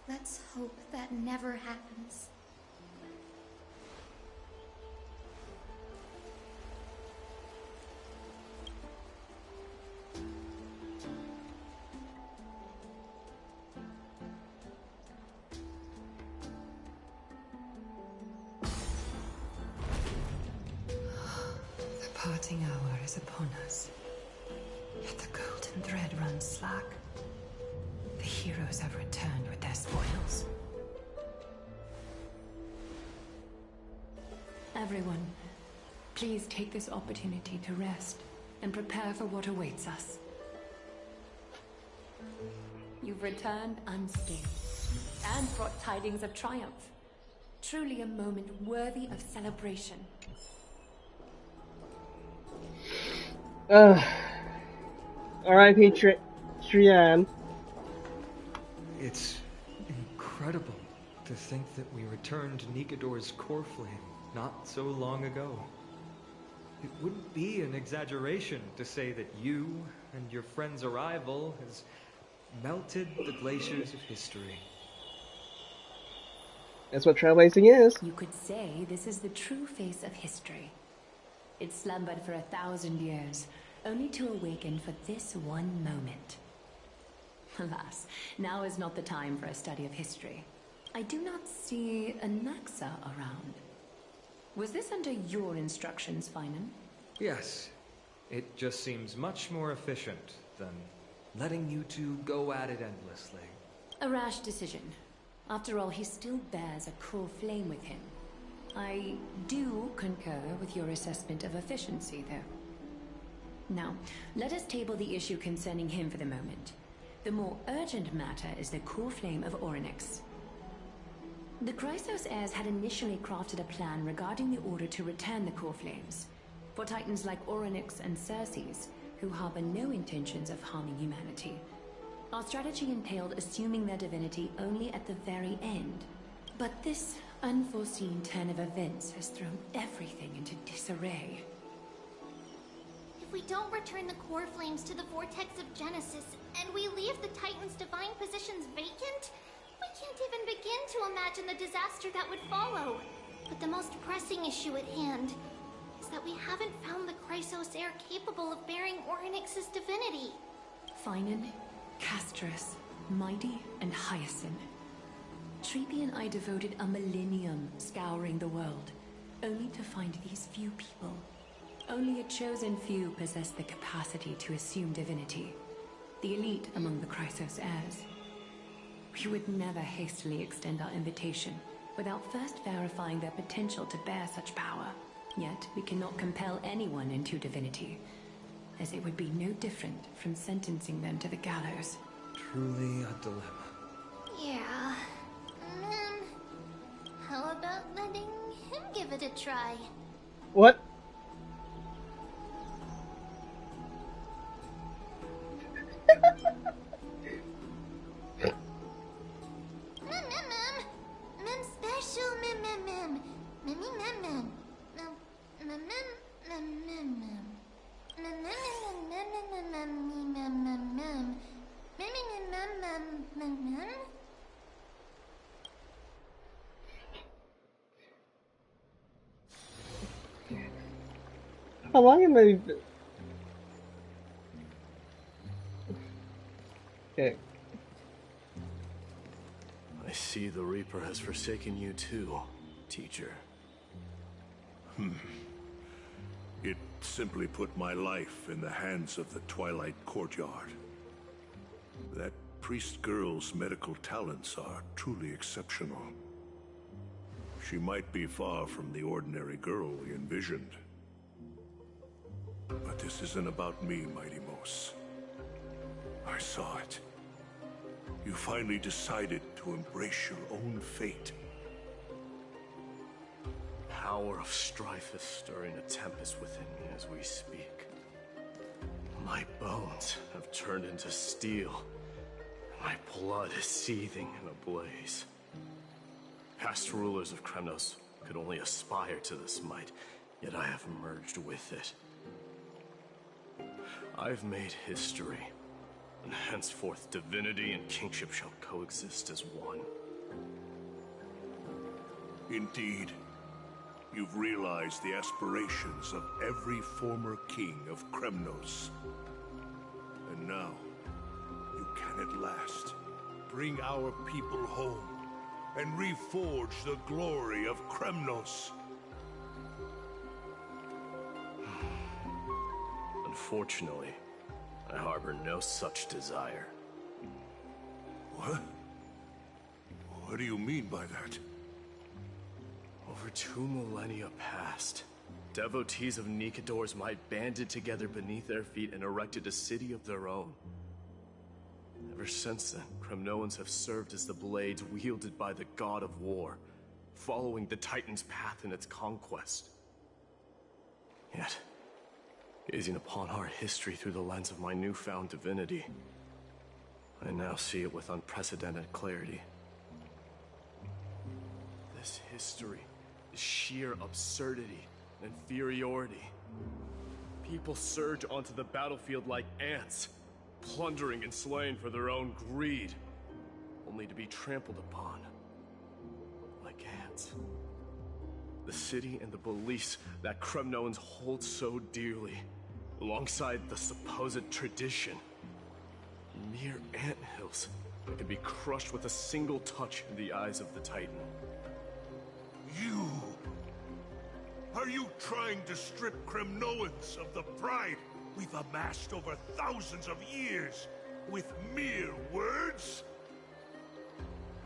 Let's hope that never happens. The parting hour is upon us. Yet the golden thread runs slack. The heroes have returned with their spoils. Everyone, please take this opportunity to rest and prepare for what awaits us. You've returned unscathed and brought tidings of triumph. Truly a moment worthy of celebration. R.I.P. Trian. It's incredible to think that we returned Nikador's Coreflame not so long ago. It wouldn't be an exaggeration to say that you and your friend's arrival has melted the glaciers of history. That's what trailblazing is. You could say this is the true face of history. It slumbered for 1,000 years, only to awaken for this one moment. Alas, now is not the time for a study of history. I do not see a Naxa around. Was this under your instructions, Phainon? Yes. It just seems much more efficient than letting you two go at it endlessly. A rash decision. After all, he still bears a core flame with him. I do concur with your assessment of efficiency, though. Now, let us table the issue concerning him for the moment. The more urgent matter is the core flame of Orynyx. The Chrysos Heirs had initially crafted a plan regarding the order to return the core flames, for titans like Orynyx and Circes, who harbor no intentions of harming humanity. Our strategy entailed assuming their divinity only at the very end. But this unforeseen turn of events has thrown everything into disarray. If we don't return the core flames to the vortex of Genesis, and we leave the Titan's divine positions vacant, we can't even begin to imagine the disaster that would follow. But the most pressing issue at hand is that we haven't found the Chrysos heir capable of bearing Orynyx's divinity. Phainon, Castris, Mighty, and Hyacinth. Treepy and I devoted a millennium scouring the world, only to find these few people. Only a chosen few possess the capacity to assume divinity. The elite among the Chrysos heirs. We would never hastily extend our invitation without first verifying their potential to bear such power. Yet we cannot compel anyone into divinity, as it would be no different from sentencing them to the gallows. Truly a dilemma. Yeah. How about letting him give it a try? What? Mem special mem. How long am I? Okay. I see the Reaper has forsaken you too, teacher. It simply put my life in the hands of the Twilight Courtyard. That priest girl's medical talents are truly exceptional. She might be far from the ordinary girl we envisioned. But this isn't about me, Mighty Mos. I saw it. You finally decided to embrace your own fate. Power of strife is stirring a tempest within me as we speak. My bones have turned into steel. My blood is seething in a blaze. Past rulers of Kremnos could only aspire to this might, yet I have merged with it. I've made history, and henceforth divinity and kingship shall coexist as one. Indeed. You've realized the aspirations of every former king of Kremnos. And now, you can at last bring our people home and reforge the glory of Kremnos. Unfortunately, I harbor no such desire. What? What do you mean by that? Over 2 millennia past, devotees of Nikador's might banded together beneath their feet and erected a city of their own. Ever since then, Kremnoans have served as the blades wielded by the god of war, following the Titan's path in its conquest. Yet, gazing upon our history through the lens of my newfound divinity, I now see it with unprecedented clarity. This history is sheer absurdity and inferiority. People surge onto the battlefield like ants, plundering and slaying for their own greed, only to be trampled upon like ants. The city and the beliefs that Kremnoans hold so dearly, alongside the supposed tradition, mere anthills that can be crushed with a single touch in the eyes of the Titan. You! Are you trying to strip Kremnoans of the pride we've amassed over thousands of years with mere words?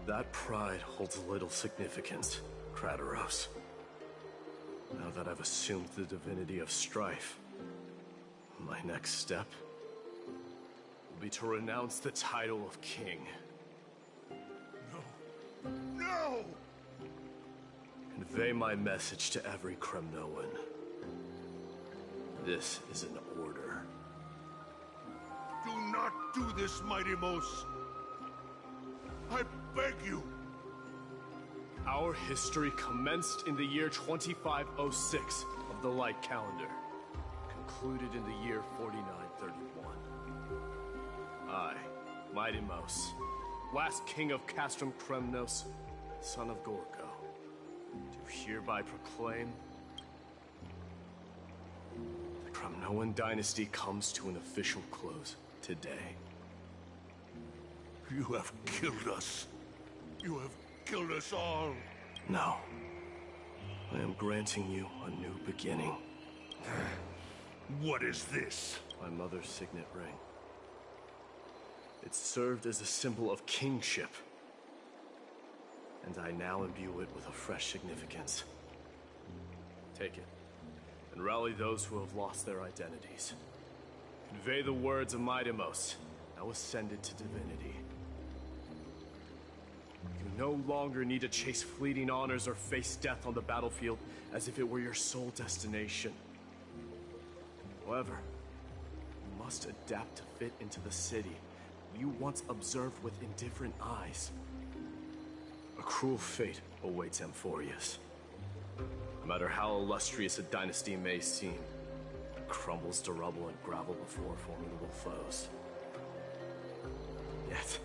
That pride holds little significance, Kratos. Now that I've assumed the divinity of strife, my next step will be to renounce the title of king. No! No! Convey my message to every Kremnoan. This is an order. Do not do this, Mighty Mos! I beg you! Our history commenced in the year 2506 of the Light Calendar, concluded in the year 4931. I, Mighty Mos, last king of Castrum Kremnos, son of Gorgo, do hereby proclaim the Kremnoan dynasty comes to an official close today. You have killed us. You have killed us all. No. I am granting you a new beginning. What is this? My mother's signet ring. It served as a symbol of kingship, and I now imbue it with a fresh significance. Take it, and rally those who have lost their identities. Convey the words of Mighty Mos, now ascended to divinity. You no longer need to chase fleeting honors or face death on the battlefield as if it were your sole destination. However, you must adapt to fit into the city you once observed with indifferent eyes. A cruel fate awaits Amphorius. No matter how illustrious a dynasty may seem, it crumbles to rubble and gravel before formidable foes. Yet,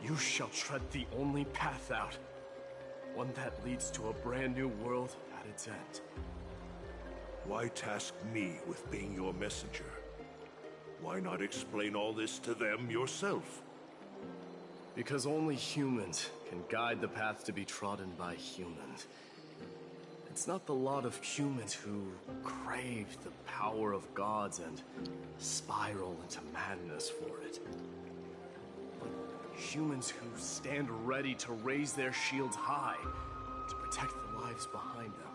you shall tread the only path out, one that leads to a brand new world at its end. Why task me with being your messenger? Why not explain all this to them yourself? Because only humans can guide the path to be trodden by humans. It's not the lot of humans who crave the power of gods and spiral into madness for it. But humans who stand ready to raise their shields high to protect the lives behind them.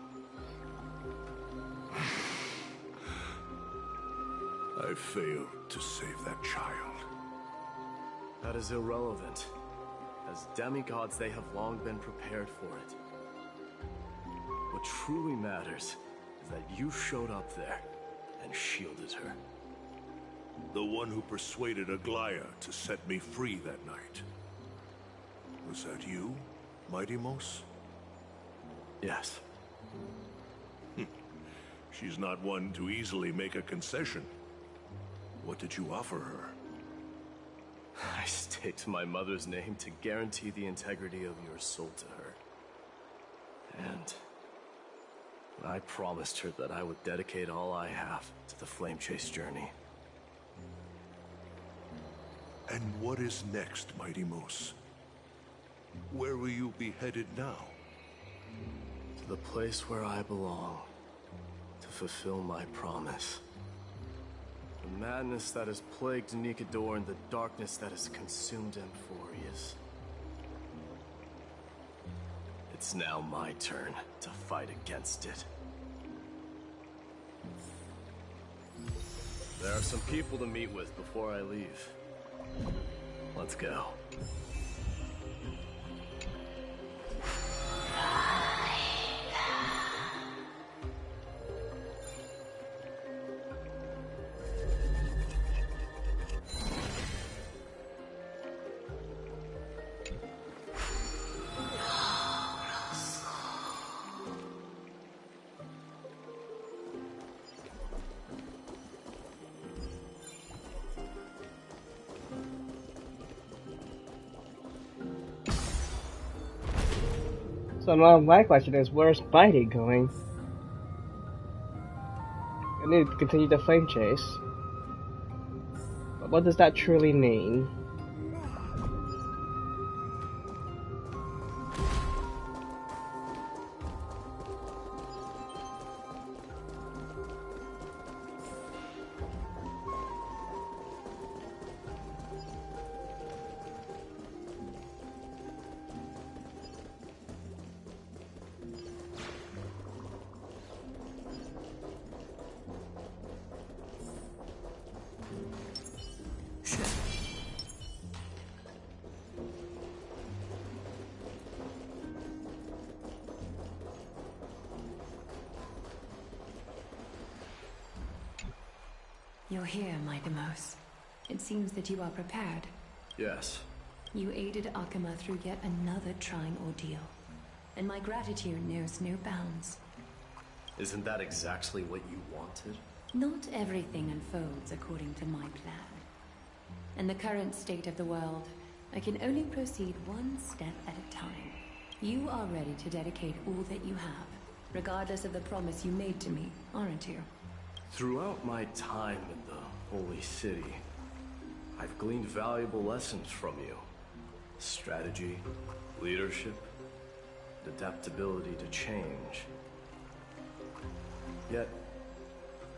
I failed to save that child. That is irrelevant. As demigods, they have long been prepared for it. What truly matters is that you showed up there and shielded her. The one who persuaded Aglaya to set me free that night. Was that you, Mighty Mos? Yes. She's not one to easily make a concession. What did you offer her? I staked my mother's name to guarantee the integrity of your soul to her. And I promised her that I would dedicate all I have to the Flame Chase journey. And what is next, Mighty Moose? Where will you be headed now? To the place where I belong, to fulfill my promise. The madness that has plagued Nikador and the darkness that has consumed Amphorius. It's now my turn to fight against it. There are some people to meet with before I leave. Let's go. So now my question is, where's Spidey going? I need to continue the flame chase. But what does that truly mean? You're here, my Demos. It seems that you are prepared. Yes. You aided Akuma through yet another trying ordeal, and my gratitude knows no bounds. Isn't that exactly what you wanted? Not everything unfolds according to my plan. In the current state of the world, I can only proceed one step at a time. You are ready to dedicate all that you have, regardless of the promise you made to me, aren't you? Throughout my time in the Holy City, I've gleaned valuable lessons from you. Strategy, leadership, adaptability to change. Yet,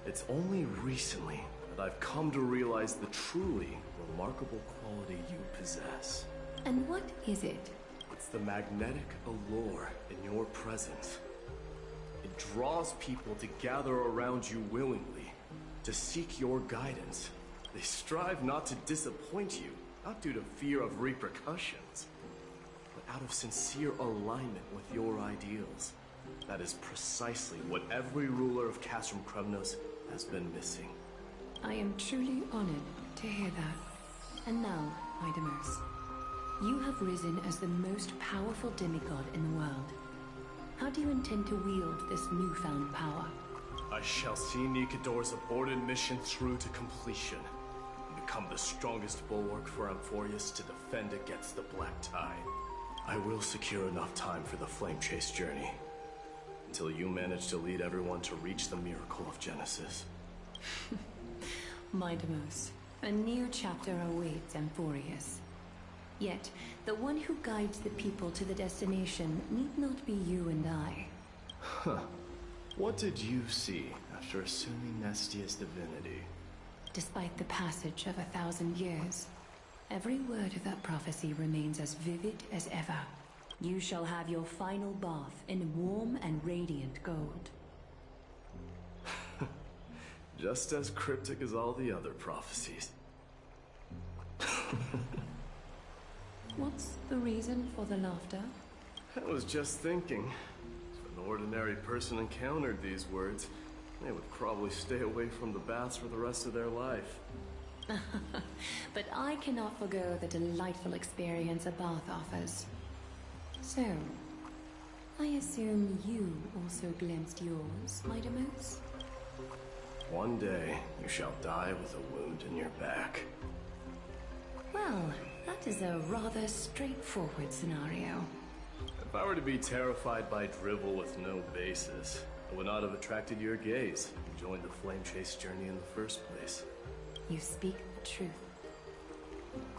it's only recently that I've come to realize the truly remarkable quality you possess. And what is it? It's the magnetic allure in your presence. It draws people to gather around you willingly, to seek your guidance. They strive not to disappoint you, not due to fear of repercussions, but out of sincere alignment with your ideals. That is precisely what every ruler of Castrum Kremnos has been missing. I am truly honored to hear that. And now, Idemers, you have risen as the most powerful demigod in the world. How do you intend to wield this newfound power? I shall see Nikador's aborted mission through to completion, and become the strongest bulwark for Amphorius to defend against the Black Tide. I will secure enough time for the Flame Chase journey, until you manage to lead everyone to reach the miracle of Genesis. Midemos, a new chapter awaits Amphorius. Yet, the one who guides the people to the destination need not be you and I. Huh. What did you see after assuming Nestia's divinity? Despite the passage of 1,000 years, every word of that prophecy remains as vivid as ever. You shall have your final bath in warm and radiant gold. Just as cryptic as all the other prophecies. What's the reason for the laughter? I was just thinking, if an ordinary person encountered these words, they would probably stay away from the baths for the rest of their life. But I cannot forgo the delightful experience a bath offers. So, I assume you also glimpsed yours, Midemos? One day, you shall die with a wound in your back. Well, that is a rather straightforward scenario. If I were to be terrified by drivel with no basis, I would not have attracted your gaze and joined the flame chase journey in the first place. You speak the truth.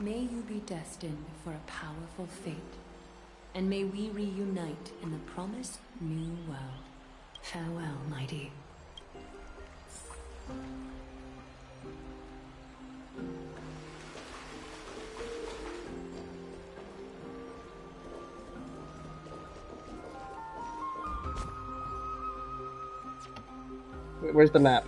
May you be destined for a powerful fate, and may we reunite in the promised new world. Farewell, mighty. Where's the map?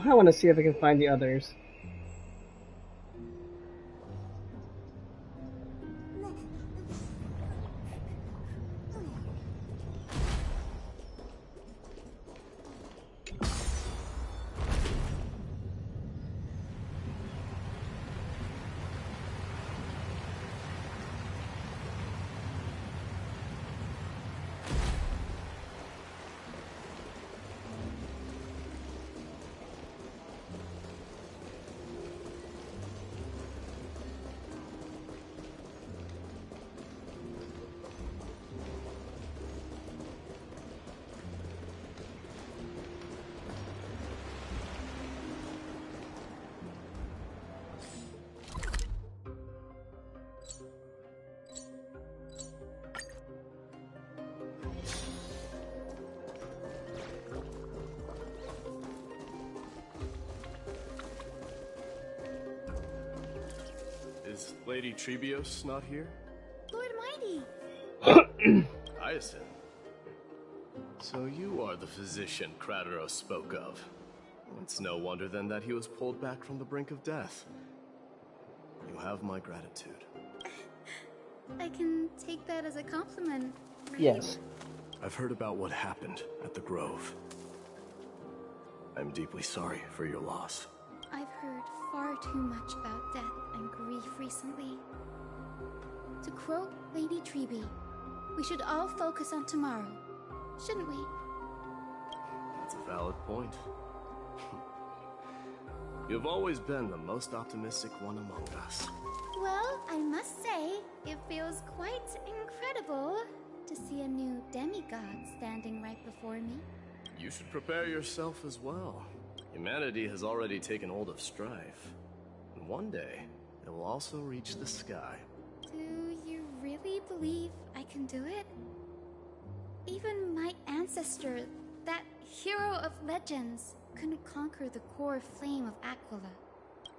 I want to see if I can find the others. Is Lady Trebios not here? Lord Mighty! Hyacinth. So you are the physician Crateros spoke of. It's no wonder then that he was pulled back from the brink of death. You have my gratitude. I can take that as a compliment, right? Yes. I've heard about what happened at the Grove. I'm deeply sorry for your loss. I've heard far too much about death and grief recently. To quote Lady Treby, we should all focus on tomorrow, shouldn't we? That's a valid point. You've always been the most optimistic one among us. Well, I must say, it feels quite incredible to see a new demigod standing right before me. You should prepare yourself as well. Humanity has already taken hold of strife. And one day, it will also reach the sky. Do you really believe I can do it? Even my ancestor, that hero of legends, couldn't conquer the core flame of Aquila.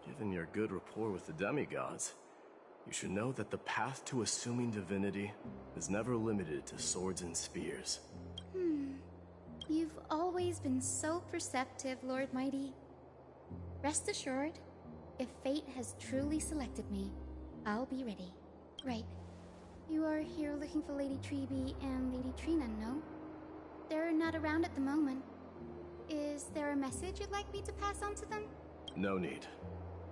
Given your good rapport with the demigods, you should know that the path to assuming divinity is never limited to swords and spears. You've always been so perceptive, Lord Mighty. Rest assured, if fate has truly selected me, I'll be ready. Right. You are here looking for Lady Treby and Lady Trina, no? They're not around at the moment. Is there a message you'd like me to pass on to them? No need.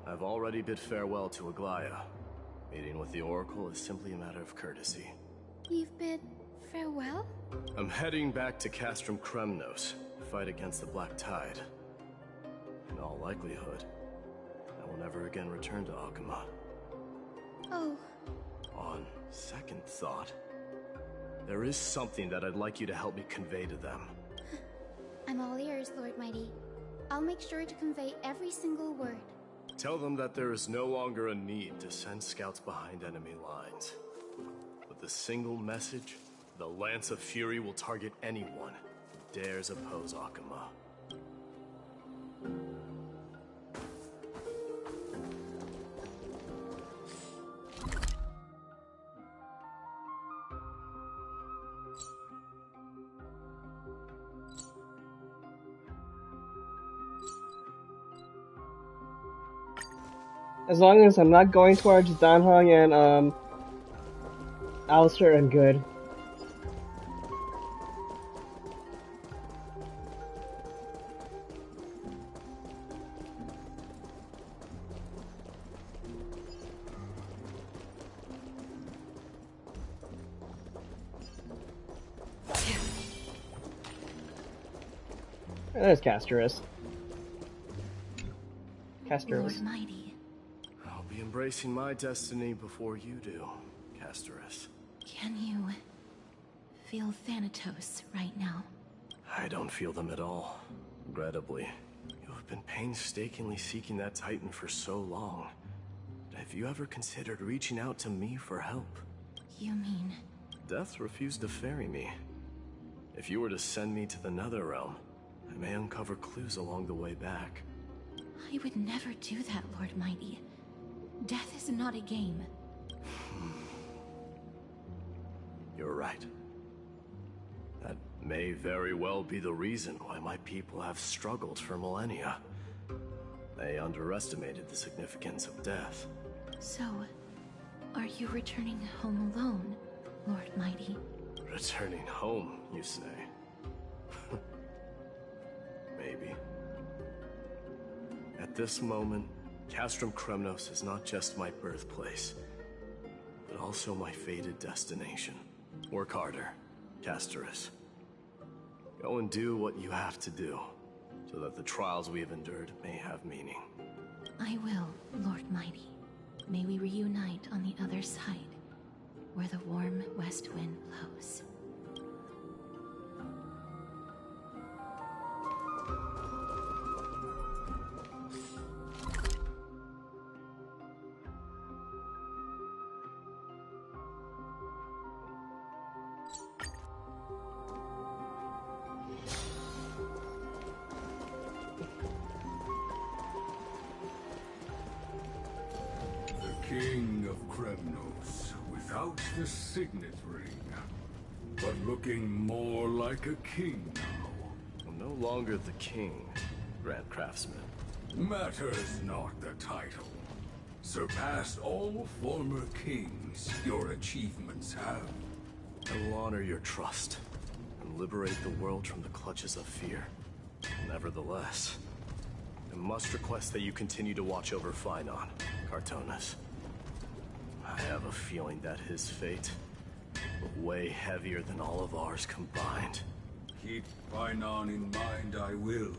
I've already bid farewell to Aglaya. Meeting with the Oracle is simply a matter of courtesy. You've bid farewell? I'm heading back to Castrum Kremnos to fight against the Black Tide. In all likelihood, I will never again return to Akuma. Oh. On second thought, there is something that I'd like you to help me convey to them. I'm all ears, Lord Mighty. I'll make sure to convey every single word. Tell them that there is no longer a need to send scouts behind enemy lines. With a single message, the Lance of Fury will target anyone who dares oppose Akuma. As long as I'm not going towards Dan Heng and Aleister, I'm good. There's Casterus. Lord Mighty. I'll be embracing my destiny before you do, Casterus. Can you feel Thanatos right now? I don't feel them at all. Regrettably, you have been painstakingly seeking that Titan for so long. Have you ever considered reaching out to me for help? You mean... Death refused to ferry me. If you were to send me to the Netherrealm, I may uncover clues along the way back. I would never do that, Lord Mighty. Death is not a game. You're right. That may very well be the reason why my people have struggled for millennia. They underestimated the significance of death. So, are you returning home alone, Lord Mighty? Returning home, you say? Maybe. At this moment, Castrum Kremnos is not just my birthplace, but also my fated destination. Work harder, Casterus. Go and do what you have to do, so that the trials we have endured may have meaning. I will, Lord Mighty. May we reunite on the other side, where the warm west wind blows. King of Kremnos, without the signet ring, but looking more like a king now. I'm no longer the king, Grand Craftsman. Matters not the title. Surpassed all former kings your achievements have. I will honor your trust and liberate the world from the clutches of fear. Nevertheless, I must request that you continue to watch over Phainon, Cartonis. I have a feeling that his fate will weigh heavier than all of ours combined. Keep Phainon in mind, I will.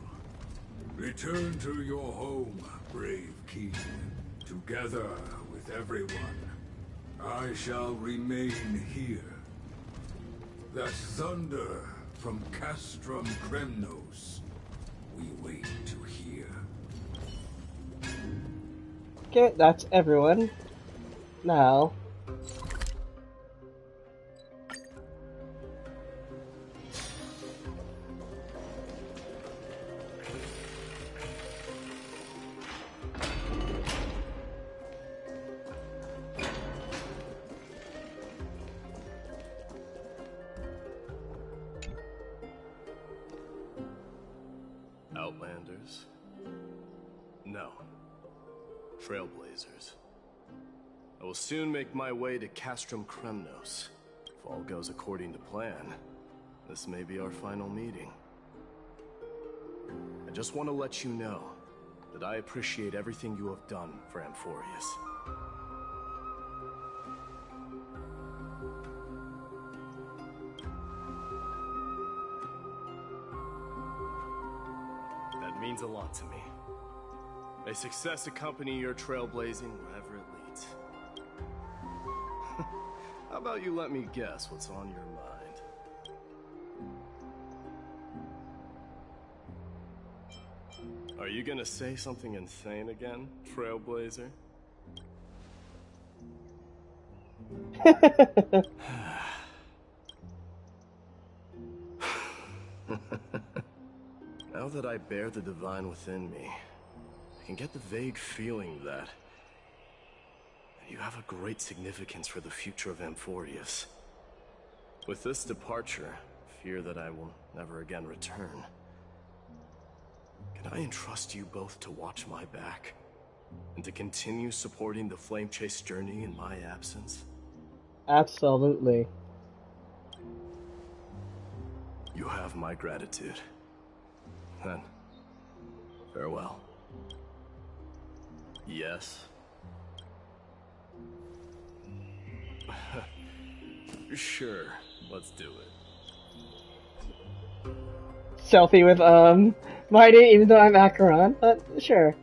Return to your home, brave king. Together with everyone, I shall remain here. That thunder from Castrum Kremnos, we wait to hear. Okay, that's everyone. Now... Outlanders? No. Trailblazers. I will soon make my way to Castrum Kremnos. If all goes according to plan, this may be our final meeting. I just want to let you know that I appreciate everything you have done for Amphorius. That means a lot to me. May success accompany your trailblazing wherever it leads. How about you let me guess what's on your mind? Are you gonna say something insane again, Trailblazer? Now that I bear the divine within me, I can get the vague feeling that you have a great significance for the future of Amphorius. With this departure, I fear that I will never again return. Can I entrust you both to watch my back? And to continue supporting the Flame Chase journey in my absence? Absolutely. You have my gratitude. Then, farewell. Yes? Sure, let's do it. Selfie with, Mighty, even though I'm Acheron, but sure.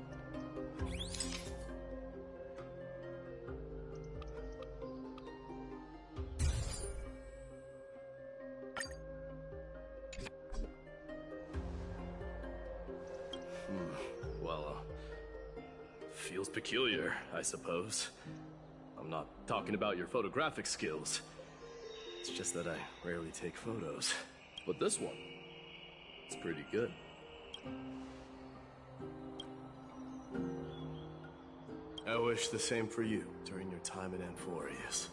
Well, feels peculiar, I suppose. I'm not talking about your photographic skills. It's just that I rarely take photos. But this one, it's pretty good. I wish the same for you during your time in Amphorius.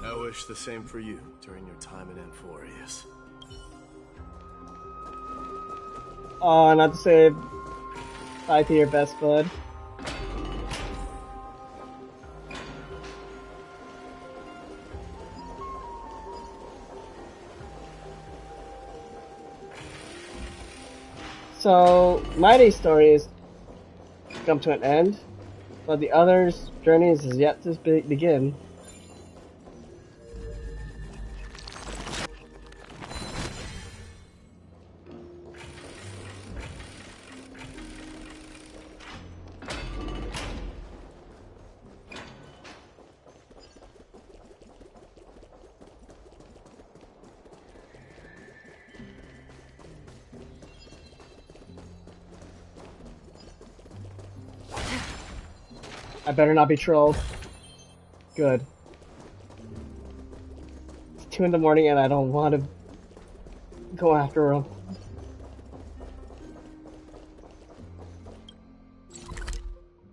I wish the same for you during your time in Amphorius. Oh, not to say hi to your best bud. So, Mighty's story is come to an end, but the others' journeys is yet to begin. I better not be trolled. Good. It's 2 in the morning and I don't want to go after him.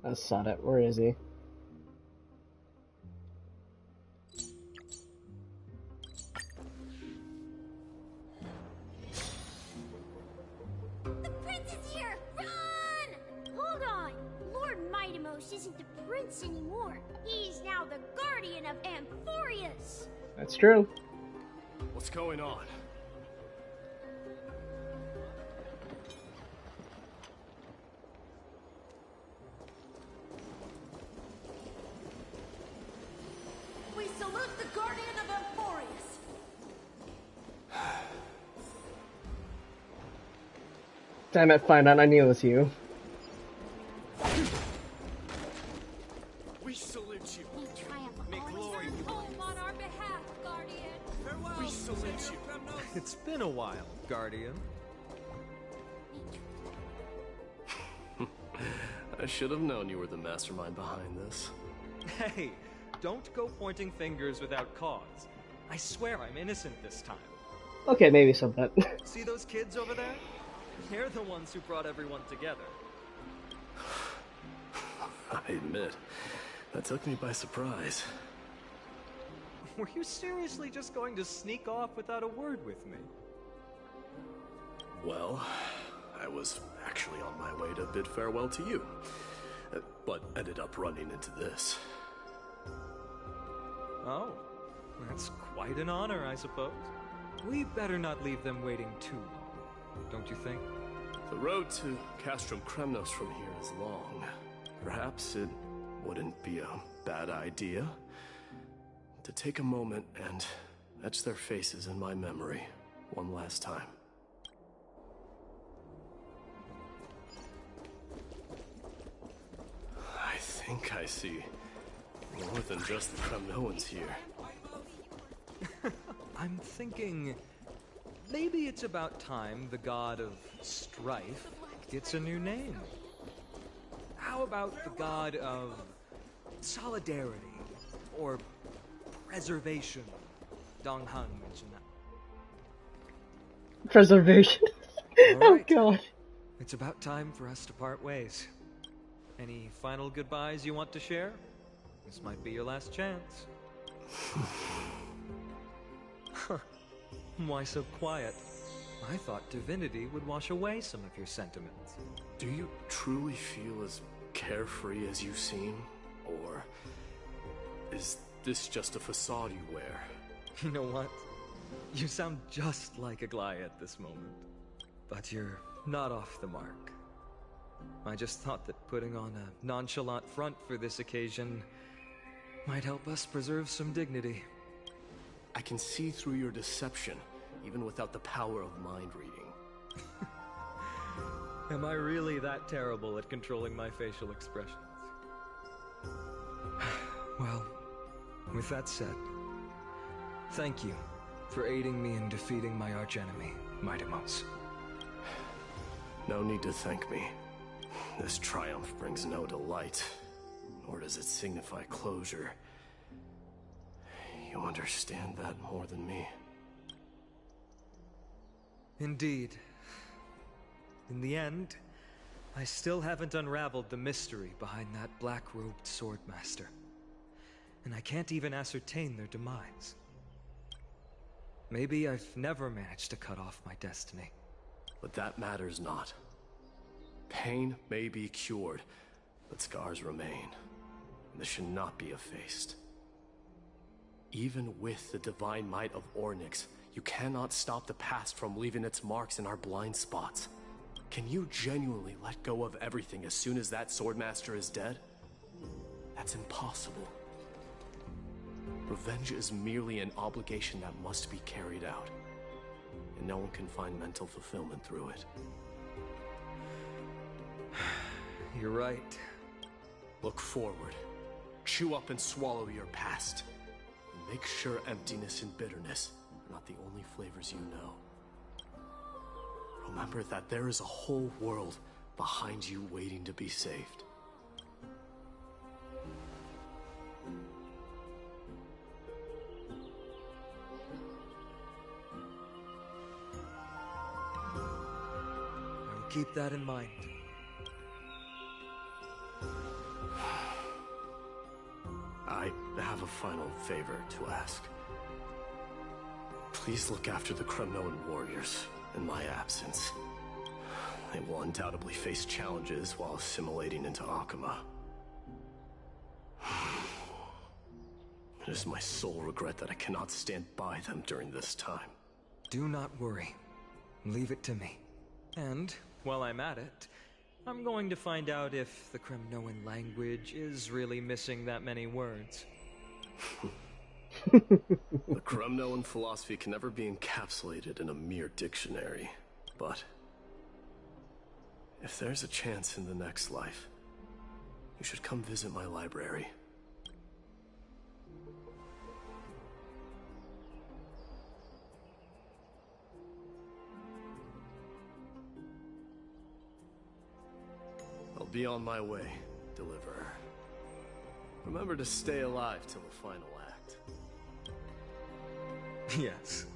I saw it. Where is he? Anymore. He's now the guardian of Amphorius. That's true. What's going on? We salute the guardian of Amphorius. Damn it, Phainon, I knew it was you. It's been a while, Guardian. I should have known you were the mastermind behind this. Hey, don't go pointing fingers without cause. I swear I'm innocent this time. Okay, maybe something. See those kids over there? They're the ones who brought everyone together. I admit, that took me by surprise. Were you seriously just going to sneak off without a word with me? Well, I was actually on my way to bid farewell to you, but ended up running into this. Oh, that's quite an honor, I suppose. We better not leave them waiting too long, don't you think? The road to Castrum Kremnos from here is long. Perhaps it wouldn't be a bad idea to take a moment and etch their faces in my memory one last time. I think I see more than just the Kremnoans here. I'm thinking maybe it's about time the god of strife gets a new name. How about the god of solidarity or preservation? Dan Heng mentioned that. Preservation? Oh god. It's about time for us to part ways. Any final goodbyes you want to share? This might be your last chance. Hmm. Why so quiet? I thought divinity would wash away some of your sentiments. Do you truly feel as carefree as you seem? Or is this just a facade you wear? You know what? You sound just like Aglaya at this moment. But you're not off the mark. I just thought that putting on a nonchalant front for this occasion might help us preserve some dignity. I can see through your deception, even without the power of mind reading. Am I really that terrible at controlling my facial expressions? Well, with that said, thank you for aiding me in defeating my archenemy, Midamos. No need to thank me. This triumph brings no delight, nor does it signify closure. You understand that more than me. Indeed. In the end, I still haven't unraveled the mystery behind that black-robed swordmaster. And I can't even ascertain their demise. Maybe I've never managed to cut off my destiny. But that matters not. Pain may be cured, but scars remain. And this should not be effaced. Even with the divine might of Ornyx, you cannot stop the past from leaving its marks in our blind spots. Can you genuinely let go of everything as soon as that swordmaster is dead? That's impossible. Revenge is merely an obligation that must be carried out. And no one can find mental fulfillment through it. You're right. Look forward. Chew up and swallow your past. And make sure emptiness and bitterness are not the only flavors you know. Remember that there is a whole world behind you waiting to be saved. I'll keep that in mind. I have a final favor to ask. Please look after the Kremnoan warriors in my absence. They will undoubtedly face challenges while assimilating into Akuma. It is my sole regret that I cannot stand by them during this time. Do not worry. Leave it to me. And, while I'm at it, I'm going to find out if the Kremnoan language is really missing that many words. The Kremnoan philosophy can never be encapsulated in a mere dictionary, but if there's a chance in the next life, you should come visit my library. I'll be on my way, Deliverer. Remember to stay alive till the final act. Yes.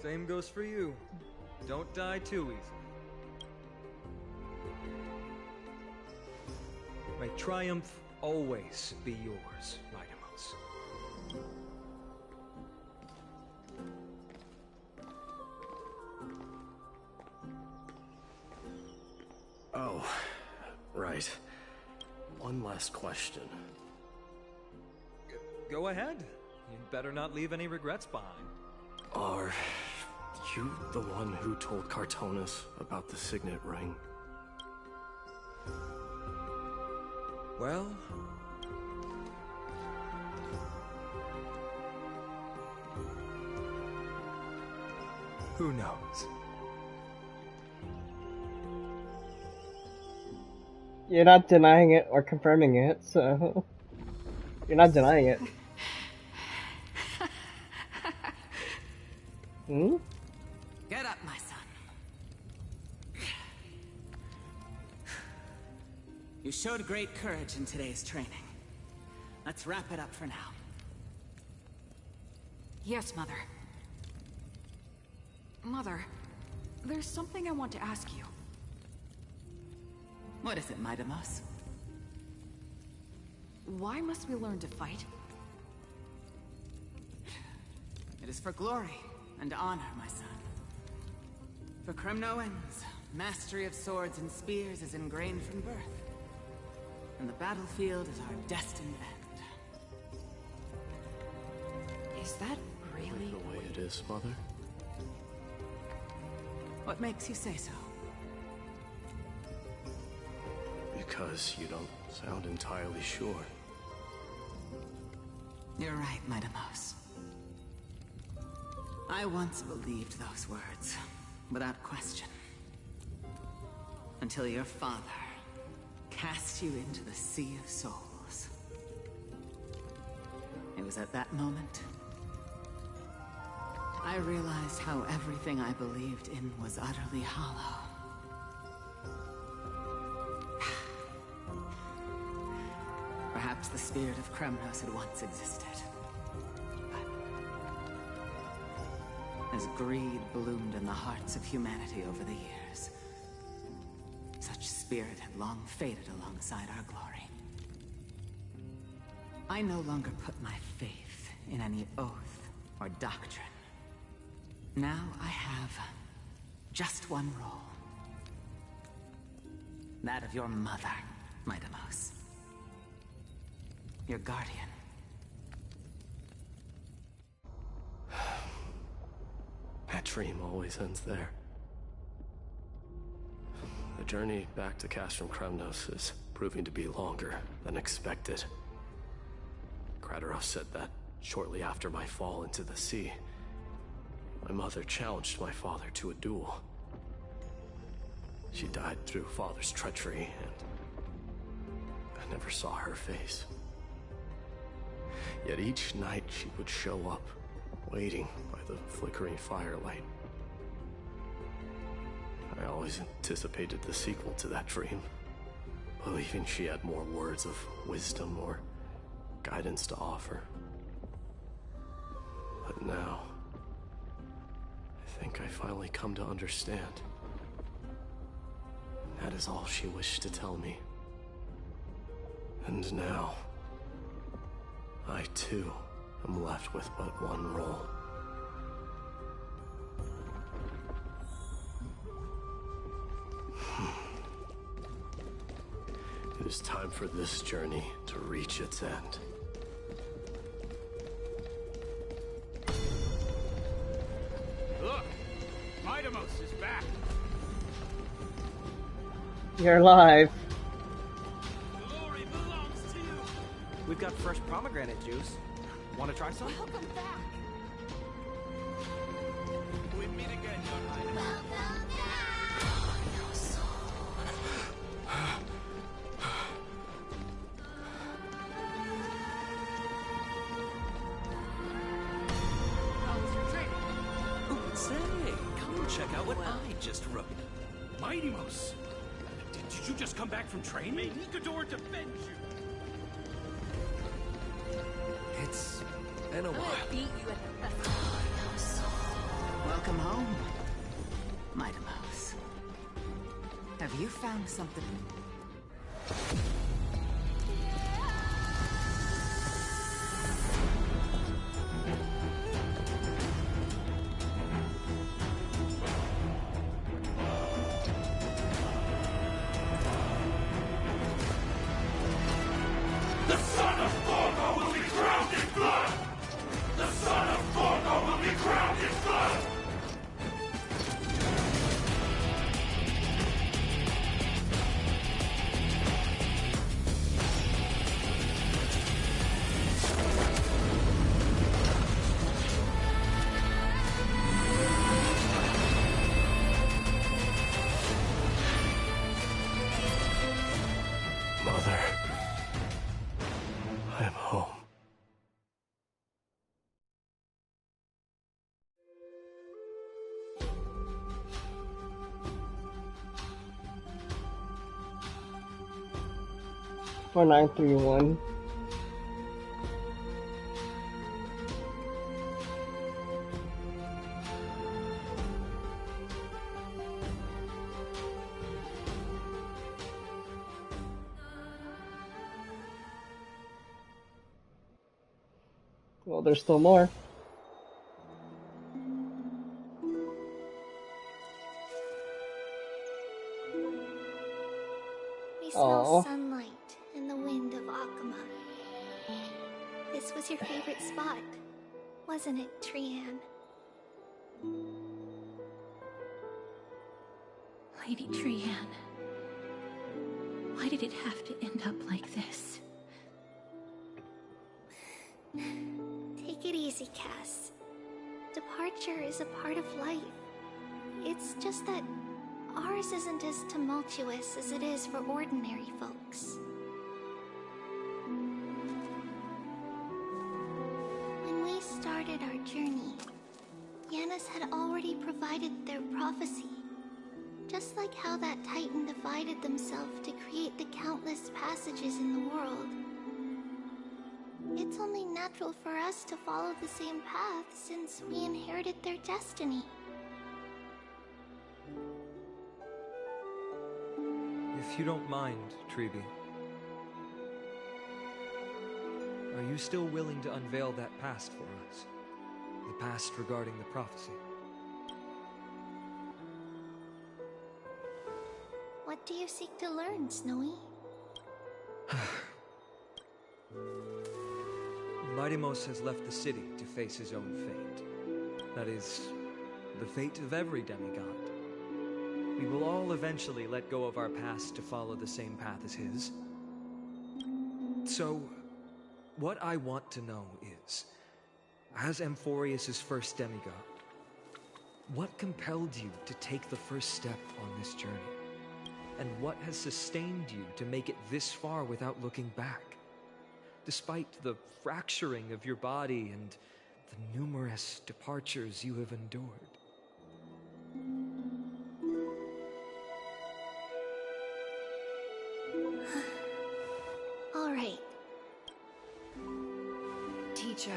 Same goes for you. Don't die too easily. May triumph always be yours, Midamos. Oh, right. One last question. Go ahead. You'd better not leave any regrets behind. Are you the one who told Cartonis about the signet ring? Well... who knows? You're not denying it or confirming it, so... You're not denying it. Hmm? Get up, my son. You showed great courage in today's training. Let's wrap it up for now. Yes, Mother. Mother, there's something I want to ask you. What is it, Midamos? Why must we learn to fight? It is for glory and honor, my son. For Kremnoans, mastery of swords and spears is ingrained from birth. And the battlefield is our destined end. Is that really the way it is, Mother? What makes you say so? Because you don't sound entirely sure. You're right, Maidamos. I once believed those words, without question. Until your father cast you into the Sea of Souls. It was at that moment I realized how everything I believed in was utterly hollow. Perhaps the spirit of Kremnos had once existed. But as greed bloomed in the hearts of humanity over the years, such spirit had long faded alongside our glory. I no longer put my faith in any oath or doctrine. Now I have just one role. That of your mother, Maidamos. Your guardian. That dream always ends there. The journey back to Castrum Kremnos is proving to be longer than expected. Krateros said that shortly after my fall into the sea, my mother challenged my father to a duel. She died through father's treachery, and I never saw her face. Yet each night she would show up, waiting by the flickering firelight. I always anticipated the sequel to that dream, believing she had more words of wisdom or guidance to offer. But now, I think I finally come to understand. That is all she wished to tell me. And now, I too am left with but one role. It is time for this journey to reach its end. Look! Maidamos is back! You're alive. Glory belongs to you! We've got fresh pomegranate juice. Want to try some? Welcome back. We meet again, Your Highness. Say, come and check out what I just wrote. Maidamos! Did you just come back from training? May Nikador defend you! It's been a while. Beat you at the festival. Welcome home, Maidamos. Have you found something? The son of Thorgo will be crowned in blood! The son of Thorgo will be crowned in blood! Mother, I am home. For 931. Well, there's still more. I smell sunlight and the wind of Akuma. This was your favorite spot, wasn't it, Trian? Lady Trian, why did it have to end up like this? Take it easy, Cass. Departure is a part of life. It's just that ours isn't as tumultuous as it is for ordinary folks. When we started our journey, Yanis had already provided their prophecy. Just like how that Titan divided themselves to create the countless passages in the world. It's only natural for us to follow the same path since we inherited their destiny. If you don't mind, Treeby, are you still willing to unveil that past for us? The past regarding the prophecy? What do you seek to learn, Snowy? Midimos has left the city to face his own fate. That is, the fate of every demigod. We will all eventually let go of our past to follow the same path as his. So, what I want to know is, as Amphorius' first demigod, what compelled you to take the first step on this journey? And what has sustained you to make it this far without looking back? Despite the fracturing of your body and the numerous departures you have endured. All right. Teacher,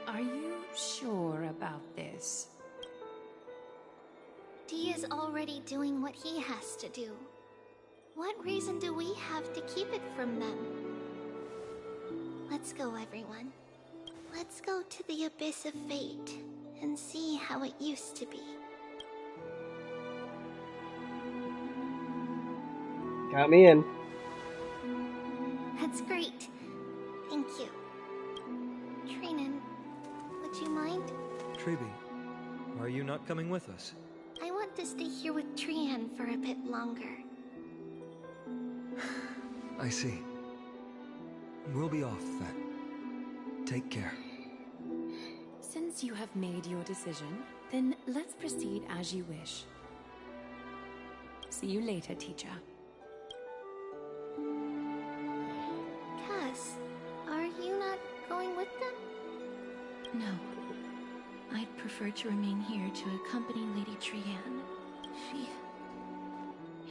are you sure about this? Dee is already doing what he has to do. What reason do we have to keep it from them? Let's go, everyone. Let's go to the Abyss of Fate and see how it used to be. Got me in. That's great. Thank you. Trinan, would you mind? Treeby, are you not coming with us? I want to stay here with Trian for a bit longer. I see. We'll be off then. Take care. Since you have made your decision, then let's proceed as you wish. See you later, teacher. Cass, are you not going with them? No. I'd prefer to remain here to accompany Lady Trian. She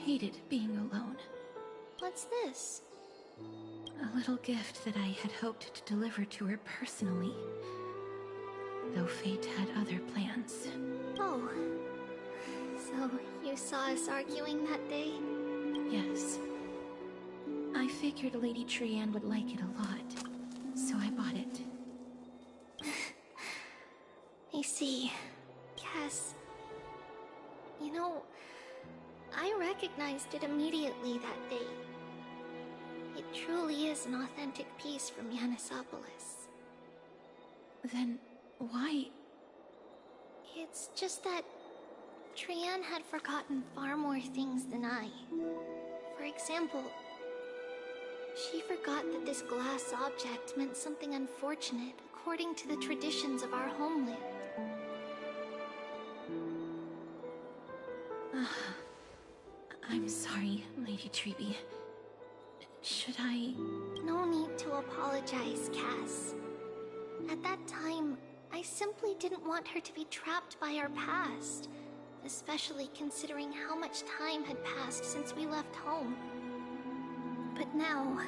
hated being alone. What's this? A little gift that I had hoped to deliver to her personally, though fate had other plans. Oh. So you saw us arguing that day? Yes. I figured Lady Trian would like it a lot, so I bought it. I see. Cass. You know, I recognized it immediately that day. It truly is an authentic piece from Yanisopolis. Then why? It's just that Trian had forgotten far more things than I. For example, she forgot that this glass object meant something unfortunate according to the traditions of our homeland. I'm sorry, Lady Treeby. Should I... No need to apologize, Cass. At that time, I simply didn't want her to be trapped by our past, especially considering how much time had passed since we left home. But now...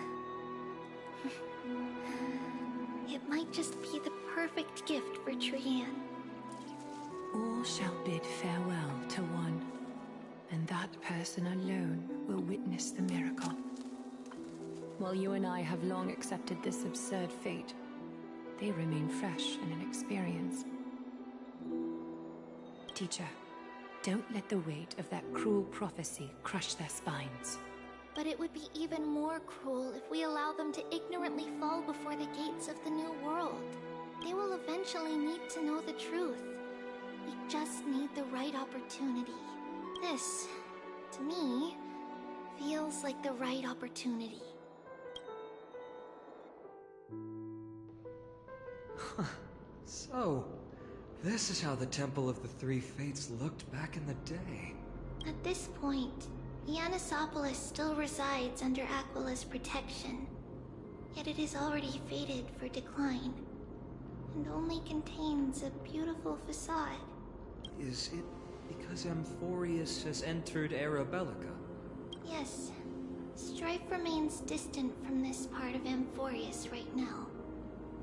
it might just be the perfect gift for Trian. All shall bid farewell to one, and that person alone will witness the miracle. While you and I have long accepted this absurd fate, they remain fresh and inexperienced. Teacher, don't let the weight of that cruel prophecy crush their spines. but it would be even more cruel if we allow them to ignorantly fall before the gates of the new world. They will eventually need to know the truth. We just need the right opportunity. This, to me, feels like the right opportunity. So, this is how the Temple of the Three Fates looked back in the day. At this point, Yanisopolis still resides under Aquila's protection, yet it is already fated for decline, and only contains a beautiful facade. Is it because Amphorius has entered Arabellica? Yes, strife remains distant from this part of Amphorius right now,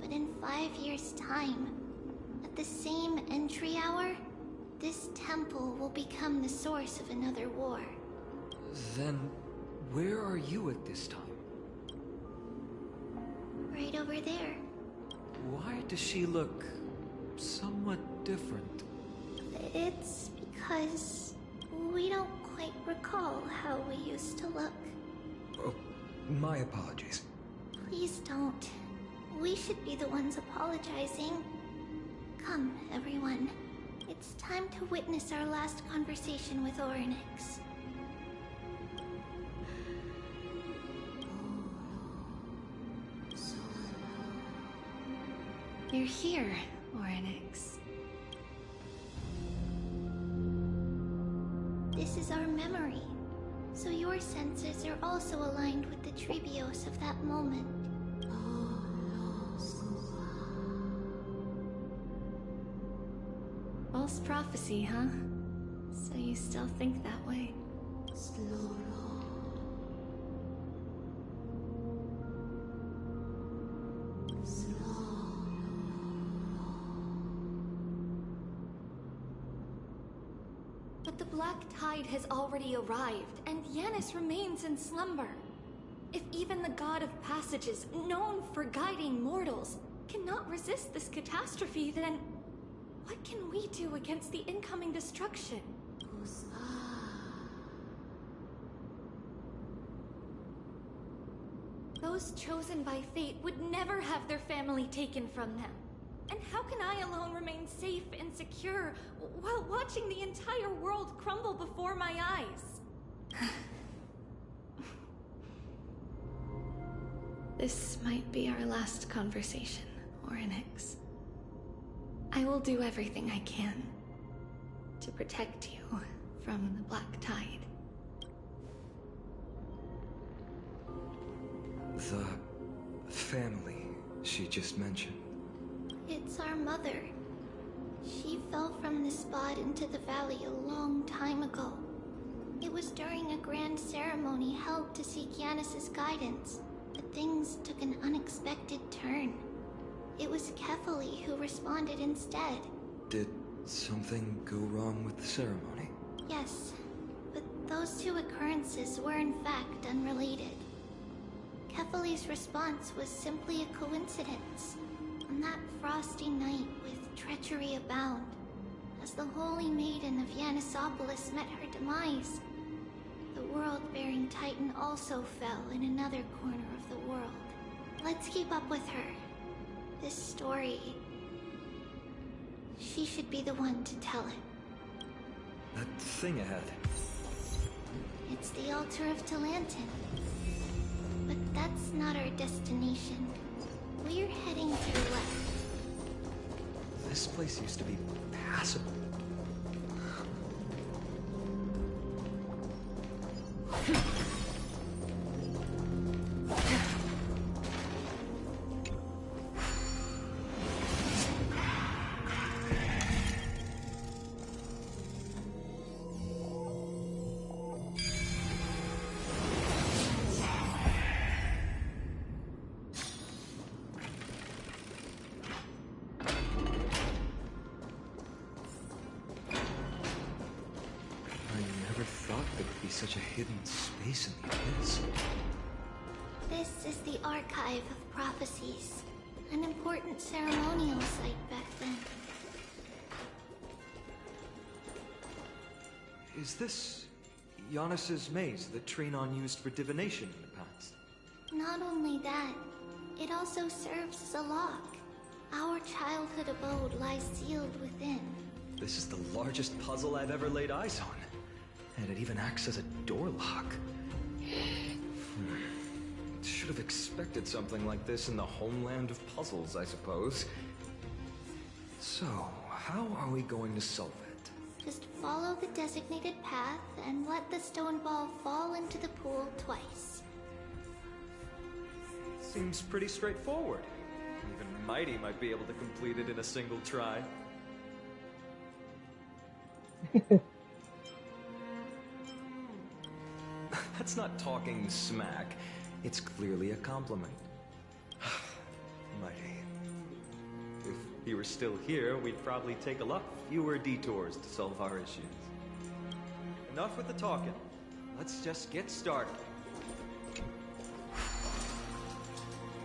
but in 5 years' time, at the same entry hour, this temple will become the source of another war. Then, where are you at this time? Right over there. Why does she look somewhat different? It's because we don't quite recall how we used to look. Oh, my apologies. Please don't. We should be the ones apologizing. Come, everyone. It's time to witness our last conversation with Orynyx. You're here, Orynyx. This is our memory, so your senses are also aligned with the Trebios of that moment. False prophecy, huh? So you still think that way? But the Black Tide has already arrived, and Yanis remains in slumber. If even the God of Passages, known for guiding mortals, cannot resist this catastrophe, then what can we do against the incoming destruction? Those chosen by fate would never have their family taken from them. And how can I alone remain safe and secure while watching the entire world crumble before my eyes? This might be our last conversation, Orynyx. I will do everything I can to protect you from the Black Tide. The family she just mentioned. It's our mother. She fell from the spot into the valley a long time ago. It was during a grand ceremony held to seek Yanis's guidance, but things took an unexpected turn. It was Kefali who responded instead. Did something go wrong with the ceremony? Yes, but those two occurrences were in fact unrelated. Kefali's response was simply a coincidence. On that frosty night with treachery abound, as the Holy Maiden of Yanisopolis met her demise, the world-bearing Titan also fell in another corner of the world. Let's keep up with her. This story, she should be the one to tell it. That thing ahead. It's the altar of Talantin. But that's not our destination. We're heading to the left. This place used to be passable. Such a hidden space in the abyss. This is the Archive of Prophecies, an important ceremonial site back then. Is this Giannis's maze that Phainon used for divination in the past. Not only that, it also serves as a lock. Our childhood abode lies sealed within. This is the largest puzzle I've ever laid eyes on. And it even acts as a door lock. Should have expected something like this in the homeland of puzzles, I suppose. So, how are we going to solve it? Just follow the designated path and let the stone ball fall into the pool twice. Seems pretty straightforward. Even Mighty might be able to complete it in a single try. That's not talking smack. It's clearly a compliment. Mighty. If he were still here, we'd probably take a lot fewer detours to solve our issues. Enough with the talking. Let's just get started.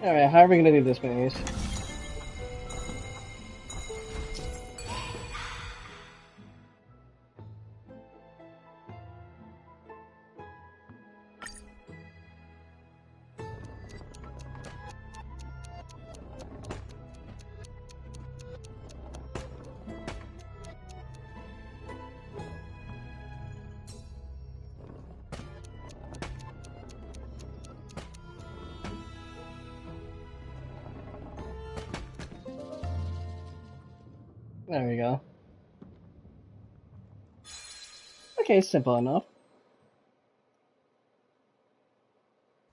Alright, how are we gonna do this, maze? There we go. Okay, simple enough.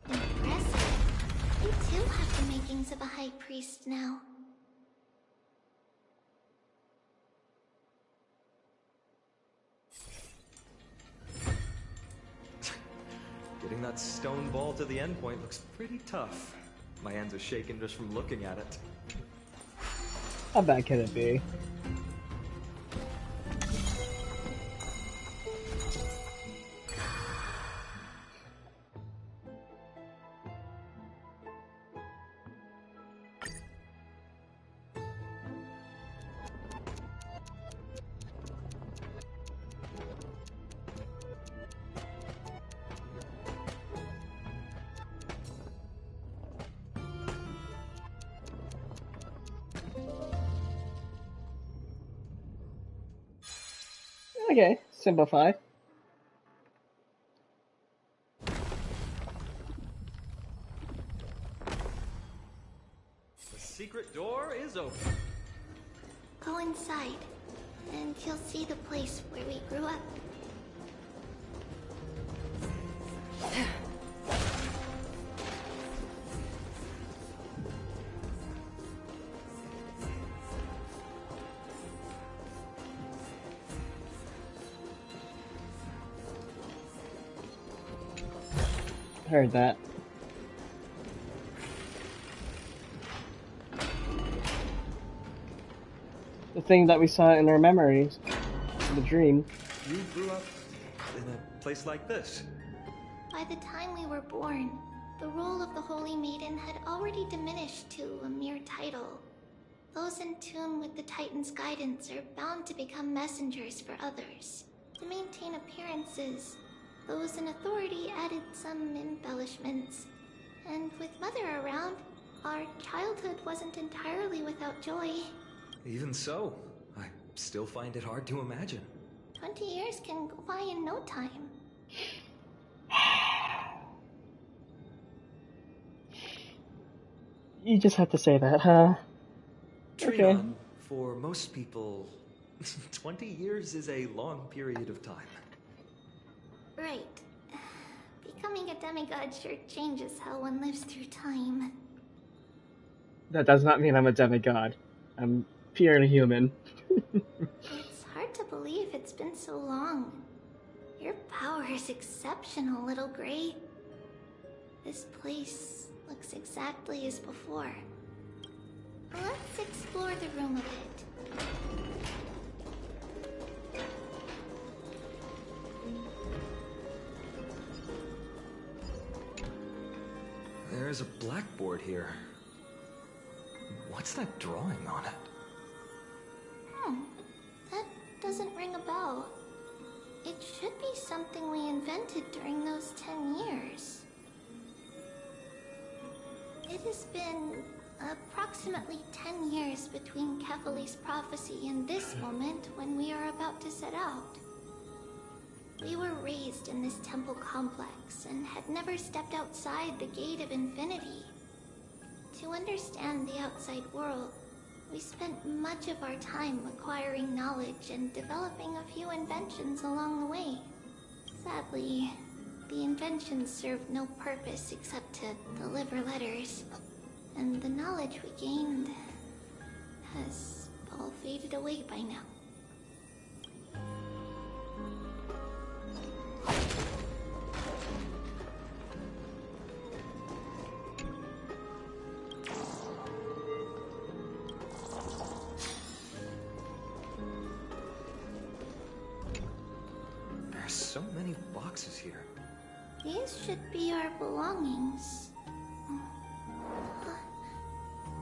Impressive. You too have the makings of a high priest now. Getting that stone ball to the endpoint looks pretty tough. My hands are shaking just from looking at it. How bad can it be? Okay, simplify. The secret door is open. Go inside, and you'll see the place where we grew up. Heard that. The thing that we saw in our memories, the dream. You grew up in a place like this. By the time we were born, the role of the Holy Maiden had already diminished to a mere title. Those in tune with the Titan's guidance are bound to become messengers for others. To maintain appearances, those in authority added some embellishments. And with Mother around, our childhood wasn't entirely without joy. Even so, I still find it hard to imagine. 20 years can go by in no time. You just have to say that, huh? Okay. Phainon, for most people, 20 years is a long period of time. Right. Becoming a demigod sure changes how one lives through time. That does not mean I'm a demigod. I'm purely human. It's hard to believe it's been so long. Your power is exceptional, Little Gray. This place looks exactly as before. Let's explore the room a bit. There's a blackboard here. What's that drawing on it? That doesn't ring a bell. It It should be something we invented during those 10 years. It has been approximately 10 years between Kefali's prophecy and this moment when we are about to set out. We were raised in this temple complex and had never stepped outside the gate of infinity. To understand the outside world, we spent much of our time acquiring knowledge and developing a few inventions along the way. Sadly, the inventions served no purpose except to deliver letters, and the knowledge we gained has all faded away by now. So many boxes here. These should be our belongings.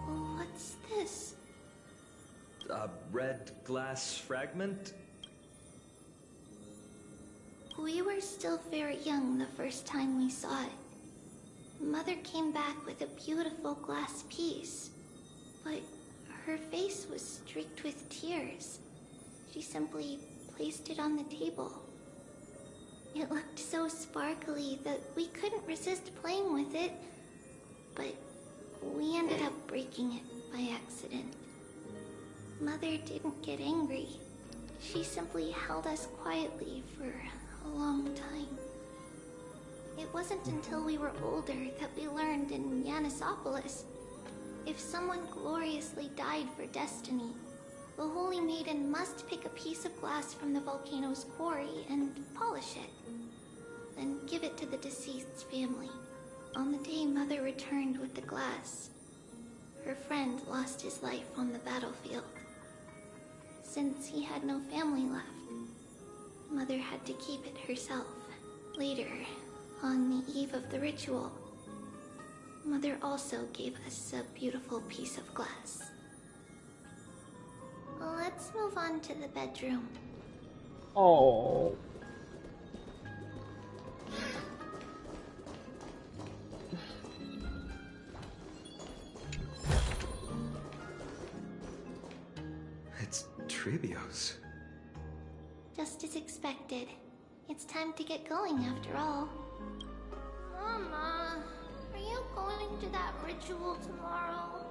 What's this? A red glass fragment? We were still very young the first time we saw it. Mother came back with a beautiful glass piece, but her face was streaked with tears. She simply placed it on the table. It looked so sparkly that we couldn't resist playing with it, but we ended up breaking it by accident. Mother didn't get angry. She simply held us quietly for a long time. It wasn't until we were older that we learned in Yanissopolis, if someone gloriously died for destiny, the Holy Maiden must pick a piece of glass from the volcano's quarry and polish it, then give it to the deceased's family. On the day Mother returned with the glass, her friend lost his life on the battlefield. Since he had no family left, Mother had to keep it herself. Later, on the eve of the ritual, Mother also gave us a beautiful piece of glass. Let's move on to the bedroom. Oh. It's Trebios. Just as expected. It's time to get going after all. Mama, are you going to that ritual tomorrow?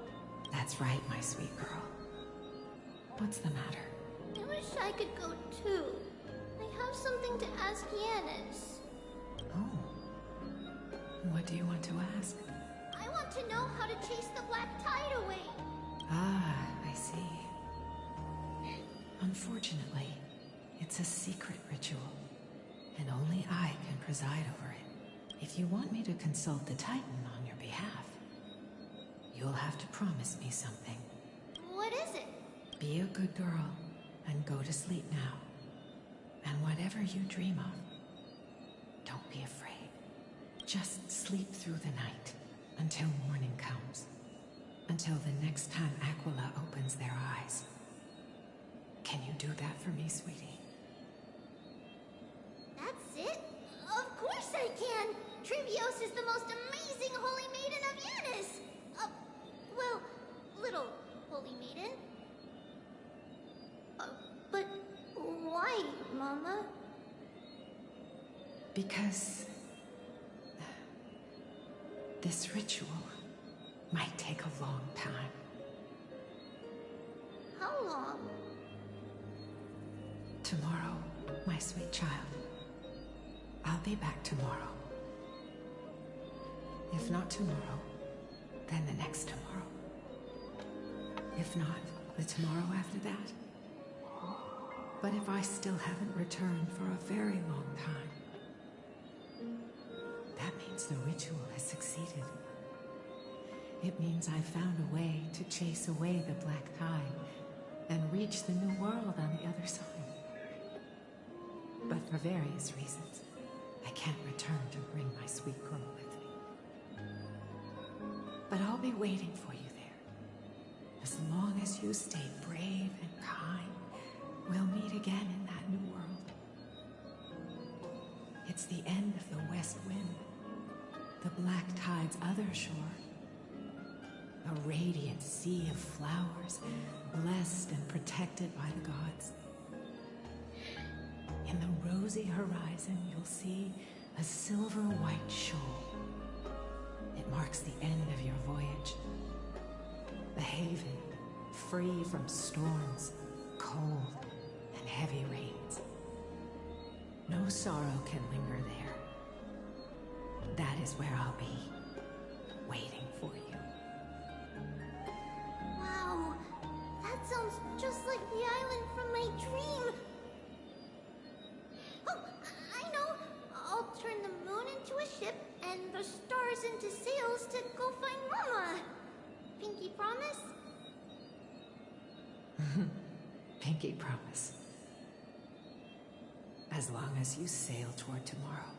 That's right, my sweet girl. What's the matter? I wish I could go too. I have something to ask Yanis. Oh. What do you want to ask? I want to know how to chase the black tide away. Ah, I see. Unfortunately, it's a secret ritual, and only I can preside over it. If you want me to consult the Titan on your behalf, you'll have to promise me something. What is it? Be a good girl and go to sleep now. And whatever you dream of, don't be afraid. Just sleep through the night until morning comes. Until the next time Aquila opens their eyes. Can you do that for me, sweetie? That's it? Of course I can! Trebios is the most amazing Holy Maiden of Yanis! Well, little Holy Maiden. But why, Mama? Because this ritual might take a long time. How long? Tomorrow, my sweet child. I'll be back tomorrow. If not tomorrow, then the next tomorrow. If not, the tomorrow after that. But if I still haven't returned for a very long time, that means the ritual has succeeded. It means I've found a way to chase away the black tide and reach the new world on the other side. But for various reasons, I can't return to bring my sweet girl with me. But I'll be waiting for you there. As long as you stay brave and kind, we'll meet again in that new world. It's the end of the West Wind, the Black Tide's other shore. A radiant sea of flowers, blessed and protected by the gods. In the rosy horizon, you'll see a silver-white shoal. It marks the end of your voyage. The haven, free from storms, cold, and heavy rains. No sorrow can linger there. That is where I'll be, waiting for you. Wow, that sounds just like the island from my dream. Oh, I know. I'll turn the moon into a ship and the stars into sails to go find Mama. Pinky promise? Pinky promise. As long as you sail toward tomorrow.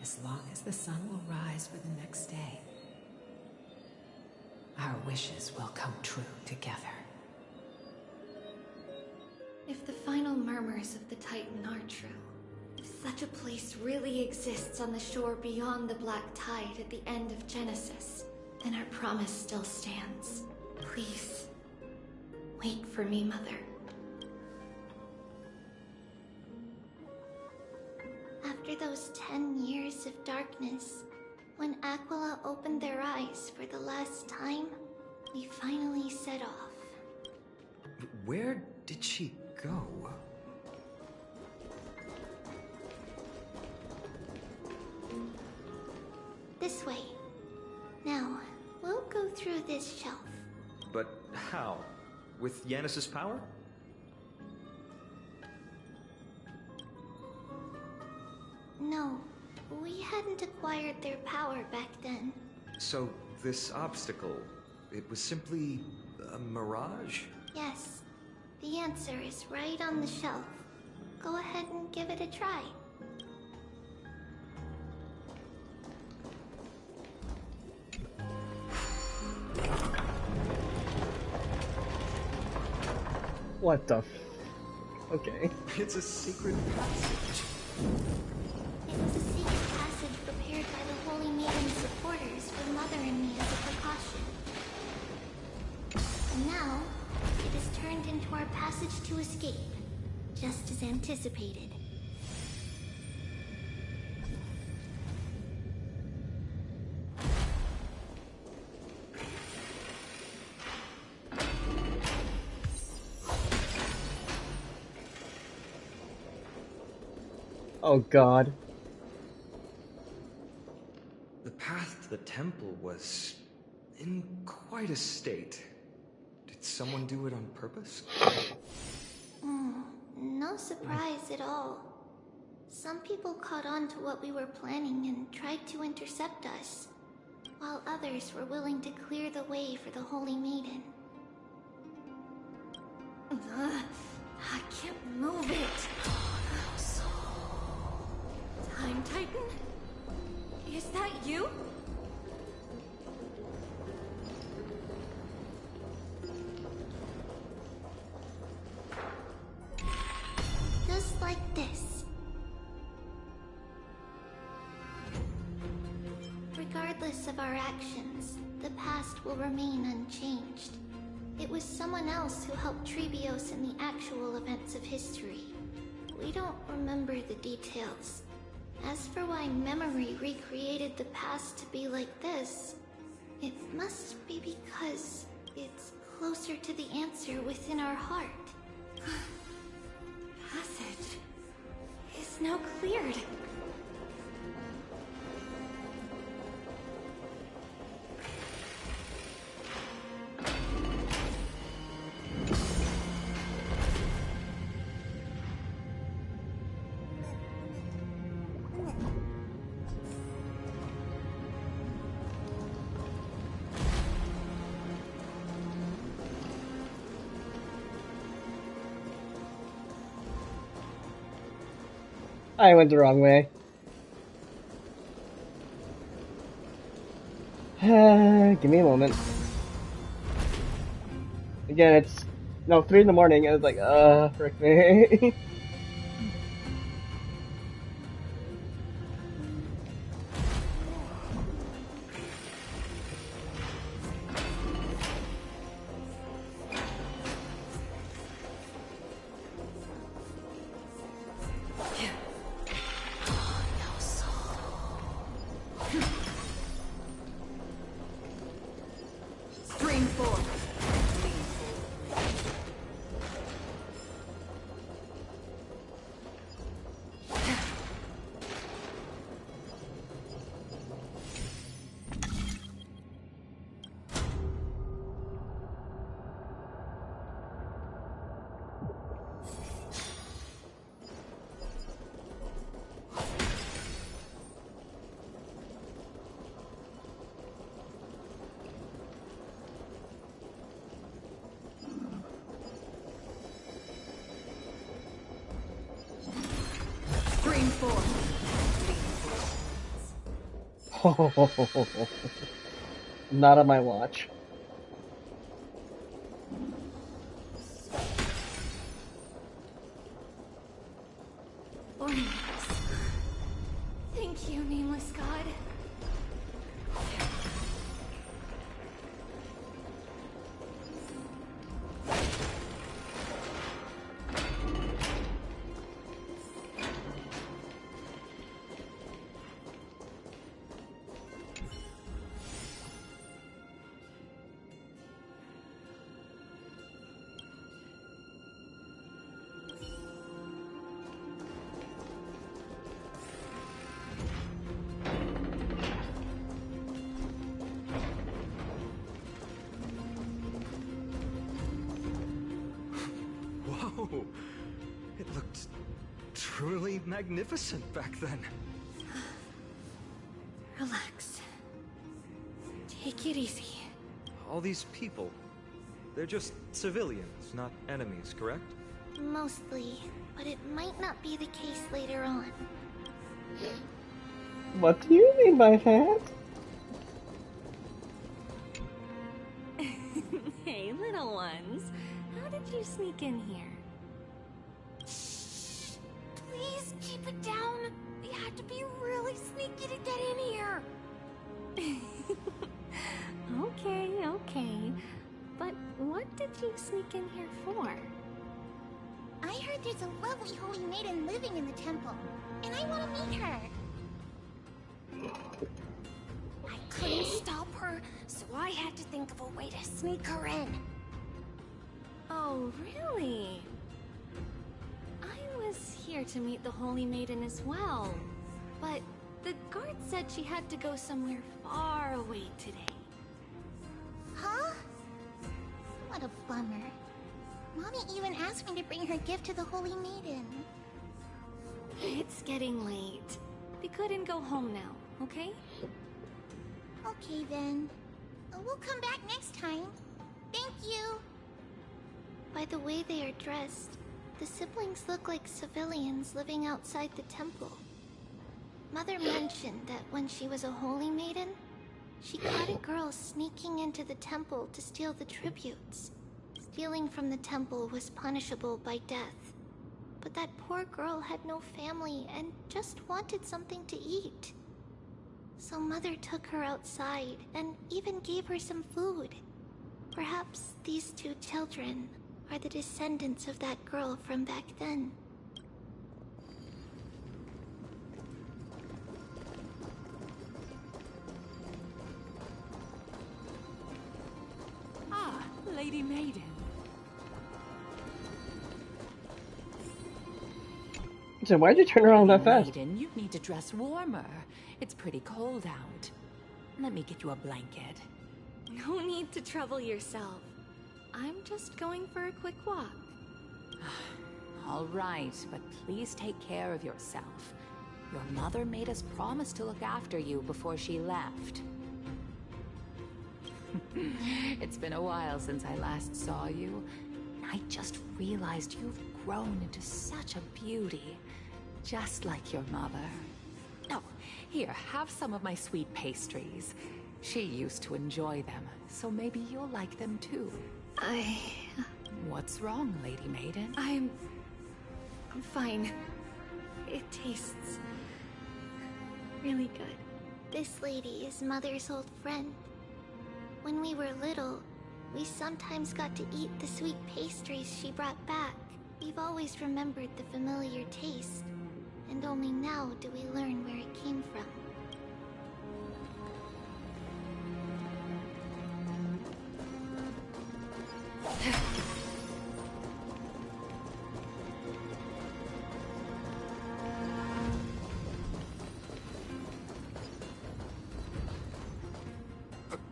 As long as the sun will rise for the next day. Our wishes will come true together. If the final murmurs of the Titan are true, if such a place really exists on the shore beyond the Black Tide at the end of Genesis, then our promise still stands. Please, wait for me, Mother. After those 10 years of darkness, when Aquila opened their eyes for the last time, we finally set off. Where did she go? This way. Now, we'll go through this shelf. But how? With Yanis's power? No, we hadn't acquired their power back then. So, this obstacle, it was simply a mirage? Yes, the answer is right on the shelf. Go ahead and give it a try. What the Okay. It's a secret passage. It was a secret passage prepared by the Holy Maiden's supporters for Mother and me as a precaution. And now, it is turned into our passage to escape, just as anticipated. Oh god. The path to the temple was in quite a state. Did someone do it on purpose? No surprise at all. Some people caught on to what we were planning and tried to intercept us, while others were willing to clear the way for the Holy Maiden. I can't move it. Time Titan? Is that you? Just like this. Regardless of our actions, the past will remain unchanged. It was someone else who helped Trebios in the actual events of history. We don't remember the details. As for why memory recreated the past to be like this, it must be because it's closer to the answer within our heart. Passage is now cleared. I went the wrong way. Give me a moment. Again, it's 3 in the morning. I was like, frick me. Scream 4. Scream 4. Not on my watch. Ornaments. Thank you, nameless god. Whoa! It looked truly magnificent back then. Relax. Take it easy. All these people, they're just civilians, not enemies, correct? Mostly, but it might not be the case later on. What do you mean by that? Hey, little ones. How did you sneak in here? Please keep it down. We had to be really sneaky to get in here. Okay. But what did you sneak in here for? I heard there's a lovely holy maiden living in the temple, and I want to meet her. I couldn't stop her, so I had to think of a way to sneak her in. Oh, really? I was here to meet the Holy Maiden as well, but the guard said she had to go somewhere far away today. Huh? What a bummer. Mommy even asked me to bring her gift to the Holy Maiden. It's getting late. We couldn't go home now, okay? Okay then. We'll come back next time. Thank you. By the way they are dressed, the siblings look like civilians living outside the temple. Mother mentioned that when she was a holy maiden, she caught a girl sneaking into the temple to steal the tributes. Stealing from the temple was punishable by death. But that poor girl had no family and just wanted something to eat. So Mother took her outside and even gave her some food. Perhaps these two children are the descendants of that girl from back then. Ah, Lady Maiden. So why'd you turn around that fast? Maiden, you need to dress warmer. It's pretty cold out. Let me get you a blanket. No need to trouble yourself. I'm just going for a quick walk. All right, but please take care of yourself. Your mother made us promise to look after you before she left. It's been a while since I last saw you. I just realized you've grown into such a beauty, just like your mother. Oh, here, have some of my sweet pastries. She used to enjoy them, so maybe you'll like them too. What's wrong, Lady Maiden? I'm fine. It tastes really good. This lady is Mother's old friend. When we were little, we sometimes got to eat the sweet pastries she brought back. We've always remembered the familiar taste, and only now do we learn where it came from.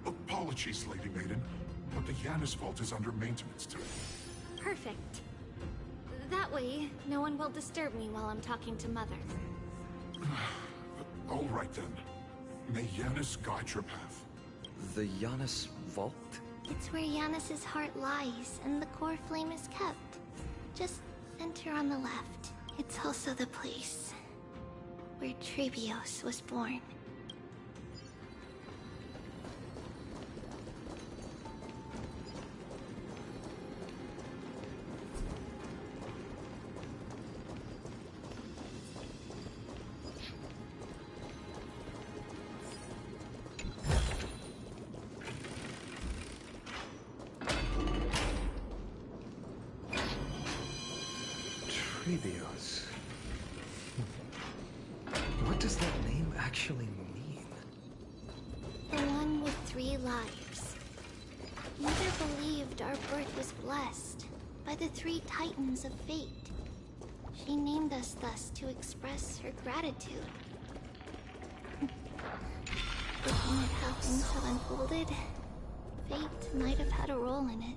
Apologies, Lady Maiden, but the Yanis Vault is under maintenance today. Perfect. That way, no one will disturb me while I'm talking to Mother. All right then. May Yanis guide your path. The Yanis Vault? It's where Yanis's heart lies, and the Coreflame is kept. Just enter on the left. It's also the place where Trailblaze was born. Trailblaze. What does that name actually mean? The one with 3 lives. Mother believed our birth was blessed by the 3 titans of fate. She named us thus to express her gratitude. Looking at how things have unfolded, fate might have had a role in it.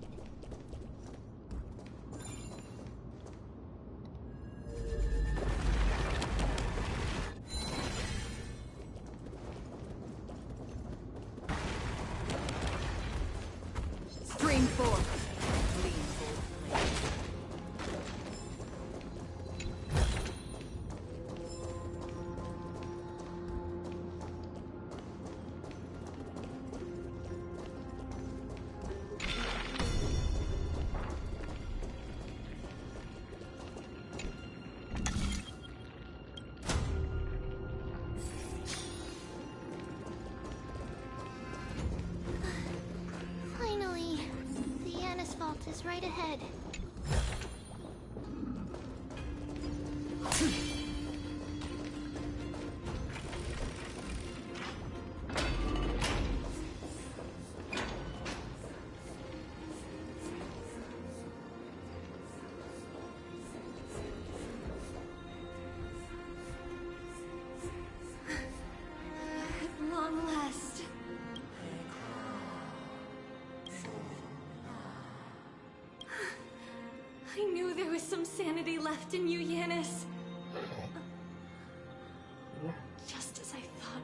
Stream forth. Lean forth. Finally, the Yanis Vault is right ahead. At long last. I knew there was some sanity left in you, Yanis. Just as I thought,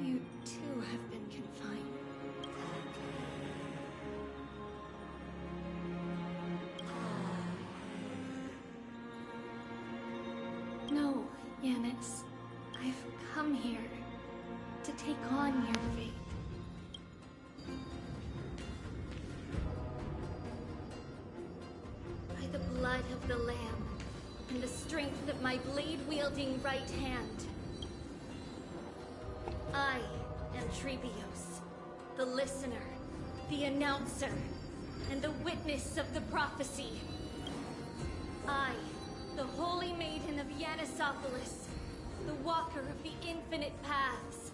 you too have been confined. No, Yanis. I've come here to take on your fate. By the blood of the Lamb, and the strength of my blade-wielding right hand, I am Trailblaze, the listener, the announcer, and the witness of the prophecy. I, the Holy Maiden of Yanisopolis, the Walker of the Infinite Paths,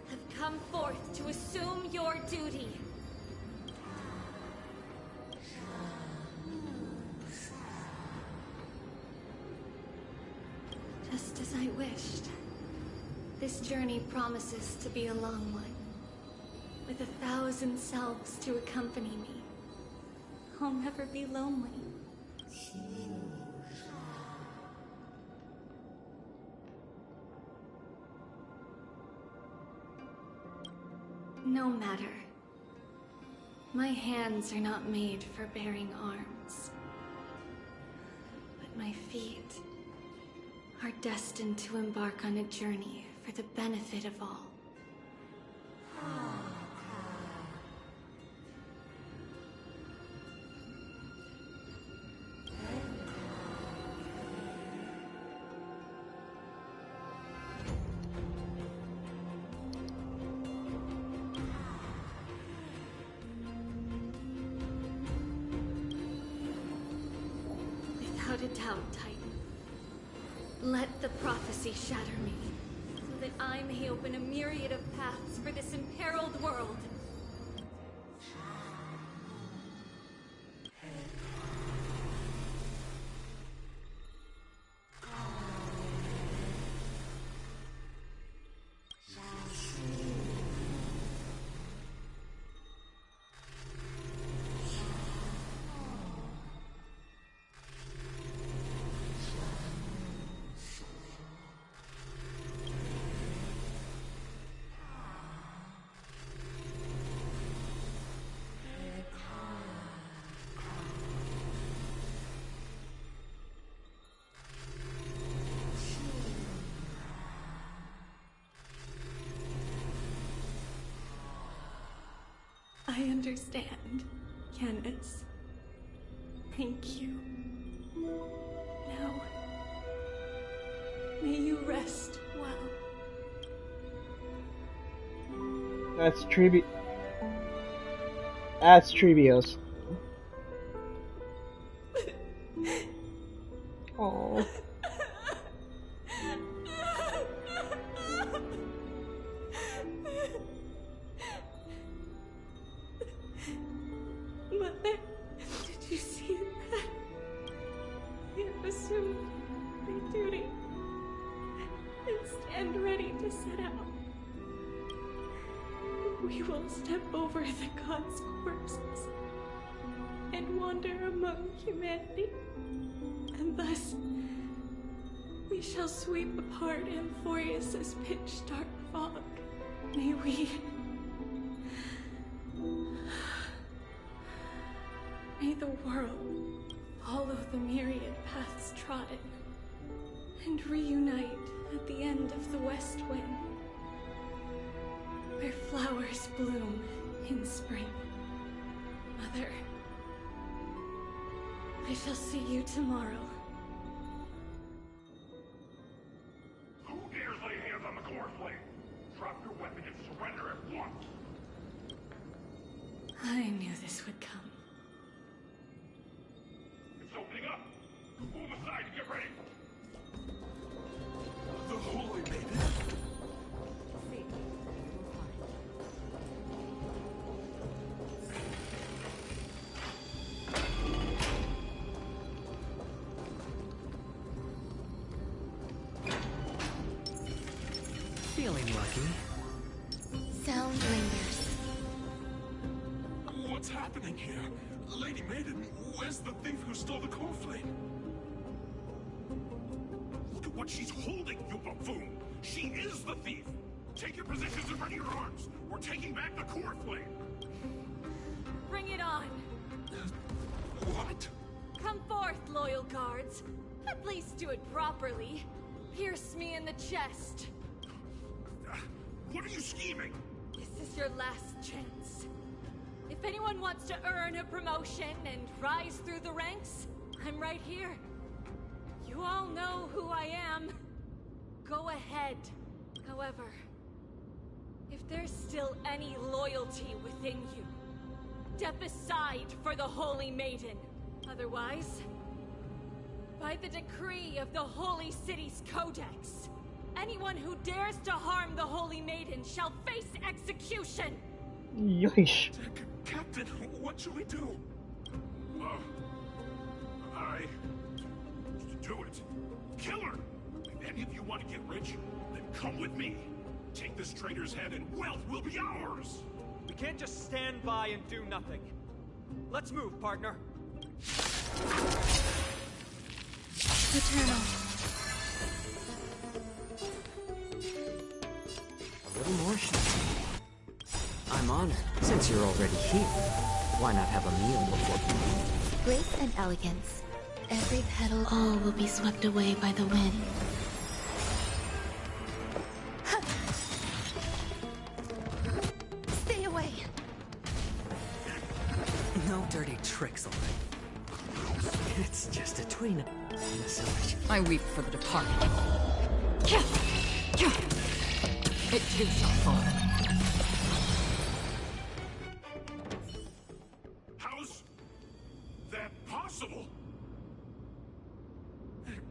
have come forth to assume your duty. Just as I wished. This journey promises to be a long one, with 1,000 selves to accompany me. I'll never be lonely. No matter. My hands are not made for bearing arms. But my feet are destined to embark on a journey for the benefit of all. Without a doubt, Titan. Let the prophecy shatter me, so that I may open a myriad of paths for this imperiled world. understand, Yanis. Thank you. Now, may you rest well. That's Trebios. Oh. Mother, did you see that? I have assumed my duty and stand ready to set out. We will step over the gods' corpses and wander among humanity, and thus we shall sweep apart Amphorius' pitch-dark fog. May we... May the world follow the myriad paths trodden and reunite at the end of the west wind, where flowers bloom in spring. Mother, I shall see you tomorrow. Who dares lay hands on the Coreflame? Drop your weapon and surrender at once! I knew this would come. It's opening up! Move aside and get ready! The Holy Maiden? Feeling lucky. Sound lingers. What's happening here? Lady Maiden, where's the thief who stole the Coreflame? Look at what she's holding, you buffoon! She is the thief! Take your positions and ready your arms! We're taking back the Coreflame! Bring it on! What? Come forth, loyal guards. At least do it properly. Pierce me in the chest. What are you scheming? This is your last chance. If anyone wants to earn a promotion and rise through the ranks, I'm right here. You all know who I am. Go ahead. However, if there's still any loyalty within you, step aside for the Holy Maiden. Otherwise, by the decree of the Holy City's Codex, anyone who dares to harm the Holy Maiden shall face execution! Yoish. Captain, what should we do? Do it. Kill her! If any of you want to get rich, then come with me. Take this traitor's head and wealth will be ours! We can't just stand by and do nothing. Let's move, partner. Eternal. A little more I'm honored. Since you're already here, why not have a meal before? Grace and elegance. Every petal, all will be swept away by the wind. Stay away. No dirty tricks, all right? It's just a tween. I weep for the departed. It too shall fall. How's that possible?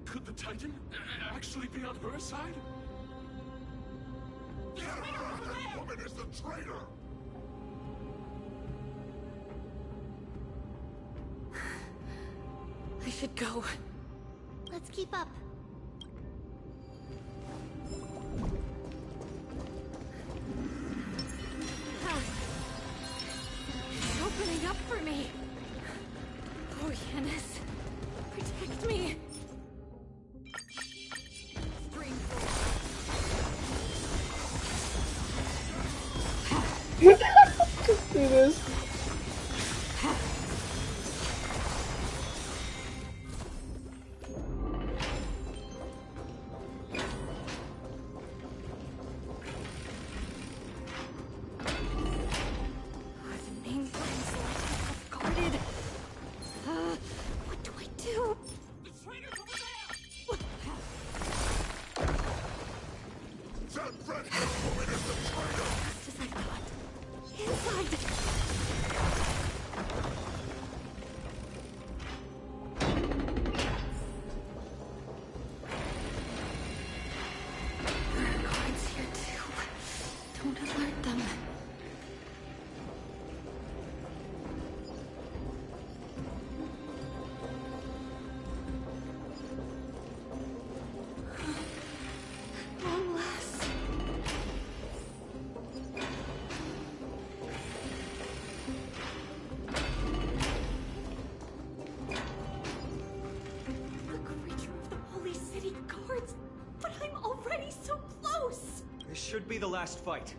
Could the Titan actually be on her side? Get her! That woman is the traitor! I should go. Let's keep up. It's opening up for me. Oh, Yanis, protect me. Stream Let's do this. be the last fight.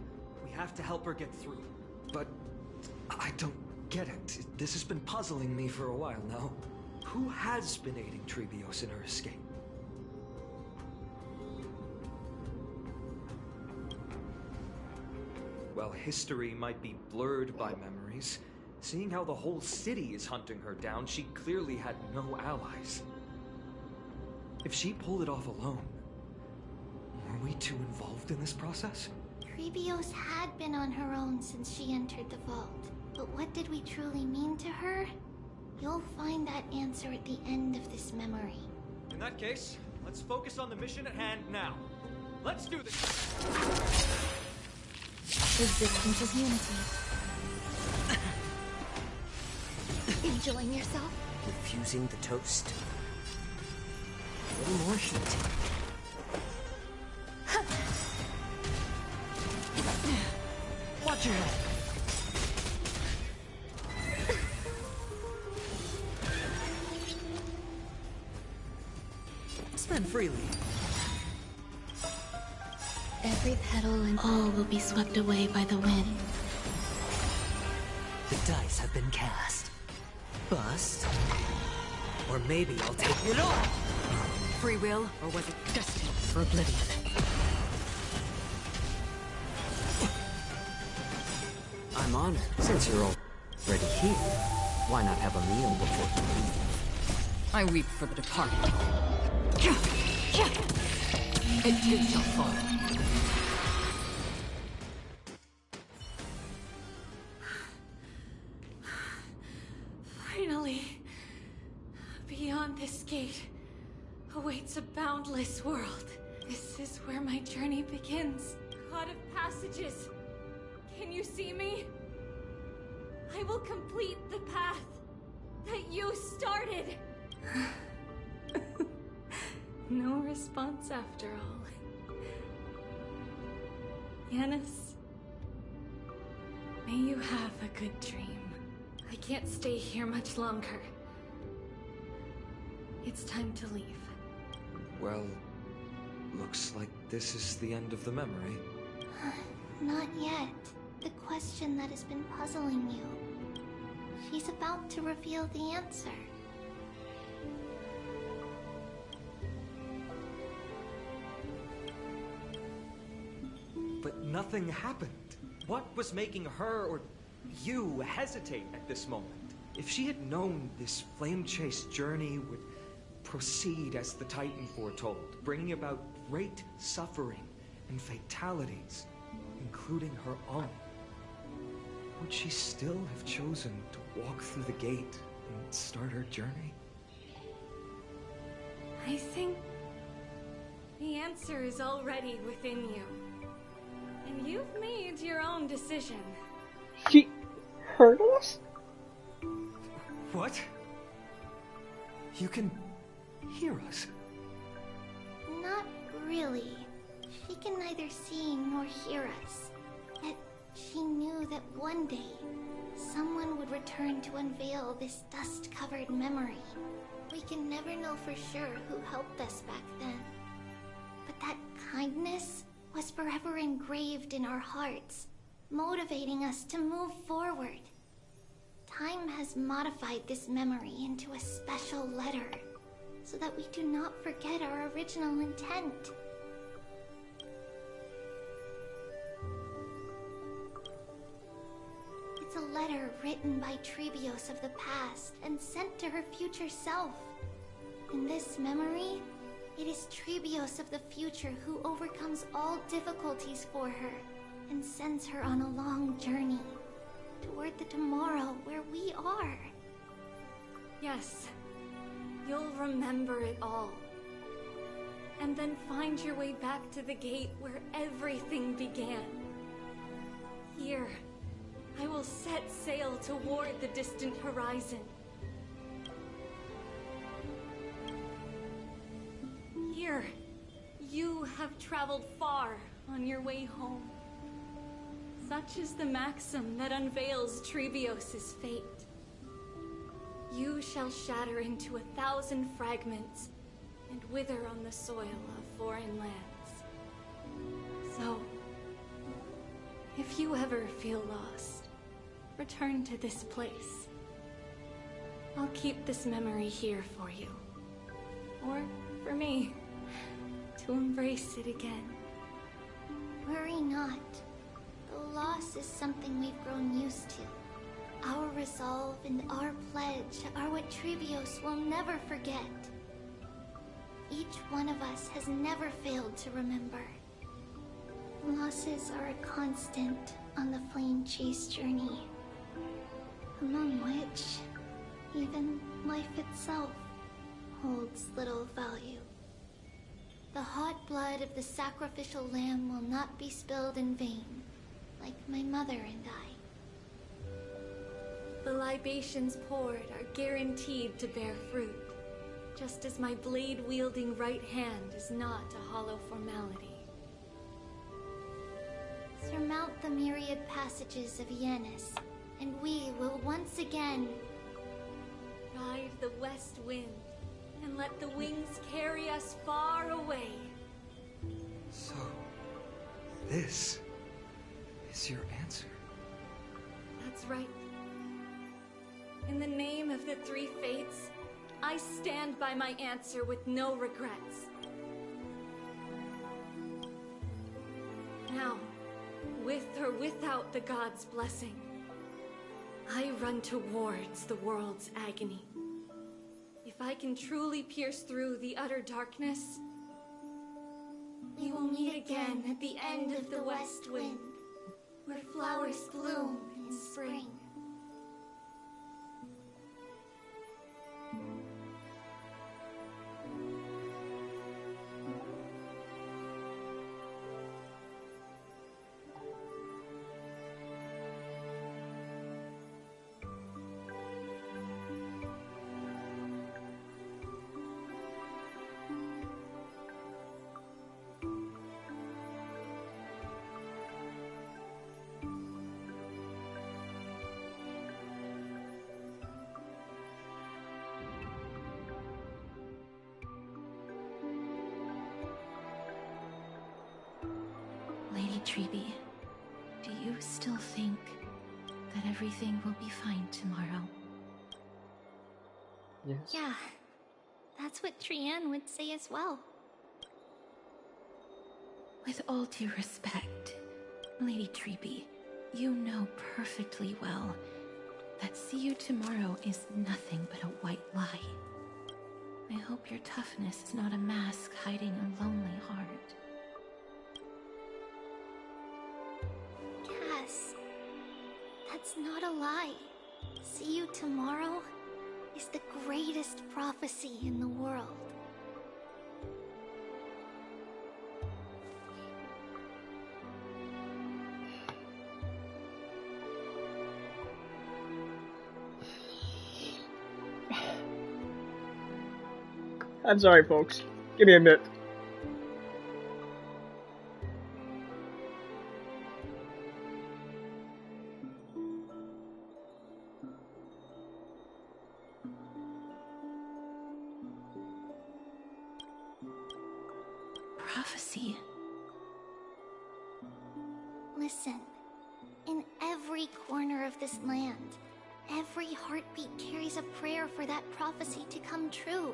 We have to help her get through. But I don't get it. This has been puzzling me for a while now. Who has been aiding Trebios in her escape? While history might be blurred by memories, seeing how the whole city is hunting her down, she clearly had no allies. If she pulled it off alone, were we too involved in this process? Trebios had been on her own since she entered the vault. But what did we truly mean to her? You'll find that answer at the end of this memory. In that case, let's focus on the mission at hand now. Let's do this! Resistance is unity. Enjoying yourself? Diffusing the toast. A little more heat. Watch your head! Spend freely. Every petal and all will be swept away by the wind. The dice have been cast. Bust. Or maybe I'll take it all. Free will, or was it destined for oblivion? I'm honored. Since you're already here, why not have a meal before you leave? I weep for the departed. It too shall fall. Finally, beyond this gate awaits a boundless world. This is where my journey begins. God of passages, can you see me? I will complete the path that you started. No response after all. Yanis, may you have a good dream. I can't stay here much longer. It's time to leave. Well, looks like this is the end of the memory. Not yet. The question that has been puzzling you. She's about to reveal the answer. But nothing happened. What was making her or you hesitate at this moment? If she had known this flame chase journey would proceed as the Titan foretold, bringing about great suffering and fatalities, including her own, would she still have chosen to walk through the gate and start her journey? I think the answer is already within you. And you've made your own decision. She heard us? What? You can hear us? Not really. She can neither see nor hear us. Yet she knew that one day, someone would return to unveil this dust-covered memory. We can never know for sure who helped us back then. But that kindness was forever engraved in our hearts, motivating us to move forward. Time has modified this memory into a special letter, so that we do not forget our original intent. It's a letter written by Trebios of the past and sent to her future self. In this memory, it is Trebios of the future who overcomes all difficulties for her and sends her on a long journey toward the tomorrow where we are. Yes, you'll remember it all. And then find your way back to the gate where everything began. Here, I will set sail toward the distant horizon. Here, you have traveled far on your way home. Such is the maxim that unveils Trebios' fate. You shall shatter into 1,000 fragments and wither on the soil of foreign lands. So, If you ever feel lost, return to this place. I'll keep this memory here for you. Or for me, to embrace it again. Worry not. The loss is something we've grown used to. Our resolve and our pledge are what Trivios will never forget. Each one of us has never failed to remember. Losses are a constant on the Flame Chase journey, among which even life itself holds little value. The hot blood of the sacrificial lamb will not be spilled in vain, like my mother and I. The libations poured are guaranteed to bear fruit, just as my blade-wielding right hand is not a hollow formality. Surmount the myriad passages of Yanis, and we will once again ride the west wind and let the wings carry us far away. So, this is your answer? That's right. In the name of the three fates, I stand by my answer with no regrets. Now, with or without the god's blessing, I run towards the world's agony. If I can truly pierce through the utter darkness, we will meet again at the end of the west wind, where flowers bloom in spring. Lady Treby, do you still think that everything will be fine tomorrow? Yes. Yeah, that's what Trianne would say as well. With all due respect, Lady Treby, you know perfectly well that see you tomorrow is nothing but a white lie. I hope your toughness is not a mask hiding a lonely heart. Cass, that's not a lie. See you tomorrow is the greatest prophecy in the world. I'm sorry, folks. Give me a minute. Prophecy. Listen, in every corner of this land, every heartbeat carries a prayer for that prophecy to come true.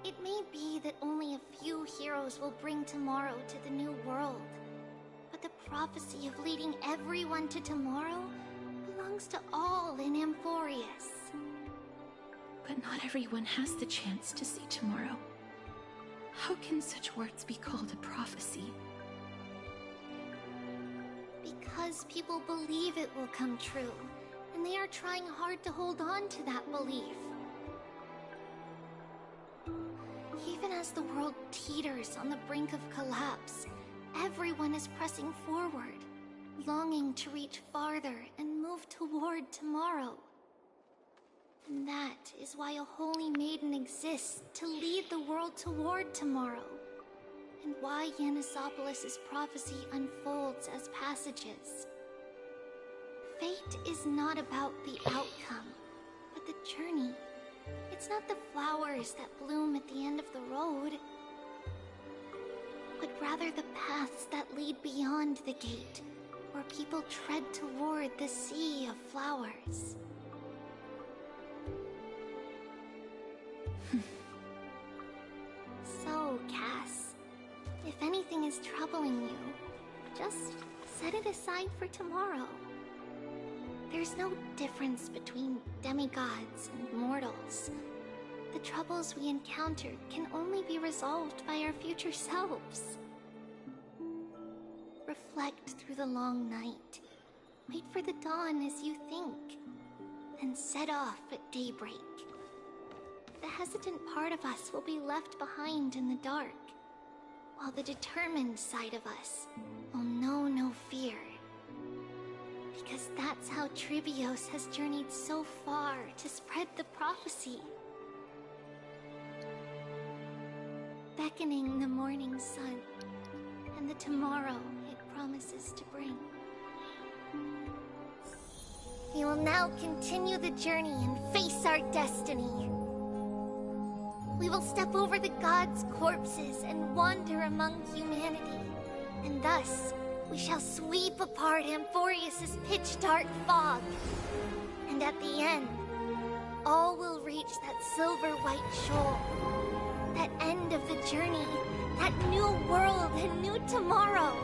It may be that only a few heroes will bring tomorrow to the new world, but the prophecy of leading everyone to tomorrow belongs to all in Amphorius. But not everyone has the chance to see tomorrow. How can such words be called a prophecy? Because people believe it will come true, and they are trying hard to hold on to that belief. Even as the world teeters on the brink of collapse, everyone is pressing forward, longing to reach farther and move toward tomorrow. And that is why a holy maiden exists to lead the world toward tomorrow, and why Yanisopolis' prophecy unfolds as passages. Fate is not about the outcome, but the journey. It's not the flowers that bloom at the end of the road, but rather the paths that lead beyond the gate, our people tread toward the sea of flowers. So, Cass, if anything is troubling you, just set it aside for tomorrow. There's no difference between demigods and mortals. The troubles we encounter can only be resolved by our future selves. Reflect through the long night. Wait for the dawn as you think. Then set off at daybreak. The hesitant part of us will be left behind in the dark, while the determined side of us will know no fear. Because that's how Tribios has journeyed so far to spread the prophecy. Beckoning the morning sun, and the tomorrow it promises to bring. We will now continue the journey and face our destiny. We will step over the gods' corpses and wander among humanity, and thus we shall sweep apart Amphorius' pitch-dark fog. And at the end, all will reach that silver-white shoal. That end of the journey, that new world and new tomorrow.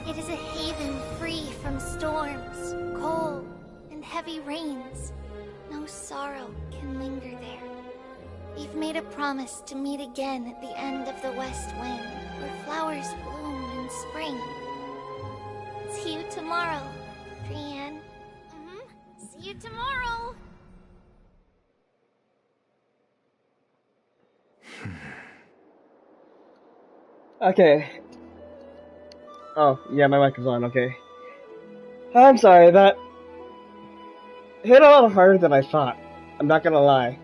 It is a haven free from storms, cold, and heavy rains. No sorrow can linger there. We've made a promise to meet again at the end of the west wind, where flowers bloom in spring. See you tomorrow, Brienne. See you tomorrow. Okay. Oh, yeah, my mic is on, okay. I'm sorry, that hit a lot harder than I thought. I'm not gonna lie.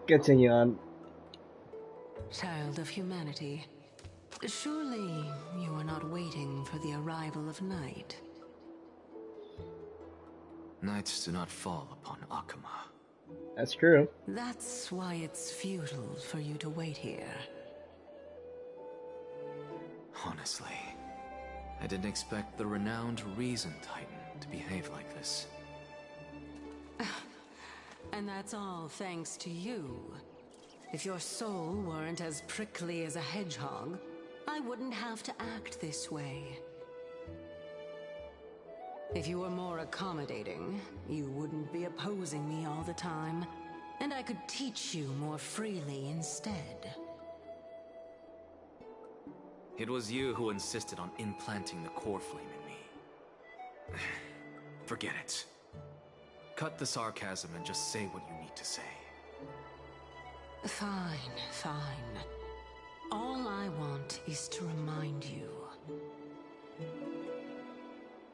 Continue on. Child of humanity, surely you are not waiting for the arrival of night. Nights do not fall upon Akama. That's true. That's why it's futile for you to wait here. Honestly, I didn't expect the renowned Reason Titan to behave like this. And that's all thanks to you. If your soul weren't as prickly as a hedgehog, I wouldn't have to act this way. If you were more accommodating, you wouldn't be opposing me all the time, and I could teach you more freely instead. It was you who insisted on implanting the Coreflame in me. Forget it. Cut the sarcasm and just say what you need to say. Fine, fine. All I want is to remind you.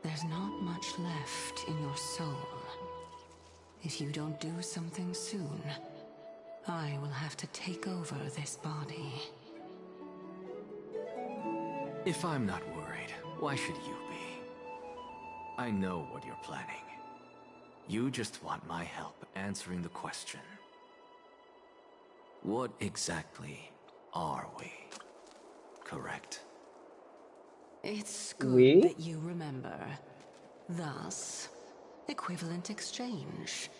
There's not much left in your soul. If you don't do something soon, I will have to take over this body. If I'm not worried, why should you be? I know what you're planning. You just want my help answering the question. What exactly are we? Correct? It's good that you remember. Thus, equivalent exchange.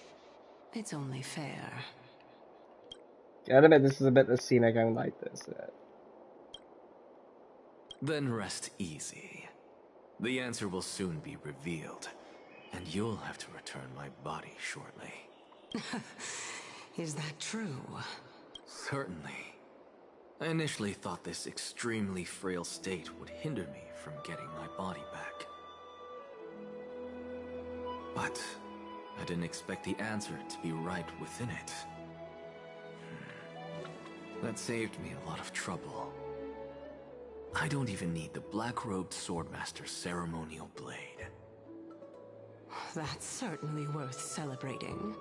It's only fair. Gotta admit, this is a bit scenic. I like this. Then rest easy. The answer will soon be revealed, and you'll have to return my body shortly. Is that true? Certainly. I initially thought this extremely frail state would hinder me from getting my body back. But I didn't expect the answer to be right within it. That saved me a lot of trouble. I don't even need the black-robed swordmaster's ceremonial blade. That's certainly worth celebrating.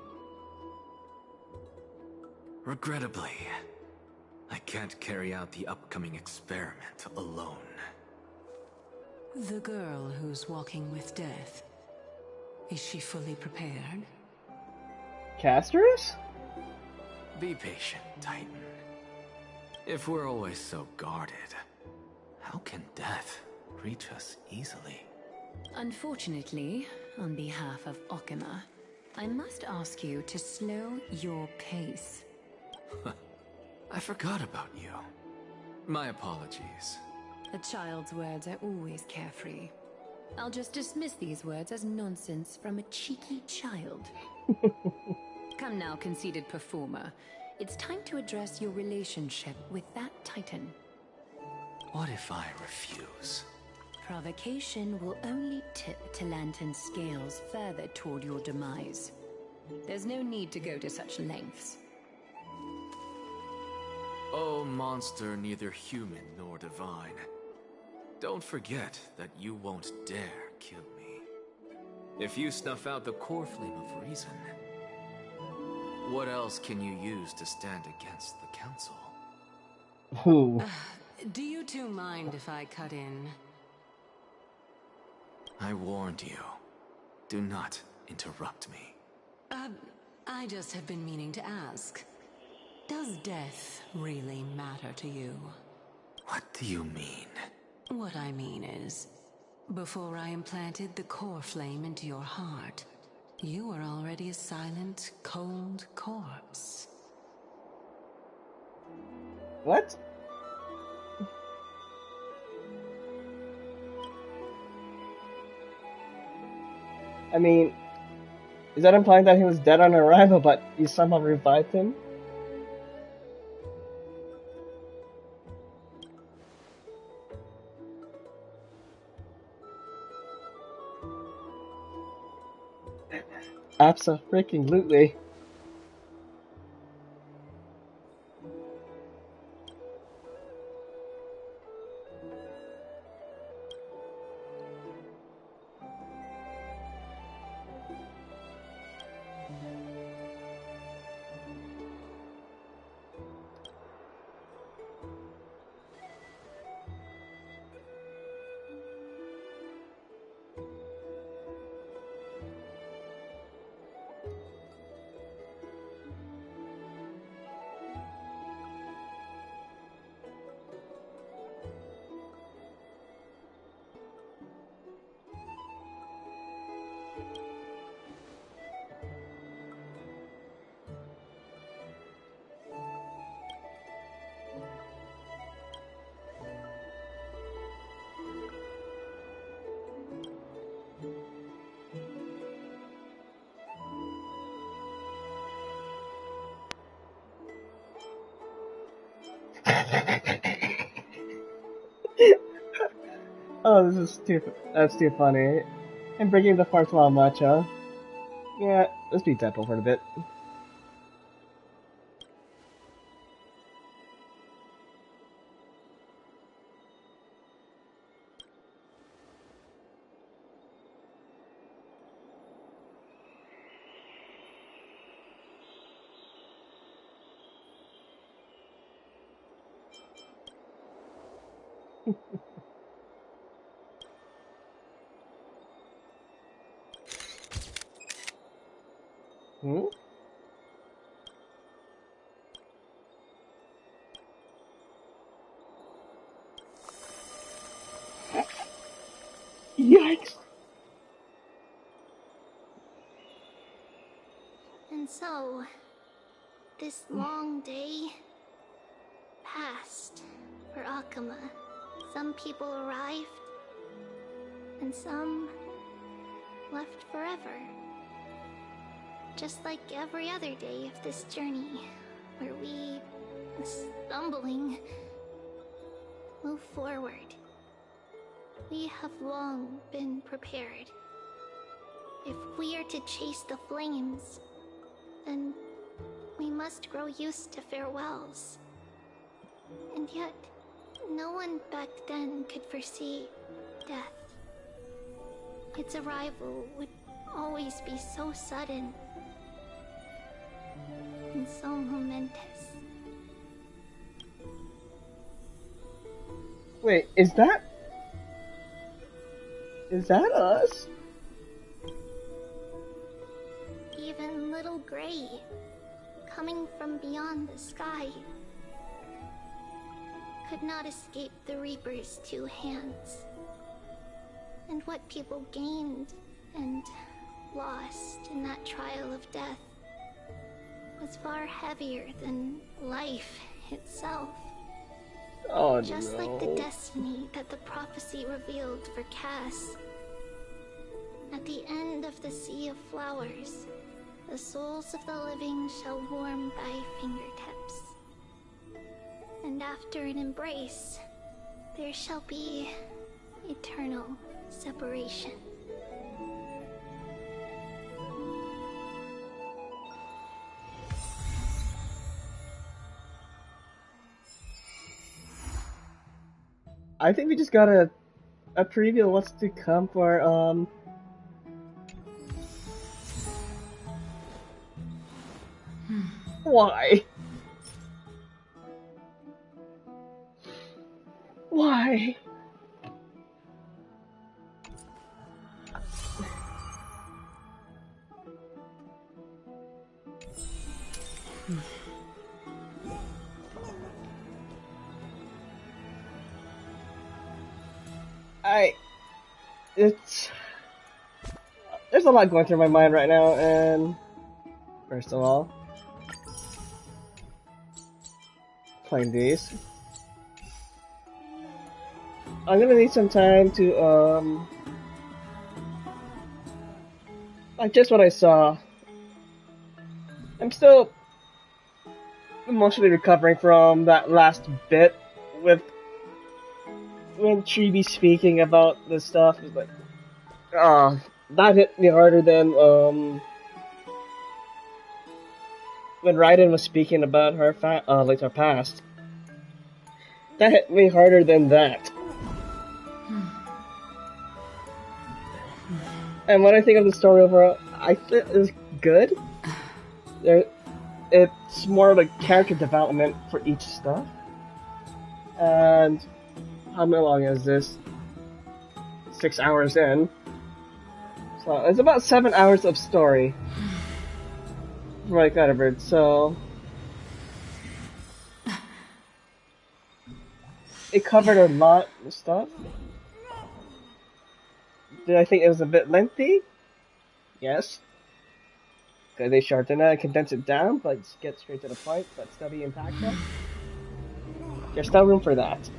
Regrettably, I can't carry out the upcoming experiment alone. The girl who's walking with death, is she fully prepared? Casters? Be patient, Titan. If we're always so guarded, how can death reach us easily? Unfortunately, on behalf of Okima, I must ask you to slow your pace. I forgot about you. My apologies. A child's words are always carefree. I'll just dismiss these words as nonsense from a cheeky child. Come now, conceited performer. It's time to address your relationship with that Titan. What if I refuse? Provocation will only tip Talantan's scales further toward your demise. There's no need to go to such lengths. Oh, monster neither human nor divine. Don't forget that you won't dare kill me. If you snuff out the Coreflame of reason, what else can you use to stand against the Council? Who? Do you two mind if I cut in? I warned you. Do not interrupt me. I just have been meaning to ask. Does death really matter to you? What do you mean? What I mean is, before I implanted the Coreflame into your heart, you were already a silent, cold corpse. What? I mean, is that implying that he was dead on arrival, but you somehow revived him? Abso-freaking-lutely. Oh, that's too funny. And bringing the farm to our matcha. Yeah, let's beat Deadpool for a bit. Hmm? Yikes! And so, this long day passed for Akuma. Some people arrived, and some left forever. Just like every other day of this journey, where we, stumbling, move forward. We have long been prepared. If we are to chase the flames, then we must grow used to farewells. And yet, no one back then could foresee death. Its arrival would always be so sudden and so momentous. Wait, is that us? Even little Gray, coming from beyond the sky could not escape the Reaper's two hands. And what people gained and lost in that trial of death was far heavier than life itself. Oh, Just no. like the destiny that the prophecy revealed for Cass. At the end of the Sea of Flowers, the souls of the living shall warm thy fingertips. And after an embrace, there shall be eternal separation. I think we just got a preview of what's to come for Why? Why? There's a lot going through my mind right now, and first of all, playing these. I'm gonna need some time to, like just what I saw. I'm still emotionally recovering from that last bit with when Chibi speaking about this stuff. It was like, that hit me harder than, when Raiden was speaking about her like her past. That hit me harder than that. And when I think of the story overall, I think it's good. It's more of a character development for each stuff. And how long is this? 6 hours in. So it's about 7 hours of story. From what I covered, so it covered a lot of stuff. Did I think it was a bit lengthy? Yes. Could they shorten it and condense it down, but get straight to the point, but still be impactful? There's still room for that.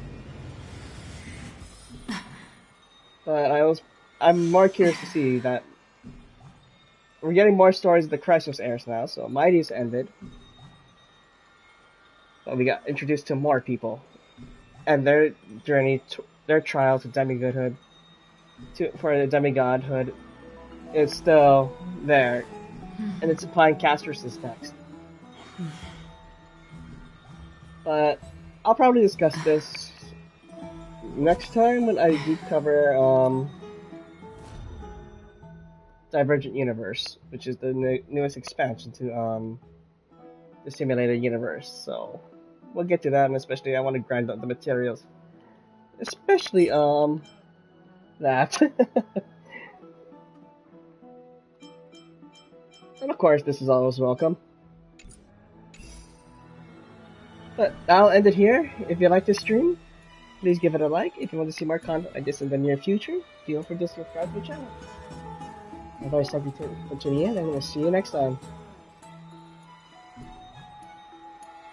But I'm more curious to see that we're getting more stories of the Chrysos Heirs now, so Mighty's ended. But we got introduced to more people. And their journey, their trial to demigodhood, for the demigodhood, is still there. And it's applying Castros' next. But I'll probably discuss this next time when I do cover Divergent Universe, which is the newest expansion to the simulated universe. So we'll get to that, and especially I want to grind out the materials, especially that. And of course, this is always welcome. But I'll end it here. If you like this stream, please give it a like. If you want to see more content like this in the near future, don't forget to subscribe to the channel. Otherwise, thank you for tuning in, and we'll see you next time.